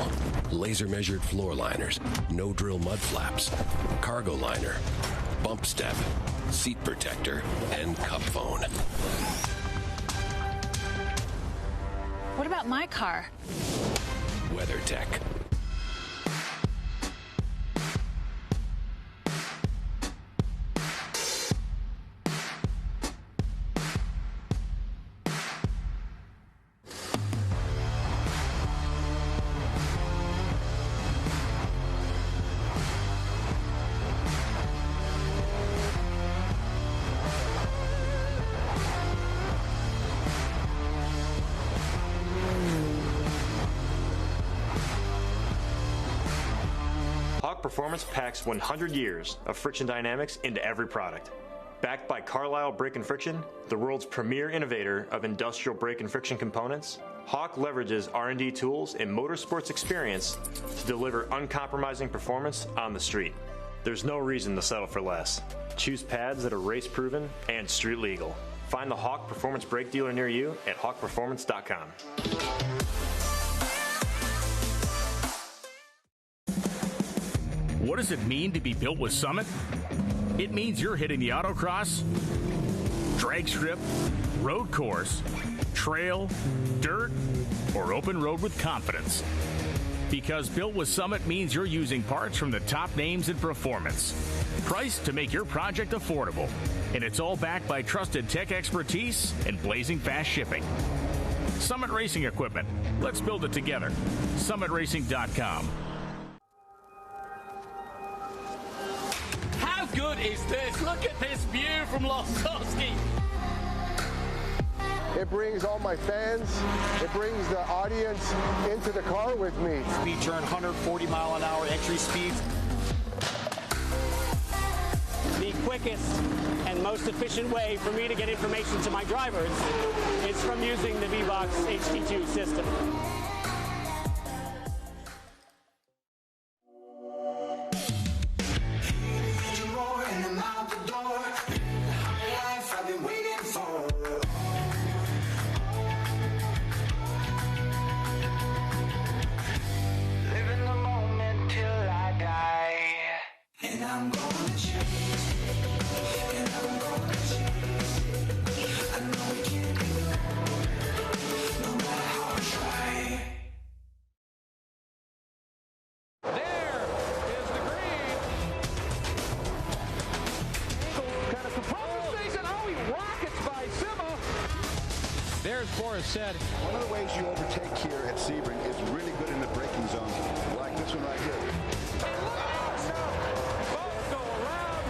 Laser-measured floor liners, no-drill mud flaps, cargo liner, bump step, seat protector, and cup phone. What about my car? WeatherTech. Performance packs 100 years of friction dynamics into every product. Backed by Carlisle Brake and Friction, the world's premier innovator of industrial brake and friction components, Hawk leverages R&D tools and motorsports experience to deliver uncompromising performance on the street. There's no reason to settle for less. Choose pads that are race-proven and street-legal. Find the Hawk Performance Brake dealer near you at hawkperformance.com. What does it mean to be built with Summit? It means you're hitting the autocross, drag strip, road course, trail, dirt, or open road with confidence. Because built with Summit means you're using parts from the top names in performance. Priced to make your project affordable. And it's all backed by trusted tech expertise and blazing fast shipping. Summit Racing Equipment. Let's build it together. SummitRacing.com. How good is this? Look at this view from Losowski. It brings all my fans, it brings the audience into the car with me. Speed turn 140 mile an hour entry speeds. The quickest and most efficient way for me to get information to my drivers is from using the V-Box HD2 system. before has said. One of the ways you overtake here at Sebring is really good in the braking zones, like this one right here. Both go around.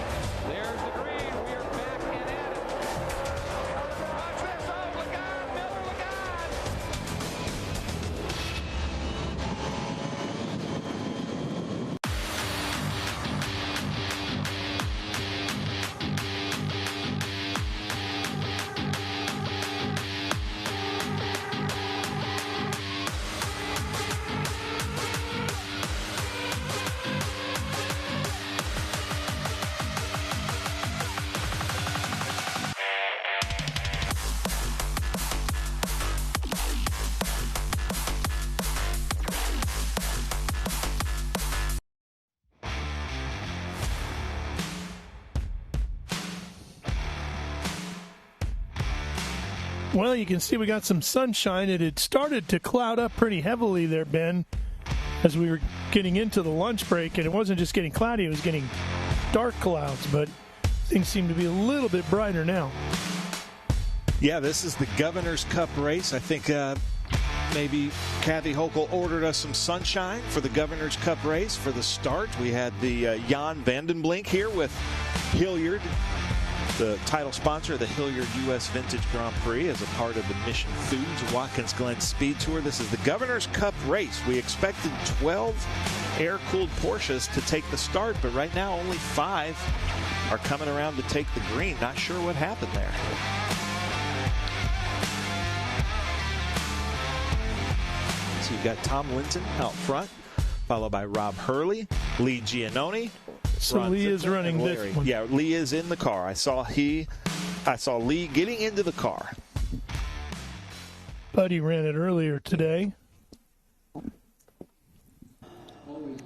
There's the green. We are back and at it. Watch this. Oh, look out, Miller, look out. Well, you can see we got some sunshine. It had started to cloud up pretty heavily there, Ben, as we were getting into the lunch break. And it wasn't just getting cloudy, it was getting dark clouds. But things seem to be a little bit brighter now. Yeah, this is the Governor's Cup race. I think maybe Kathy Hochul ordered us some sunshine for the Governor's Cup race for the start. We had the Jan Vandenblink here with Hilliard, the title sponsor of the Hilliard U.S. Vintage Grand Prix, as a part of the Mission Foods Watkins Glen Speed Tour. This is the Governor's Cup race. We expected 12 air-cooled Porsches to take the start, but right now only 5 are coming around to take the green. Not sure what happened there. So you've got Tom Linton out front, followed by Rob Hurley, Lee Giannone. So Ron Lee is Zitzer running this one. Yeah, Lee is in the car. I saw Lee getting into the car. Buddy ran it earlier today.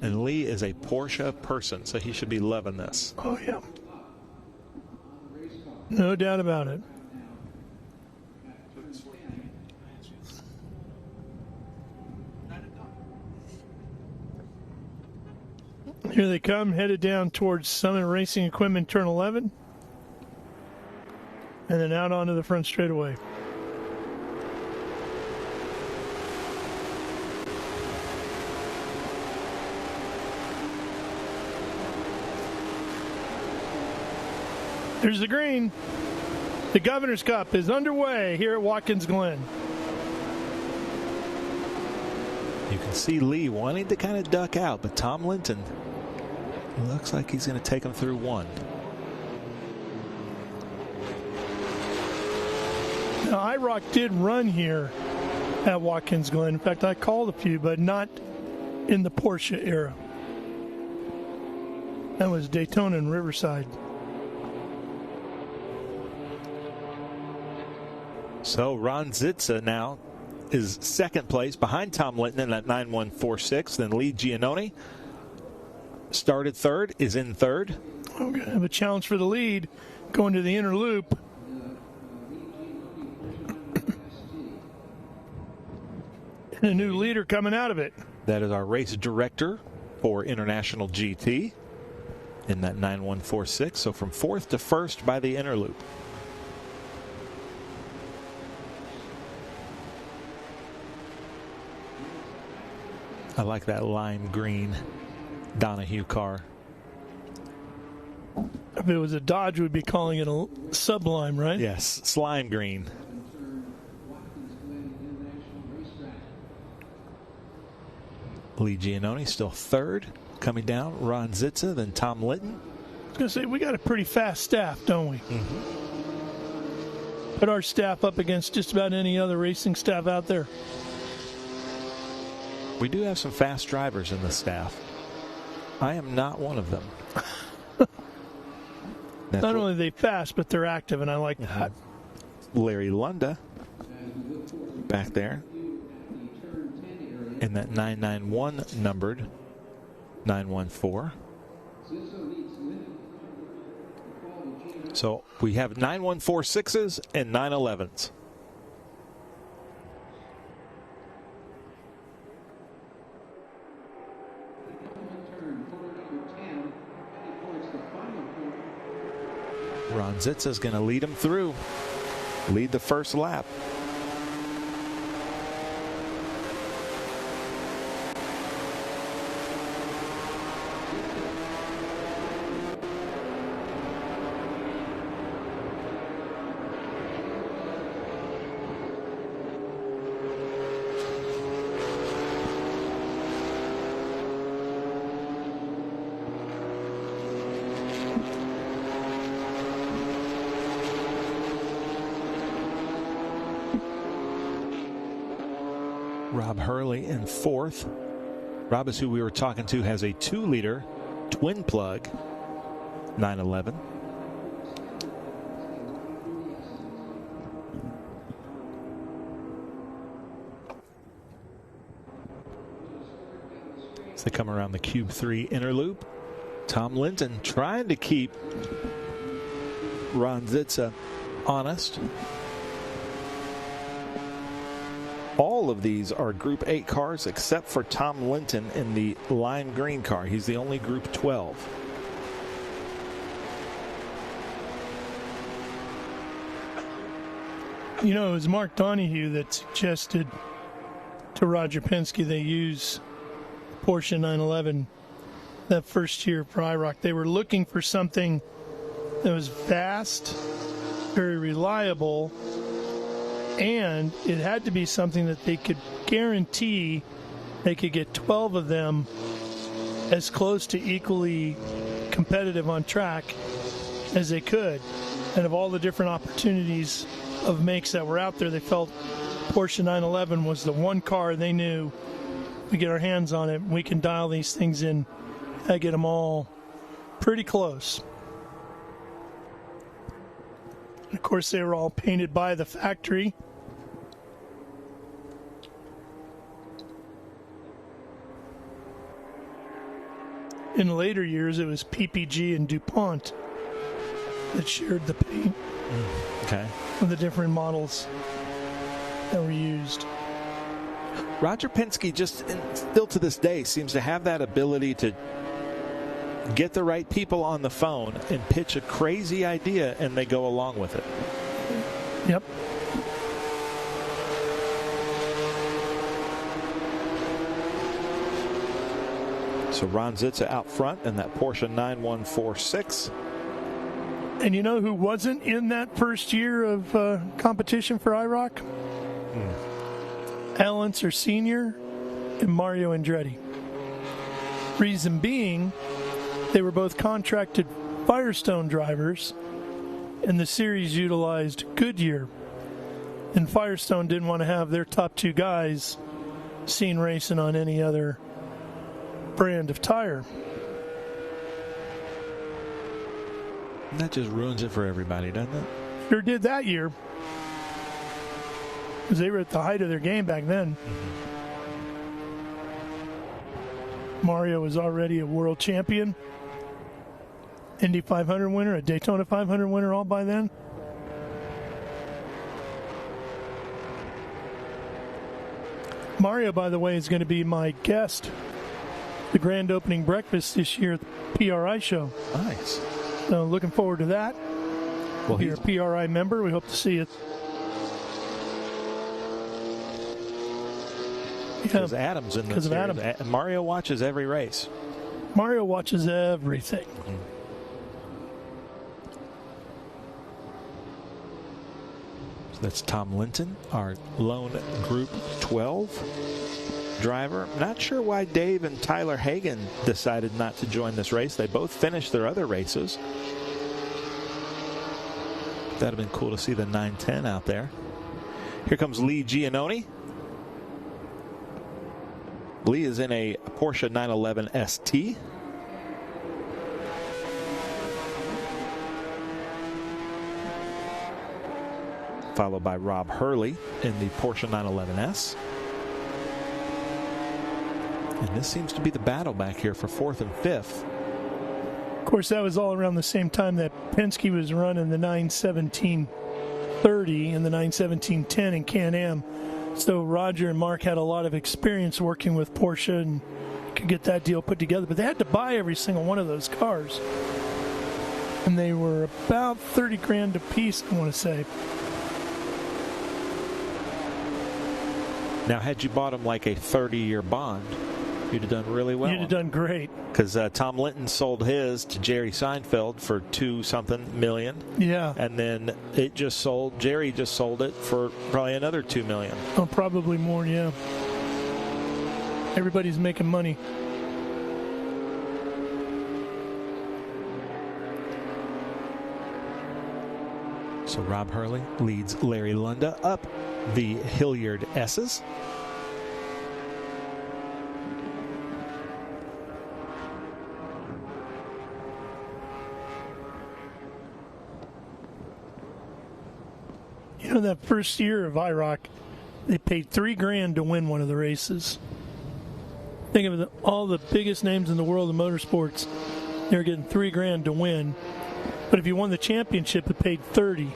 And Lee is a Porsche person, so he should be loving this. Oh, yeah. No doubt about it. Here they come, headed down towards Summit Racing Equipment, turn 11. And then out onto the front straightaway. There's the green. The Governor's Cup is underway here at Watkins Glen. You can see Lee wanting to kind of duck out, but Tom Linton looks like he's going to take him through one. Now, IROC did run here at Watkins Glen. In fact, I called a few, but not in the Porsche era. That was Daytona and Riverside. So Ron Zitza now is second place behind Tom Linton in that 9.146. Then Lee Giannone started third, is in third. Okay, have a challenge for the lead going to the inner loop. And a new leader coming out of it. That is our race director for International GT in that 9.146. So from fourth to first by the inner loop. I like that lime green Donahue car. If it was a Dodge, we'd be calling it a sublime, right? Yes, slime green. Lee Giannone still third. Coming down, Ron Zitza, then Tom Linton. I was going to say, we got a pretty fast staff, don't we? Mm-hmm. Put our staff up against just about any other racing staff out there. We do have some fast drivers in the staff. I am not one of them. Not only are they fast, but they're active, and I like that. Larry Lunda back there in that 991 numbered 914. So we have 914.6s and 911s. Ron Zitza is going to lead him through. Lead the first lap. Rob Hurley in fourth. Rob is who we were talking to, has a 2-liter twin plug 911. As they come around the Cube 3 inner loop, Tom Linton trying to keep Ron Zitza honest. All of these are Group 8 cars except for Tom Linton in the lime green car. He's the only Group 12. You know, it was Mark Donahue that suggested to Roger Penske they use Porsche 911 that first year for IROC. They were looking for something that was fast, very reliable, and it had to be something that they could guarantee they could get 12 of them as close to equally competitive on track as they could. And of all the different opportunities of makes that were out there, they felt Porsche 911 was the one car they knew we get our hands on it, we can dial these things in and get them all pretty close. And of course, they were all painted by the factory. In later years, it was PPG and DuPont that shared the paint. Okay. Of the different models that were used. Roger Penske just still to this day seems to have that ability to get the right people on the phone and pitch a crazy idea, and they go along with it. Yep. So Ron Zitza out front in that Porsche 9146. And you know who wasn't in that first year of competition for IROC? Al Unser Sr. and Mario Andretti. Reason being, they were both contracted Firestone drivers, and the series utilized Goodyear. And Firestone didn't want to have their top two guys seen racing on any other brand of tire. And that just ruins it for everybody, doesn't it? Sure did that year. Because they were at the height of their game back then. Mario was already a world champion, Indy 500 winner, a Daytona 500 winner all by then. Mario, by the way, is going to be my guest, the grand opening breakfast this year at the PRI show. Nice. So looking forward to that. Well, you're a PRI member. We hope to see you. Because Adam's in this. Adam. Mario watches every race. Mario watches everything. So that's Tom Linton, our lone Group 12 driver. Not sure why Dave and Tyler Hagan decided not to join this race. They both finished their other races. That'd have been cool to see the 910 out there. Here comes Lee Giannone. Lee is in a Porsche 911 ST. Followed by Rob Hurley in the Porsche 911S. And this seems to be the battle back here for fourth and fifth. Of course, that was all around the same time that Penske was running the 917-30 and the 917-10 in Can-Am. So Roger and Mark had a lot of experience working with Porsche and could get that deal put together. But they had to buy every single one of those cars. And they were about 30 grand a piece, I want to say. Now, had you bought them like a 30-year bond, you'd have done really well. You'd have done great. Because Tom Linton sold his to Jerry Seinfeld for $2-something million. Yeah. And then it just sold, Jerry just sold it for probably another $2 million. Oh, probably more, yeah. Everybody's making money. So Rob Hurley leads Larry Lunda up the Hilliard S's. You know, that first year of IROC, they paid $3,000 to win one of the races. Think of it, all the biggest names in the world of motorsports, they were getting $3,000 to win. But if you won the championship, it paid $30,000.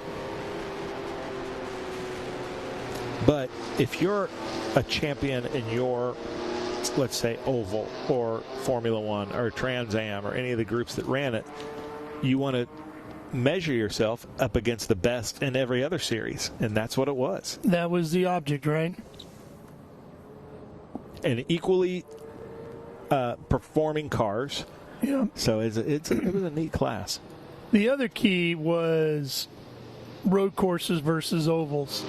But if you're a champion in your, let's say, Oval or Formula One or Trans Am or any of the groups that ran it, you want to measure yourself up against the best in every other series, and that's what it was. That was the object, right? And equally performing cars. Yeah. So it was a neat class. The other key was road courses versus ovals.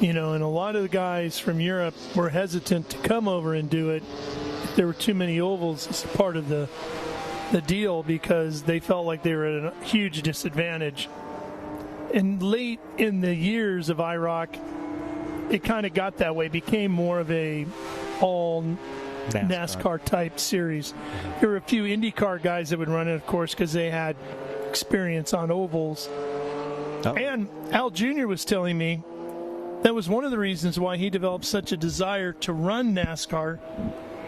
You know, and a lot of the guys from Europe were hesitant to come over and do it if there were too many ovals as part of the deal, because they felt like they were at a huge disadvantage. And late in the years of IROC, it kind of got that way, became more of a all NASCAR type series. There were a few IndyCar guys that would run it, of course, because they had experience on ovals. Oh. And Al Jr. was telling me that was one of the reasons why he developed such a desire to run NASCAR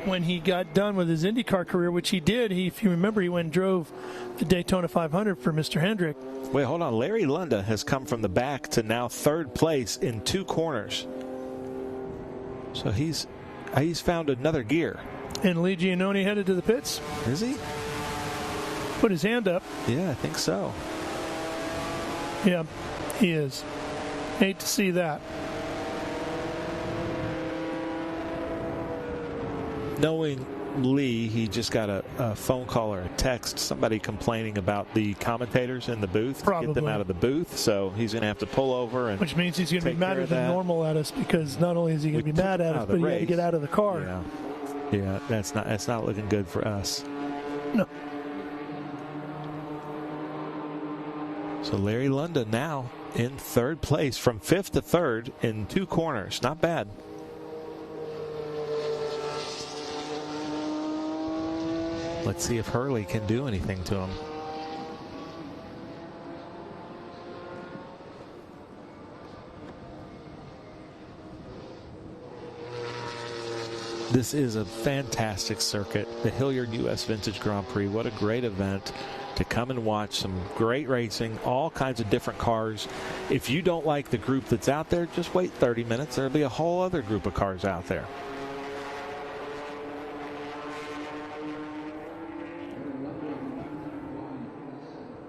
when he got done with his IndyCar career, which he did. If you remember, he went and drove the Daytona 500 for Mr. Hendrick. Wait, hold on. Larry Lunda has come from the back to now third place in 2 corners. So he's found another gear. And Lee Giannone headed to the pits? Is he? Put his hand up. Yeah, I think so. Yeah, he is. Hate to see that. Knowing Lee, he just got a phone call or a text, somebody complaining about the commentators in the booth. Probably. Get them out of the booth, so he's going to have to pull over. Which means he's going to be madder than normal at us, because not only is he going to be mad at us, but he had to get out of the car. Yeah, that's not looking good for us. No. So Larry Lunda now in third place, from 5th to 3rd in 2 corners. Not bad. Let's see if Hurley can do anything to him. This is a fantastic circuit. The Hilliard U.S. Vintage Grand Prix. What a great event to come and watch some great racing, all kinds of different cars. If you don't like the group that's out there, just wait 30 minutes. There'll be a whole other group of cars out there.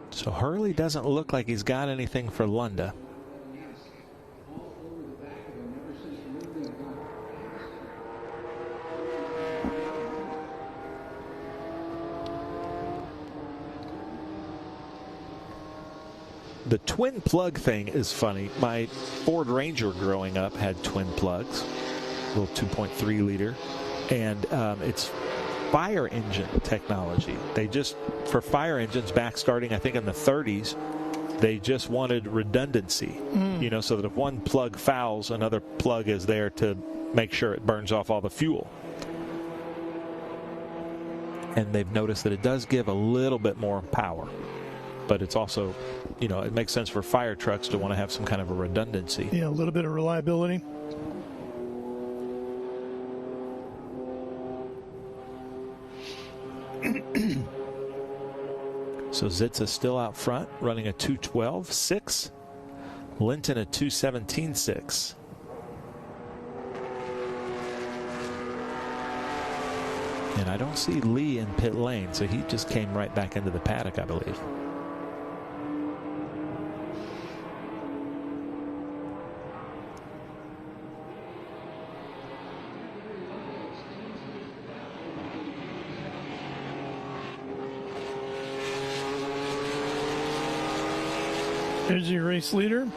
So Hurley doesn't look like he's got anything for Lunda. The twin plug thing is funny. My Ford Ranger growing up had twin plugs, little 2.3 liter, and it's fire engine technology. They just, for fire engines back starting, I think in the 30s, they just wanted redundancy, you know, so that if one plug fouls, another plug is there to make sure it burns off all the fuel. And they've noticed that it does give a little bit more power, but it's also, you know, it makes sense for fire trucks to want to have some kind of a redundancy. Yeah, a little bit of reliability. So Zitza still out front, running a 2:12.6. Linton a 2:17.6. And I don't see Lee in pit lane, so he just came right back into the paddock, I believe. There's your race leader.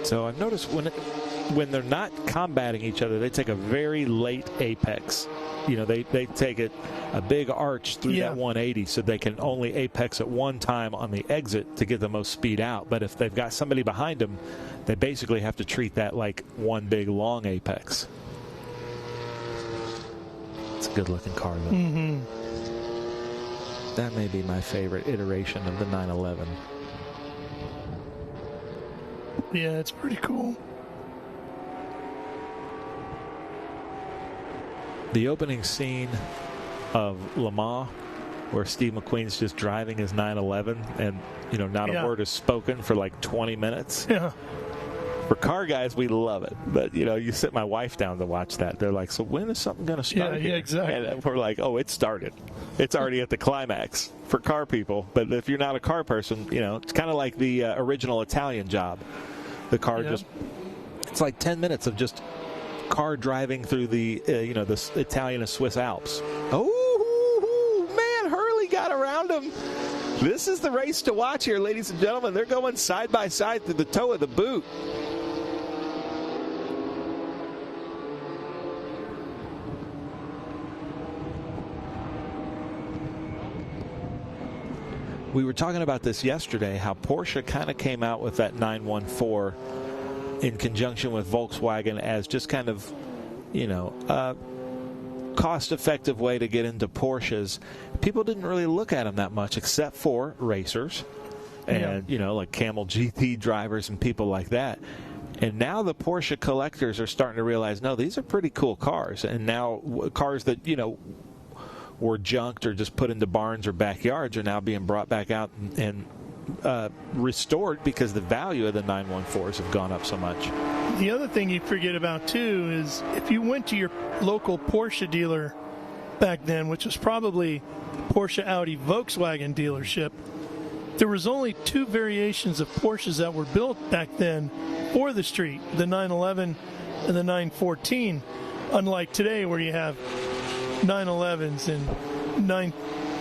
So I've noticed when they're not combating each other, they take a very late apex. You know, they take it a big arch through that 180, so they can only apex at one time on the exit to get the most speed out. But if they've got somebody behind them, they basically have to treat that like one big long apex. It's a good looking car though. Mm-hmm. That may be my favorite iteration of the 911. Yeah, it's pretty cool. The opening scene of Le Mans, where Steve McQueen's just driving his 911 and, you know, not a word is spoken for like 20 minutes. Yeah. For car guys, we love it. But, you know, you sit my wife down to watch that. They're like, so when is something going to start? Yeah, exactly. And we're like, oh, it started. It's already at the climax for car people. But if you're not a car person, you know, it's kind of like the original Italian Job. The car just, it's like 10 minutes of just car driving through the, you know, the Italian and Swiss Alps. Oh, man, Hurley got around him. This is the race to watch here, ladies and gentlemen. They're going side by side through the toe of the boot. We were talking about this yesterday, how Porsche kind of came out with that 914 in conjunction with Volkswagen as just kind of, you know, a cost-effective way to get into Porsches. People didn't really look at them that much except for racers and, you know, like Camel GT drivers and people like that. And now the Porsche collectors are starting to realize, no, these are pretty cool cars. And now cars that, you know, were junked or just put into barns or backyards are now being brought back out and restored because the value of the 914s have gone up so much. The other thing you forget about, too, is if you went to your local Porsche dealer back then, which was probably Porsche, Audi, Volkswagen dealership, there was only two variations of Porsches that were built back then for the street, the 911 and the 914, unlike today where you have 911s and 9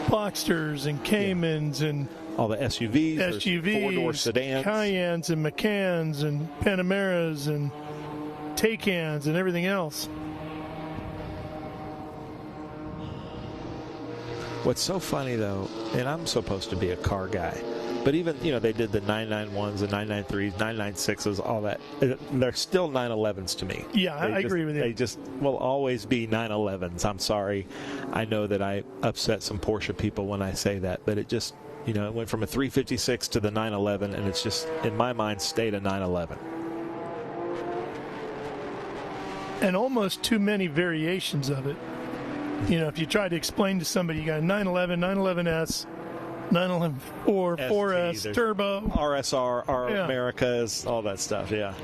Boxsters and Caymans and all the SUVs, four-door sedans, Cayennes and Macans and Panameras and Taycans and everything else. What's so funny, though, and I'm supposed to be a car guy, but even, you know, they did the 991s, the 993s, 996s, all that. They're still 911s to me. Yeah, I agree with you. They just will always be 911s. I'm sorry. I know that I upset some Porsche people when I say that, but it just, you know, it went from a 356 to the 911, and it's just, in my mind, stayed a 911. And almost too many variations of it. You know, if you try to explain to somebody, you got 911, 911S, 911 4S, Turbo, RSR, Americas, all that stuff, yeah.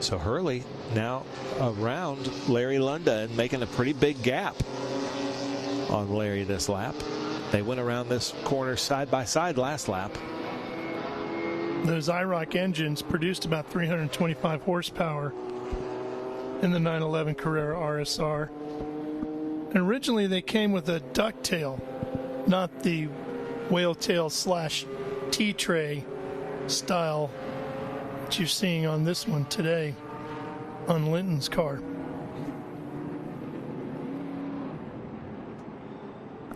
So Hurley now around Larry Lunda and making a pretty big gap on Larry this lap. They went around this corner side by side last lap. Those IROC engines produced about 325 horsepower in the 911 Carrera RSR. And originally they came with a ducktail, not the whale tail / T-tray style that you're seeing on this one today on Linton's car.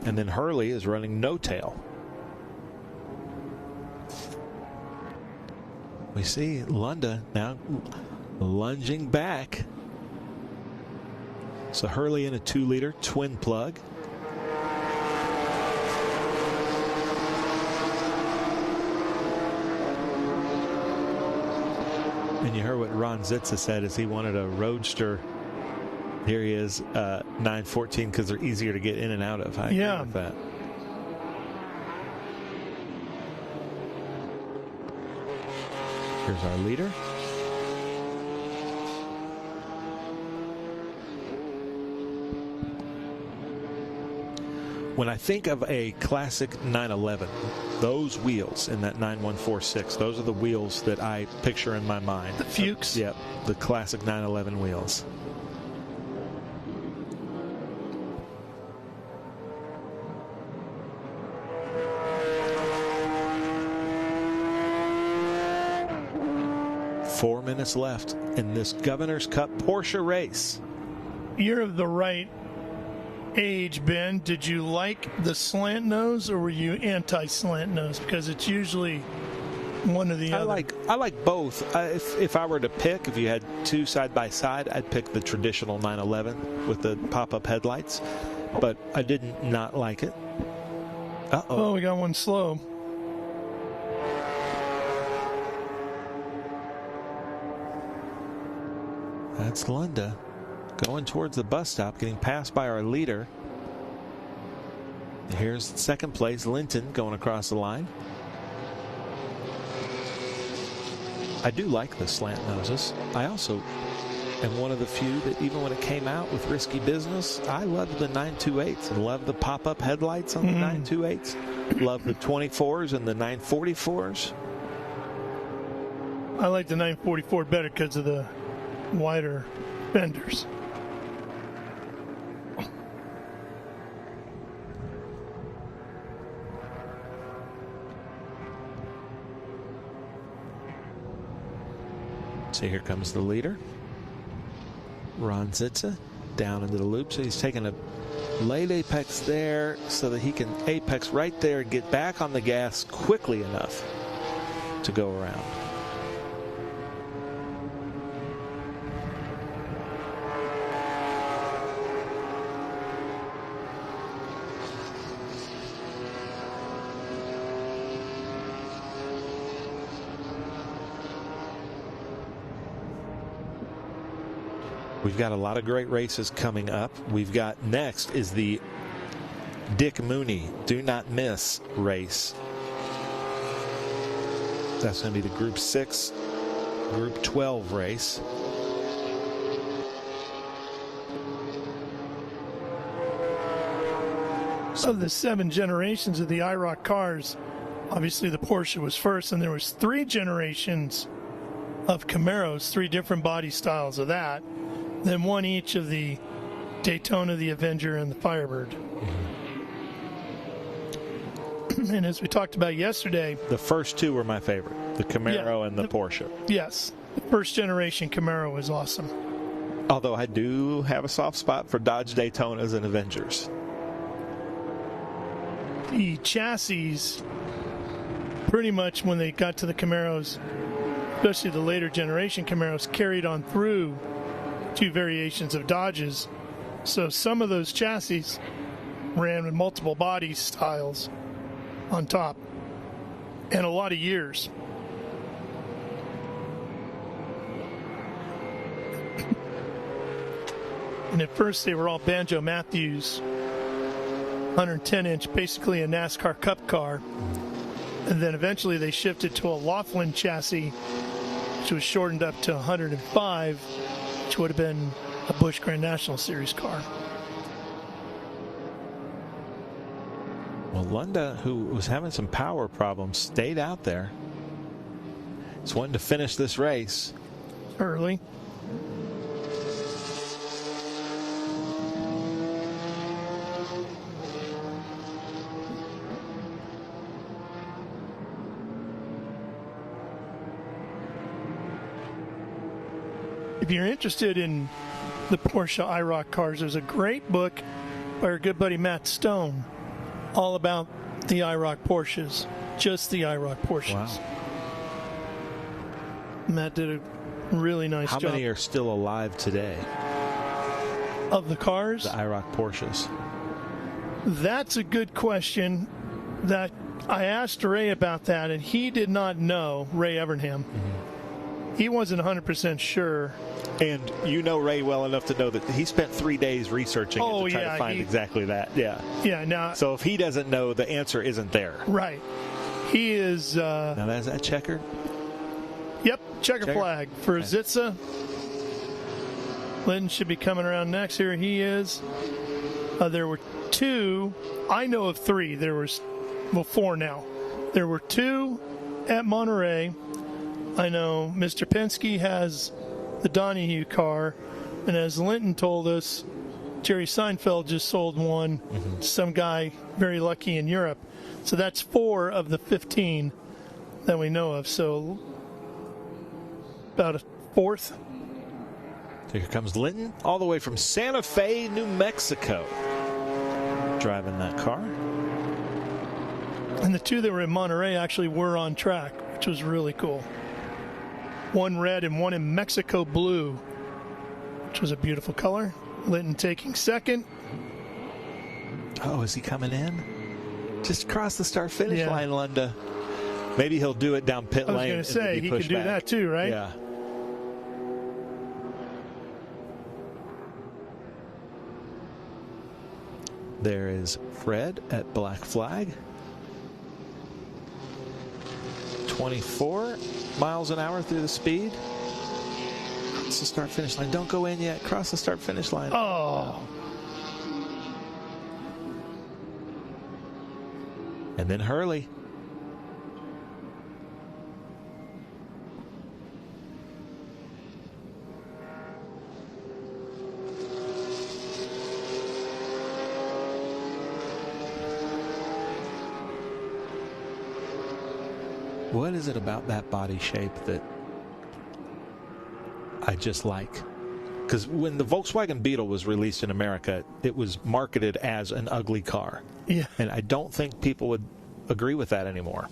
And then Hurley is running no tail. We see Lunda now lunging back. So Hurley in a 2-liter twin plug. And you heard what Ron Zitza said is he wanted a Roadster. Here he is, 914, because they're easier to get in and out of. I agree with that. Here's our leader. When I think of a classic 911, those wheels in that 9146, those are the wheels that I picture in my mind. The Fuchs? Yep, the classic 911 wheels. Four minutes left in this Governor's Cup Porsche race. You're of the right age, Ben. Did you like the slant nose or were you anti-slant nose? Because it's usually one or the other. I like both. If I were to pick, if you had two side by side, I'd pick the traditional 911 with the pop-up headlights. But I didn't not like it. Oh, we got one slow. That's Linda going towards the bus stop, getting passed by our leader. Here's second place, Linton, going across the line. I do like the slant noses. I also am one of the few that even when it came out with Risky Business, I loved the 928s and loved the pop-up headlights on the 928s. Loved the 24s and the 944s. I like the 944 better because of the wider fenders. So here comes the leader, Ron Zitza, down into the loop. So he's taking a late apex there so that he can apex right there and get back on the gas quickly enough to go around. We've got a lot of great races coming up. We've got next is the Dick Mooney Do Not Miss race. That's going to be the Group 6, Group 12 race. Of the 7 generations of the IROC cars, obviously the Porsche was first, and there was 3 generations of Camaros, 3 different body styles of that. Then one each of the Daytona, the Avenger, and the Firebird. And as we talked about yesterday, the first 2 were my favorite, the Camaro and the Porsche. Yes, the first generation Camaro was awesome. Although I do have a soft spot for Dodge Daytonas and Avengers. The chassis, pretty much when they got to the Camaros, especially the later generation Camaros, carried on through 2 variations of Dodges. So some of those chassis ran with multiple body styles on top and a lot of years. And at first they were all Banjo Matthews, 110-inch, basically a NASCAR Cup car. And then eventually they shifted to a Laughlin chassis, which was shortened up to 105, which would have been a Busch Grand National Series car. Well, Lunda, who was having some power problems, stayed out there. He's wanting to finish this race early. If you're interested in the Porsche IROC cars, there's a great book by our good buddy Matt Stone all about the IROC Porsches, just the IROC Porsches. Wow. Matt did a really nice job. How many are still alive today? Of the cars? The IROC Porsches. That's a good question. That I asked Ray about that, and he did not know, Ray Evernham. He wasn't 100% sure. And you know Ray well enough to know that he spent 3 days researching it to try to find exactly that. Yeah. Yeah. Now. So if he doesn't know, the answer isn't there. Right. He is. Now that's that checkered. Yep. Checker flag for Zitza. Linton should be coming around next. Here he is. There were 2. I know of 3. There was 4 now. There were 2 at Monterey. I know Mr. Penske has the Donahue car, and as Linton told us, Jerry Seinfeld just sold one to some guy very lucky in Europe. So that's 4 of the 15 that we know of. So about a 4th. Here comes Linton, all the way from Santa Fe, New Mexico, driving that car. And the 2 that were in Monterey actually were on track. which was really cool. One red and one in Mexico blue, which was a beautiful color. Linton taking second. Oh, is he coming in? Just cross the start-finish line, Lunda. Maybe he'll do it down pit lane. I was going to say, he could do that too, right? Yeah. There is Fred at black flag. 24 miles an hour through the speed. Cross the start-finish line. Don't go in yet. Cross the start-finish line. Oh. And then Hurley. What is it about that body shape that I just like? Because when the Volkswagen Beetle was released in America, it was marketed as an ugly car. Yeah. And I don't think people would agree with that anymore.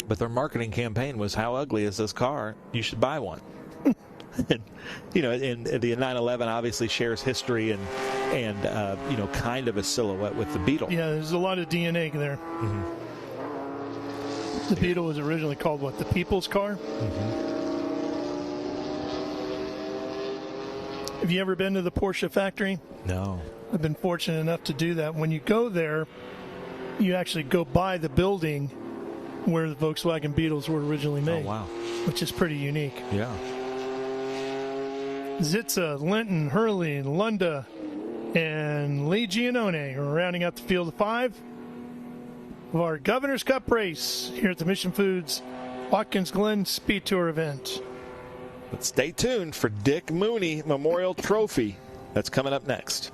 But their marketing campaign was, how ugly is this car? You should buy one. And, you know, and the 911 obviously shares history and you know, kind of a silhouette with the Beetle. Yeah, there's a lot of DNA there. Mm-hmm. The Beetle was originally called, what, the People's Car? Mm-hmm. Have you ever been to the Porsche factory? No. I've been fortunate enough to do that. When you go there, you actually go by the building where the Volkswagen Beetles were originally made. Oh, wow. Which is pretty unique. Yeah. Zitza, Linton, Hurley, Lunda, and Lee Giannone are rounding out the field of 5 of our Governor's Cup race here at the Mission Foods Watkins Glen Speed Tour event. But stay tuned for Dick Mooney Memorial Trophy. That's coming up next.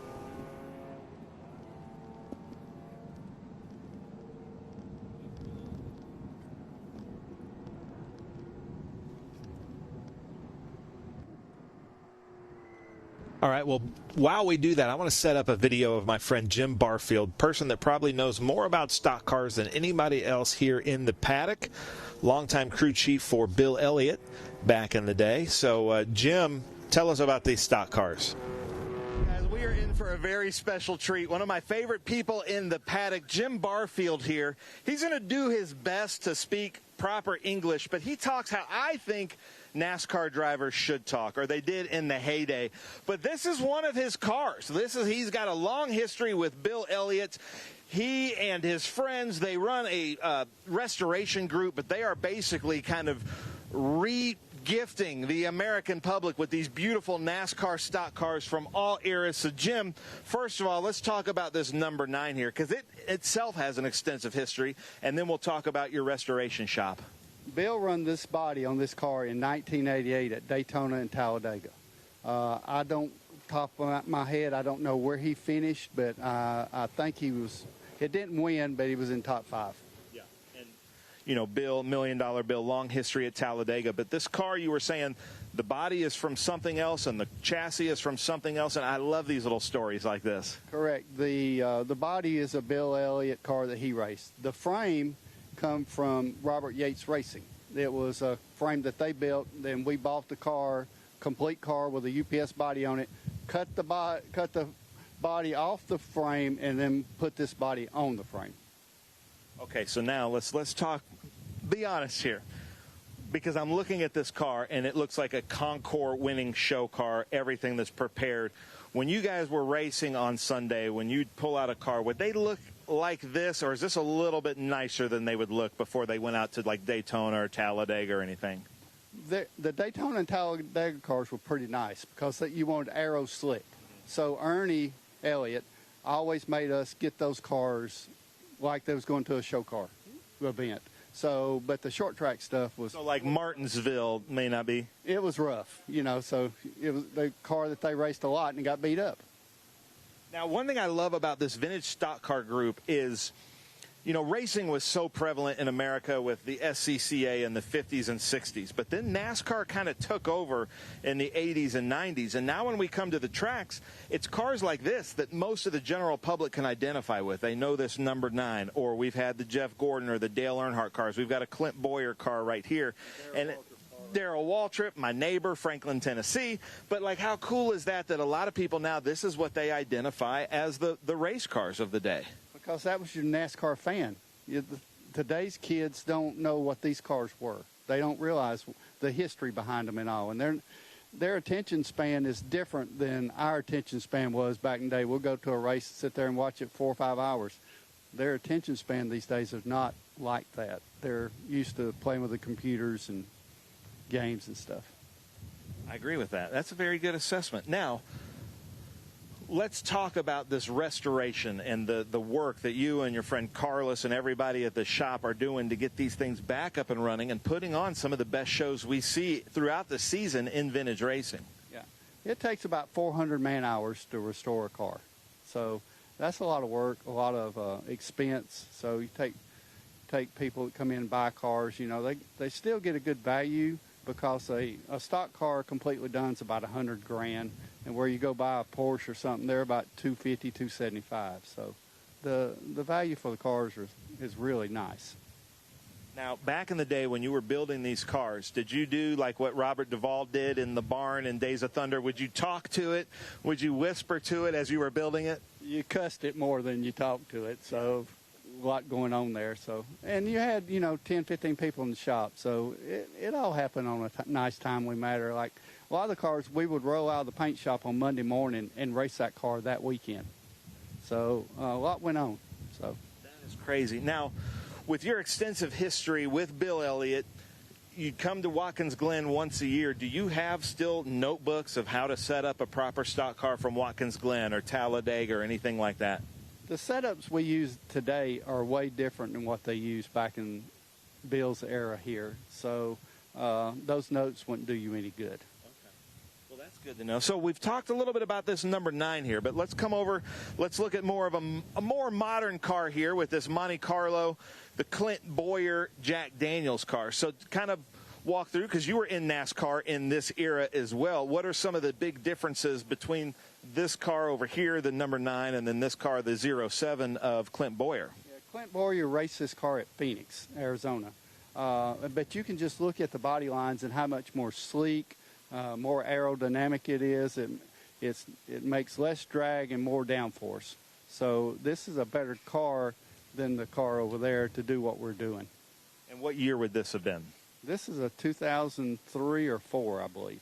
All right, well, while we do that, I want to set up a video of my friend Jim Barfield, person that probably knows more about stock cars than anybody else here in the paddock, longtime crew chief for Bill Elliott back in the day. So, Jim, tell us about these stock cars. Guys, we are in for a very special treat. One of my favorite people in the paddock, Jim Barfield here. He's going to do his best to speak proper English, but he talks how I think NASCAR drivers should talk, or they did in the heyday. But this is one of his cars. He's got a long history with Bill Elliott. He and his friends, they run a restoration group, but they are basically kind of re-gifting the American public with these beautiful NASCAR stock cars from all eras. So, Jim, first of all, let's talk about this number 9 here, because it itself has an extensive history, and then we'll talk about your restoration shop. Bill run this body on this car in 1988 at Daytona and Talladega. I don't, top of my head, I don't know where he finished, but I think he was, it didn't win, but he was in top 5. Yeah, and, you know, Bill, $1 Million Bill, long history at Talladega. But this car, you were saying, the body is from something else and the chassis is from something else, and I love these little stories like this. Correct. The body is a Bill Elliott car that he raced. The frame come from Robert Yates Racing. It was a frame that they built. Then we bought the car, complete car with a UPS body on it, cut the body off the frame, and then put this body on the frame. Okay, so now let's talk. Be honest here, because I'm looking at this car and it looks like a Concours winning show car. Everything that's prepared. When you guys were racing on Sunday, when you'd pull out a car, would they look like this, or is this a little bit nicer than they would look before they went out to like Daytona or Talladega or anything? The Daytona and Talladega cars were pretty nice because you wanted aero slick. So Ernie Elliott always made us get those cars like they was going to a show car event. So, but the short track stuff was... So like Martinsville may not be? It was rough, you know, so it was the car that they raced a lot and got beat up. Now, one thing I love about this vintage stock car group is You know, racing was so prevalent in America with the SCCA in the 50s and 60s, but then NASCAR kind of took over in the 80s and 90s, and now when we come to the tracks, it's cars like this that most of the general public can identify with. They know this number 9, or we've had the Jeff Gordon or the Dale Earnhardt cars. We've got a Clint Boyer car right here. And Darrell Waltrip, my neighbor, Franklin, Tennessee. But, like, how cool is that a lot of people now, this is what they identify as the race cars of the day? Because that was your NASCAR fan. Today's kids don't know what these cars were. They don't realize the history behind them and all. And their attention span is different than our attention span was back in the day. We'll go to a race and sit there and watch it 4 or 5 hours. Their attention span these days is not like that. They're used to playing with the computers and games and stuff. I agree with that. That's a very good assessment. Now, let's talk about this restoration and the work that you and your friend Carlos and everybody at the shop are doing to get these things back up and running and putting on some of the best shows we see throughout the season in vintage racing. Yeah, it takes about 400 man-hours to restore a car. So that's a lot of work, a lot of expense. So you take people that come in and buy cars, you know, they still get a good value because a stock car completely done is about $100,000. And where you go buy a Porsche or something, they're about $250,000, $275,000. So the value for the cars is really nice. Now, back in the day when you were building these cars, did you do like what Robert Duvall did in the barn in Days of Thunder? Would you talk to it? Would you whisper to it as you were building it? You cussed it more than you talked to it, so a lot going on there. So, and you had, 10, 15 people in the shop, so it all happened on a nice, timely matter. Like, a lot of the cars, we would roll out of the paint shop on Monday morning and race that car that weekend. So a lot went on. So that is crazy. Now, with your extensive history with Bill Elliott, you come to Watkins Glen once a year. Do you have still notebooks of how to set up a proper stock car from Watkins Glen or Talladega or anything like that? The setups we use today are way different than what they used back in Bill's era here. So those notes wouldn't do you any good. Good to know. So we've talked a little bit about this number 9 here, but let's come over. Let's look at more of a more modern car here with this Monte Carlo, the Clint Boyer Jack Daniels car. So kind of walk through, because you were in NASCAR in this era as well. What are some of the big differences between this car over here, the number 9, and then this car, the 07 of Clint Boyer? Yeah, Clint Boyer raced this car at Phoenix, Arizona. But you can just look at the body lines and how much more sleek, more aerodynamic it is. It makes less drag and more downforce. So this is a better car than the car over there to do what we're doing. And what year would this have been? This is a 2003 or 4, I believe.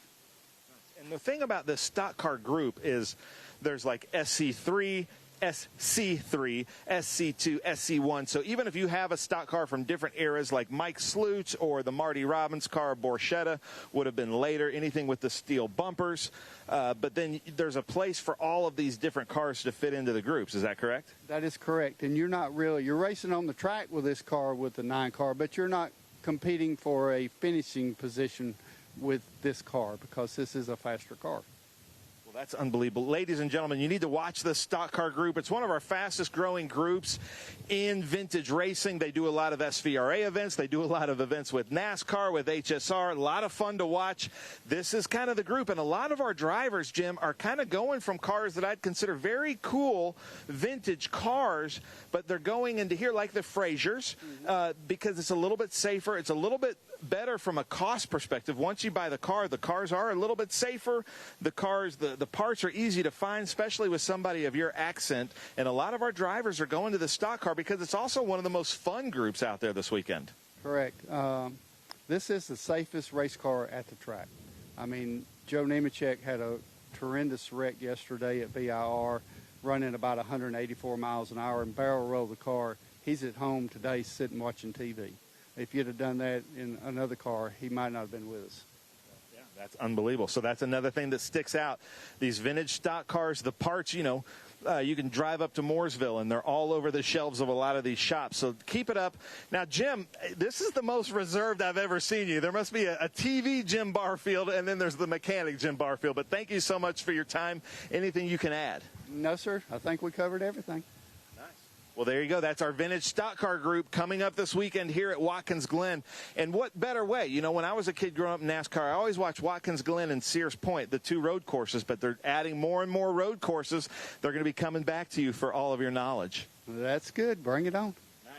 And the thing about this stock car group is there's like SC3, SC3, SC2, SC1. So even if you have a stock car from different eras like Mike Slutz or the Marty Robbins car, Borchetta would have been later, anything with the steel bumpers. But then there's a place for all of these different cars to fit into the groups. Is that correct? That is correct. And you're racing on the track with this car with the 9 car, but you're not competing for a finishing position with this car because this is a faster car. That's unbelievable. Ladies and gentlemen, you need to watch this stock car group. It's one of our fastest growing groups in vintage racing. They do a lot of SVRA events. They do a lot of events with NASCAR, with HSR. A lot of fun to watch. This is kind of the group. And a lot of our drivers, Jim, are kind of going from cars that I'd consider very cool vintage cars, but they're going into here like the Frasers because it's a little bit safer. It's a little bit better from a cost perspective. Once you buy the cars are a little bit safer. The parts are easy to find, especially with somebody of your accent. And a lot of our drivers are going to the stock car because it's also one of the most fun groups out there this weekend. Correct. This is the safest race car at the track. I mean, Joe Nemechek had a tremendous wreck yesterday at VIR, running about 184 miles an hour and barrel rolled the car. He's at home today sitting watching TV. If you'd have done that in another car, he might not have been with us. Yeah, that's unbelievable. So that's another thing that sticks out. These vintage stock cars, the parts, you can drive up to Mooresville, and they're all over the shelves of a lot of these shops. So keep it up. Now, Jim, this is the most reserved I've ever seen you. There must be a TV Jim Barfield, and then there's the mechanic Jim Barfield. But thank you so much for your time. Anything you can add? No, sir. I think we covered everything. Nice. Well, there you go. That's our vintage stock car group coming up this weekend here at Watkins Glen. And what better way? You know, when I was a kid growing up in NASCAR, I always watched Watkins Glen and Sears Point, the 2 road courses, but they're adding more and more road courses. They're going to be coming back to you for all of your knowledge. That's good. Bring it on. Nice.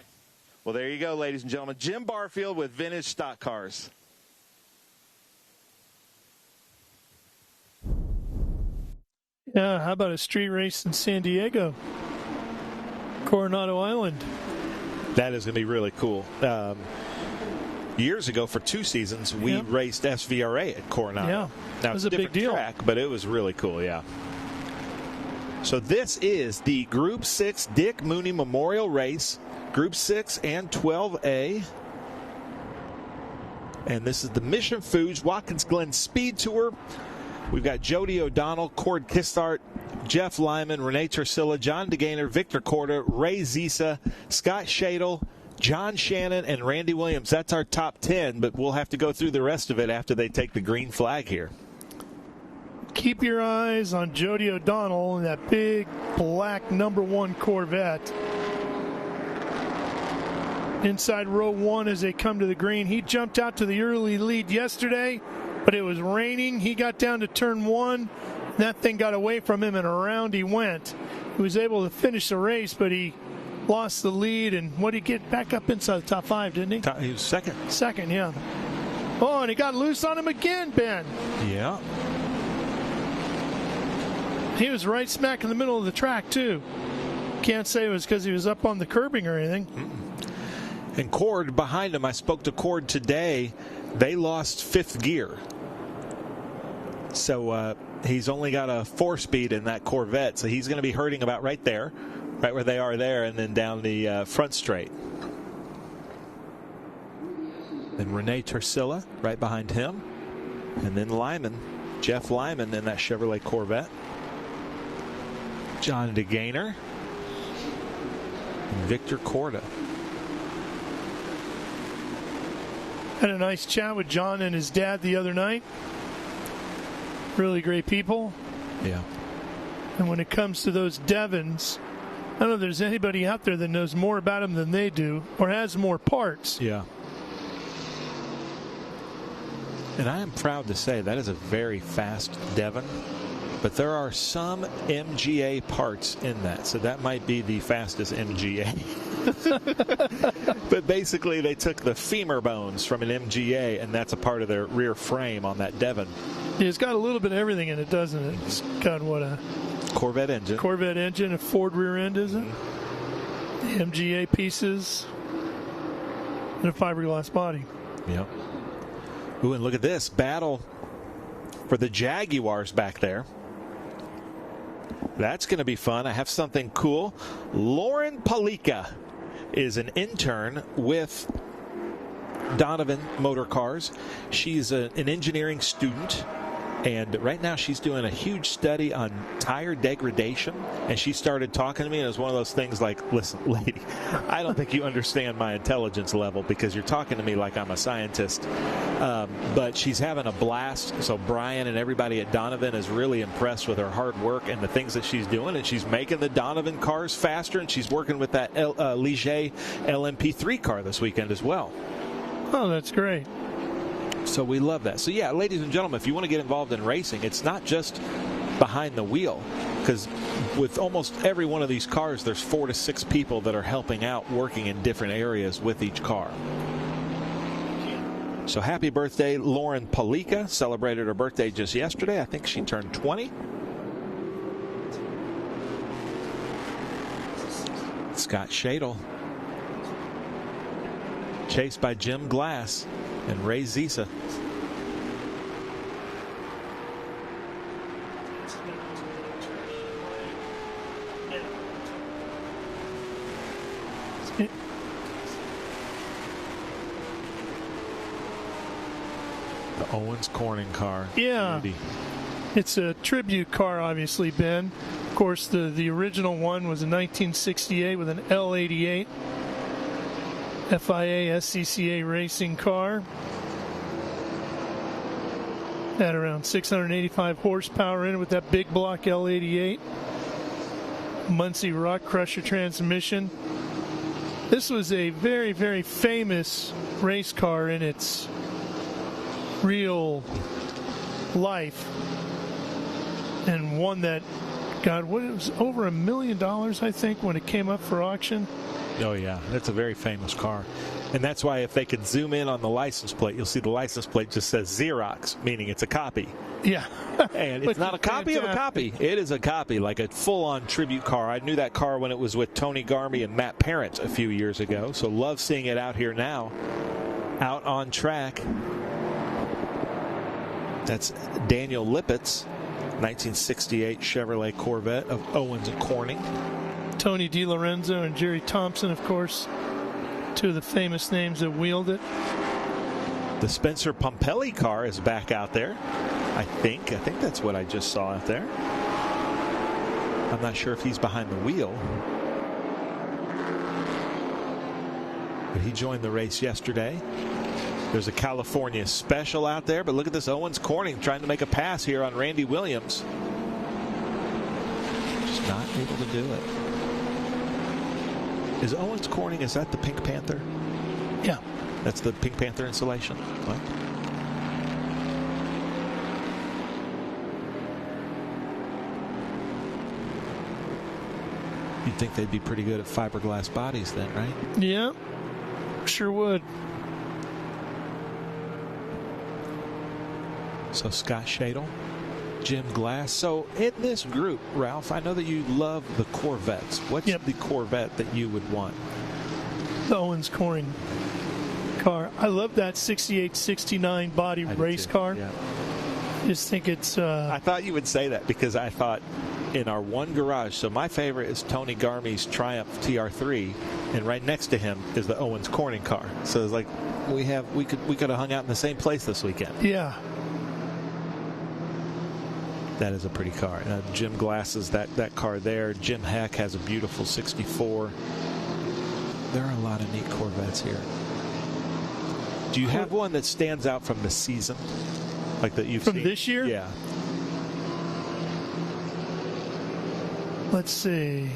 Well, there you go, ladies and gentlemen. Jim Barfield with Vintage Stock Cars. Yeah, how about a street race in San Diego? Coronado Island. That is going to be really cool. Years ago, for 2 seasons, we raced SVRA at Coronado. Yeah, now, it was a big deal. Track, but it was really cool, yeah. So this is the Group 6 Dick Mooney Memorial Race, Group 6 and 12A. And this is the Mission Foods Watkins Glen Speed Tour. We've got Jody O'Donnell, Cord Kistart, Jeff Lyman, Renee Tercilla, John DeGainer, Victor Korda, Ray Zisa, Scott Shadle, John Shannon, and Randy Williams. That's our top 10, but we'll have to go through the rest of it after they take the green flag here. Keep your eyes on Jody O'Donnell in that big black #1 Corvette. Inside row 1 as they come to the green. He jumped out to the early lead yesterday, but it was raining. He got down to turn 1. That thing got away from him, and around he went. He was able to finish the race, but he lost the lead. And what did he get back up inside the top 5, didn't he? He was second. Second, yeah. Oh, and he got loose on him again, Ben. Yeah. He was right smack in the middle of the track, too. Can't say it was because he was up on the curbing or anything. And Cord behind him, I spoke to Cord today. They lost 5th gear. So he's only got a 4-speed in that Corvette, so he's going to be hurting about right there, right where they are there, and then down the front straight. Then Renee Tercilla right behind him, and then Lyman, Jeff Lyman in that Chevrolet Corvette. John DeGainer and Victor Korda. Had a nice chat with John and his dad the other night. Really great people. Yeah. And when it comes to those Devons, I don't know if there's anybody out there that knows more about them than they do or has more parts. Yeah. And I am proud to say that is a very fast Devon, but there are some MGA parts in that, so that might be the fastest MGA. But basically they took the femur bones from an MGA, and that's a part of their rear frame on that Devon. Yeah, it's got a little bit of everything in it, doesn't it? It's got what, a Corvette engine, a Ford rear end, is it? The MGA pieces, and a fiberglass body. Yep. Ooh, and look at this battle for the Jaguars back there. That's going to be fun. I have something cool. Lauren Palika is an intern with Donovan Motorcars. She's an engineering student, and right now she's doing a huge study on tire degradation. And she started talking to me, and it was one of those things like, listen, lady, I don't think you understand my intelligence level because you're talking to me like I'm a scientist. But she's having a blast. So Brian and everybody at Donovan is really impressed with her hard work and the things that she's doing. And she's making the Donovan cars faster, and she's working with that Ligier LMP3 car this weekend as well. Oh, that's great. So we love that. So yeah, ladies and gentlemen, if you want to get involved in racing, it's not just behind the wheel, because with almost every one of these cars, there's 4 to 6 people that are helping out, working in different areas with each car. So happy birthday, Lauren Palika. Celebrated her birthday just yesterday. I think she turned 20. Scott Shadle, chased by Jim Glass and Ray Zisa. The Owens Corning car. Yeah. Beauty. It's a tribute car, obviously, Ben. Of course, the original one was in 1968 with an L88 FIA SCCA racing car. Had around 685 horsepower in it with that big block L88. Muncie Rock Crusher transmission. This was a very, very famous race car in its real life, and one that got, what, it was over $1 million, I think, when it came up for auction. Oh, yeah. That's a very famous car. And that's why if they could zoom in on the license plate, you'll see the license plate just says Xerox, meaning it's a copy. Yeah. And it's not a copy of a copy. It is a copy, like a full-on tribute car. I knew that car when it was with Tony Garmy and Matt Parent a few years ago, so love seeing it out here now, out on track. That's Daniel Lippett's 1968 Chevrolet Corvette of Owens and Corning. Tony DiLorenzo and Jerry Thompson, of course, two of the famous names that wheeled it. The Spencer Pompelli car is back out there. I think that's what I just saw out there. I'm not sure if he's behind the wheel. But he joined the race yesterday. There's a California special out there, but look at this Owens Corning trying to make a pass here on Randy Williams. Just not able to do it. Is Owens Corning, is that the Pink Panther? Yeah. That's the Pink Panther installation? What? You'd think they'd be pretty good at fiberglass bodies then, right? Yeah, sure would. So Scott Shadle, Jim Glass. So in this group, Ralph, I know that you love the Corvettes. What's the Corvette that you would want? The Owens Corning car. I love that 68-69 body race car. Yeah. I just think it's... I thought you would say that because I thought in our one garage, so my favorite is Tony Garmy's Triumph TR3, and right next to him is the Owens Corning car. So it's like we could have hung out in the same place this weekend. Yeah. That is a pretty car. Jim Glass is that car there. Jim Heck has a beautiful 64. There are a lot of neat Corvettes here. Do you have one that stands out from the season? Like that you've seen? From this year? Yeah. Let's see.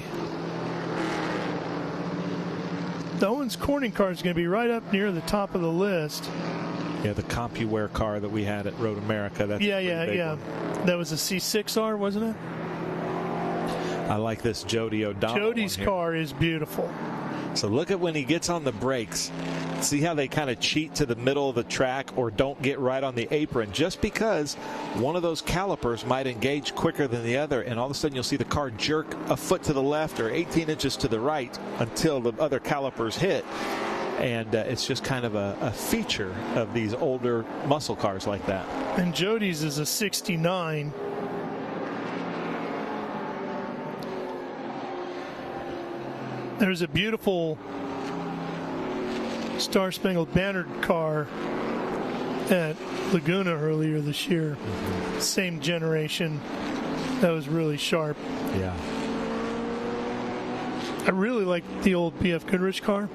The Owens Corning car is going to be right up near the top of the list. Yeah, the CompuWare car that we had at Road America. That's yeah. That was a C6R, wasn't it? I like this Jody O'Donnell. Jody's car is beautiful. So look at when he gets on the brakes. See how they kind of cheat to the middle of the track or don't get right on the apron just because one of those calipers might engage quicker than the other, and all of a sudden you'll see the car jerk a foot to the left or 18 inches to the right until the other calipers hit. And it's just kind of a feature of these older muscle cars like that. And Jody's is a 69. There's a beautiful Star Spangled Banner car at Laguna earlier this year. Mm-hmm. Same generation. That was really sharp. Yeah. I really like the old BF Goodrich car.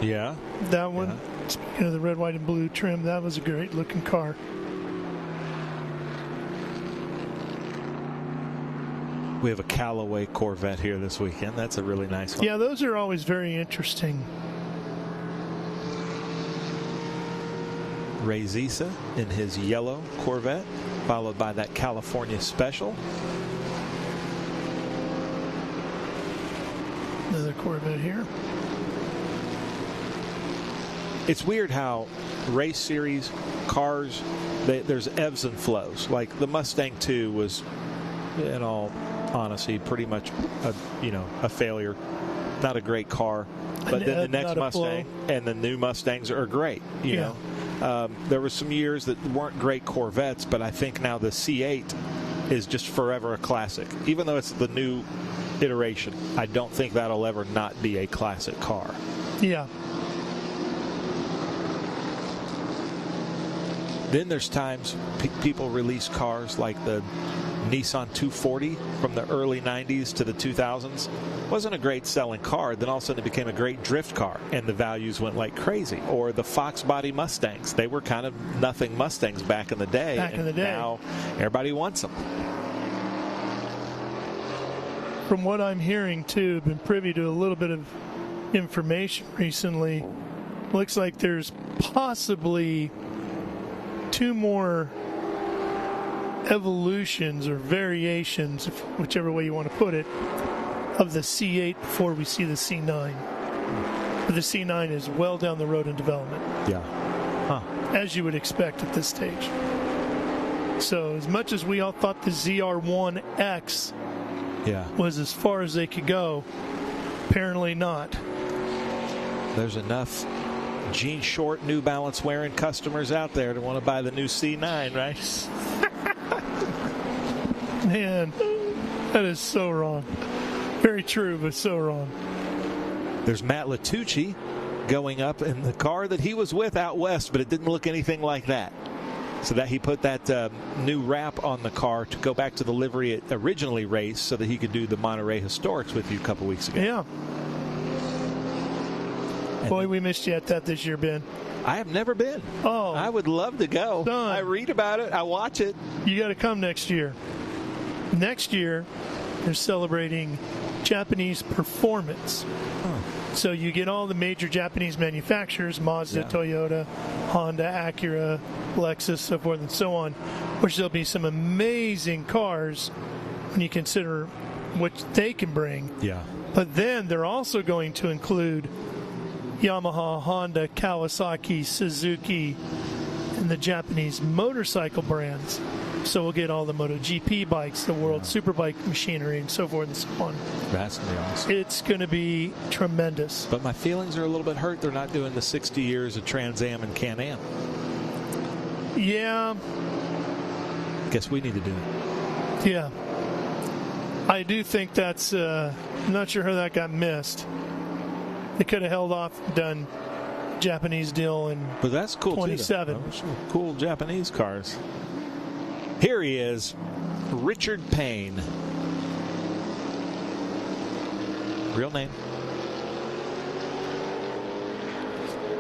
Yeah. That one. Yeah. Speaking of the red, white, and blue trim, that was a great looking car. We have a Callaway Corvette here this weekend. That's a really nice one. Yeah, those are always very interesting. Ray Zisa in his yellow Corvette, followed by that California Special. Another Corvette here. It's weird how race series cars, there's ebbs and flows. Like the Mustang 2 was, in all honesty, pretty much a failure. Not a great car. But then the next Mustang and the new Mustangs are great. You know, there were some years that weren't great Corvettes, but I think now the C8 is just forever a classic. Even though it's the new iteration, I don't think that'll ever not be a classic car. Yeah. Then there's times people release cars like the Nissan 240 from the early 90s to the 2000s. Wasn't a great selling car. Then all of a sudden it became a great drift car, and the values went like crazy. Or the Fox body Mustangs. They were kind of nothing Mustangs back in the day. Now everybody wants them. from what I'm hearing, too, been privy to a little bit of information recently. Looks like there's possibly 2 more evolutions or variations, whichever way you want to put it, of the C8 before we see the C9. But the C9 is well down the road in development. Yeah. Huh. As you would expect at this stage. So as much as we all thought the ZR1X was as far as they could go, apparently not. There's enough jean short New Balance wearing customers out there to want to buy the new C9, right? Man, that is so wrong. Very true, but so wrong. There's Matt Latucci going up in the car that he was with out west, but it didn't look anything like that. So that he put that new wrap on the car to go back to the livery it originally raced so that he could do the Monterey Historics with you a couple weeks ago. Yeah. Boy, we missed you at that this year, Ben. I have never been. Oh. I would love to go. Son, I read about it. I watch it. You got to come next year. Next year, they're celebrating Japanese performance. So you get all the major Japanese manufacturers, Mazda, Toyota, Honda, Acura, Lexus, so forth and so on, which there'll be some amazing cars when you consider what they can bring. Yeah. But then they're also going to include Yamaha, Honda, Kawasaki, Suzuki, and the Japanese motorcycle brands. So we'll get all the MotoGP bikes, the World Superbike machinery, and so forth and so on. That's going to be awesome. It's going to be tremendous. But my feelings are a little bit hurt. They're not doing the 60 years of Trans Am and Can-Am. Yeah. Guess we need to do it. Yeah. I do think that's, I'm not sure how that got missed. They could have held off, done Japanese deal in but that's cool 27. Too, some cool Japanese cars. Here he is, Richard Payne. Real name.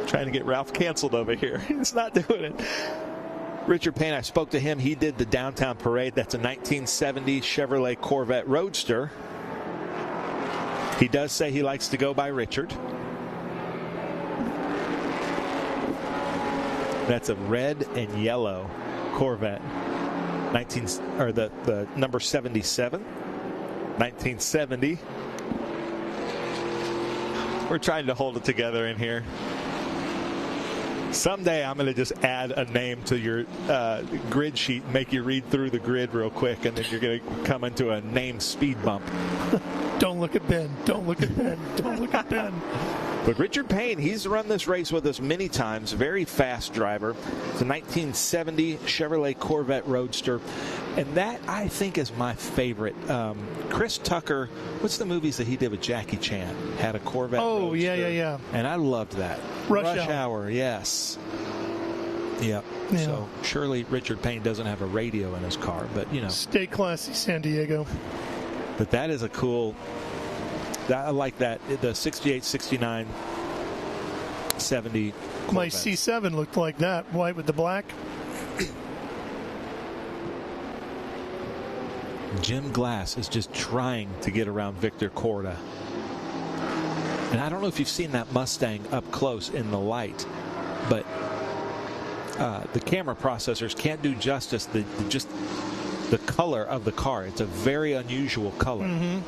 Trying to get Ralph canceled over here. He's not doing it. Richard Payne, I spoke to him. He did the downtown parade. That's a 1970 Chevrolet Corvette Roadster. He does say he likes to go by Richard. That's a red and yellow Corvette. The number 77, 1970. We're trying to hold it together in here. Someday I'm going to just add a name to your grid sheet and make you read through the grid real quick, and then you're going to come into a name speed bump. Don't look at Ben. Don't look at Ben. Don't look at Ben. But Richard Payne, he's run this race with us many times. Very fast driver. It's a 1970 Chevrolet Corvette Roadster. And that, I think, is my favorite. Chris Tucker, what's the movies that he did with Jackie Chan? Had a Corvette Roadster. Yeah. And I loved that. Rush Hour, yes. Yep. Yeah. So surely Richard Payne doesn't have a radio in his car, but, you know. Stay classy, San Diego. But that is a cool... I like that. The 68, 69, 70 Corvette. My C7 looked like that, white with the black. Jim Glass is just trying to get around Victor Korda. And I don't know if you've seen that Mustang up close in the light, but the camera processors can't do justice just the color of the car. It's a very unusual color. Mm-hmm.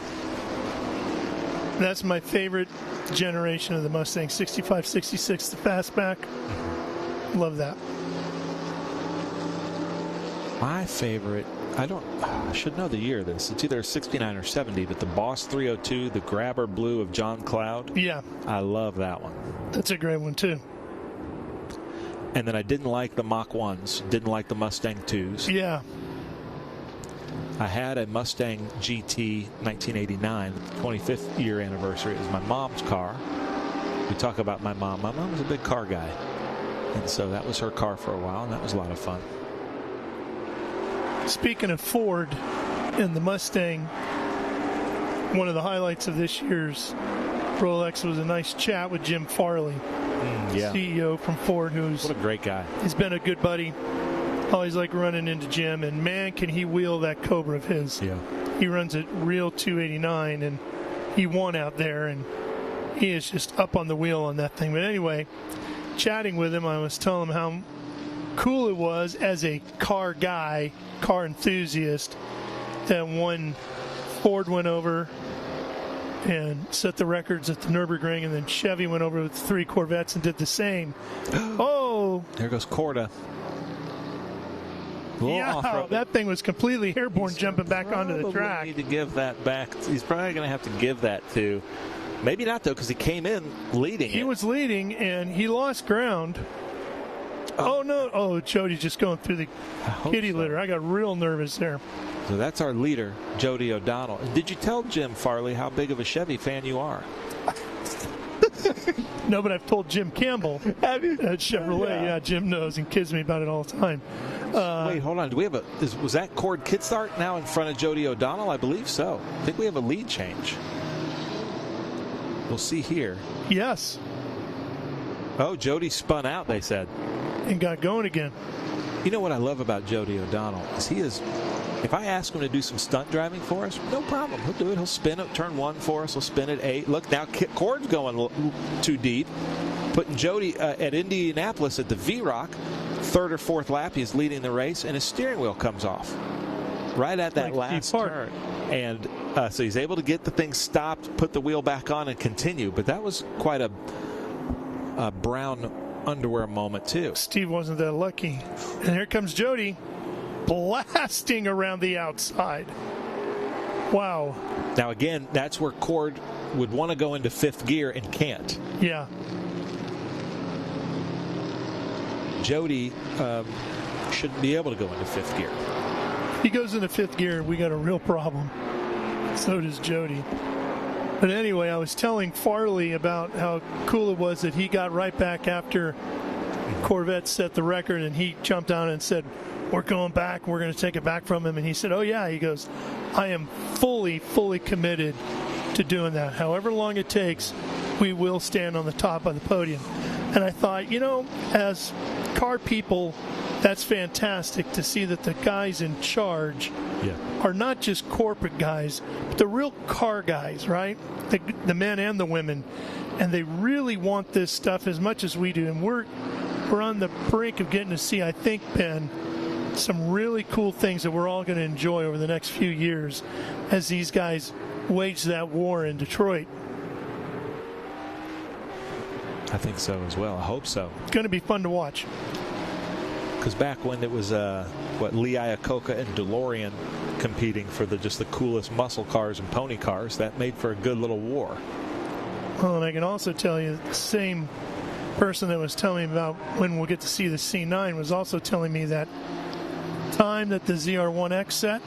That's my favorite generation of the Mustang, 65, 66, the fastback. Love that. My favorite, I should know the year of this. It's either 69 or 70, but the Boss 302, the Grabber Blue of John Cloud. Yeah. I love that one. That's a great one, too. And then I didn't like the Mach 1s, didn't like the Mustang 2s. Yeah. I had a Mustang GT 1989, 25th year anniversary. It was my mom's car. We talk about my mom. My mom was a big car guy. And so that was her car for a while, and that was a lot of fun. Speaking of Ford and the Mustang, one of the highlights of this year's Rolex was a nice chat with Jim Farley, CEO from Ford, who's what a great guy. He's been a good buddy. Always like running into Jim, and man, can he wheel that Cobra of his. Yeah. He runs at real 289, and he won out there, and he is just up on the wheel on that thing. But anyway, chatting with him, I was telling him how cool it was as a car guy, car enthusiast, that when Ford went over and set the records at the Nürburgring, and then Chevy went over with 3 Corvettes and did the same. Oh! There goes Corda. Yeah, that thing was completely airborne, jumping back onto the track. Need to give that back. He's probably going to have to give that to, maybe not though, because he came in leading. He was leading, and he lost ground. Oh no! Oh, Jody's just going through the kitty litter. I got real nervous there. So that's our leader, Jody O'Donnell. Did you tell Jim Farley how big of a Chevy fan you are? No, but I've told Jim Campbell at Chevrolet. Yeah, Jim knows and kids me about it all the time. Wait, hold on. Do we have was that Cord Kitsart now in front of Jody O'Donnell? I believe so. I think we have a lead change. We'll see here. Yes. Oh, Jody spun out, they said. And got going again. You know what I love about Jody O'Donnell is if I ask him to do some stunt driving for us, no problem. He'll do it. He'll spin at turn 1 for us. He'll spin at 8. Look, now Cord's going too deep. Putting Jody at Indianapolis at the V-Rock, 3rd or 4th lap, he's leading the race, and his steering wheel comes off right at that last turn. And so he's able to get the thing stopped, put the wheel back on, and continue. But that was quite a brown underwear moment, too. Steve wasn't that lucky. And here comes Jody, blasting around the outside. Wow. Now, again, that's where Cord would want to go into 5th gear and can't. Yeah. Jody shouldn't be able to go into 5th gear. He goes into 5th gear, we got a real problem. So does Jody. But anyway, I was telling Farley about how cool it was that he got right back after Corvette set the record, and he jumped on and said, "We're going back. We're going to take it back from him." And he said, "Oh, yeah." He goes, "I am fully committed to doing that. However long it takes, we will stand on the top of the podium." And I thought, as car people, that's fantastic to see that the guys in charge are not just corporate guys, but the real car guys, right? The men and the women. And they really want this stuff as much as we do. And we're on the brink of getting to see, I think, Ben, some really cool things that we're all going to enjoy over the next few years as these guys wage that war in Detroit. I think so as well. I hope so. It's going to be fun to watch. Because back when it was Lee Iacocca and DeLorean competing for just the coolest muscle cars and pony cars, that made for a good little war. Well, and I can also tell you the same person that was telling me about when we'll get to see the C9 was also telling me that time that the ZR1X set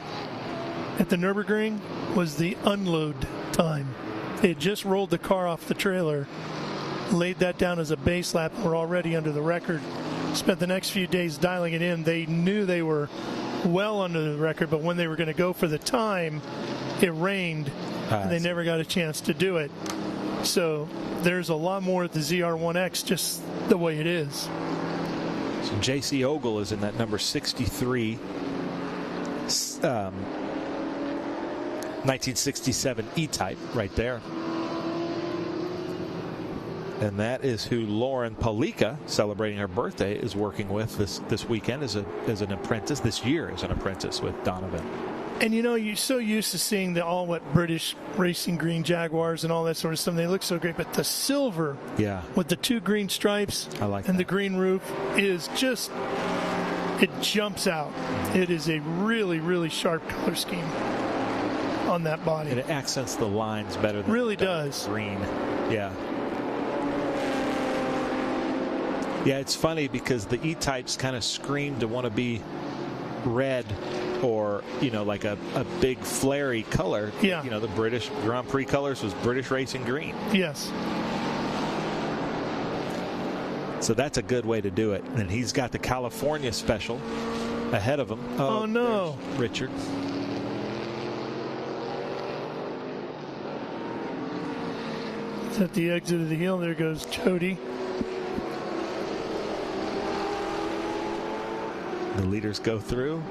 at the Nürburgring was the unload time. They had just rolled the car off the trailer, laid that down as a base lap, and were already under the record. Spent the next few days dialing it in. They knew they were well under the record, but when they were going to go for the time, it rained, and they never got a chance to do it. So there's a lot more at the ZR1X just the way it is. So J.C. Ogle is in that number 63 1967 E-Type right there. And that is who Lauren Palika, celebrating her birthday, is working with this weekend as an apprentice, this year as an apprentice with Donovan. And you're so used to seeing the all-wet British racing green Jaguars and all that sort of stuff. They look so great, but the silver with the 2 green stripes and the green roof is just, it jumps out. It is a really, really sharp color scheme on that body. And it accents the lines better than really does. Green. Yeah. Yeah, it's funny because the E-Types kind of scream to want to be red or, like a big flary color. Yeah. The British Grand Prix colors was British Racing Green. Yes. So that's a good way to do it. And he's got the California special ahead of him. Oh no. Richard. It's at the exit of the hill. There goes Jody. The leaders go through.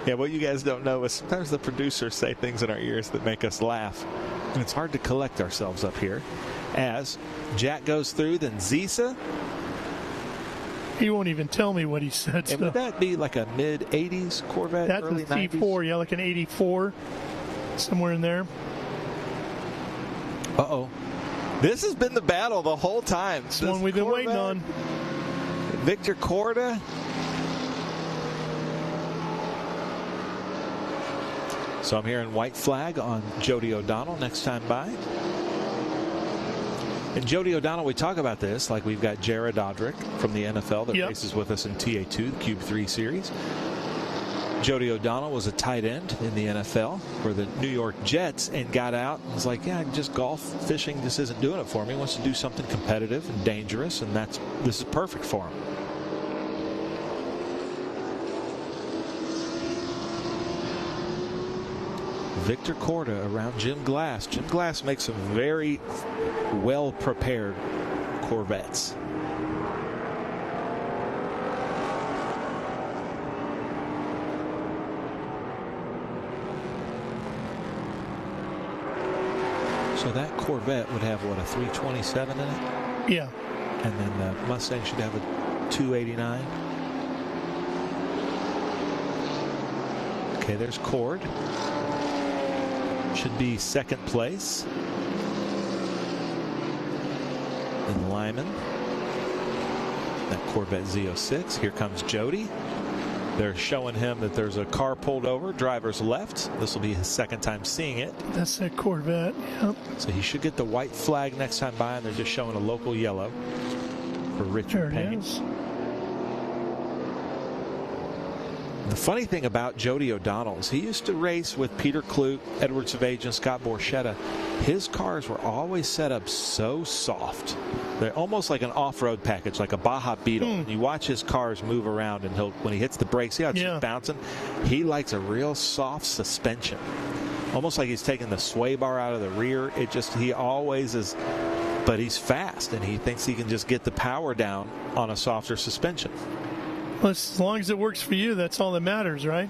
Yeah, what you guys don't know is sometimes the producers say things in our ears that make us laugh. And it's hard to collect ourselves up here. As Jack goes through, then Zisa. He won't even tell me what he said. And would that be like a mid-'80s Corvette? That's early a T4, yeah, like an 84, somewhere in there. Uh-oh. This has been the battle the whole time. It's the one we've been waiting on. Victor Korda. So I'm hearing white flag on Jody O'Donnell next time by. And Jody O'Donnell, we talk about this, like we've got Jared Odrick from the NFL that races with us in TA2, the Cube 3 series. Jody O'Donnell was a tight end in the NFL for the New York Jets and got out and was like, yeah, just golf, fishing, this isn't doing it for me. He wants to do something competitive and dangerous, and this is perfect for him. Victor Korda around Jim Glass. Jim Glass makes some very well-prepared Corvettes. So that Corvette would have, what, a 327 in it? Yeah. And then the Mustang should have a 289. Okay, there's Cord. Should be second place. And Lyman. That Corvette Z06. Here comes Jody. They're showing him that there's a car pulled over, driver's left. This will be his second time seeing it. That's that Corvette, yep. So he should get the white flag next time by, and they're just showing a local yellow for Richard Payne. The funny thing about Jody O'Donnell is he used to race with Peter Kloot, Edward Savage, and Scott Borchetta. His cars were always set up so soft. They're almost like an off-road package, like a Baja Beetle. And you watch his cars move around, and when he hits the brakes, see how it's just bouncing? He likes a real soft suspension. Almost like he's taking the sway bar out of the rear. He always is, but he's fast, and he thinks he can just get the power down on a softer suspension. Well, as long as it works for you, that's all that matters, right?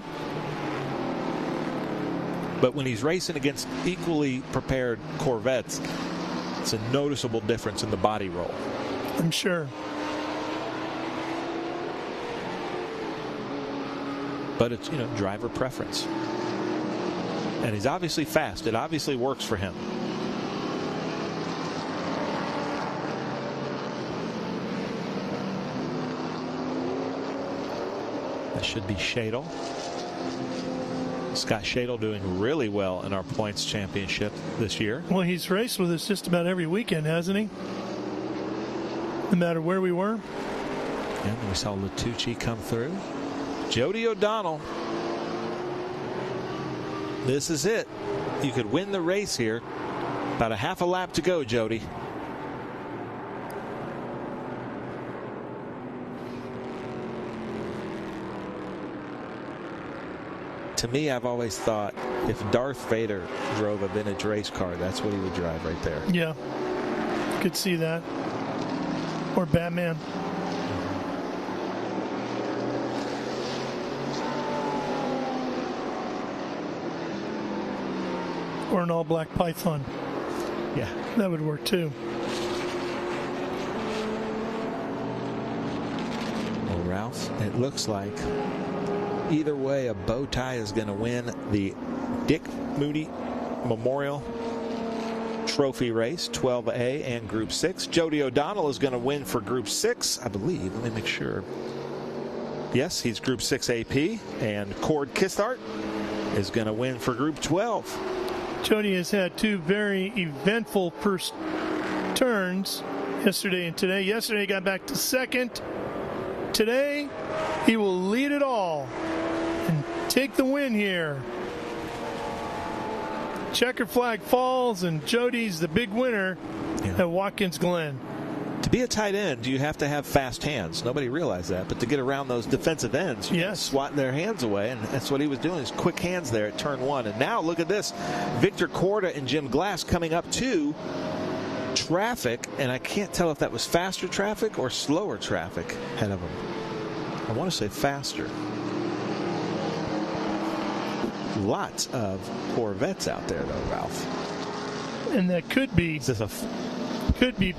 But when he's racing against equally prepared Corvettes, it's a noticeable difference in the body roll. I'm sure. But it's, driver preference. And he's obviously fast. It obviously works for him. That should be Shadle. Scott Shadle doing really well in our points championship this year. Well, he's raced with us just about every weekend, hasn't he? No matter where we were. And we saw Latucci come through. Jody O'Donnell. This is it. You could win the race here. About a half a lap to go, Jody. To me, I've always thought if Darth Vader drove a vintage race car, that's what he would drive right there. Yeah, could see that. Or Batman. Or an all-black Python. Yeah. That would work too. Well, Ralph, it looks like either way, a bow tie is going to win the Dick Mooney Memorial Trophy Race, 12A and Group 6. Jody O'Donnell is going to win for Group 6, I believe. Let me make sure. Yes, he's Group 6 AP. And Cord Kistart is going to win for Group 12. Jody has had two very eventful first turns yesterday and today. Yesterday he got back to second. Today he will lead it all and take the win here. Checker flag falls, and Jody's the big winner at Watkins Glen. To be a tight end, you have to have fast hands. Nobody realized that, but to get around those defensive ends, you swat their hands away, and that's what he was doing. His quick hands there at turn one. And now look at this. Victor Korda and Jim Glass coming up to traffic, and I can't tell if that was faster traffic or slower traffic ahead of them. I want to say faster. Lots of Corvettes out there, though, Ralph. And that could be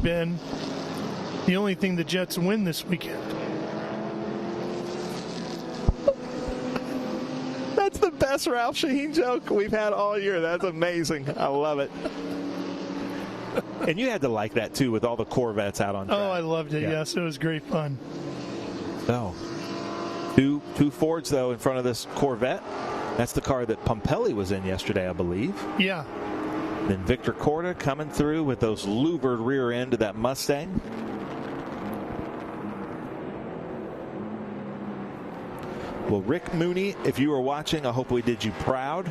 Ben, the only thing the Jets win this weekend. That's the best Ralph Shaheen joke we've had all year. That's amazing. I love it. And you had to like that, too, with all the Corvettes out on track. Oh, I loved it. Yeah. Yes, it was great fun. So, two Fords, though, in front of this Corvette. That's the car that Pompelli was in yesterday, I believe. Yeah. Then Victor Corda coming through with those louvered rear end of that Mustang. Well, Rick Mooney, if you were watching, I hope we did you proud.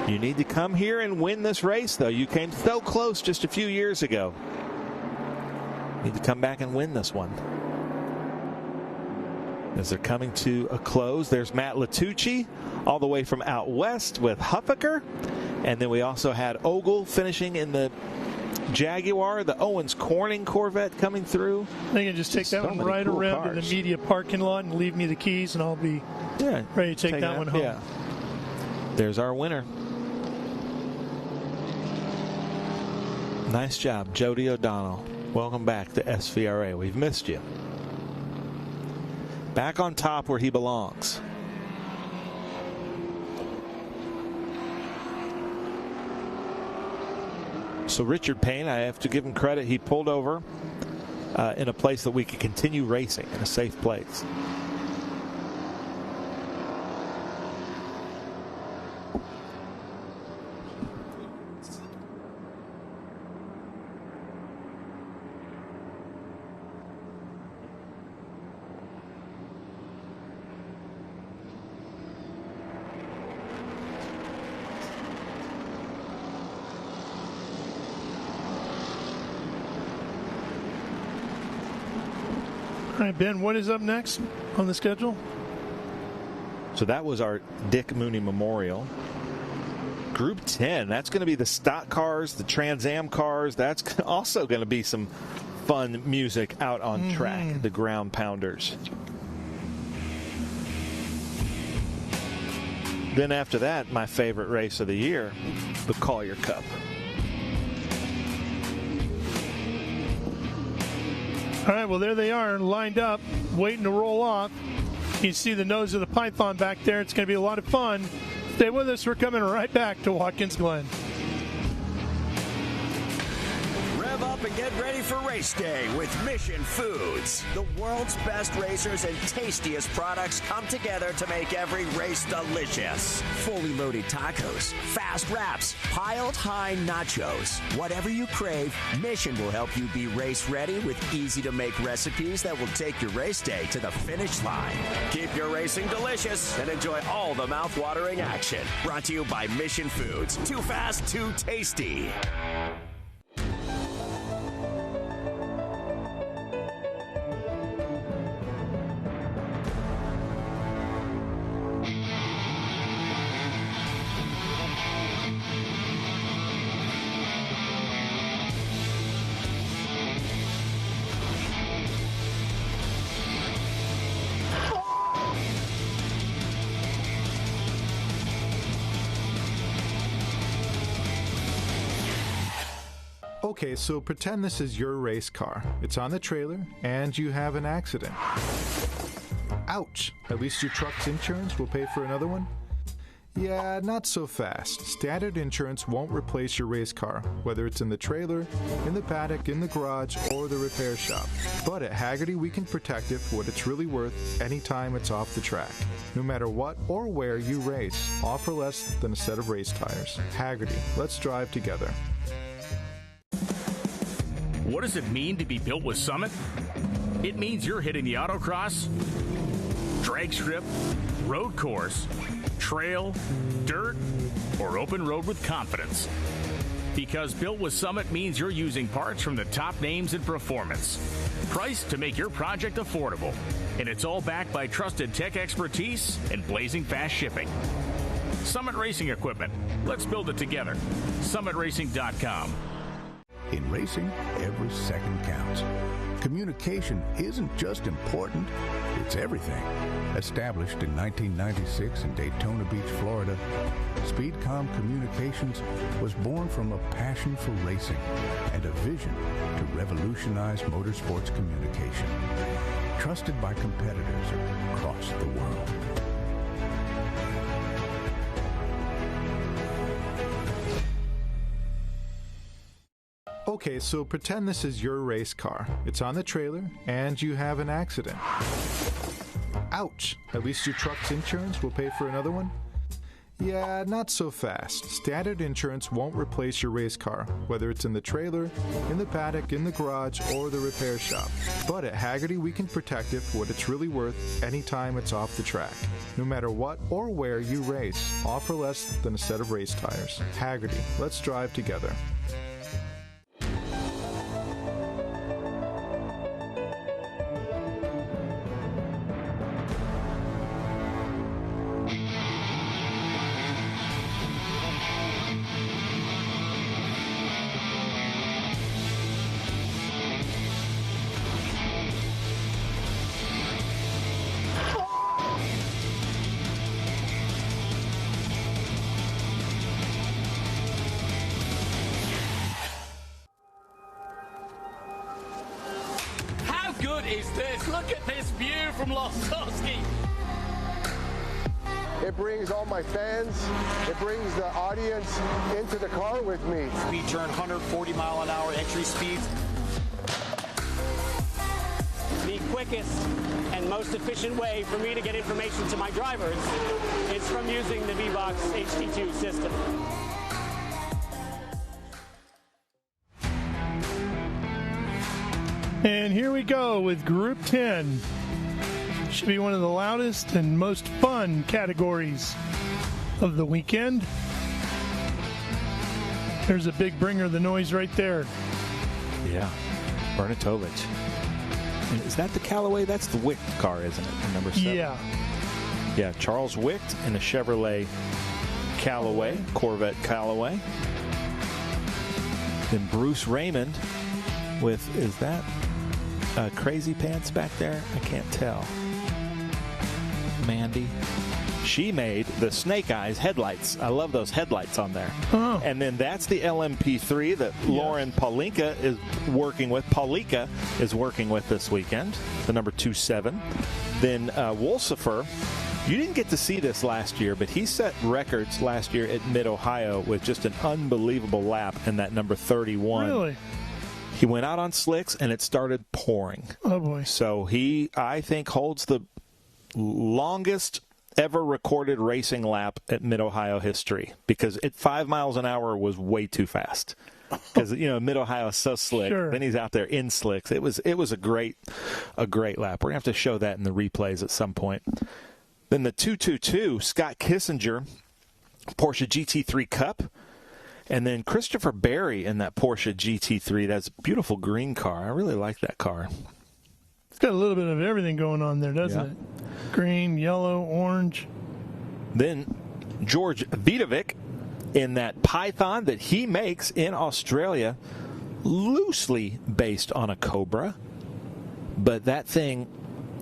You need to come here and win this race, though. You came so close just a few years ago. You need to come back and win this one. As they're coming to a close, there's Matt Latucci all the way from out west with Huffaker. And then we also had Ogle finishing in the Jaguar, the Owens Corning Corvette coming through. They can just take that one right around to the media parking lot and leave me the keys, and I'll be ready to take that one home. Yeah. There's our winner. Nice job, Jody O'Donnell. Welcome back to SVRA. We've missed you. Back on top where he belongs. So Richard Payne, I have to give him credit. He pulled over in a place that we could continue racing, in a safe place. All right, Ben, what is up next on the schedule? So that was our Dick Mooney Memorial. Group 10, that's going to be the stock cars, the Trans Am cars. That's also going to be some fun music out on track, the ground pounders. Then after that, my favorite race of the year, the Collier Cup. All right, well, there they are, lined up, waiting to roll off. You see the nose of the Python back there. It's going to be a lot of fun. Stay with us. We're coming right back to Watkins Glen. Rev up and get ready for race day with Mission Foods. The world's best racers and tastiest products come together to make every race delicious. Fully loaded tacos, fast wraps, piled high nachos. Whatever you crave, Mission will help you be race ready with easy to make recipes that will take your race day to the finish line. Keep your racing delicious and enjoy all the mouth-watering action. Brought to you by Mission Foods. Too fast, too tasty. Okay, so pretend this is your race car. It's on the trailer, and you have an accident. Ouch! At least your truck's insurance will pay for another one? Yeah, not so fast. Standard insurance won't replace your race car, whether it's in the trailer, in the paddock, in the garage, or the repair shop. But at Hagerty, we can protect it for what it's really worth anytime it's off the track. No matter what or where you race, all for less than a set of race tires. Hagerty, let's drive together. What does it mean to be built with Summit? It means you're hitting the autocross, drag strip, road course, trail, dirt, or open road with confidence. Because built with Summit means you're using parts from the top names in performance. Priced to make your project affordable. And it's all backed by trusted tech expertise and blazing fast shipping. Summit Racing Equipment. Let's build it together. SummitRacing.com. In racing, every second counts. Communication isn't just important, it's everything. Established in 1996 in Daytona Beach, Florida, Speedcom Communications was born from a passion for racing and a vision to revolutionize motorsports communication. Trusted by competitors across the world. Okay, so pretend this is your race car. It's on the trailer, and you have an accident. Ouch! At least your truck's insurance will pay for another one? Yeah, not so fast. Standard insurance won't replace your race car, whether it's in the trailer, in the paddock, in the garage, or the repair shop. But at Hagerty, we can protect it for what it's really worth anytime it's off the track. No matter what or where you race, offer less than a set of race tires. Hagerty, let's drive together. Good is this? Look at this view from Losowski. It brings all my fans, it brings the audience into the car with me. We turn 140 mile an hour entry speeds. The quickest and most efficient way for me to get information to my drivers is from using the V-Box HT2 system. And here we go with Group 10. Should be one of the loudest and most fun categories of the weekend. There's a big bringer of the noise right there. Yeah, Bernatovich. And is that the Callaway? That's the Wicht car, isn't it? Number 7. Yeah. Yeah, Charles Wicht in a Chevrolet Callaway, Corvette Callaway. Then Bruce Raymond with, is that Crazy Pants back there? I can't tell. Mandy. She made the Snake Eyes headlights. I love those headlights on there. Oh. And then that's the LMP3 that Lauren Palinka is working with. Paulika is working with this weekend, the number 27. Then Wolsifer. You didn't get to see this last year, but he set records last year at Mid-Ohio with just an unbelievable lap in that number 31. Really? He went out on slicks, and it started pouring. Oh, boy. So he, I think, holds the longest ever recorded racing lap at Mid-Ohio history, because at 5 miles an hour was way too fast. Because, you know, Mid-Ohio is so slick. Sure. Then he's out there in slicks. It was a great lap. We're going to have to show that in the replays at some point. Then the 222, Scott Kissinger, Porsche GT3 Cup. And then Christopher Berry in that Porsche GT3. That's a beautiful green car. I really like that car. It's got a little bit of everything going on there, doesn't it? Green, yellow, orange. Then George Vidovic in that Python that he makes in Australia, loosely based on a Cobra. But that thing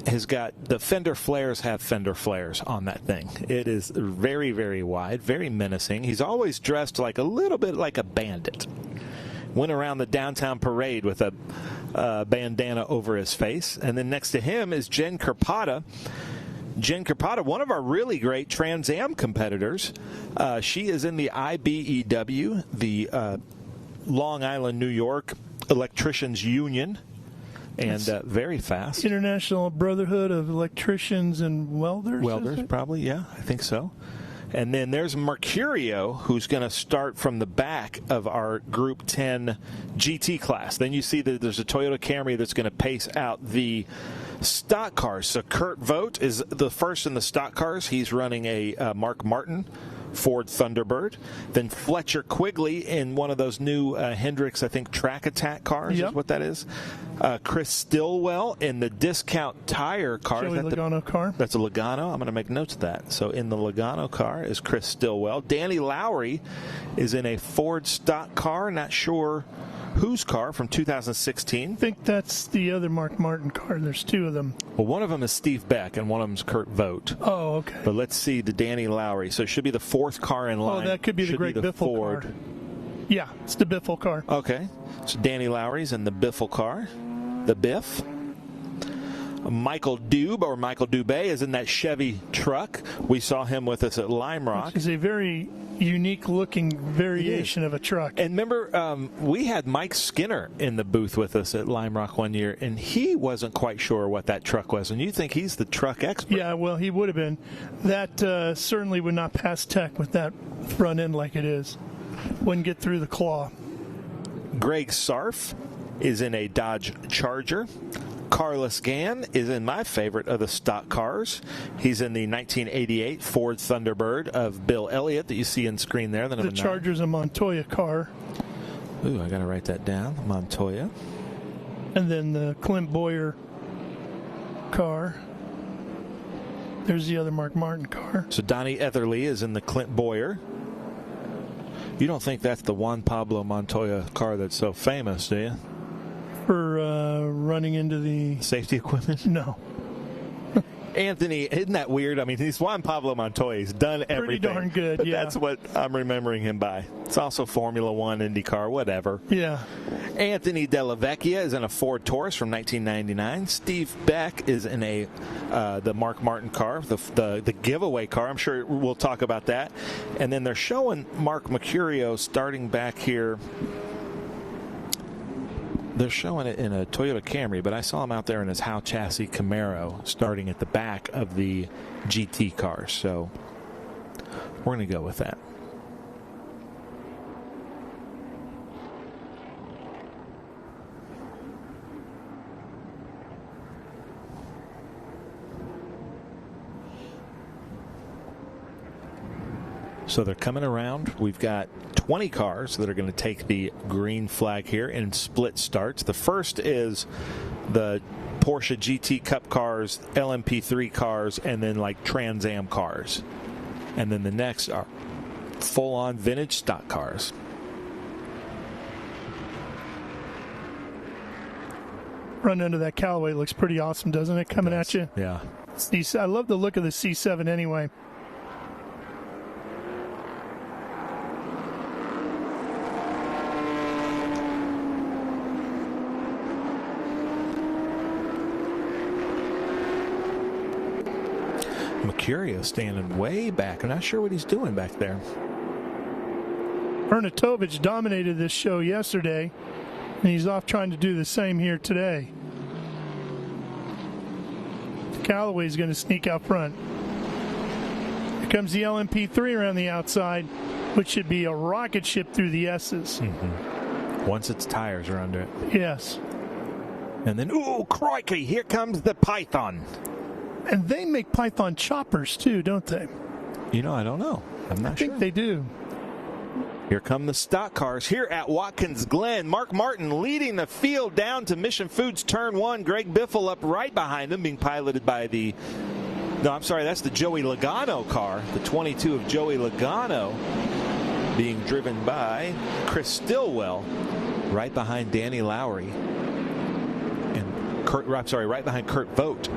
has got, the fender flares have fender flares on that thing. It is very, very wide, very menacing. He's always dressed like a little bit like a bandit. Went around the downtown parade with a bandana over his face. And then next to him is Jen Kirpata. Jen Kirpata, one of our really great Trans Am competitors. She is in the IBEW, the Long Island, New York Electricians Union. And very fast. International Brotherhood of Electricians and Welders? Welders, probably, yeah, I think so. And then there's Mercurio, who's going to start from the back of our Group 10 GT class. Then you see that there's a Toyota Camry that's going to pace out the stock cars. So Kurt Vogt is the first in the stock cars. He's running a Mark Martin Ford Thunderbird. Then Fletcher Quigley in one of those new Hendricks, I think, Track Attack cars is what that is. Chris Stillwell in the Discount Tire car. Joey Logano car. That's a Logano. I'm going to make notes of that. So in the Logano car is Chris Stillwell. Danny Lowry is in a Ford stock car. Not sure Whose car from 2016? I think that's the other Mark Martin car. There's two of them. Well, one of them is Steve Beck, and one of them is Kurt Vogt. Oh, okay. But let's see the Danny Lowry. So it should be the fourth car in line. Oh, that could be the Greg Biffle Ford car. Yeah, it's the Biffle car. Okay. So Danny Lowry's in the Biffle car. The Biff. Michael Dubé is in that Chevy truck. We saw him with us at Lime Rock. Which is a very unique-looking variation of a truck. And remember, we had Mike Skinner in the booth with us at Lime Rock one year, and he wasn't quite sure what that truck was. And you think he's the truck expert? Yeah, well, he would have been. That certainly would not pass tech with that front end like it is. Wouldn't get through the claw. Greg Sarf is in a Dodge Charger. Carlos Gann is in my favorite of the stock cars. He's in the 1988 Ford Thunderbird of Bill Elliott that you see on screen there. The Charger's a Montoya car. Ooh, I got to write that down. Montoya. And then the Clint Boyer car. There's the other Mark Martin car. So Donnie Etherly is in the Clint Boyer. You don't think that's the Juan Pablo Montoya car that's so famous, do you? For running into the safety equipment? No. Anthony, isn't that weird? I mean, he's Juan Pablo Montoya. He's done everything. Pretty darn good, but yeah. That's what I'm remembering him by. It's also Formula One, IndyCar, whatever. Yeah. Anthony Della Vecchia is in a Ford Taurus from 1999. Steve Beck is in a the Mark Martin car, the giveaway car. I'm sure we'll talk about that. And then they're showing Mark Mercurio starting back here. They're showing it in a Toyota Camry, but I saw him out there in his Howe chassis Camaro starting at the back of the GT cars. So we're going to go with that. So they're coming around. We've got 20 cars that are going to take the green flag here in split starts. The first is the Porsche GT Cup cars, LMP3 cars, and then like Trans Am cars. And then the next are full-on vintage stock cars. Run into that Callaway looks pretty awesome, doesn't it? Coming at you. Yeah. I love the look of the C7 anyway. Mercurio standing way back. I'm not sure what he's doing back there. Bernatovich dominated this show yesterday, and he's off trying to do the same here today. Callaway's going to sneak out front. Here comes the LMP3 around the outside, which should be a rocket ship through the S's. Mm-hmm. Once its tires are under it. Yes. And then, ooh, crikey, here comes the Python. And they make Python choppers, too, don't they? You know, I don't know. I'm not sure. I think they do. Here come the stock cars here at Watkins Glen. Mark Martin leading the field down to Mission Foods Turn 1. Greg Biffle up right behind him, being piloted by the... No, I'm sorry, that's the Joey Logano car. The 22 of Joey Logano being driven by Chris Stillwell, right behind Danny Lowry. And right behind Kurt Vogt.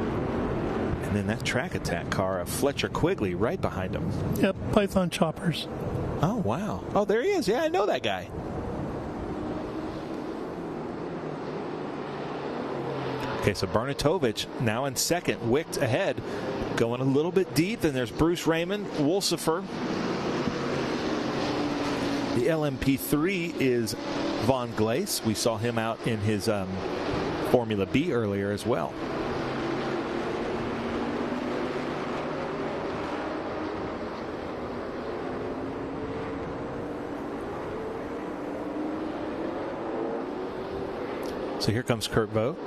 And then that Track Attack car of Fletcher Quigley right behind him. Yep, Python choppers. Oh, wow. Oh, there he is. Yeah, I know that guy. Okay, so Bernatovich now in second, Wicht ahead, going a little bit deep. Then there's Bruce Raymond, Wolsifer. The LMP3 is Von Glace. We saw him out in his Formula B earlier as well. So here comes Kurt Vogt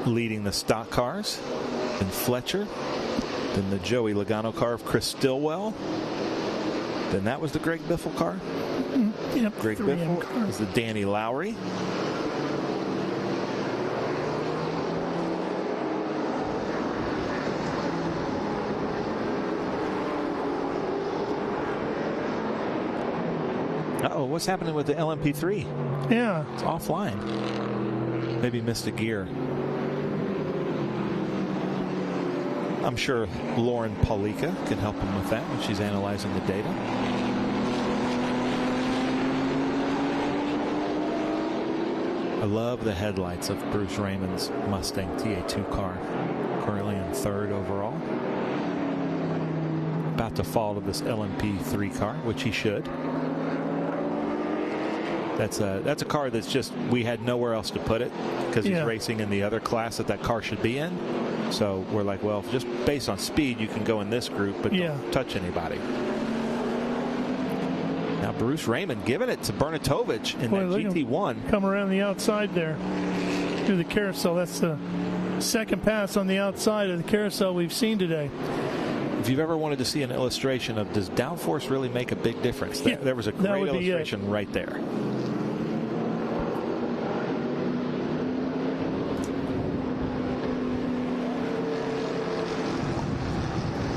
leading the stock cars, and Fletcher, then the Joey Logano car of Chris Stillwell, then that was the Greg Biffle car. Yep, Greg Biffle is the Danny Lowry. Uh-oh, what's happening with the LMP3? Yeah. It's offline. Maybe missed a gear. I'm sure Lauren Palika can help him with that when she's analyzing the data. I love the headlights of Bruce Raymond's Mustang TA2 car. Currently in 3rd overall. About to fall to this LMP3 car, which he should. That's a car that's just, we had nowhere else to put it because he's racing in the other class that car should be in. So we're like, well, just based on speed, you can go in this group, but don't touch anybody. Now Bruce Raymond giving it to Bernatovich in that GT1. Come around the outside there through the carousel. That's the second pass on the outside of the carousel we've seen today. If you've ever wanted to see an illustration of does downforce really make a big difference, there was a great illustration right there.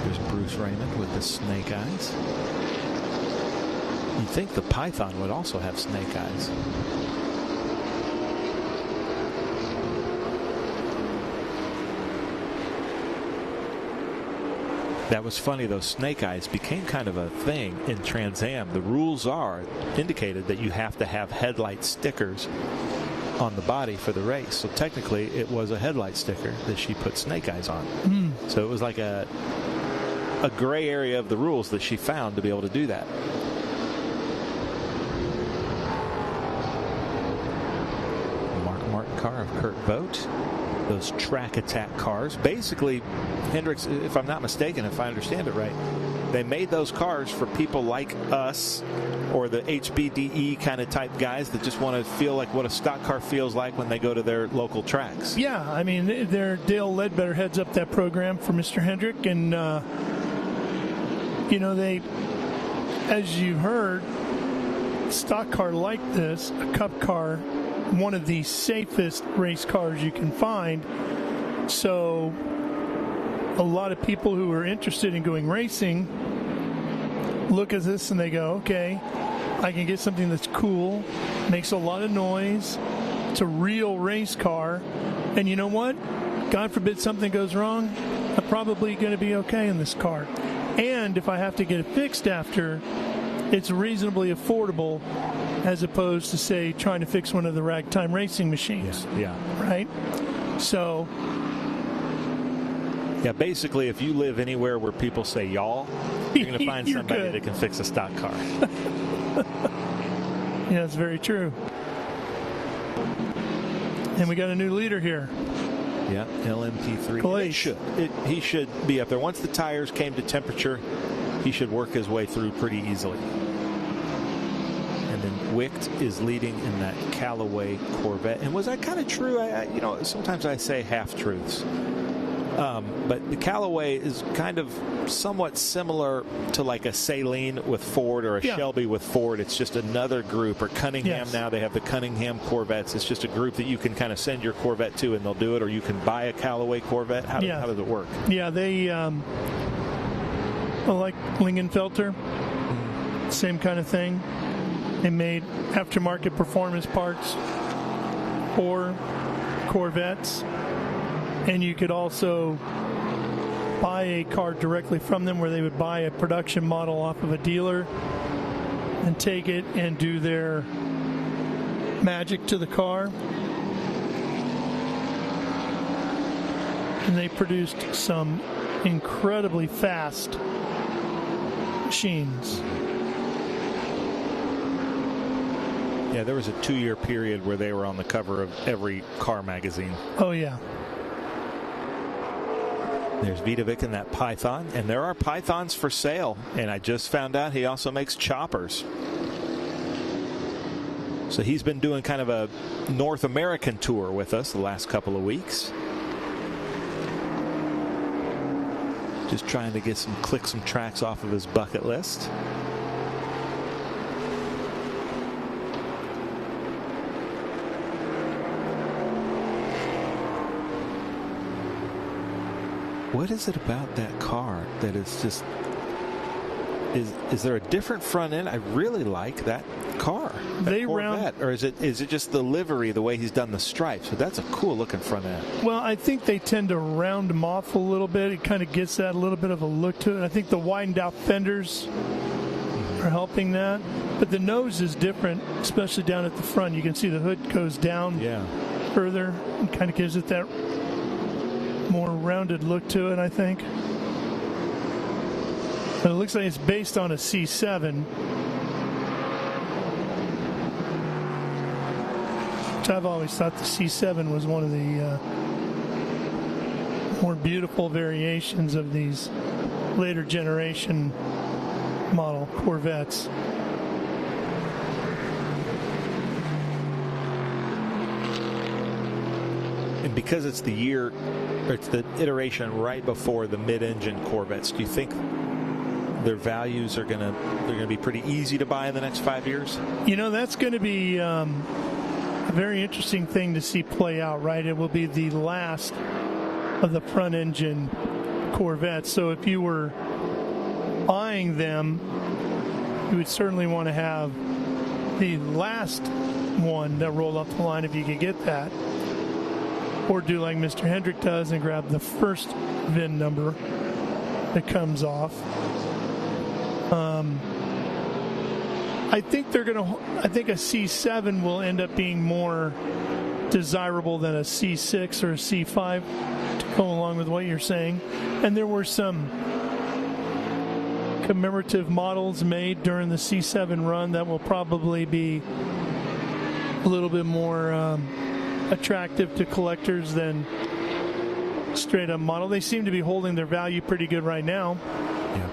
There's Bruce Raymond with the snake eyes. You'd think the Python would also have snake eyes. That was funny, those snake eyes became kind of a thing in Trans Am. The rules indicated that you have to have headlight stickers on the body for the race. So technically it was a headlight sticker that she put snake eyes on. So it was like a gray area of the rules that she found to be able to do that. Mark Martin car of Kurt Vogt. Those track attack cars. Basically, Hendricks, if I'm not mistaken, if I understand it right, they made those cars for people like us or the HBDE kind of type guys that just want to feel like what a stock car feels like when they go to their local tracks. Yeah, I mean, Dale Ledbetter heads up that program for Mr. Hendrick, and they, as you heard, stock car like this, a cup car, one of the safest race cars you can find. So a lot of people who are interested in going racing look at this and they go, okay, I can get something that's cool, makes a lot of noise, it's a real race car, and you know what? God forbid something goes wrong, I'm probably going to be okay in this car. And if I have to get it fixed after, it's reasonably affordable as opposed to, say, trying to fix one of the RagTime racing machines. Yeah. Right? So. Yeah, basically, if you live anywhere where people say y'all, you're going to find somebody that can fix a stock car. Yeah, that's very true. And we got a new leader here. Yeah, LMP3. He should be up there. Once the tires came to temperature, he should work his way through pretty easily. And then Wicht is leading in that Callaway Corvette. And was that kind of true? Sometimes I say half-truths. But the Callaway is kind of somewhat similar to like a Saleen with Ford or a Shelby with Ford. It's just another group. Or Cunningham now, they have the Cunningham Corvettes. It's just a group that you can kind of send your Corvette to and they'll do it. Or you can buy a Callaway Corvette. How does it work? Yeah, they like Lingenfelter. Same kind of thing. They made aftermarket performance parts for Corvettes. And you could also buy a car directly from them where they would buy a production model off of a dealer and take it and do their magic to the car. And they produced some incredibly fast machines. Yeah, there was a 2-year period where they were on the cover of every car magazine. Oh, yeah. There's Vidovic in that Python, and there are Pythons for sale. And I just found out he also makes choppers. So he's been doing kind of a North American tour with us the last couple of weeks. Just trying to click some tracks off of his bucket list. What is it about that car that is just, is there a different front end? I really like that car. They Corvette, or is it just the livery, the way he's done the stripes? But that's a cool looking front end. Well, I think they tend to round them off a little bit. It kind of gets that a little bit of a look to it. I think the widened out fenders are helping that. But the nose is different, especially down at the front. You can see the hood goes down further and kind of gives it that more rounded look to it, I think. But it looks like it's based on a C7. Which I've always thought the C7 was one of the more beautiful variations of these later generation model Corvettes. And because it's the year, or it's the iteration right before the mid-engine Corvettes, do you think their values are they're gonna be pretty easy to buy in the next 5 years? You know, that's going to be a very interesting thing to see play out, right? It will be the last of the front-engine Corvettes. So if you were buying them, you would certainly want to have the last one that rolled off the line if you could get that. Or do like Mr. Hendrick does and grab the first VIN number that comes off. I think I think a C7 will end up being more desirable than a C6 or a C5 to go along with what you're saying. And there were some commemorative models made during the C7 run that will probably be a little bit more attractive to collectors than straight up model. They seem to be holding their value pretty good right now. Yeah.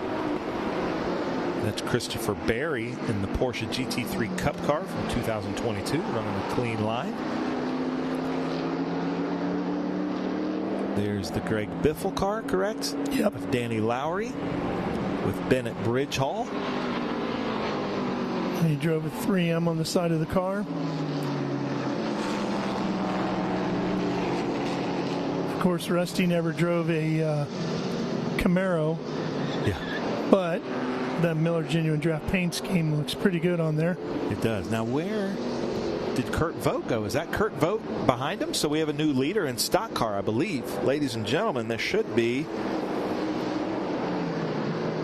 That's Christopher Barry in the Porsche GT3 Cup car from 2022, running a clean line. There's the Greg Biffle car, correct? Yep. Of Danny Lowry with Bennett Bridgehall. He drove a 3M on the side of the car. Of course, Rusty never drove a Camaro. Yeah. But that Miller Genuine Draft paint scheme looks pretty good on there. It does. Now, where did Kurt Vogt go? Is that Kurt Vogt behind him? So we have a new leader in stock car, I believe. Ladies and gentlemen, this should be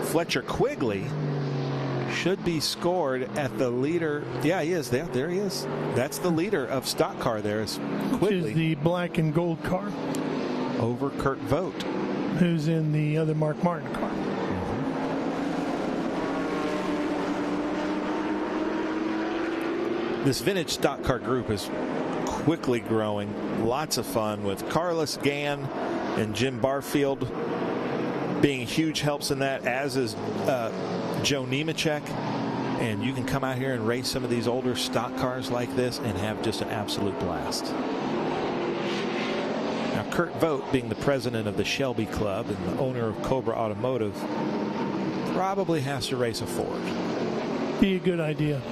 Fletcher Quigley. Should be scored at the leader. Yeah, he is there. There he is. That's the leader of stock car there is Quigley. Which is the black and gold car. Over Kurt Vogt. Who's in the other Mark Martin car. This vintage stock car group is quickly growing. Lots of fun with Carlos Gann and Jim Barfield being huge helps in that, as is Joe Nemechek. And you can come out here and race some of these older stock cars like this and have just an absolute blast. Now, Kurt Vogt, being the president of the Shelby Club and the owner of Cobra Automotive, probably has to race a Ford. Be a good idea.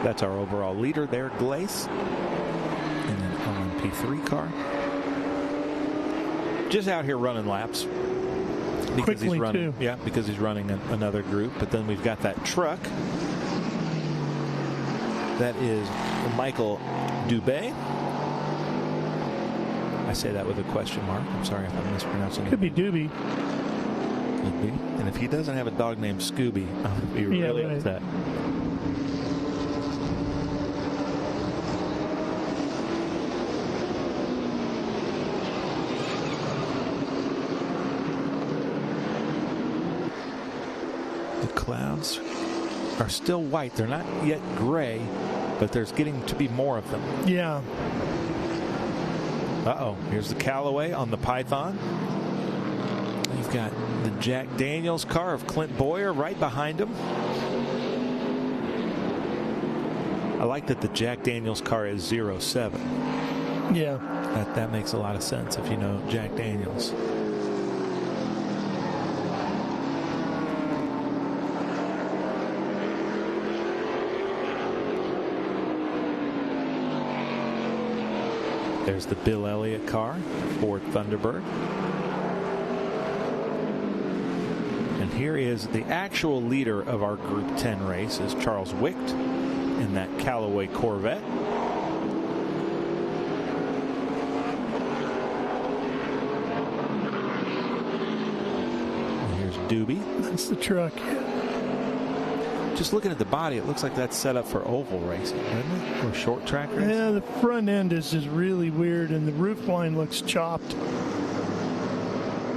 That's our overall leader there, Glace. And then on P3 car. Just out here running laps. Because Quickly, he's running, too. yeah, because he's running another group. But then we've got that truck. That is Michael Dubé. I say that with a question mark. I'm sorry if I'm mispronouncing it. Could be Doobie. Could be. And if he doesn't have a dog named Scooby, I'll be really upset. Clouds are still white. They're not yet gray, but there's getting to be more of them. Yeah. Uh-oh. Here's the Callaway on the Python. You've got the Jack Daniels car of Clint Boyer right behind him. I like that the Jack Daniels car is 07. Yeah. That makes a lot of sense if you know Jack Daniels. There's the Bill Elliott car, Ford Thunderbird. And here is the actual leader of our Group 10 race, is Charles Wicht in that Callaway Corvette. And here's Doobie. That's the truck. Just looking at the body, it looks like that's set up for oval racing, doesn't it? Or short track racing? Yeah, the front end is just really weird, and the roof line looks chopped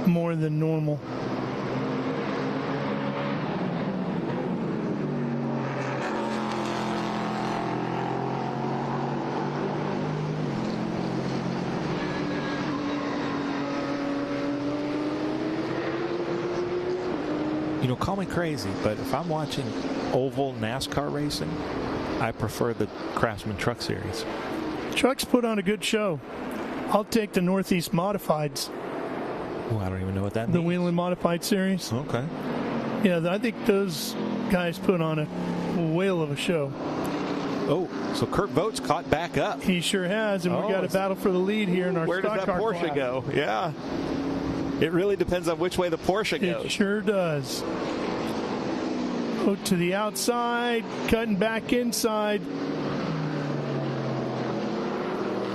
more than normal. You know, call me crazy, but if I'm watching oval NASCAR racing, I prefer the Craftsman Truck Series. Trucks put on a good show. I'll take the Northeast Modifieds. Oh, I don't even know what that means. The Wheeling Modified Series. Okay. Yeah, I think those guys put on a whale of a show. Oh, so Kurt Vogt's caught back up. He sure has, and we've got a battle for the lead here in our Where does stock that car Porsche class. go? Yeah. It really depends on which way the Porsche goes. It sure does. Go to the outside, cutting back inside.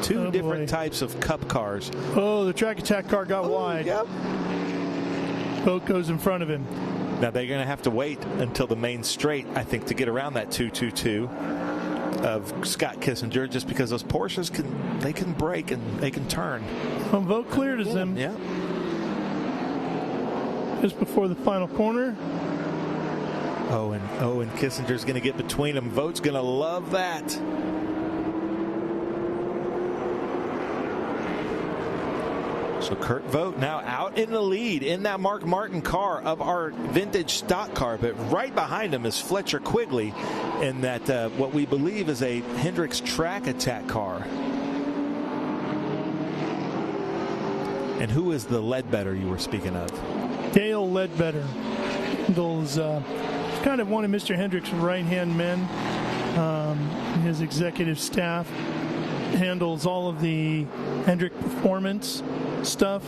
Two different types of Cup cars. Oh, the Track Attack car got wide. Yep. Boat goes in front of him. Now they're going to have to wait until the main straight, I think, to get around that 222 of Scott Kissinger, just because those Porsches can brake and they can turn. Well, Vogt cleared as them. Yeah. Just before the final corner. Oh, and Kissinger's going to get between them. Vogt's going to love that. So Kurt Vogt now out in the lead in that Mark Martin car of our vintage stock car, but right behind him is Fletcher Quigley in that what we believe is a Hendricks Track Attack car. And who is the Ledbetter you were speaking of? Dale Ledbetter. Those kind of one of Mr. Hendricks' right-hand men. His executive staff handles all of the Hendrick performance stuff.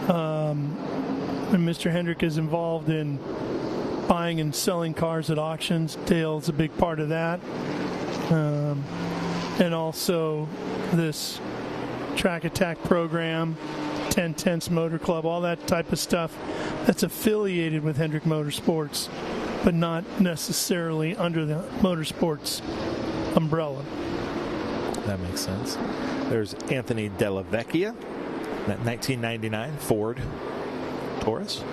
And Mr. Hendrick is involved in buying and selling cars at auctions. Dale's a big part of that. And also this Track Attack program, 10 Tenths Motor Club, all that type of stuff that's affiliated with Hendrick Motorsports, but not necessarily under the Motorsports umbrella. That makes sense. There's Anthony Della Vecchia, that 1999 Ford Taurus.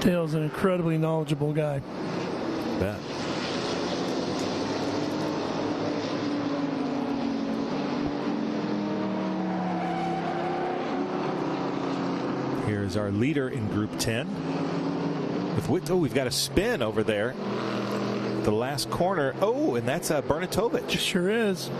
Dale's an incredibly knowledgeable guy. Bet. Here's our leader in Group 10. We've got a spin over there. The last corner. Oh, and that's Bernatovich. It sure is.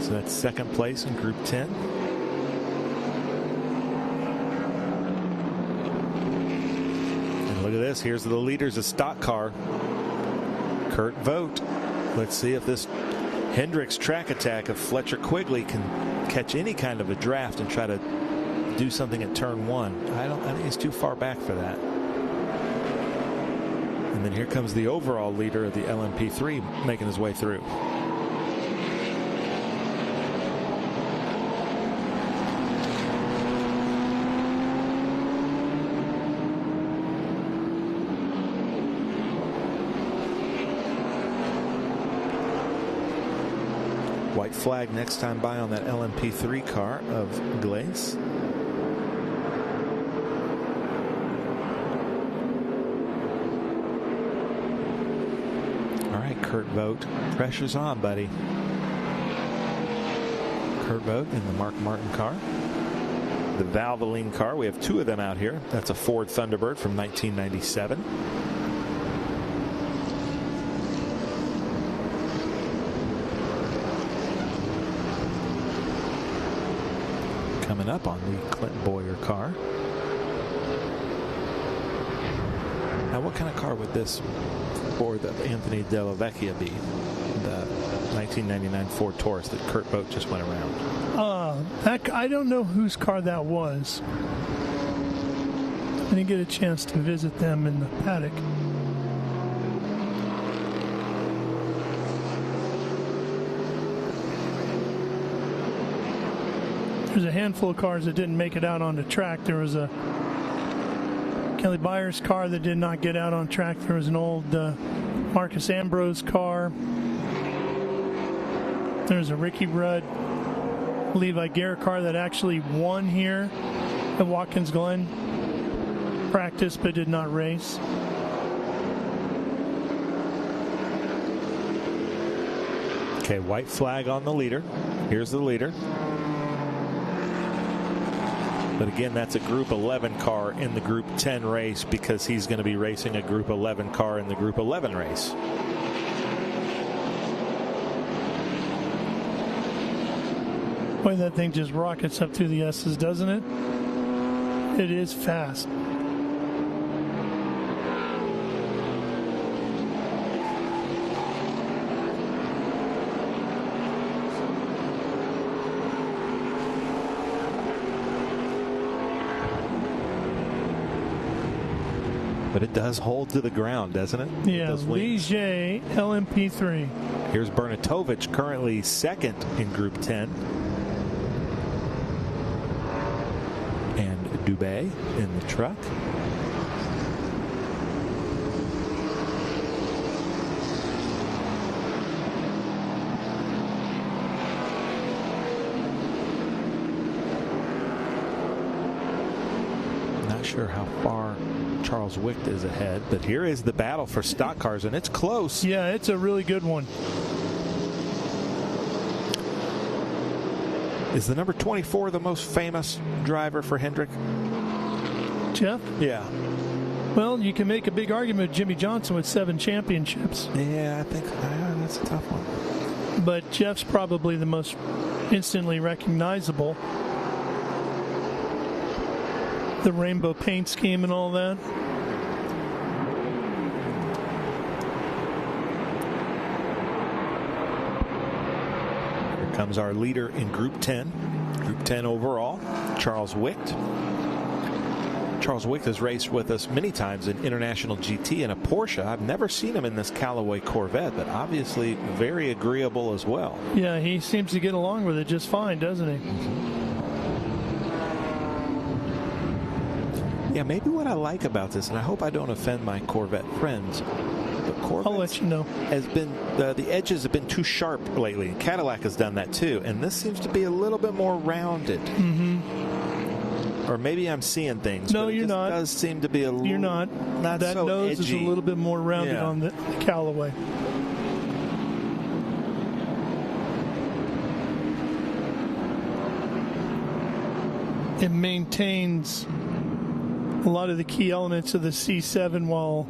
So that's second place in Group 10. And look at this. Here's the leaders of stock car. Kurt Vogt. Let's see if this Hendricks Track Attack of Fletcher Quigley can catch any kind of a draft and try to do something at turn one. I think he's too far back for that. And then here comes the overall leader of the LMP3 making his way through. White flag next time by on that LMP3 car of Glaze. All right, Kurt Vogt. Pressure's on, buddy. Kurt Vogt in the Mark Martin car. The Valvoline car. We have two of them out here. That's a Ford Thunderbird from 1997. Coming up on the Clint Boyer car. Now, what kind of car would this Ford of Anthony Della Vecchia be? The 1999 Ford Taurus that Kurt Boat just went around. I don't know whose car that was. I didn't get a chance to visit them in the paddock. There's a handful of cars that didn't make it out on the track. There was a Kelly Byers car that did not get out on track. There was an old Marcus Ambrose car. There's a Ricky Rudd Levi Garrett car that actually won here at Watkins Glen. Practiced but did not race. Okay, white flag on the leader. Here's the leader. But again, that's a Group 11 car in the Group 10 race because he's going to be racing a Group 11 car in the Group 11 race. Boy, that thing just rockets up through the S's, doesn't it? It is fast. But it does hold to the ground, doesn't it? Yeah, Ligier LMP3. Here's Bernatovic, currently second in Group 10. And Dubé in the truck. Not sure how far Charles Wicht is ahead, but here is the battle for stock cars, and it's close. Yeah, it's a really good one. Is the number 24 the most famous driver for Hendrick? Jeff? Yeah. Well, you can make a big argument with Jimmy Johnson with 7 championships. Yeah, I think that's a tough one. But Jeff's probably the most instantly recognizable. The rainbow paint scheme and all that. Here comes our leader in Group 10. Group 10 overall, Charles Wicht. Charles Wicht has raced with us many times in International GT in a Porsche. I've never seen him in this Callaway Corvette, but obviously very agreeable as well. Yeah, he seems to get along with it just fine, doesn't he? Yeah, maybe what I like about this, and I hope I don't offend my Corvette friends, but Corvette, I'll let you know, has been the edges have been too sharp lately. Cadillac has done that too, and this seems to be a little bit more rounded. Or maybe I'm seeing things. No, but you're not. It does seem to be a little. You're not. That so nose edgy. is a little bit more rounded on the Callaway. It maintains a lot of the key elements of the C7 while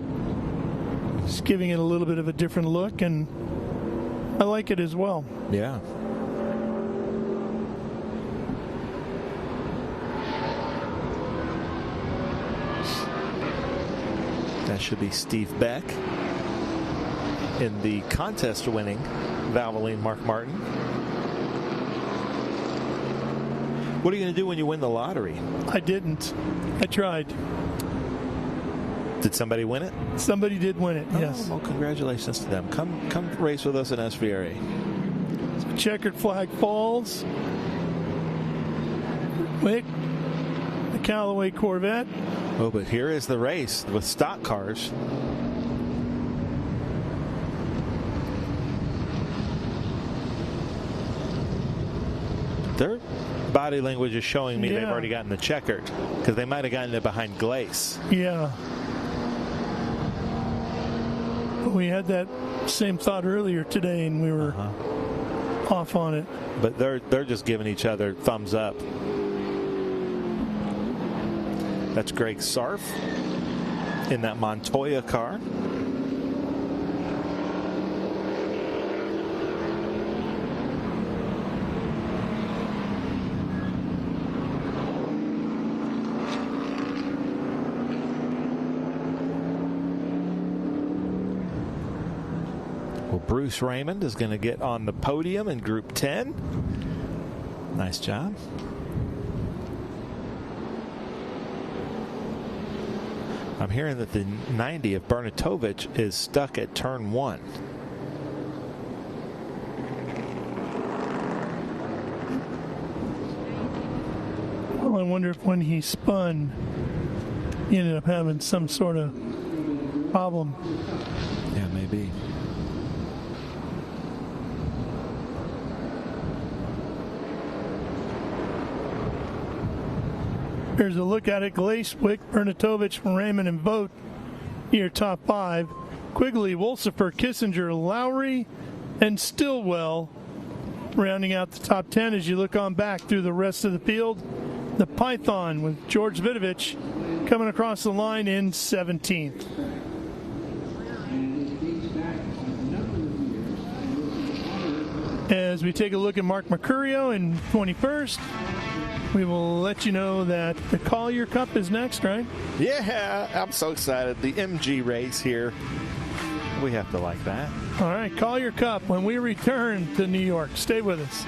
just giving it a little bit of a different look, and I like it as well. Yeah. That should be Steve Beck in the contest-winning Valvoline Mark Martin. What are you going to do when you win the lottery? I didn't. I tried. Did somebody win it? Somebody did win it, yes. Well, congratulations to them. Come race with us in SVRA. So checkered flag falls. Wick, the Callaway Corvette. Oh, but here is the race with stock cars. Their body language is showing me they've already gotten the checkered, because they might have gotten it behind Glace. Yeah. We had that same thought earlier today, and we were off on it. But they're just giving each other thumbs up. That's Greg Sarf in that Montoya car. Bruce Raymond is going to get on the podium in Group 10. Nice job. I'm hearing that the 90 of Bernatovich is stuck at turn 1. Well, I wonder if when he spun, he ended up having some sort of problem. Yeah, maybe. Here's a look at it. Glacewick, Bernatovich, Raymond, and Vogt, your top 5. Quigley, Wolsifer, Kissinger, Lowry, and Stillwell rounding out the top 10 as you look on back through the rest of the field. The Python with George Vidovich coming across the line in 17th. As we take a look at Mark Mercurio in 21st, we will let you know that the Collier Cup is next, right? Yeah, I'm so excited. The MG race here. We have to like that. All right, Collier Cup when we return to New York. Stay with us.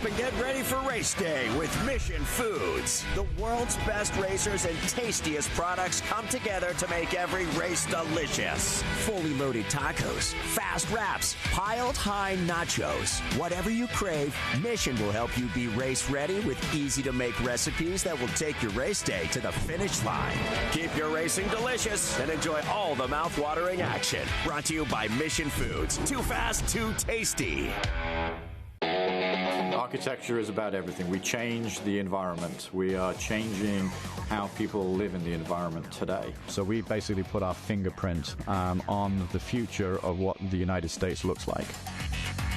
And get ready for race day with Mission Foods. The world's best racers and tastiest products come together to make every race delicious. Fully loaded tacos, fast wraps, piled high nachos. Whatever you crave, Mission will help you be race ready with easy to make recipes that will take your race day to the finish line. Keep your racing delicious and enjoy all the mouth-watering action. Brought to you by Mission Foods. Too fast, too tasty. Architecture is about everything. We change the environment. We are changing how people live in the environment today. So we basically put our fingerprint on the future of what the United States looks like.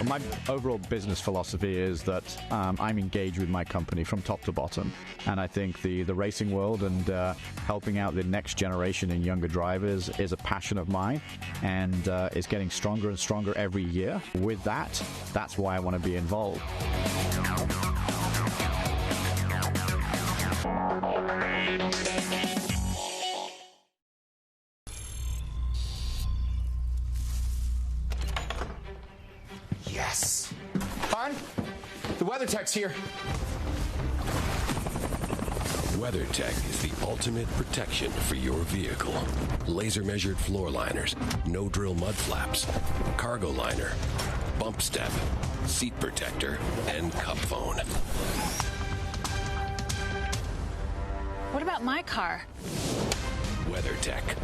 My overall business philosophy is that I'm engaged with my company from top to bottom. And I think the racing world and helping out the next generation and younger drivers is a passion of mine, and it's getting stronger and stronger every year. With that, that's why I want to be involved. Yes. Hon, the WeatherTech's here. WeatherTech is the ultimate protection for your vehicle. Laser measured floor liners, no drill mud flaps, cargo liner, bump step, seat protector, and cup phone. What about my car? WeatherTech.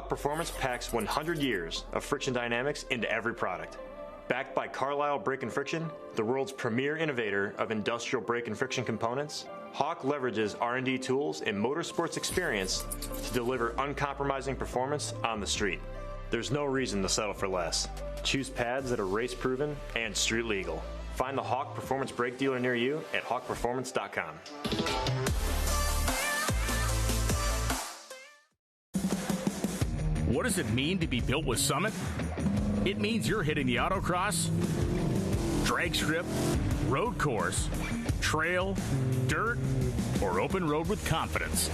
Hawk Performance packs 100 years of friction dynamics into every product. Backed by Carlisle Brake and Friction, the world's premier innovator of industrial brake and friction components, Hawk leverages R&D tools and motorsports experience to deliver uncompromising performance on the street. There's no reason to settle for less. Choose pads that are race-proven and street legal. Find the Hawk Performance brake dealer near you at hawkperformance.com. What does it mean to be built with Summit? It means you're hitting the autocross, drag strip, road course, trail, dirt, or open road with confidence.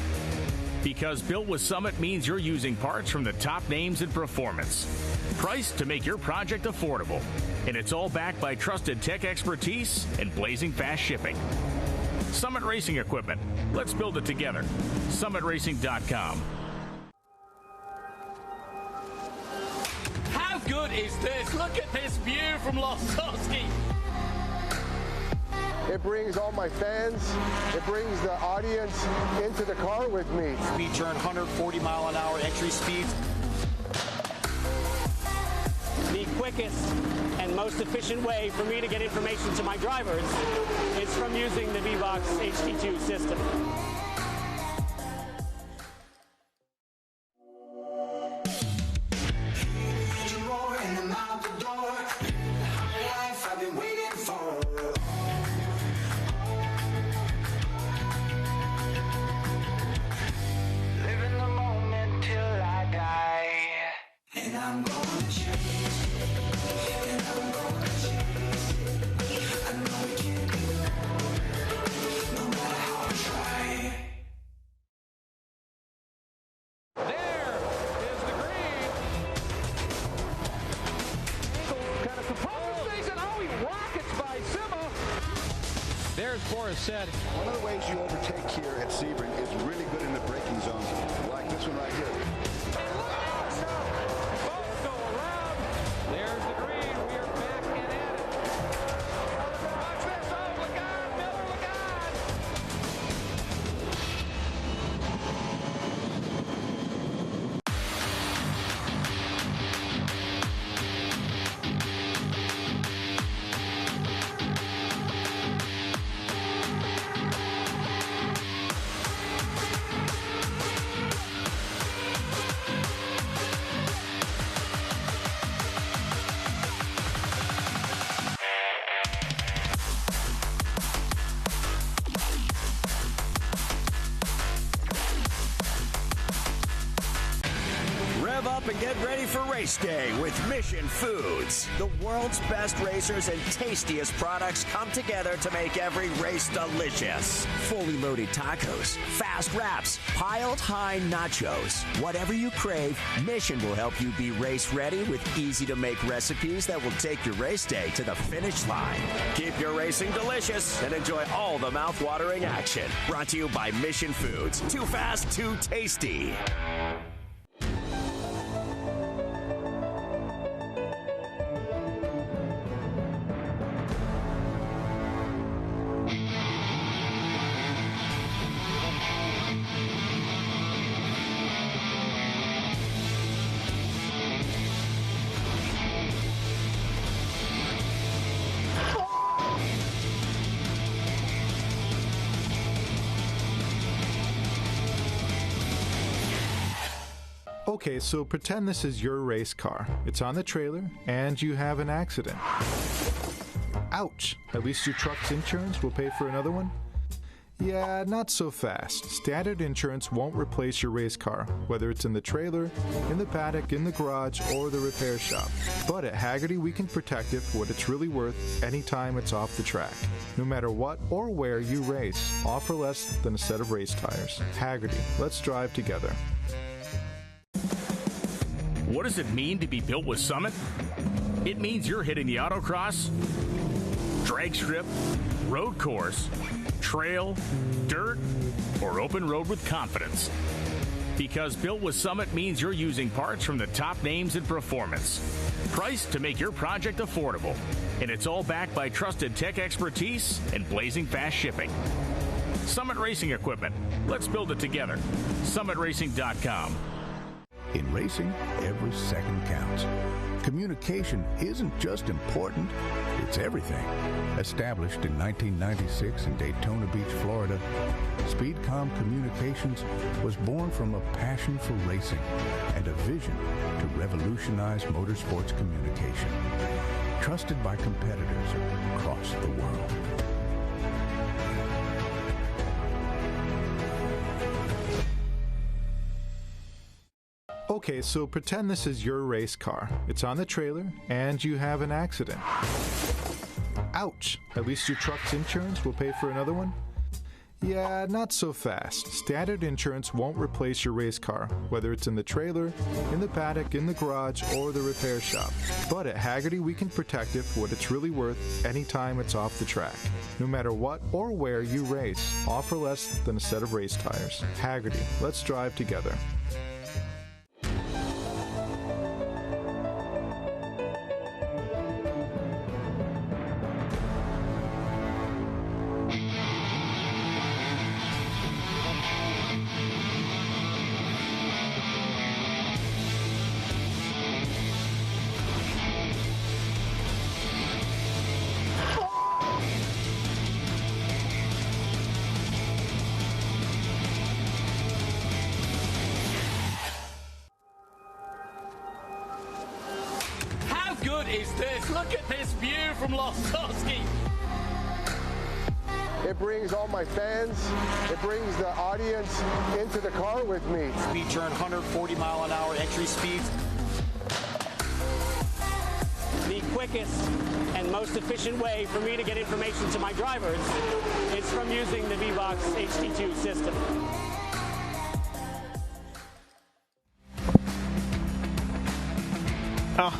Because built with Summit means you're using parts from the top names in performance. Priced to make your project affordable. And it's all backed by trusted tech expertise and blazing fast shipping. Summit Racing Equipment. Let's build it together. SummitRacing.com. How good is this? Look at this view from Losowski. It brings all my fans, it brings the audience into the car with me. We turn 140 mile an hour entry speeds. The quickest and most efficient way for me to get information to my drivers is from using the V-Box HD2 system. Said. One of the ways you overtake here at Sebring is really good in the braking zones, like this one right here. Both go around. There's the green. We are back and at it. Watch this. Oh, look out. Miller, look out. And get ready for race day with Mission Foods. The world's best racers and tastiest products come together to make every race delicious. Fully loaded tacos, fast wraps, piled high nachos. Whatever you crave, Mission will help you be race ready with easy to make recipes that will take your race day to the finish line. Keep your racing delicious and enjoy all the mouth-watering action. Brought to you by Mission Foods. Too fast, too tasty. Okay, so pretend this is your race car. It's on the trailer, and you have an accident. Ouch! At least your truck's insurance will pay for another one? Yeah, not so fast. Standard insurance won't replace your race car, whether it's in the trailer, in the paddock, in the garage, or the repair shop. But at Haggerty, we can protect it for what it's really worth anytime it's off the track. No matter what or where you race, offer less than a set of race tires. Haggerty, let's drive together. What does it mean to be built with Summit? It means you're hitting the autocross, drag strip, road course, trail, dirt, or open road with confidence. Because built with Summit means you're using parts from the top names in performance. Priced to make your project affordable. And it's all backed by trusted tech expertise and blazing fast shipping. Summit Racing Equipment. Let's build it together. SummitRacing.com. In racing, every second counts. Communication isn't just important, it's everything. Established in 1996 in Daytona Beach, Florida, Speedcom Communications was born from a passion for racing and a vision to revolutionize motorsports communication. Trusted by competitors across the world. Okay, so pretend this is your race car. It's on the trailer, and you have an accident. Ouch! At least your truck's insurance will pay for another one? Yeah, not so fast. Standard insurance won't replace your race car, whether it's in the trailer, in the paddock, in the garage, or the repair shop. But at Hagerty, we can protect it for what it's really worth anytime it's off the track. No matter what or where you race, offer less than a set of race tires. Hagerty, let's drive together. Good is this? Look at this view from Losowski. It brings all my fans, it brings the audience into the car with me. We turn 140 mile an hour entry speeds. The quickest and most efficient way for me to get information to my drivers is from using the VBox HD2 system.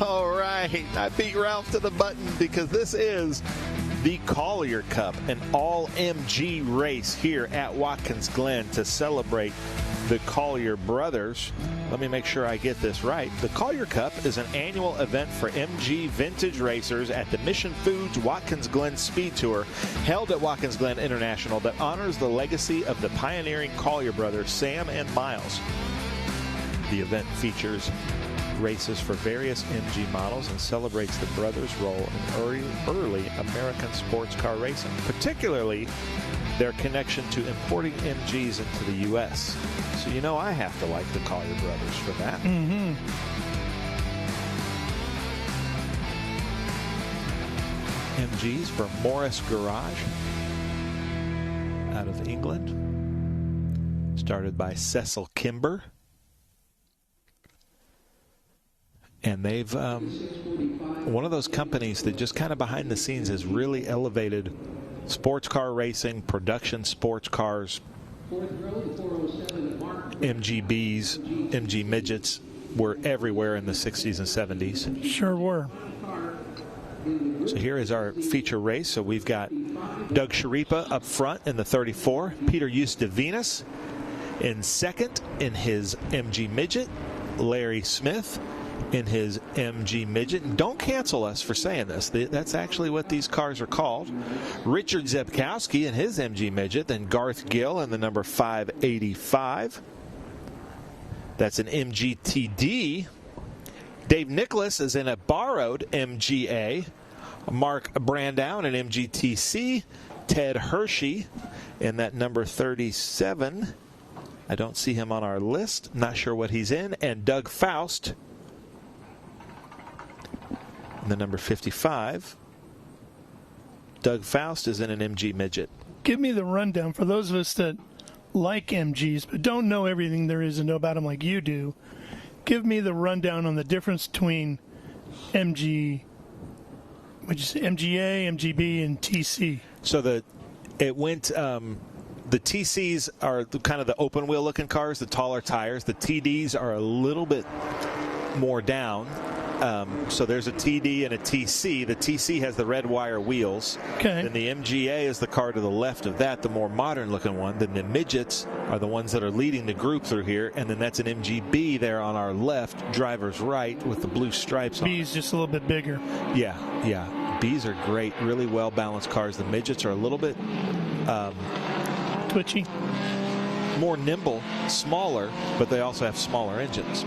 All right, I beat Ralph to the button because this is the Collier Cup, an all-MG race here at Watkins Glen to celebrate the Collier brothers. Let me make sure I get this right. The Collier Cup is an annual event for MG vintage racers at the Mission Foods Watkins Glen Speed Tour, held at Watkins Glen International, that honors the legacy of the pioneering Collier brothers, Sam and Miles. The event features races for various MG models and celebrates the brothers' role in early American sports car racing, particularly their connection to importing MGs into the U.S. So you know I have to like the Collier brothers for that. Mm-hmm. MGs for Morris Garage out of England, started by Cecil Kimber. And they've, one of those companies that just kind of behind the scenes has really elevated sports car racing, production sports cars, MGBs, MG midgets were everywhere in the 60s and 70s. Sure were. So here is our feature race. So we've got Doug Sharipa up front in the 34, Peter Eustavinus in second in his MG midget, Larry Smith in his MG midget. And don't cancel us for saying this. That's actually what these cars are called. Richard Zebkowski in his MG midget, then Garth Gill in the number 585. That's an MGTD. Dave Nicholas is in a borrowed MGA. Mark Brandow in an MGTC. Ted Hershey in that number 37. I don't see him on our list. Not sure what he's in. And Doug Faust in the number 55. Doug Faust is in an MG midget. Give me the rundown for those of us that like MGs but don't know everything there is to know about them like you do. Give me the rundown on the difference between MG, which is MGA, MGB, and TC. So the TCs are kind of the open wheel looking cars, the taller tires. The TDs are a little bit more down. So there's a TD and a TC. The TC has the red wire wheels. Okay. Then the MGA is the car to the left of that, the more modern looking one. Then the midgets are the ones that are leading the group through here. And then that's an MGB there on our left, driver's right with the blue stripes on. B's just a little bit bigger. Yeah. B's are great, really well balanced cars. The midgets are a little bit twitchy, more nimble, smaller, but they also have smaller engines.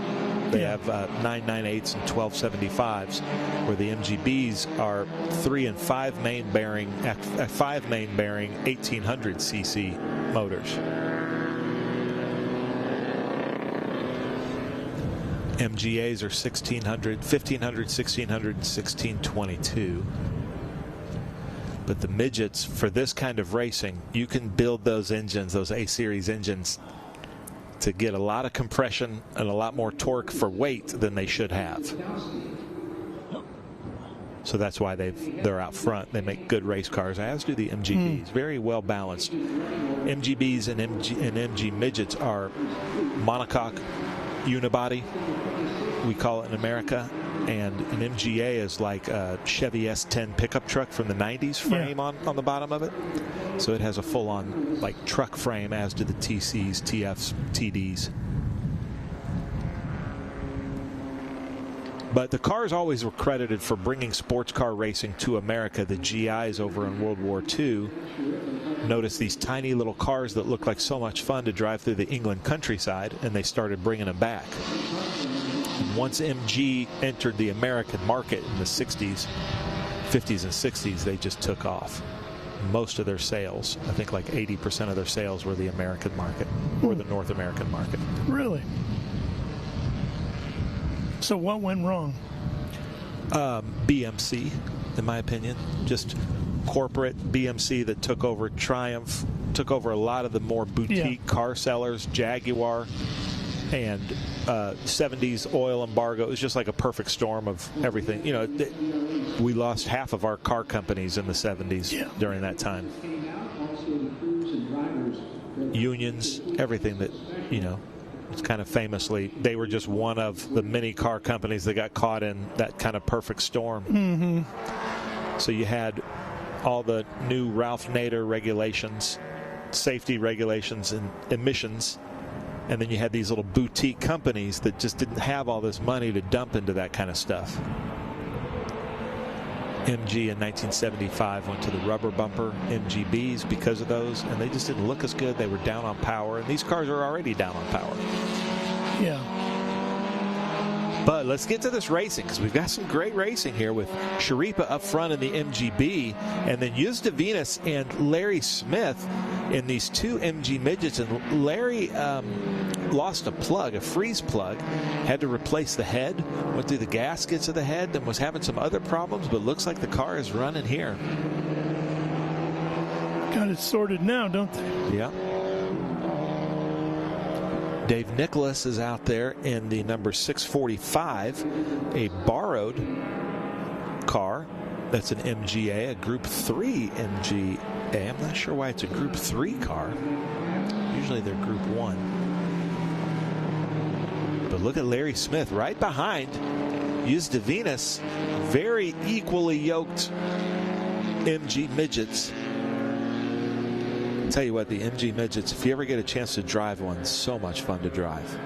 They have 998s and 1275s, where the MGBs are 3 and 5 main bearing 1800 cc motors. MGAs are 1600, 1500, 1600, and 1622. But the midgets, for this kind of racing, you can build those engines, those A-Series engines, to get a lot of compression and a lot more torque for weight than they should have. So that's why they're out front. They make good race cars, as do the MGBs. Very well balanced. MGBs and MG midgets are monocoque unibody, we call it in America. And an MGA is like a Chevy S10 pickup truck from the 90s frame on the bottom of it. So it has a full-on like truck frame, as do the TCs, TFs, TDs. But the cars always were credited for bringing sports car racing to America. The GIs over in World War II noticed these tiny little cars that looked like so much fun to drive through the England countryside, and they started bringing them back. And once MG entered the American market in the 60s, 50s and 60s, they just took off. Most of their sales, I think like 80% of their sales, were the American market, or the North American market. Really? So what went wrong? BMC, in my opinion. Just corporate BMC that took over Triumph, took over a lot of the more boutique car sellers, Jaguar, and 70s oil embargo. It was just like a perfect storm of everything. You know, we lost half of our car companies in the 70s during that time. Unions, everything that, you know, it's kind of famously, they were just one of the many car companies that got caught in that kind of perfect storm. Mm-hmm. So you had all the new Ralph Nader regulations, safety regulations, and emissions. And then you had these little boutique companies that just didn't have all this money to dump into that kind of stuff. MG in 1975 went to the rubber bumper MGBs because of those, and they just didn't look as good. They were down on power, and these cars are already down on power. Yeah. But let's get to this racing, because we've got some great racing here with Sharipa up front in the MGB, and then Justus Venus and Larry Smith in these two MG midgets. And Larry lost a plug, a freeze plug, had to replace the head, went through the gaskets of the head, and was having some other problems, but looks like the car is running here. Got it sorted now, don't they? Yeah. Dave Nicholas is out there in the number 645, a borrowed car. That's an MGA, a Group 3 MGA. I'm not sure why it's a Group 3 car. Usually they're Group 1. But look at Larry Smith right behind Justus Venus. Very equally yoked MG midgets. I'll tell you what, the MG midgets, if you ever get a chance to drive one, so much fun to drive.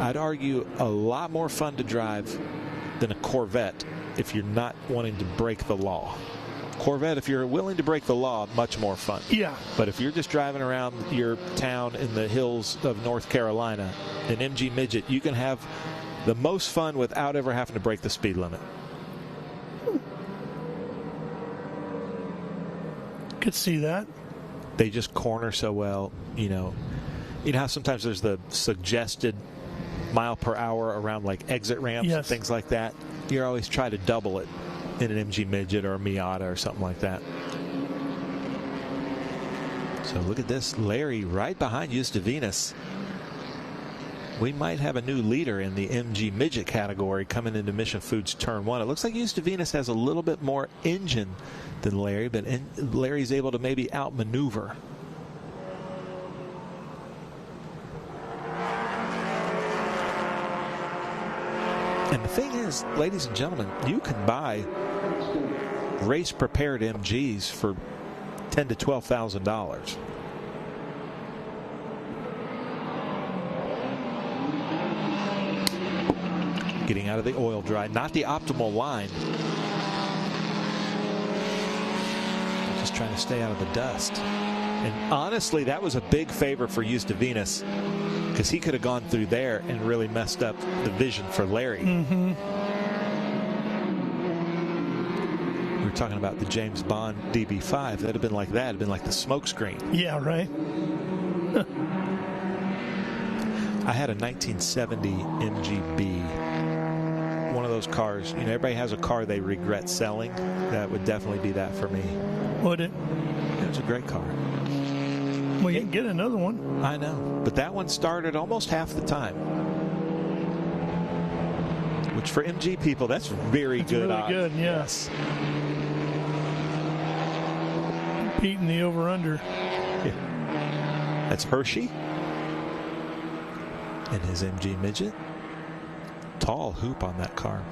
I'd argue a lot more fun to drive than a Corvette if you're not wanting to break the law. Corvette, if you're willing to break the law, much more fun. Yeah. But if you're just driving around your town in the hills of North Carolina, an MG midget, you can have the most fun without ever having to break the speed limit. Could see that. They just corner so well, you know how sometimes there's the suggested mile per hour around like exit ramps and things like that. You always try to double it in an MG midget or a Miata or something like that. So look at this, Larry right behind Justus Venus. We might have a new leader in the MG midget category coming into Mission Foods Turn 1. It looks like Justus Venus has a little bit more engine than Larry, but Larry's able to maybe outmaneuver. And the thing is, ladies and gentlemen, you can buy race-prepared MGs for $10,000 to $12,000. Getting out of the oil dry, not the optimal line. Just trying to stay out of the dust. And honestly, that was a big favor for Venus, because he could have gone through there and really messed up the vision for Larry. Mm-hmm. We were talking about the James Bond DB5. That'd have been like that. It'd been like the smoke screen. Yeah, right. I had a 1970 MGB. One of those cars. You know, everybody has a car they regret selling. That would definitely be that for me. Would it? It was a great car. Well, you can get another one. I know. But that one started almost half the time. Which for MG people, that's very good really odds. Good, yes. Beating the over-under. Yeah. That's Hershey and his MG midget. Tall hoop on that car.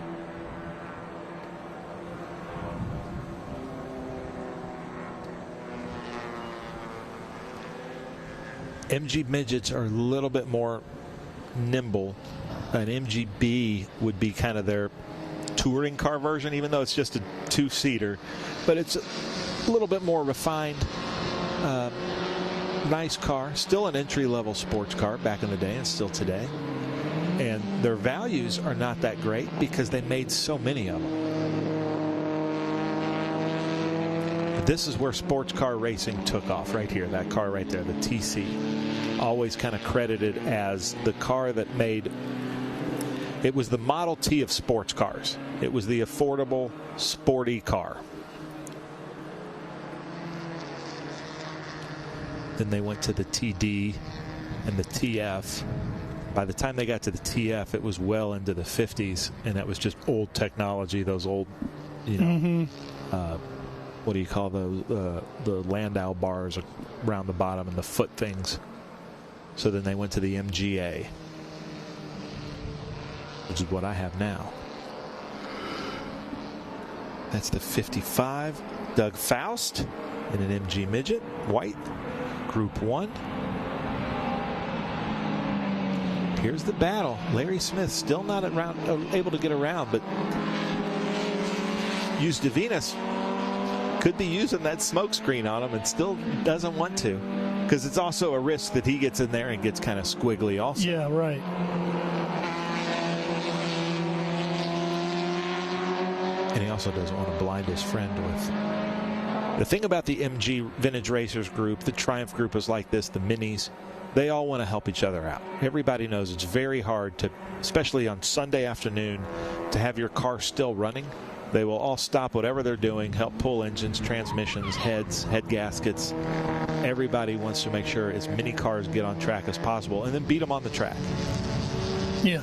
MG midgets are a little bit more nimble. An MGB would be kind of their touring car version, even though it's just a two-seater. But it's a little bit more refined. Nice car. Still an entry-level sports car back in the day and still today. And their values are not that great because they made so many of them. This is where sports car racing took off right here. That car right there, the TC. Always kind of credited as the car that made... It was the Model T of sports cars. It was the affordable, sporty car. Then they went to the TD and the TF. By the time they got to the TF, it was well into the 50s, and that was just old technology, those old, you know, what do you call those, the Landau bars around the bottom and the foot things. So then they went to the MGA, which is what I have now. That's the 55, Doug Faust in an MG midget, white, Group 1. Here's the battle. Larry Smith still not able to get around, but Venus could be using that smoke screen on him and still doesn't want to, because it's also a risk that he gets in there and gets kind of squiggly also. Yeah, right. And he also doesn't want to blind his friend with. The thing about the MG Vintage Racers group, the Triumph group is like this, the Minis, they all want to help each other out. Everybody knows it's very hard to, especially on Sunday afternoon, to have your car still running. They will all stop whatever they're doing, help pull engines, transmissions, heads, head gaskets. Everybody wants to make sure as many cars get on track as possible and then beat them on the track. Yeah.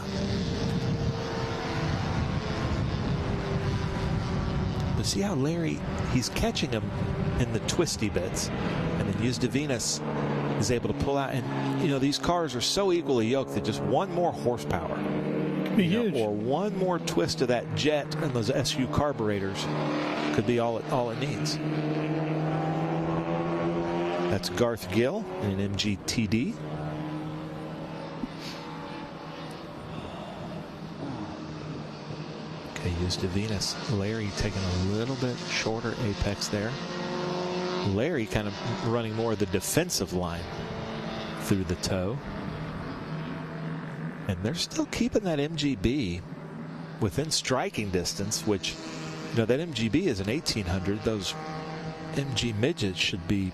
But see how Larry, he's catching him in the twisty bits, and then Venus is able to pull out. And you know, these cars are so equally yoked that just one more horsepower, huge, or one more twist of that jet and those SU carburetors could be all it needs. That's Garth Gill in an MG TD. Okay, Venus. Larry taking a little bit shorter apex there. Larry kind of running more of the defensive line through the toe. And they're still keeping that MGB within striking distance, which, you know, that MGB is an 1800. Those MG midgets should be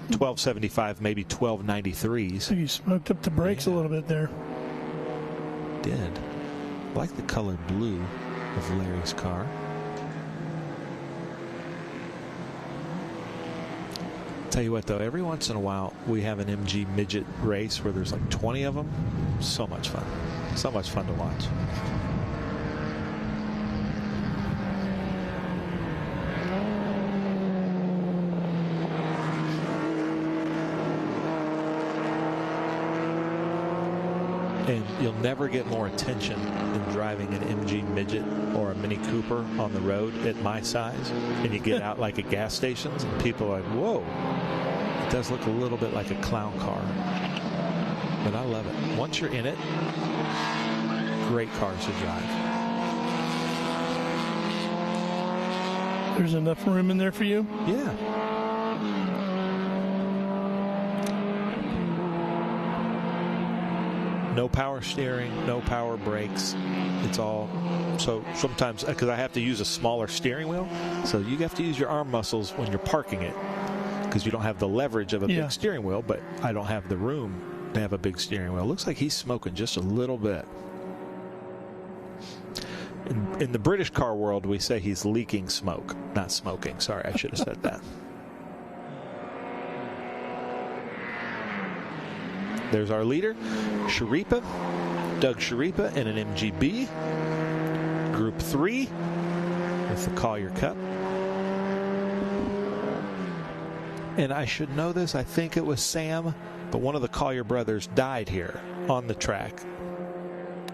1275, maybe 1293s. So you smoked up the brakes a little bit there. Did. I like the color blue of Larry's car. Tell you what, though, every once in a while we have an MG midget race where there's like 20 of them. So much fun. So much fun to watch. And you'll never get more attention than driving an MG midget or a Mini Cooper on the road at my size. And you get out like at gas stations and people are like, whoa. It does look a little bit like a clown car. But I love it. Once you're in it, great cars to drive. There's enough room in there for you? Yeah. No power steering, no power brakes. It's all, so sometimes, because I have to use a smaller steering wheel, so you have to use your arm muscles when you're parking it, because you don't have the leverage of a big steering wheel, but I don't have the room to have a big steering wheel. Looks like he's smoking just a little bit. In the British car world, we say he's leaking smoke, not smoking. Sorry, I should have said that. There's our leader, Sharipa, Doug Sharipa in an MGB, Group 3 with the Collier Cup. And I should know this, I think it was Sam, but one of the Collier brothers died here on the track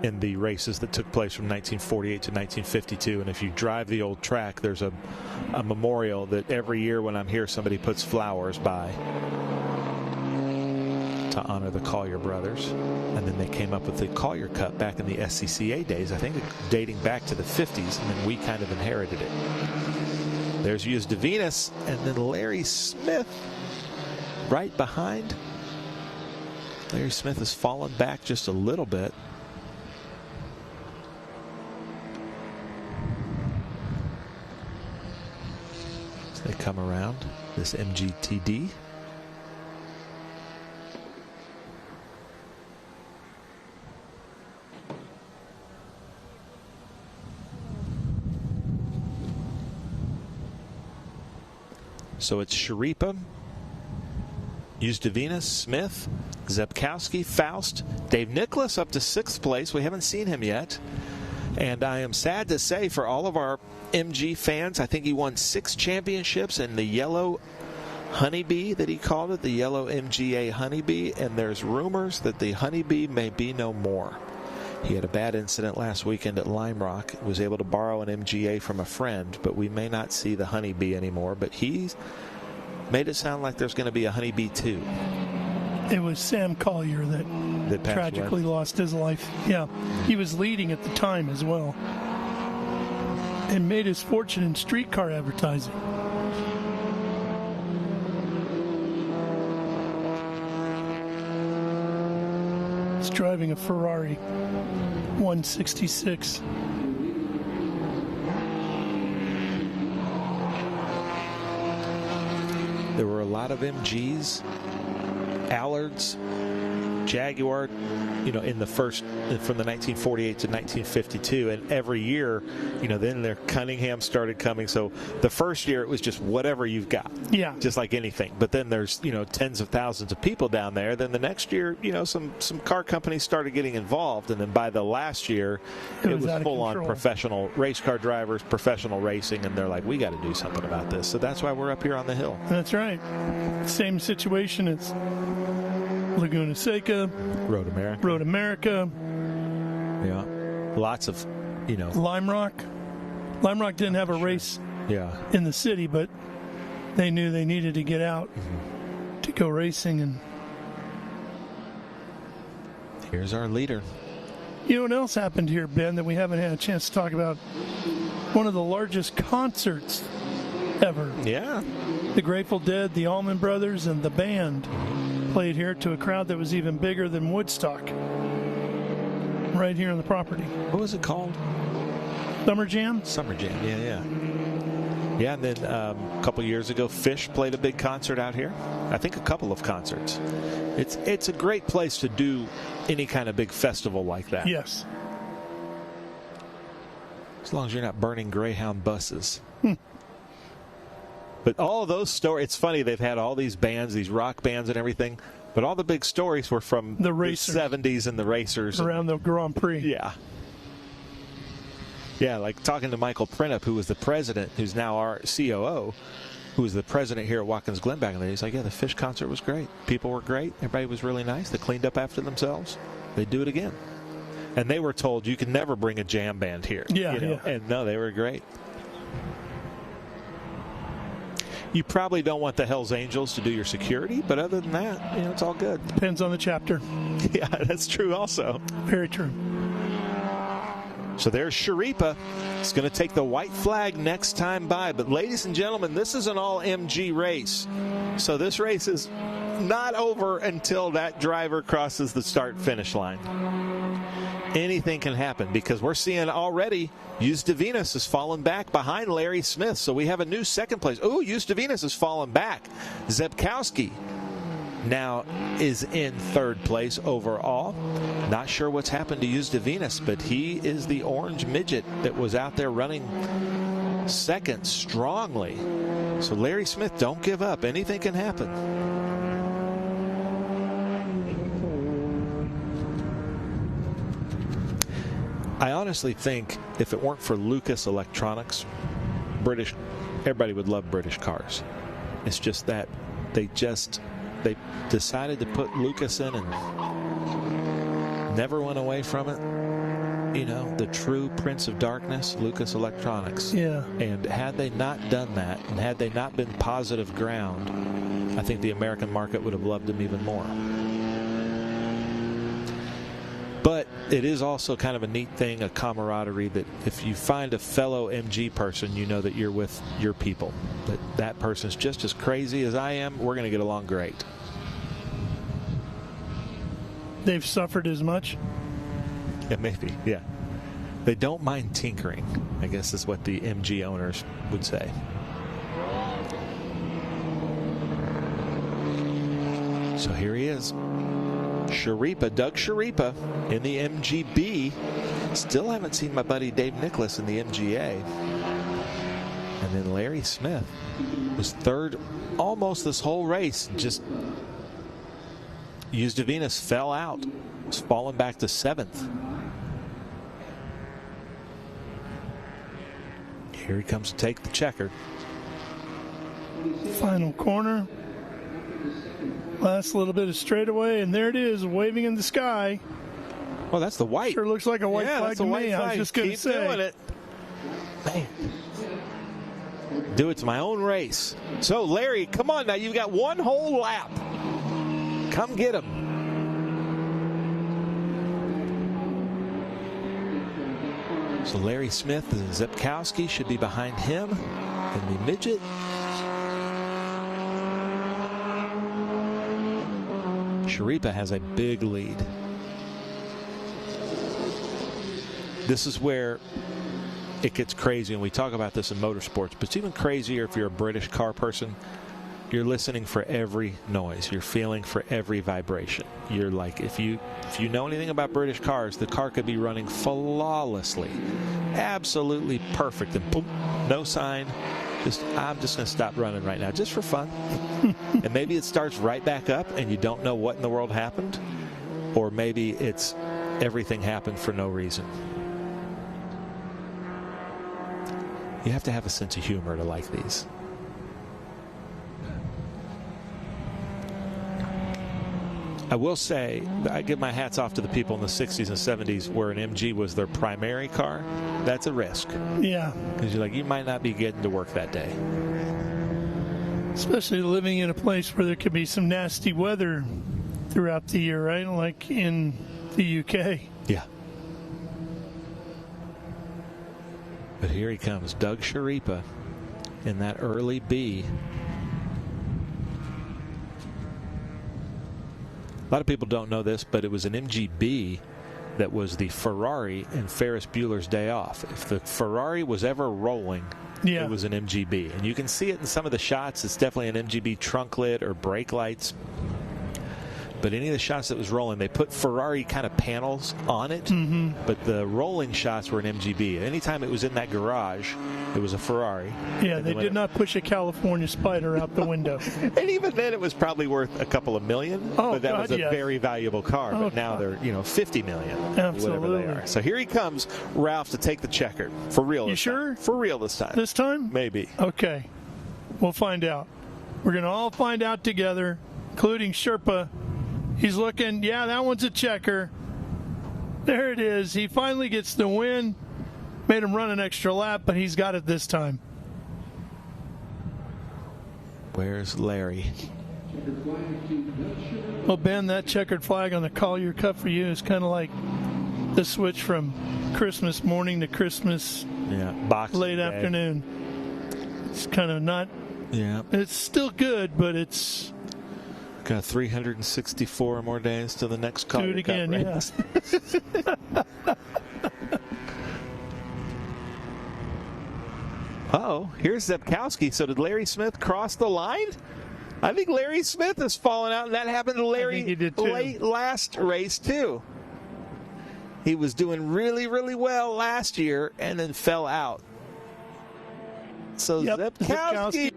in the races that took place from 1948 to 1952. And if you drive the old track, there's a memorial that every year when I'm here, somebody puts flowers by to honor the Collier brothers. And then they came up with the Collier Cup back in the SCCA days, I think dating back to the 50s, and then we kind of inherited it. There's Yus Devenus, and then Larry Smith right behind. Larry Smith has fallen back just a little bit. So they come around this MGTD. So it's Sharipa, Yus Devenus, Smith, Zepkowski, Faust, Dave Nicholas up to 6th place. We haven't seen him yet. And I am sad to say for all of our MG fans, I think he won 6 championships in the yellow Honeybee that he called it, the yellow MGA Honeybee. And there's rumors that the Honeybee may be no more. He had a bad incident last weekend at Lime Rock. Was able to borrow an MGA from a friend, but we may not see the Honeybee anymore. But he's made it sound like there's going to be a Honeybee 2. It was Sam Collier that tragically lost his life. Yeah, he was leading at the time as well, and made his fortune in streetcar advertising. He's driving a Ferrari 166. There were a lot of MGs, Allards, Jaguar, in the first, from the 1948 to 1952, and every year, then their Cunningham started coming. So the first year it was just whatever you've got, just like anything. But then there's tens of thousands of people down there. Then the next year, some car companies started getting involved, and then by the last year, it was full on professional race car drivers, professional racing, and they're like, we got to do something about this. So that's why we're up here on the hill. That's right. Same situation as Laguna Seca, Road America. Yeah, lots of, Lime Rock. Lime Rock didn't have a race in the city, but they knew they needed to get out to go racing. And here's our leader. You know what else happened here, Ben, that we haven't had a chance to talk about? One of the largest concerts ever. Yeah. The Grateful Dead, the Allman Brothers, and the band played here to a crowd that was even bigger than Woodstock, right here on the property. What was it called? Summer Jam? Summer Jam, yeah. Yeah, and then a couple years ago, Fish played a big concert out here. I think a couple of concerts. It's a great place to do any kind of big festival like that. Yes. As long as you're not burning Greyhound buses. But all of those stories, it's funny, they've had all these bands, these rock bands and everything, but all the big stories were from the 70s and the racers. Around the Grand Prix. Yeah. Yeah, like talking to Michael Printup, who was the president, who's now our COO, who was the president here at Watkins Glen back in the day. He's like, yeah, the Fish concert was great. People were great. Everybody was really nice. They cleaned up after themselves. They'd do it again. And they were told you can never bring a jam band here. Yeah, And no, they were great. You probably don't want the Hells Angels to do your security, but other than that, it's all good. Depends on the chapter. Yeah, that's true also. Very true. So there's Sharipa. It's going to take the white flag next time by. But ladies and gentlemen, this is an all MG race. So this race is not over until that driver crosses the start-finish line. Anything can happen because we're seeing already Eustavinus has fallen back behind Larry Smith. So we have a new second place. Oh, Eustavinus has fallen back. Zebkowski now is in third place overall. Not sure what's happened to Eustavinus, but he is the orange midget that was out there running second strongly. So Larry Smith, don't give up. Anything can happen. I honestly think if it weren't for Lucas Electronics, everybody would love British cars. It's just that they decided to put Lucas in and never went away from it. You know, the true Prince of Darkness, Lucas Electronics. Yeah. And had they not done that, and had they not been positive ground, I think the American market would have loved them even more. But it is also kind of a neat thing, a camaraderie, that if you find a fellow MG person, you know that you're with your people. That person's just as crazy as I am. We're going to get along great. They've suffered as much? Yeah, maybe, yeah. They don't mind tinkering, I guess is what the MG owners would say. So here he is. Sharipa, Doug Sharipa in the MGB. Still haven't seen my buddy Dave Nicholas in the MGA. And then Larry Smith was third almost this whole race. Just Eustavinus fell out. Was falling back to seventh. Here he comes to take the checker. Final corner. Last little bit of straightaway, and there it is, waving in the sky. Well, that's the white. Sure looks like a white flag to me. I was just going to say. Keep doing it. Man. Do it to my own race. So, Larry, come on now. You've got one whole lap. Come get him. So, Larry Smith and Zebkowski should be behind him in the midget. Sharipa has a big lead. This is where it gets crazy, and we talk about this in motorsports, but it's even crazier if you're a British car person. You're listening for every noise. You're feeling for every vibration. You're like, if you know anything about British cars, the car could be running flawlessly, absolutely perfect, and boom, no sign. I'm just going to stop running right now, just for fun. And maybe it starts right back up and you don't know what in the world happened. Or maybe it's everything happened for no reason. You have to have a sense of humor to like these. I will say, I give my hats off to the people in the 60s and 70s where an MG was their primary car. That's a risk. Yeah. Because you're like, you might not be getting to work that day. Especially living in a place where there could be some nasty weather throughout the year, right? Like in the UK. Yeah. But here he comes, Doug Sharipa in that early B. A lot of people don't know this, but it was an MGB that was the Ferrari in Ferris Bueller's Day Off. If the Ferrari was ever rolling, it was an MGB. And you can see it in some of the shots. It's definitely an MGB trunk lid or brake lights. But any of the shots that was rolling, they put Ferrari kind of panels on it. But the rolling shots were an MGB. Anytime it was in that garage, it was a Ferrari. Yeah, they did not push a California Spider out the window. And even then, it was probably worth a couple of million. But that was a very valuable car. But now they're, 50 million. Absolutely. Whatever they are. So here he comes, Ralph, to take the checker. For real. You sure? For real this time. This time? Maybe. Okay. We'll find out. We're going to all find out together, including Sherpa. He's looking, yeah, that one's a checker. There it is. He finally gets the win. Made him run an extra lap, but he's got it this time. Where's Larry? Well, Ben, that checkered flag on the Collier Cup for you is kind of like the switch from Christmas morning to Christmas late afternoon. It's kind of not. Yeah. It's still good, but it's. Got 364 more days to the next Collier Cup Do it again, race. Uh-oh, here's Zepkowski. So did Larry Smith cross the line? I think Larry Smith has fallen out, and that happened to Larry late last race, too. He was doing really, really well last year and then fell out. So Zepkowski.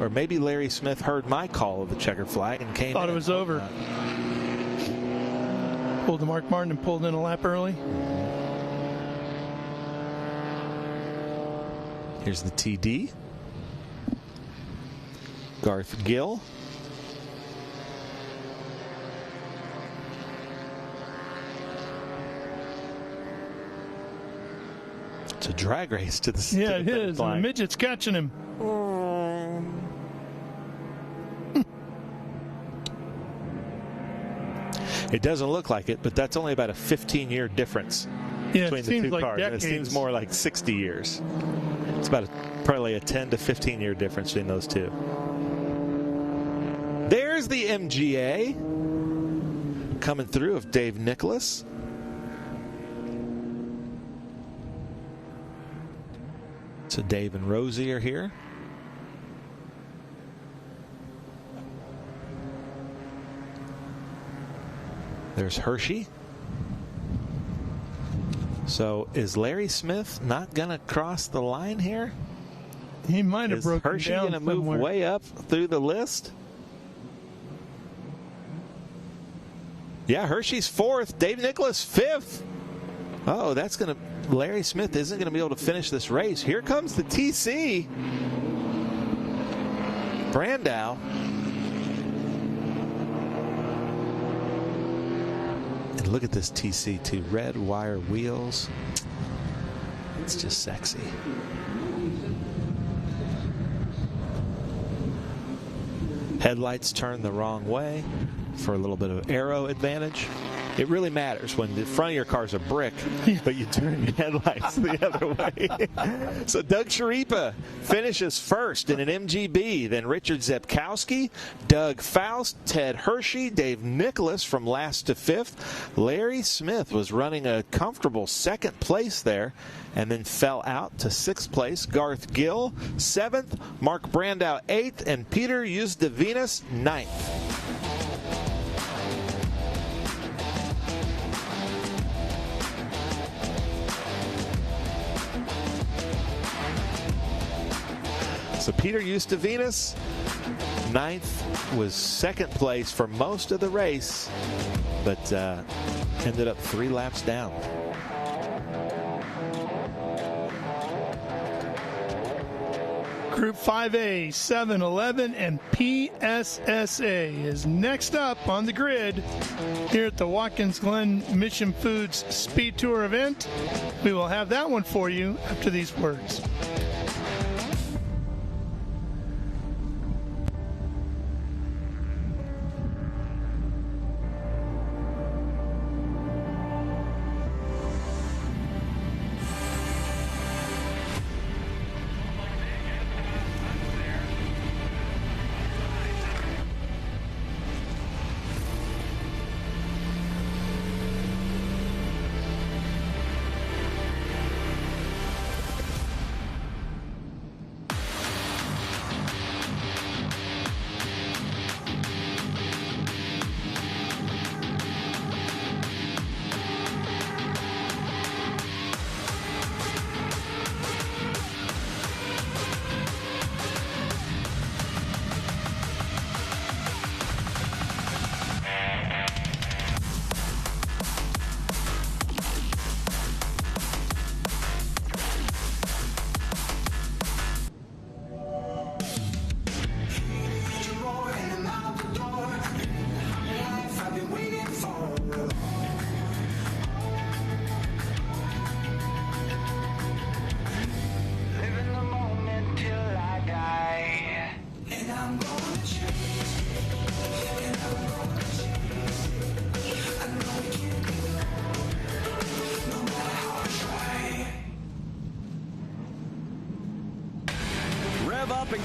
Or maybe Larry Smith heard my call of the checker flag and came Thought in. it was over. Pulled the Mark Martin and pulled in a lap early. Here's the TD. Garth Gill. It's a drag race to the Yeah, it is. And the midget's catching him. It doesn't look like it, but that's only about a 15-year difference between the two cars. And it seems more like 60 years. It's about probably a 10 to 15-year difference between those two. There's the MGA coming through of Dave Nicholas. So Dave and Rosie are here. There's Hershey. So is Larry Smith not going to cross the line here? He might have broken Hershey down going to move somewhere. way up through the list? Yeah, Hershey's fourth. Dave Nicholas fifth. Oh, that's going to... Larry Smith isn't going to be able to finish this race. Here comes the TC. Brandau. And look at this TC2. Red wire wheels. It's just sexy. Headlights turn the wrong way for a little bit of aero advantage. It really matters when the front of your car's a brick, but you turn your headlights the other way. So Doug Sharipa finishes first in an MGB. Then Richard Zepkowski, Doug Faust, Ted Hershey, Dave Nicholas from last to fifth. Larry Smith was running a comfortable second place there and then fell out to sixth place. Garth Gill, seventh. Mark Brandau, eighth. And Peter Usdavinas, ninth. So Peter Usdavinas, ninth, was second place for most of the race, but ended up 3 laps down. Group 5A, 7-Eleven, and PSSA is next up on the grid here at the Watkins Glen Mission Foods Speed Tour event. We will have that one for you after these words.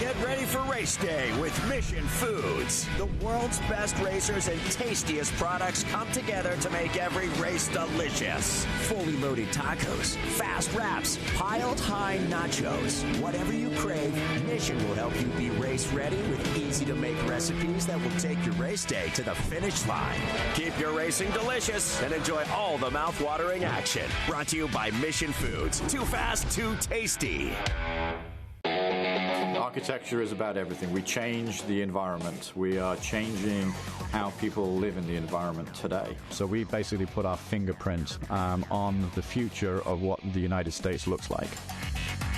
Get ready for race day with Mission Foods. The world's best racers and tastiest products come together to make every race delicious. Fully loaded tacos, fast wraps, piled high nachos. Whatever you crave, Mission will help you be race ready with easy-to-make recipes that will take your race day to the finish line. Keep your racing delicious and enjoy all the mouth-watering action. Brought to you by Mission Foods. Too fast, too tasty. Architecture is about everything. We change the environment. We are changing how people live in the environment today. So we basically put our fingerprint on the future of what the United States looks like.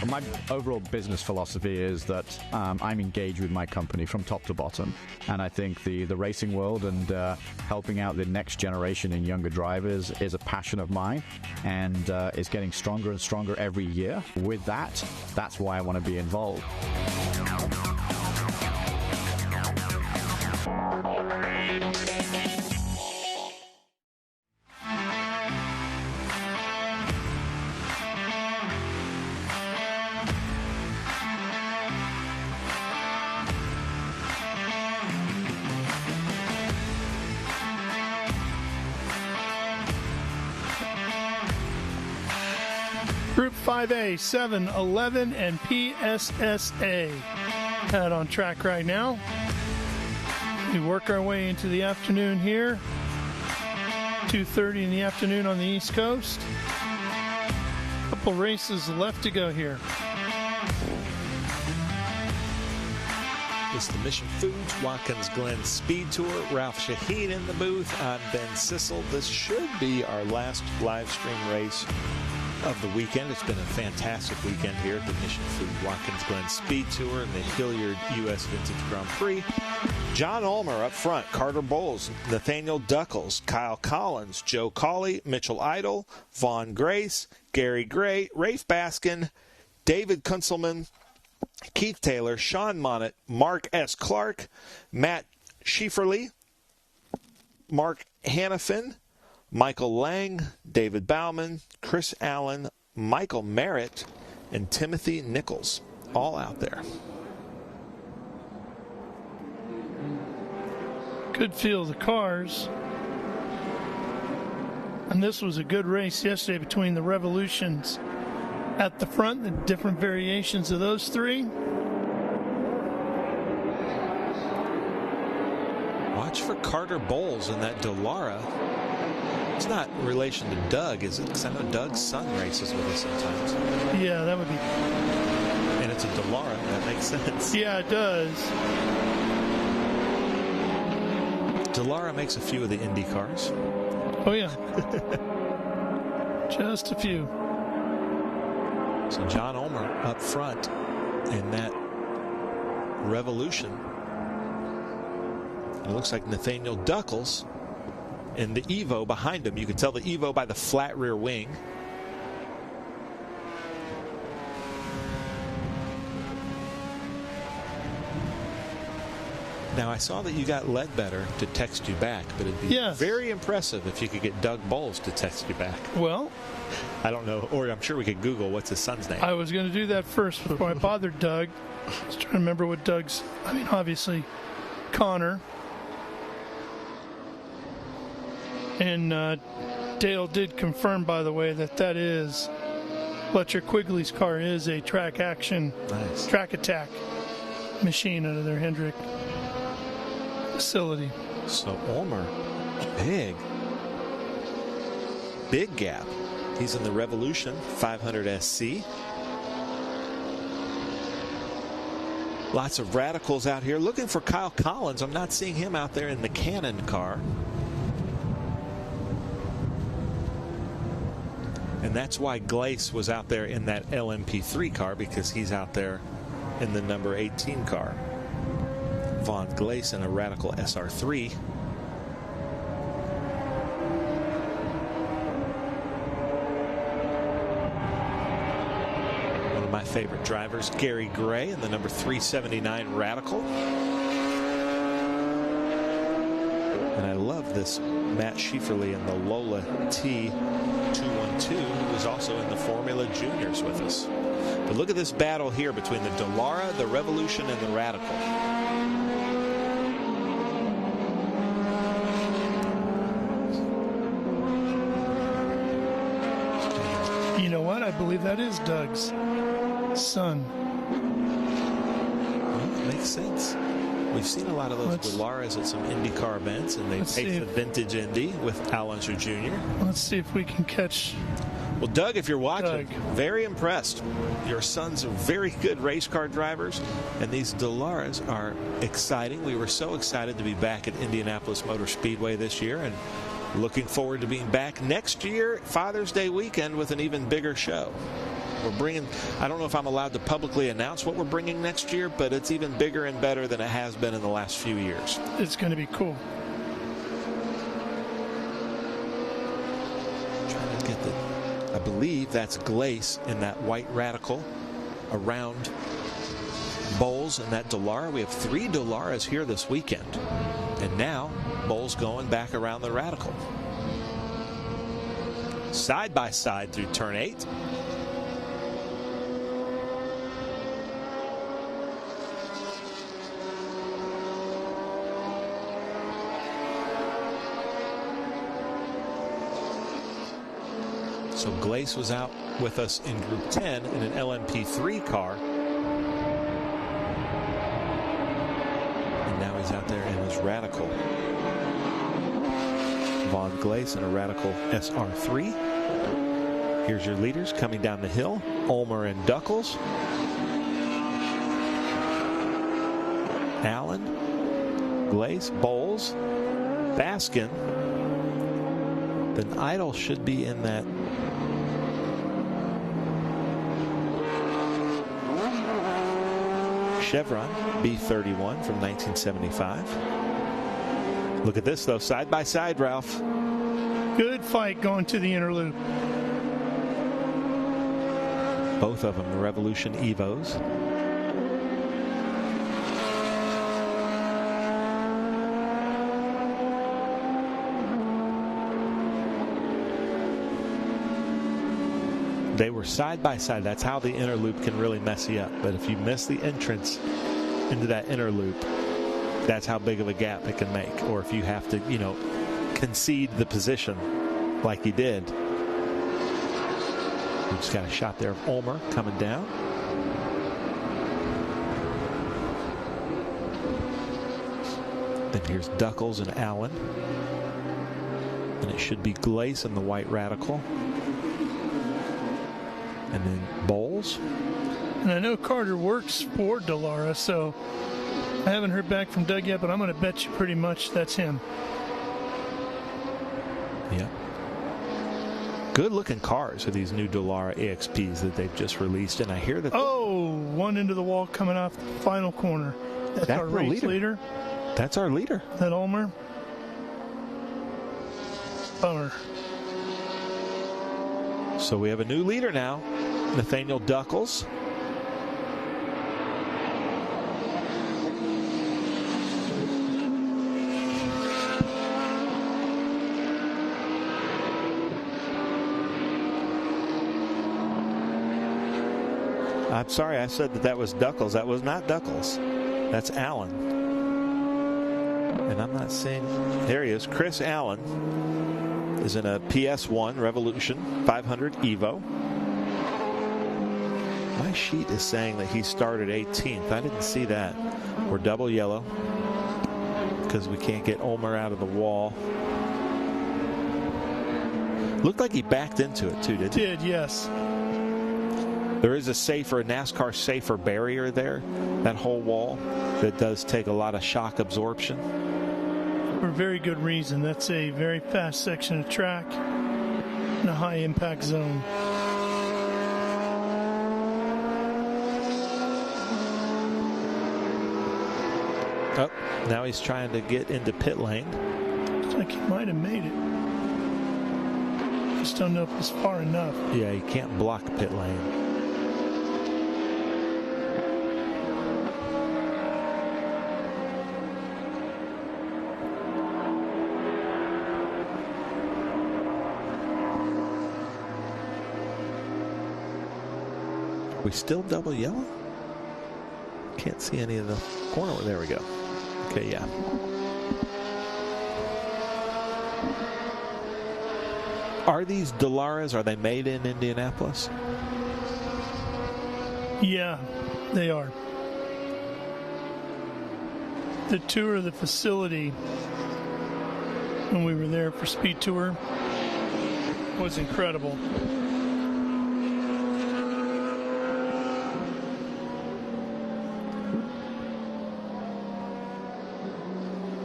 My overall business philosophy is that I'm engaged with my company from top to bottom, and I think the racing world and helping out the next generation and younger drivers is a passion of mine, and it's getting stronger and stronger every year. With that, that's why I want to be involved. Group 5A, 7, 11, and PSSA. Out on track right now. We work our way into the afternoon here. 2:30 in the afternoon on the East Coast. Couple races left to go here. It's the Mission Foods Watkins Glen Speed Tour. Ralph Shaheen in the booth. I'm Ben Sissel. This should be our last live stream race of the weekend. It's been a fantastic weekend here at the Mission Food Watkins Glen Speed Tour and the Hilliard U.S. Vintage Grand Prix. John Ulmer up front, Carter Bowles, Nathaniel Duckles, Kyle Collins, Joe Cawley, Mitchell Idle, Vaughn Grace, Gary Gray, Rafe Baskin, David Kunzelman, Keith Taylor, Sean Monnett, Mark S. Clark, Matt Schieferle, Mark Hannafin, Michael Lang, David Bauman, Chris Allen, Michael Merritt, and Timothy Nichols, all out there. Good feel of the cars. And this was a good race yesterday between the Revolutions at the front, the different variations of those three. Watch for Carter Bowles in that Dallara. It's not in relation to Doug, is it? Because I know Doug's son races with us sometimes. Yeah, that would be. And it's a Dallara. That makes sense. Yeah, it does. Dallara makes a few of the Indy cars. Oh, yeah. Just a few. So John Ulmer up front in that Revolution. It looks like Nathaniel Duckles in the Evo behind him. You can tell the Evo by the flat rear wing. Now, I saw that you got Ledbetter to text you back, but it'd be very impressive if you could get Doug Bowles to text you back. Well, I don't know, or I'm sure we could Google what's his son's name. I was going to do that first before I bothered Doug. I was trying to remember what Doug's, obviously, Connor. And Dale did confirm, by the way, that is Fletcher Quigley's car is a track action, track attack machine out of their Hendrick facility. So Ulmer, big gap. He's in the Revolution 500 SC. Lots of radicals out here looking for Kyle Collins. I'm not seeing him out there in the Cannon car. And that's why Glace was out there in that LMP3 car, because he's out there in the number 18 car. Vaughn Glace in a Radical SR3. One of my favorite drivers, Gary Gray in the number 379 Radical. And I love this Matt Schieferle in the Lola T212, who was also in the Formula Juniors with us. But look at this battle here between the Dallara, the Revolution, and the Radical. You know what? I believe that is Doug's son. Well, makes sense. We've seen a lot of those Dallaras at some IndyCar events, and they take the vintage Indy with Alonso Jr. Let's see if we can catch. Well, Doug, if you're watching, very impressed. Your sons are very good race car drivers, and these Dallaras are exciting. We were so excited to be back at Indianapolis Motor Speedway this year, and looking forward to being back next year, Father's Day weekend, with an even bigger show. We're bringing, I don't know if I'm allowed to publicly announce what we're bringing next year, but it's even bigger and better than it has been in the last few years. It's going to be cool. Trying to get the, I believe that's Glace in that white Radical around Bowles and that Dallara. We have 3 Dallaras here this weekend. And now Bowles going back around the Radical. Side by side through turn 8. So Glace was out with us in Group 10 in an LMP3 car. And now he's out there in his Radical. Vaughn Glace in a Radical SR3. Here's your leaders coming down the hill. Ulmer and Duckles. Allen, Glace, Bowles, Baskin. Then Idle should be in that Chevron B31 from 1975. Look at this, though, side by side, Ralph. Good fight going to the inner loop. Both of them, the Revolution Evos. They were side by side. That's how the inner loop can really mess you up. But if you miss the entrance into that inner loop, that's how big of a gap it can make. Or if you have to, you know, concede the position like he did. We just got a shot there of Ulmer coming down. Then here's Duckles and Allen. And it should be Glace in the white Radical. And then Bowles. And I know Carter works for Dallara, so I haven't heard back from Doug yet, but I'm going to bet you pretty much that's him. Yeah. Good looking cars are these new Dallara EXPs that they've just released, and I hear that. Oh, one into the wall coming off the final corner. That's our race leader. That's our leader. That Ulmer. Bummer. So we have a new leader now, Nathaniel Duckles. I'm sorry, I said that was Duckles. That was not Duckles. That's Allen. And I'm not seeing. There he is. Chris Allen is in a PS1 Revolution 500 Evo. My sheet is saying that he started 18th. I didn't see that. We're double yellow because we can't get Ulmer out of the wall. Looked like he backed into it too, didn't he? Did, yes. There is a NASCAR safer barrier there, that whole wall, that does take a lot of shock absorption. For very good reason. That's a very fast section of track in a high impact zone. Oh, now he's trying to get into pit lane. Looks like he might have made it. Just don't know if it's far enough. Yeah, he can't block pit lane. We still double yellow? Can't see any of the corner. There we go. Okay, yeah. Are these Delaras, are they made in Indianapolis? Yeah, they are. The tour of the facility when we were there for Speed Tour was incredible.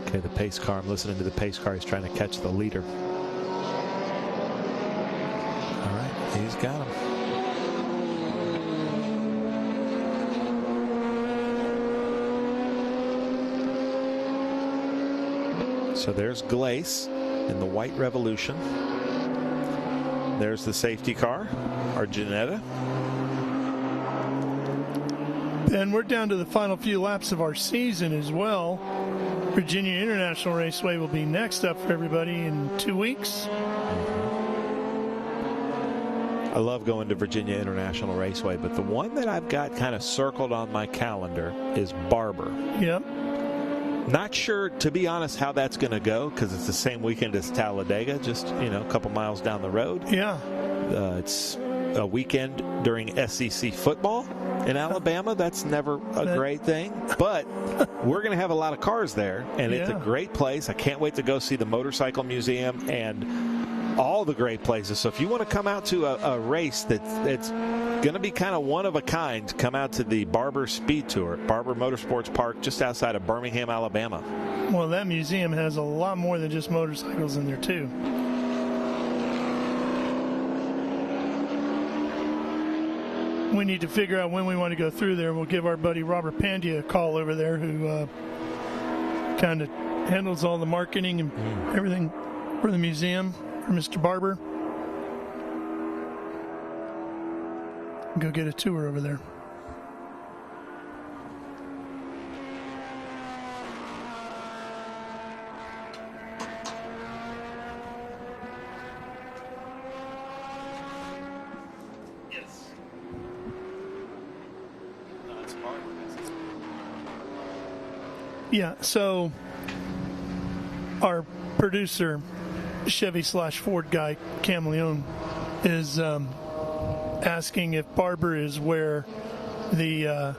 Okay, the pace car. I'm listening to the pace car. He's trying to catch the leader. All right, he's got him. So there's Glace in the White Revolution. There's the safety car, Argenetta. And we're down to the final few laps of our season as well. Virginia International Raceway will be next up for everybody in 2 weeks. I love going to Virginia International Raceway, but the one that I've got kind of circled on my calendar is Barber. Yep. Not sure, to be honest, how that's going to go because it's the same weekend as Talladega, just, a couple miles down the road. Yeah. It's a weekend during SEC football in Alabama. That's never a great thing, but we're going to have a lot of cars there, and it's a great place. I can't wait to go see the Motorcycle Museum and all the great places. So if you want to come out to a race that's going to be kind of one of a kind, come out to the Barber Speed Tour, Barber Motorsports Park, just outside of Birmingham, Alabama. Well, that museum has a lot more than just motorcycles in there, too. We need to figure out when we want to go through there. We'll give our buddy Robert Pandya a call over there, who kind of handles all the marketing and everything for the museum, for Mr. Barber. Go get a tour over there. Yes. Yeah, so our producer, Chevy/Ford guy, Cam Leone, is asking if Barber is where the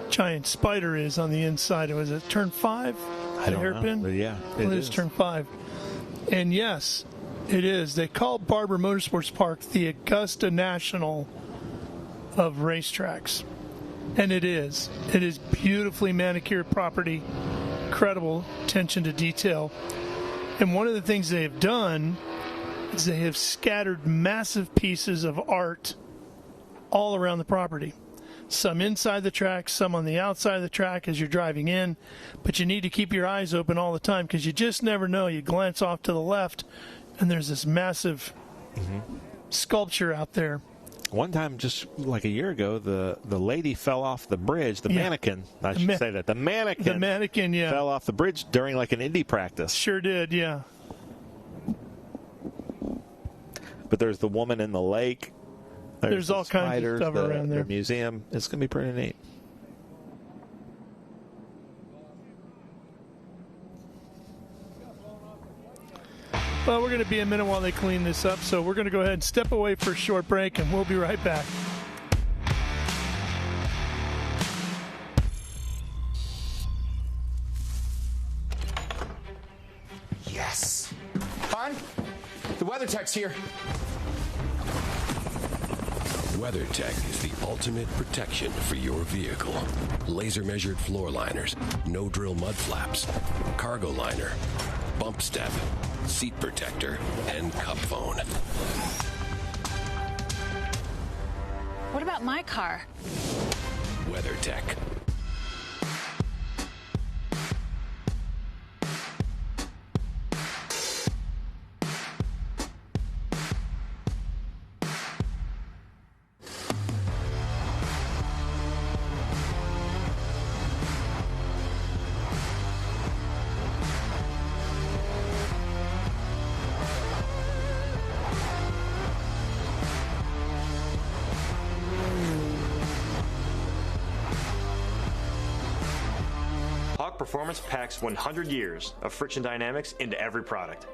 giant spider is on the inside. Was it turn 5? I don't hairpin? know. But yeah, it is turn 5. And yes, it is. They call Barber Motorsports Park the Augusta National of racetracks. And it is. It is beautifully manicured property, incredible attention to detail. And one of the things they have done is they have scattered massive pieces of art all around the property. Some inside the track, some on the outside of the track as you're driving in. But you need to keep your eyes open all the time because you just never know. You glance off to the left, and there's this massive sculpture out there. One time, just like a year ago, the lady fell off the bridge. The mannequin, I should say that. The mannequin yeah. fell off the bridge during like an Indy practice. Sure did, yeah. But there's the woman in the lake. There's all kinds of stuff around there. The museum. It's going to be pretty neat. Well, we're going to be a minute while they clean this up, so we're going to go ahead and step away for a short break, and we'll be right back. Yes. Hon, the WeatherTech's here. WeatherTech is the ultimate protection for your vehicle. Laser measured floor liners, no drill mud flaps, cargo liner, bump step, seat protector, and cup phone. What about my car? WeatherTech. Hawk Performance packs 100 years of friction dynamics into every product.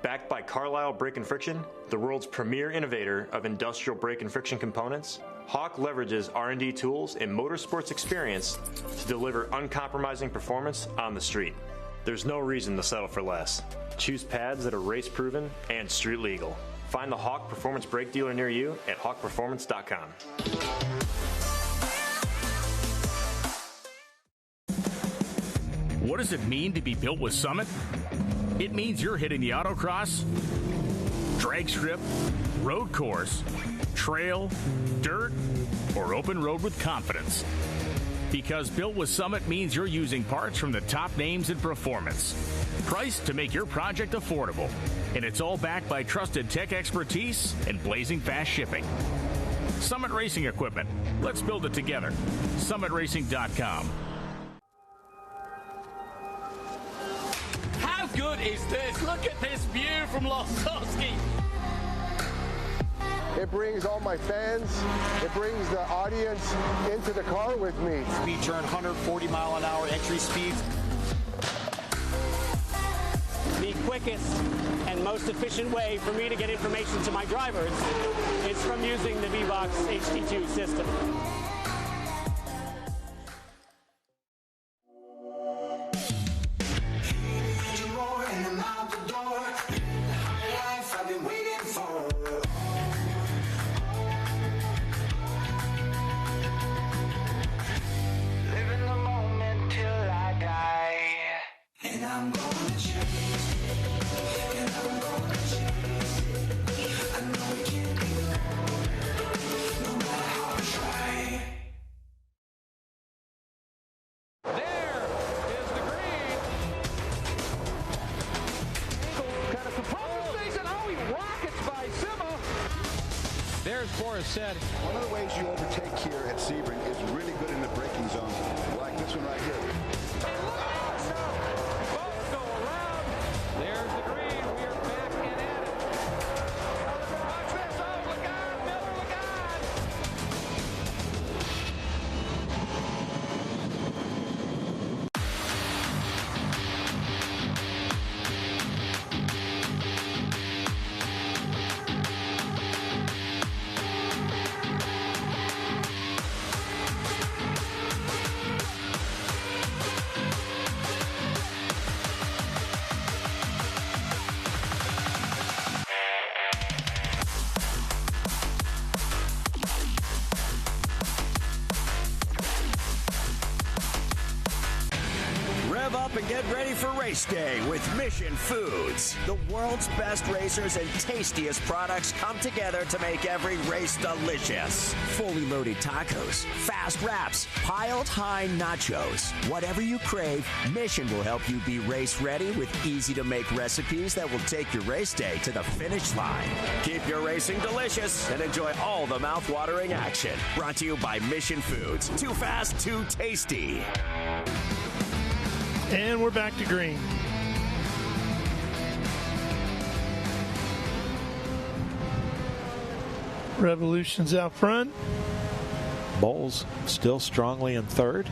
Backed by Carlisle Brake and Friction, the world's premier innovator of industrial brake and friction components, Hawk leverages R&D tools and motorsports experience to deliver uncompromising performance on the street. There's no reason to settle for less. Choose pads that are race-proven and street-legal. Find the Hawk Performance brake dealer near you at hawkperformance.com. What does it mean to be built with Summit? It means you're hitting the autocross, drag strip, road course, trail, dirt, or open road with confidence. Because built with Summit means you're using parts from the top names in performance. Priced to make your project affordable. And it's all backed by trusted tech expertise and blazing fast shipping. Summit Racing Equipment. Let's build it together. SummitRacing.com. How good is this? Look at this view from Losowski. It brings all my fans, it brings the audience into the car with me. Feature 140-mile-an-hour entry speeds. The quickest and most efficient way for me to get information to my drivers is from using the V-Box HD2 system. Said. One of the ways you overtake here at Sebring is really good in the braking zone, like this one right here. Both go around. There's the green. We are back and at it. Watch this. Oh, look out. Miller, look out. And get ready for race day with Mission Foods. The world's best racers and tastiest products come together to make every race delicious. Fully loaded tacos, fast wraps, piled high nachos. Whatever you crave, Mission will help you be race ready with easy to make recipes that will take your race day to the finish line. Keep your racing delicious and enjoy all the mouth-watering action. Brought to you by Mission Foods. Too fast, too tasty. And we're back to green. Revolution's out front. Bowles still strongly in third.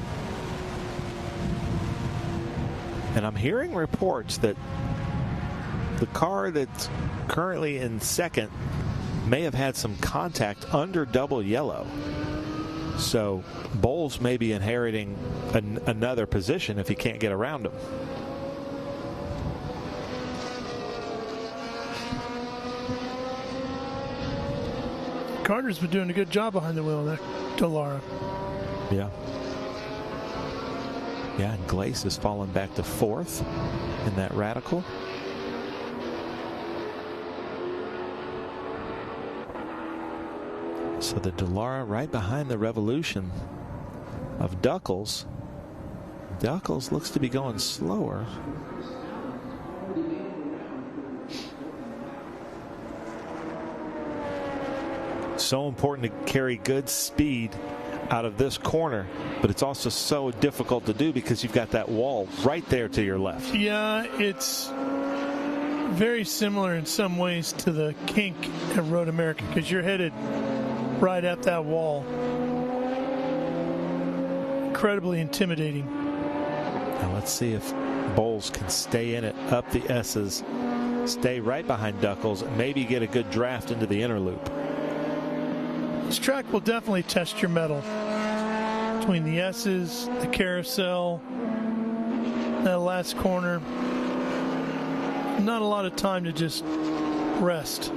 And I'm hearing reports that the car that's currently in second may have had some contact under double yellow. So Bowles may be inheriting another position if he can't get around him. Carter's been doing a good job behind the wheel there to Lara. Yeah. Yeah, and Glace has fallen back to fourth in that radical. So the Dallara right behind the Revolution of Duckles. Duckles looks to be going slower. So important to carry good speed out of this corner, but it's also so difficult to do because you've got that wall right there to your left. Yeah, it's very similar in some ways to the kink at Road America because you're headed right at that wall. Incredibly intimidating. Now let's see if Bowles can stay in it up the S's, stay right behind Duckles, and maybe get a good draft into the inner loop. This track will definitely test your mettle. Between the S's, the carousel, that last corner. Not a lot of time to just rest.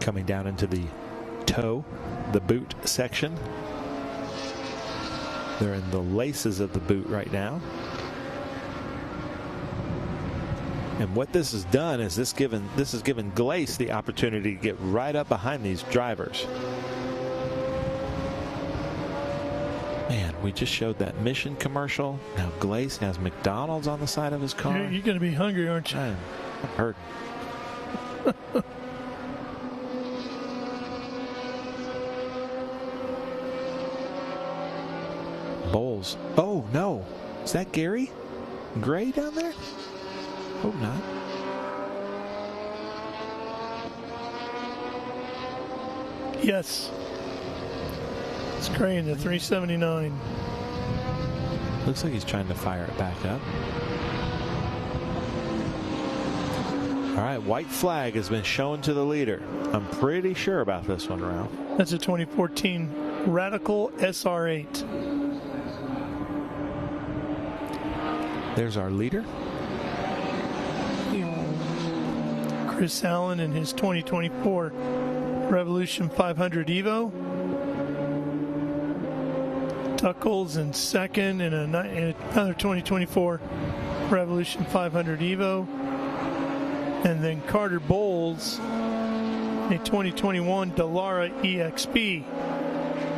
Coming down into the toe, the boot section. They're in the laces of the boot right now. And what this has done is this has given Glace the opportunity to get right up behind these drivers. Man, we just showed that Mission commercial. Now Glace has McDonald's on the side of his car. You're going to be hungry, aren't you? I'm hurting. Bowles. Oh, no. Is that Gary Gray down there? Hope not. Yes. It's Gray in the 379. Looks like he's trying to fire it back up. All right, white flag has been shown to the leader. I'm pretty sure about this one, Ralph. That's a 2014 Radical SR8. There's our leader. Chris Allen in his 2024 Revolution 500 Evo. Tuckles in second in another 2024 Revolution 500 Evo. And then Carter Bowles, a 2021 Dallara EXP.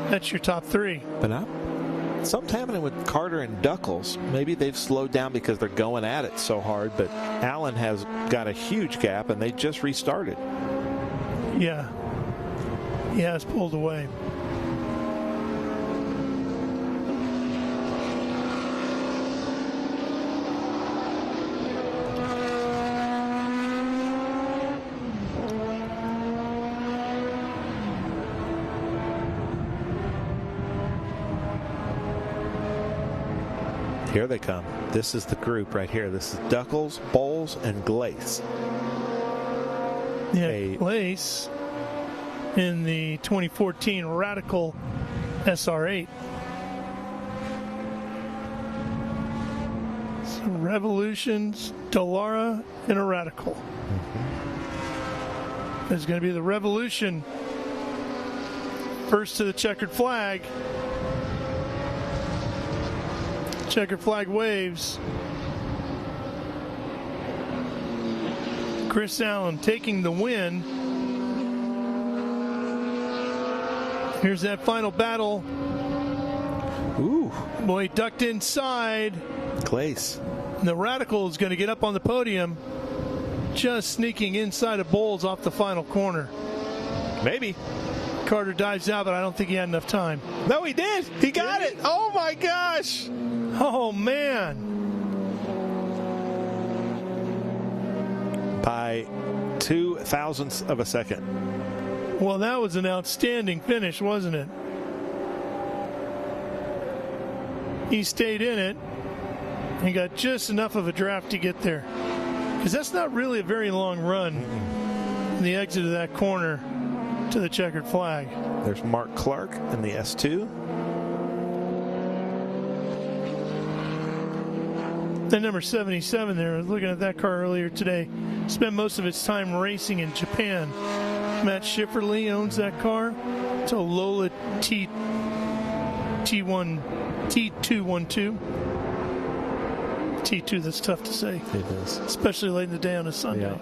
That's your top three. But something happening with Carter and Duckles. Maybe they've slowed down because they're going at it so hard, but Allen has got a huge gap, and they just restarted. Yeah. He has pulled away. Here they come. This is the group right here. This is Duckles, Bowles, and Glace. Yeah, Glace in the 2014 Radical SR8. So Revolutions, Dallara, and a Radical. There's going to be the Revolution. First to the checkered flag. Checkered flag waves. Chris Allen taking the win. Here's that final battle. Ooh. Boy, ducked inside. Glace. And the Radical is going to get up on the podium. Just sneaking inside of Bowles off the final corner. Maybe. Carter dives out, but I don't think he had enough time. No, he did. He got it. Oh, my gosh. Oh, man. By 0.02 of a second. Well, that was an outstanding finish, wasn't it? He stayed in it and got just enough of a draft to get there. Because that's not really a very long run in the exit of that corner to the checkered flag. There's Mark Clark in the S2. Then number 77 there, I was looking at that car earlier today. Spent most of its time racing in Japan. Matt Schifferle owns that car. It's a Lola T212. T2, that's tough to say. It is. Especially late in the day on a Sunday. Yeah.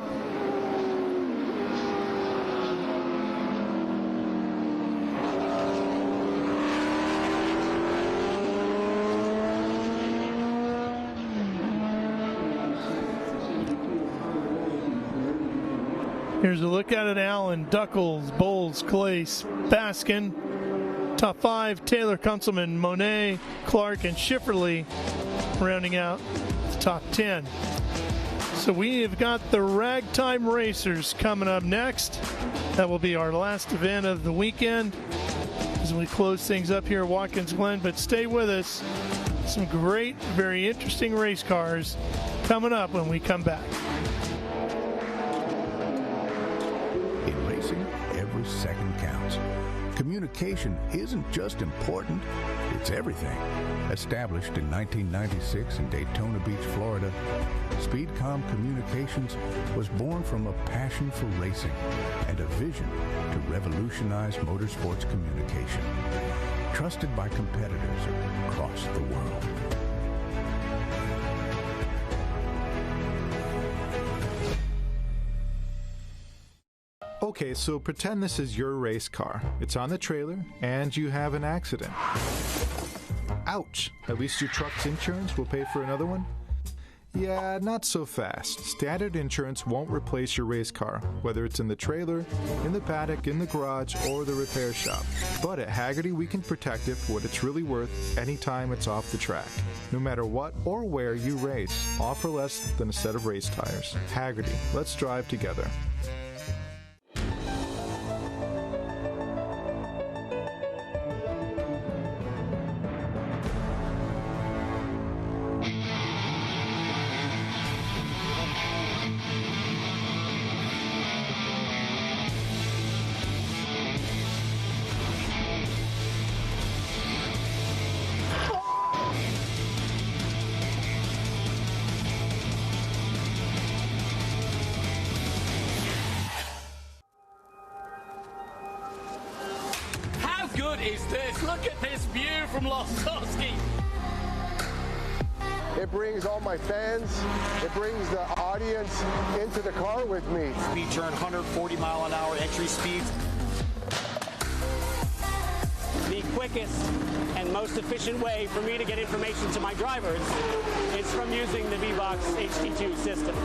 Here's a look at it. Allen, Duckles, Bowles, Glace, Baskin. Top five, Taylor, Kunzelman, Monet, Clark, and Schifferle rounding out the top 10. So we have got the RagTime Racers coming up next. That will be our last event of the weekend as we close things up here at Watkins Glen. But stay with us. Some great, very interesting race cars coming up when we come back. In racing, every second counts. Communication isn't just important, it's everything. Established in 1996 in Daytona Beach, Florida, Speedcom Communications was born from a passion for racing and a vision to revolutionize motorsports communication. Trusted by competitors across the world. Okay, so pretend this is your race car. It's on the trailer, and you have an accident. Ouch! At least your truck's insurance will pay for another one? Yeah, not so fast. Standard insurance won't replace your race car, whether it's in the trailer, in the paddock, in the garage, or the repair shop. But at Haggerty, we can protect it for what it's really worth anytime it's off the track. No matter what or where you race, all for less than a set of race tires. Haggerty, let's drive together. Good is this? Look at this view from Losowski. It brings all my fans, it brings the audience into the car with me. Speed turn 140 mile an hour entry speeds. The quickest and most efficient way for me to get information to my drivers is from using the V-Box HD2 system.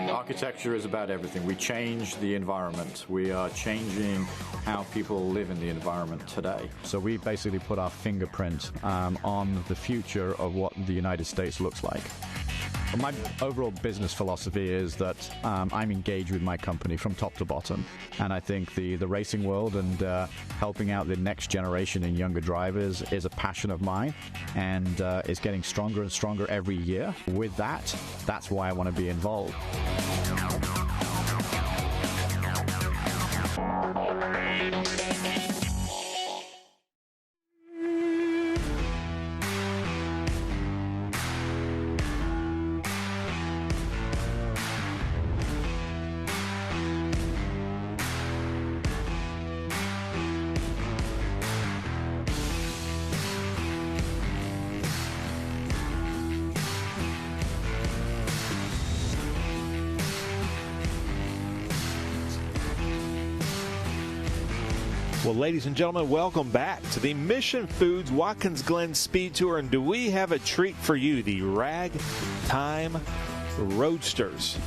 Architecture is about everything. We change the environment. We are changing how people live in the environment today. So we basically put our fingerprint on the future of what the United States looks like. My overall business philosophy is that I'm engaged with my company from top to bottom, and I think the racing world and helping out the next generation and younger drivers is a passion of mine, and is getting stronger and stronger every year. With that, that's why I want to be involved. Well, ladies and gentlemen, welcome back to the Mission Foods Watkins Glen Speed Tour. And do we have a treat for you, the RagTime Roadsters.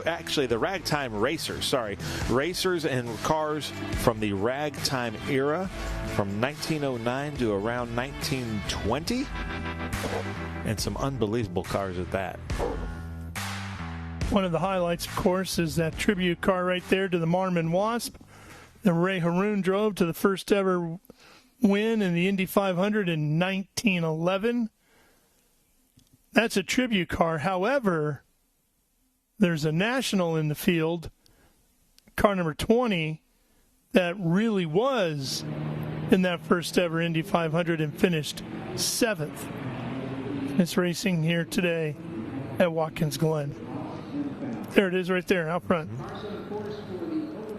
Actually, the RagTime Racers, sorry. Racers and cars from the RagTime era from 1909 to around 1920. And some unbelievable cars at that. One of the highlights, of course, is that tribute car right there to the Marmon Wasp that Ray Haroon drove to the first ever win in the Indy 500 in 1911. That's a tribute car. However, there's a national in the field, car number 20, that really was in that first ever Indy 500 and finished 7th. It's racing here today at Watkins Glen. There it is right there out front.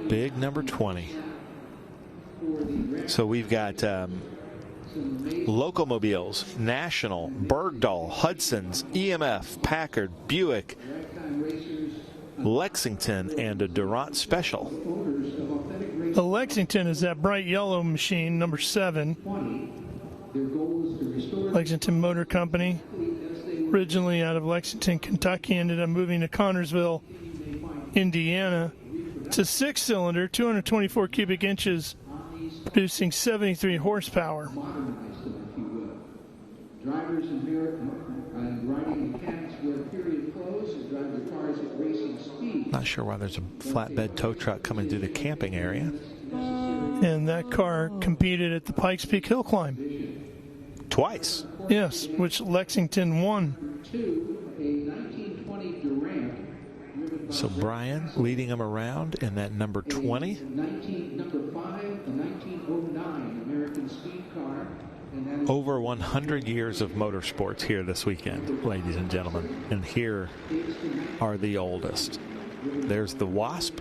Big number 20. So we've got Locomobiles, National, Bergdahl, Hudson's, EMF, Packard, Buick, Lexington, and a Durant Special. The Lexington is that bright yellow machine, number 7. Lexington Motor Company. Originally out of Lexington, Kentucky, ended up moving to Connorsville, Indiana. It's a 6-cylinder, 224 cubic inches producing 73 horsepower. Drivers and riding mechanics wear period clothes and drive their cars at racing speed. Not sure why there's a flatbed tow truck coming through the camping area. And that car competed at the Pikes Peak Hill Climb. Twice. Yes, which Lexington won. So Brian leading him around in that number 20. Number 5, the 1909 American Speed Car. Over 100 years of motorsports here this weekend, ladies and gentlemen. And here are the oldest. There's the Wasp,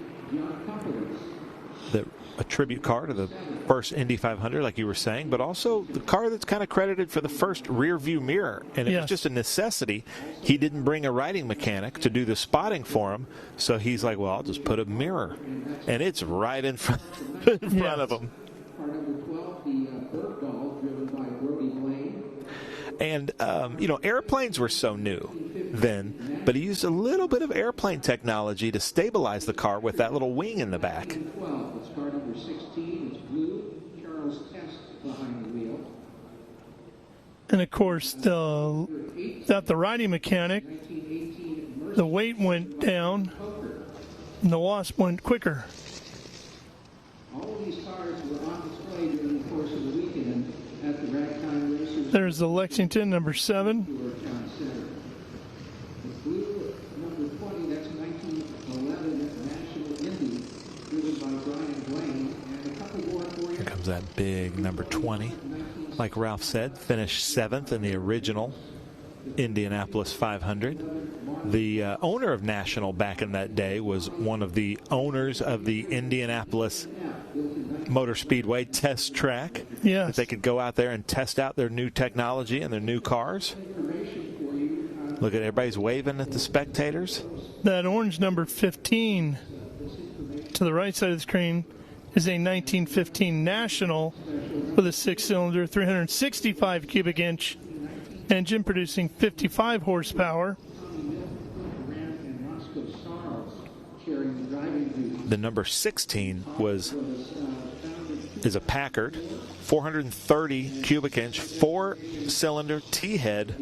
a tribute car to the first Indy 500, like you were saying, but also the car that's kind of credited for the first rear view mirror. And it was just a necessity. He didn't bring a riding mechanic to do the spotting for him, so he's like, well, I'll just put a mirror. And it's right in front of him. Car number 12, the Bergdahl, driven by Glen. And, airplanes were so new then, but he used a little bit of airplane technology to stabilize the car with that little wing in the back. 12, it's car number 16, it's blue, Charles Test behind the wheel. And, of course, without the riding mechanic, the weight went down, and the Wasp went quicker. All of these cars were on display during the course of the weekend at the RagTime races. There's the Lexington number 7. The blue number 20, that's 1911 National Indy, driven by Brian Glen, and a couple more for you. Here comes that big number 20. Like Ralph said, finished 7th in the original Indianapolis 500. The owner of National back in that day was one of the owners of the Indianapolis Motor Speedway test track. Yes. That they could go out there and test out their new technology and their new cars. Look at everybody's waving at the spectators. That orange number 15 to the right side of the screen is a 1915 National with a 6-cylinder, 365 cubic inch engine producing 55 horsepower. The number 16 is a Packard, 430 cubic inch, 4-cylinder T-head,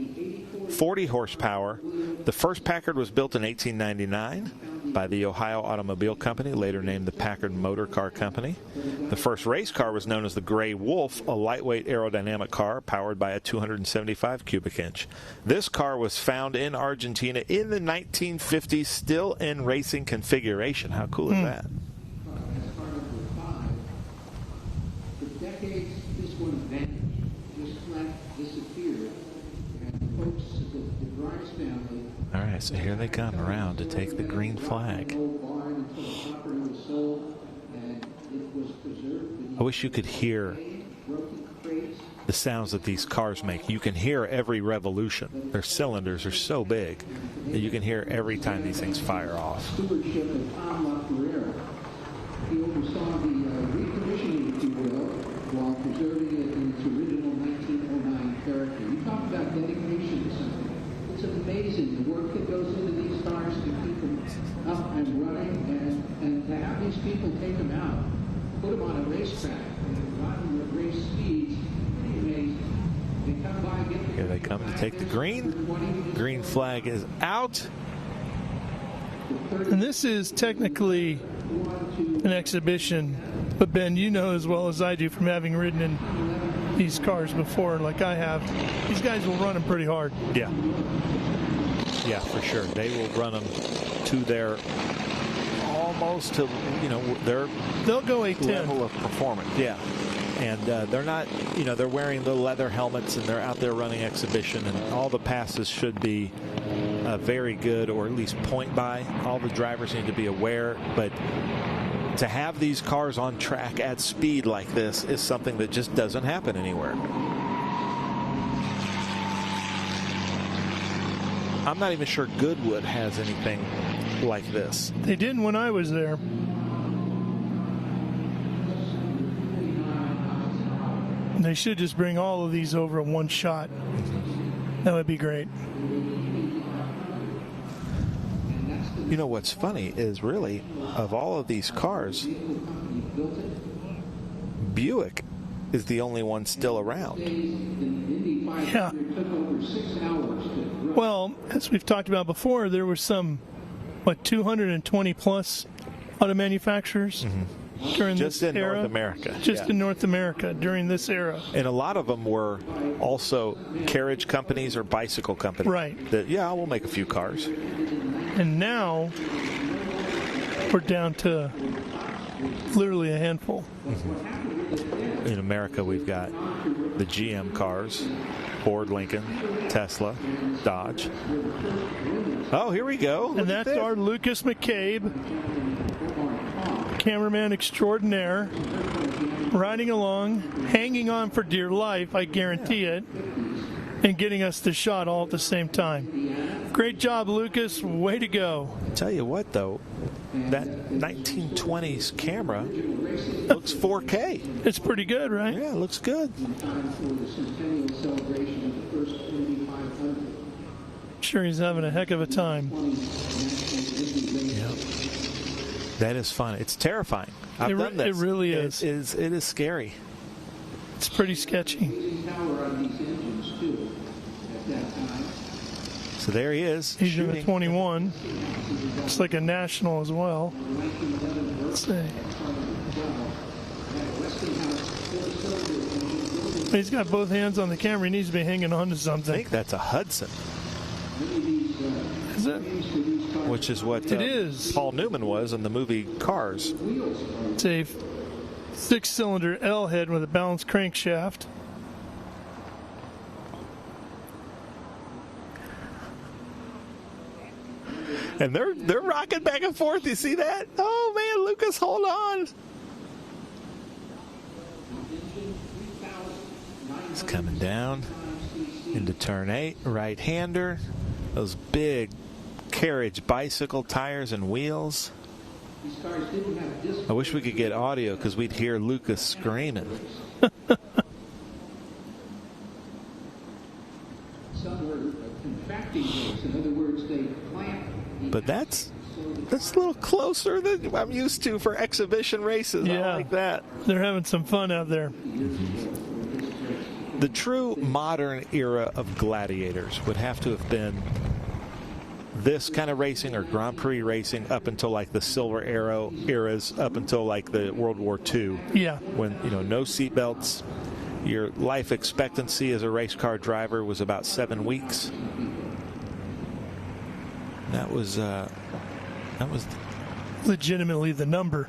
40 horsepower. The first Packard was built in 1899 by the Ohio Automobile Company, later named the Packard Motor Car Company. The first race car was known as the Gray Wolf, a lightweight aerodynamic car powered by a 275 cubic inch. This car was found in Argentina in the 1950s, still in racing configuration. How cool is that? For decades, this one vanished, just flat disappeared, and folks, the Grimes family. All right, so here they come around to take the green flag. I wish you could hear the sounds that these cars make. You can hear every revolution. Their cylinders are so big that you can hear every time these things fire off. Stewardship of Tom LaFerrera. He oversaw the recommissioning, if you will, while preserving it in its original 1909 character. You talk about dedication to something. It's amazing the work that goes into these cars to keep them up and running, and to have these people take them out, put them on a racetrack, and ride them at race speeds. Pretty amazing. They come by, get Here they come to take the green. Green flag is out. And this is technically an exhibition, but Ben, you know as well as I do from having ridden in these cars before, like I have, these guys will run them pretty hard. Yeah. Yeah, for sure. They will run them to their almost to, they'll go 810 level of performance. Yeah. And they're not, they're wearing the leather helmets and they're out there running exhibition, and all the passes should be very good, or at least point by. All the drivers need to be aware, but to have these cars on track at speed like this is something that just doesn't happen anywhere. I'm not even sure Goodwood has anything like this. They didn't when I was there. They should just bring all of these over in one shot. That would be great. You know what's funny is really, of all of these cars, Buick is the only one still around. Yeah. Well, as we've talked about before, there were some, 220 plus auto manufacturers during just this in era? North America. Just in North America during this era. And a lot of them were also carriage companies or bicycle companies. Right. That, we'll make a few cars. And now we're down to literally a handful. In America, we've got the GM cars, Ford, Lincoln, Tesla, Dodge. Oh, here we go. And that's our Lucas McCabe, cameraman extraordinaire, riding along, hanging on for dear life, I guarantee it, and getting us the shot all at the same time. Great job, Lucas. Way to go. Tell you what, though, that 1920s camera looks 4K. It's pretty good, right? Yeah, it looks good. Sure, he's having a heck of a time. Yep. That is fun. It's terrifying. I've done this. It really is. It is scary. It's pretty sketchy. So there he is. He's in the 21. It's like a national as well. Let's see. He's got both hands on the camera. He needs to be hanging on to something. I think that's a Hudson. Is it? Which is what it is. Paul Newman was in the movie Cars. It's a 6-cylinder L head with a balanced crankshaft. And they're rocking back and forth. You see that? Oh man, Lucas, hold on. He's coming down into turn 8, right-hander. Those big carriage bicycle tires and wheels. I wish we could get audio because we'd hear Lucas screaming. But that's a little closer than I'm used to for exhibition races. Yeah, I like that. They're having some fun out there. The true modern era of gladiators would have to have been this kind of racing or Grand Prix racing up until like the Silver Arrow eras, up until like the World War II. Yeah. When, no seatbelts. Your life expectancy as a race car driver was about 7 weeks. That was legitimately the number.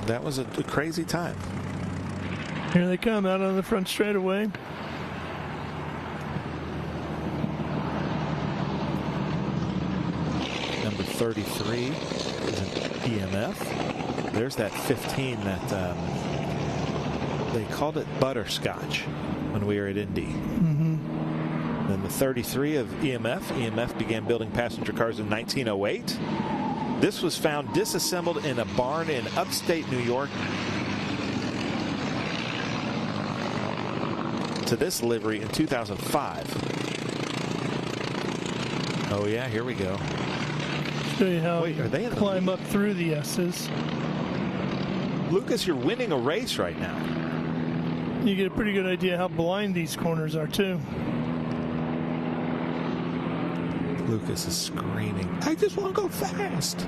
That was a crazy time. Here they come out on the front straightaway. Number 33 is an EMF. There's that 15 that they called it butterscotch when we were at Indy. Then the 33 of EMF. EMF began building passenger cars in 1908. This was found disassembled in a barn in upstate New York. To this livery in 2005. Oh yeah, here we go. Show you how are they in climb up through the S's. Lucas, you're winning a race right now. You get a pretty good idea how blind these corners are too. Lucas is screaming, I just want to go fast.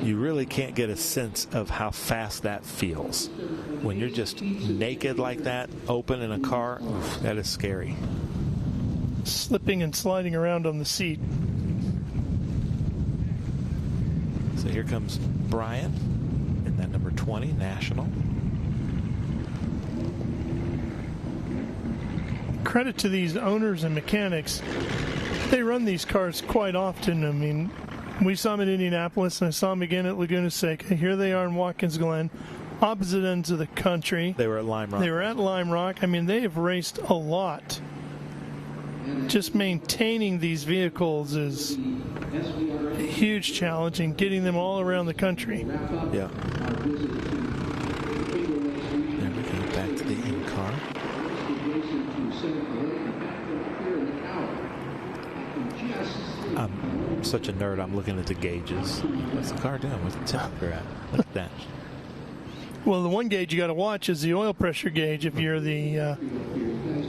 You really can't get a sense of how fast that feels. When you're just naked like that, open in a car, oof, that is scary. Slipping and sliding around on the seat. So here comes Brian in that number 20, National. Credit to these owners and mechanics. They run these cars quite often. I mean, we saw them in Indianapolis, and I saw them again at Laguna Seca. Here they are in Watkins Glen, opposite ends of the country. They were at Lime Rock. I mean, they have raced a lot. Just maintaining these vehicles is a huge challenge, and getting them all around the country. Yeah. Then we go back to the in-car. I'm such a nerd. I'm looking at the gauges. What's the car doing? What's the temperature at? Look at that. Well, the one gauge you got to watch is the oil pressure gauge if you're the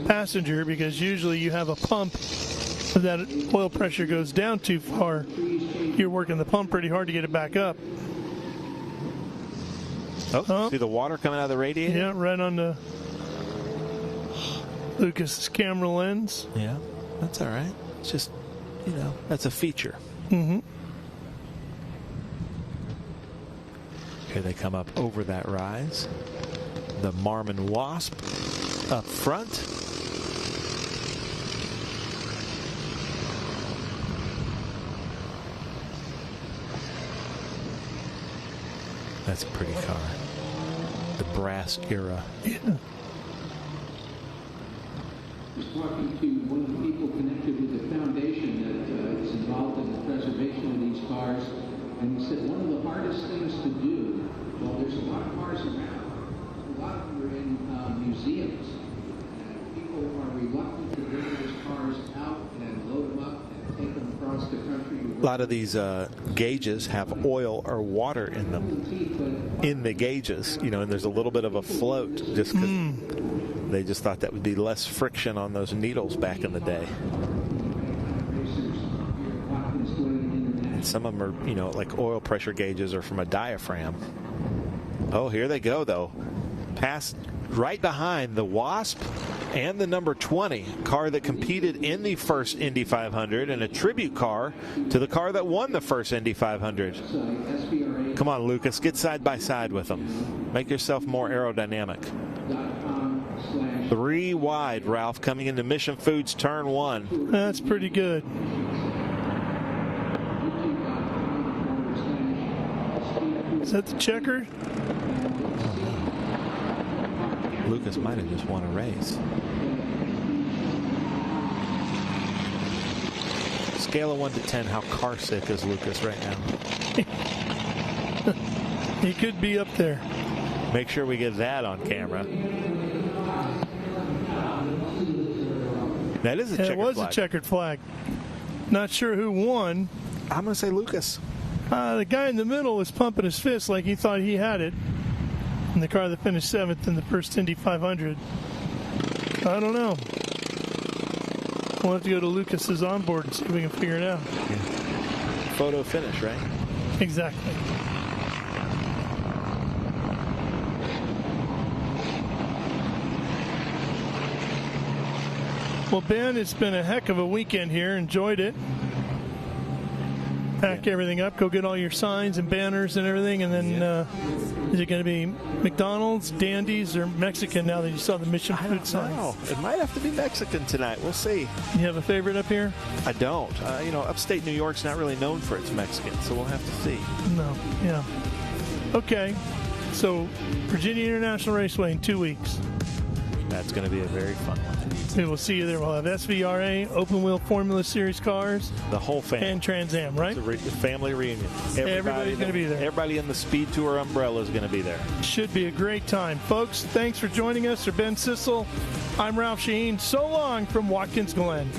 passenger, because usually you have a pump. If that oil pressure goes down too far, you're working the pump pretty hard to get it back up. Oh, see the water coming out of the radiator? Yeah, right on the Lucas's camera lens. Yeah, that's all right. It's just, that's a feature. Mm-hmm. Here they come up over that rise. The Marmon Wasp up front. That's a pretty car. The brass era. Yeah. I was talking to one of the people connected with the foundation that is involved in the preservation of these cars, and he said one of the hardest things to do, well, there's a lot of cars around, a lot of them are in museums, and people are reluctant to bring those cars out and load them up and take them across the country. A lot of these gauges have oil or water in them, in the gauges, and there's a little bit of a float just because they just thought that would be less friction on those needles back in the day. And some of them are, like oil pressure gauges are from a diaphragm. Oh, here they go, though. Past right behind the Wasp and the number 20 car that competed in the first Indy 500, and a tribute car to the car that won the first Indy 500. Come on, Lucas, get side by side with them. Make yourself more aerodynamic. 3 wide, Ralph, coming into Mission Foods turn 1. That's pretty good. Is that the checkered? Lucas might have just won a race. Scale of 1 to 10, how car sick is Lucas right now? He could be up there. Make sure we get that on camera. That is a checkered flag. It was a checkered flag. Not sure who won. I'm going to say Lucas. The guy in the middle was pumping his fist like he thought he had it. And the car that finished 7th in the first Indy 500. I don't know. We'll have to go to Lucas's onboard and see if we can figure it out. Yeah. Photo finish, right? Exactly. Well, Ben, it's been a heck of a weekend here. Enjoyed it. Pack everything up, go get all your signs and banners and everything, and then is it going to be McDonald's, Dandy's, or Mexican now that you saw the Mission Food sign? No, it might have to be Mexican tonight. We'll see. You have a favorite up here? I don't. Upstate New York's not really known for its Mexican, so we'll have to see. No, yeah. Okay, so Virginia International Raceway in 2 weeks. That's going to be a very fun one. We will see you there. We'll have SVRA, Open Wheel Formula Series cars. The whole family. And Trans Am, right? It's a family reunion. Everybody's going to be there. Everybody in the Speed Tour umbrella is going to be there. Should be a great time. Folks, thanks for joining us. For Ben Sissel, I'm Ralph Shaheen. So long from Watkins, Glen.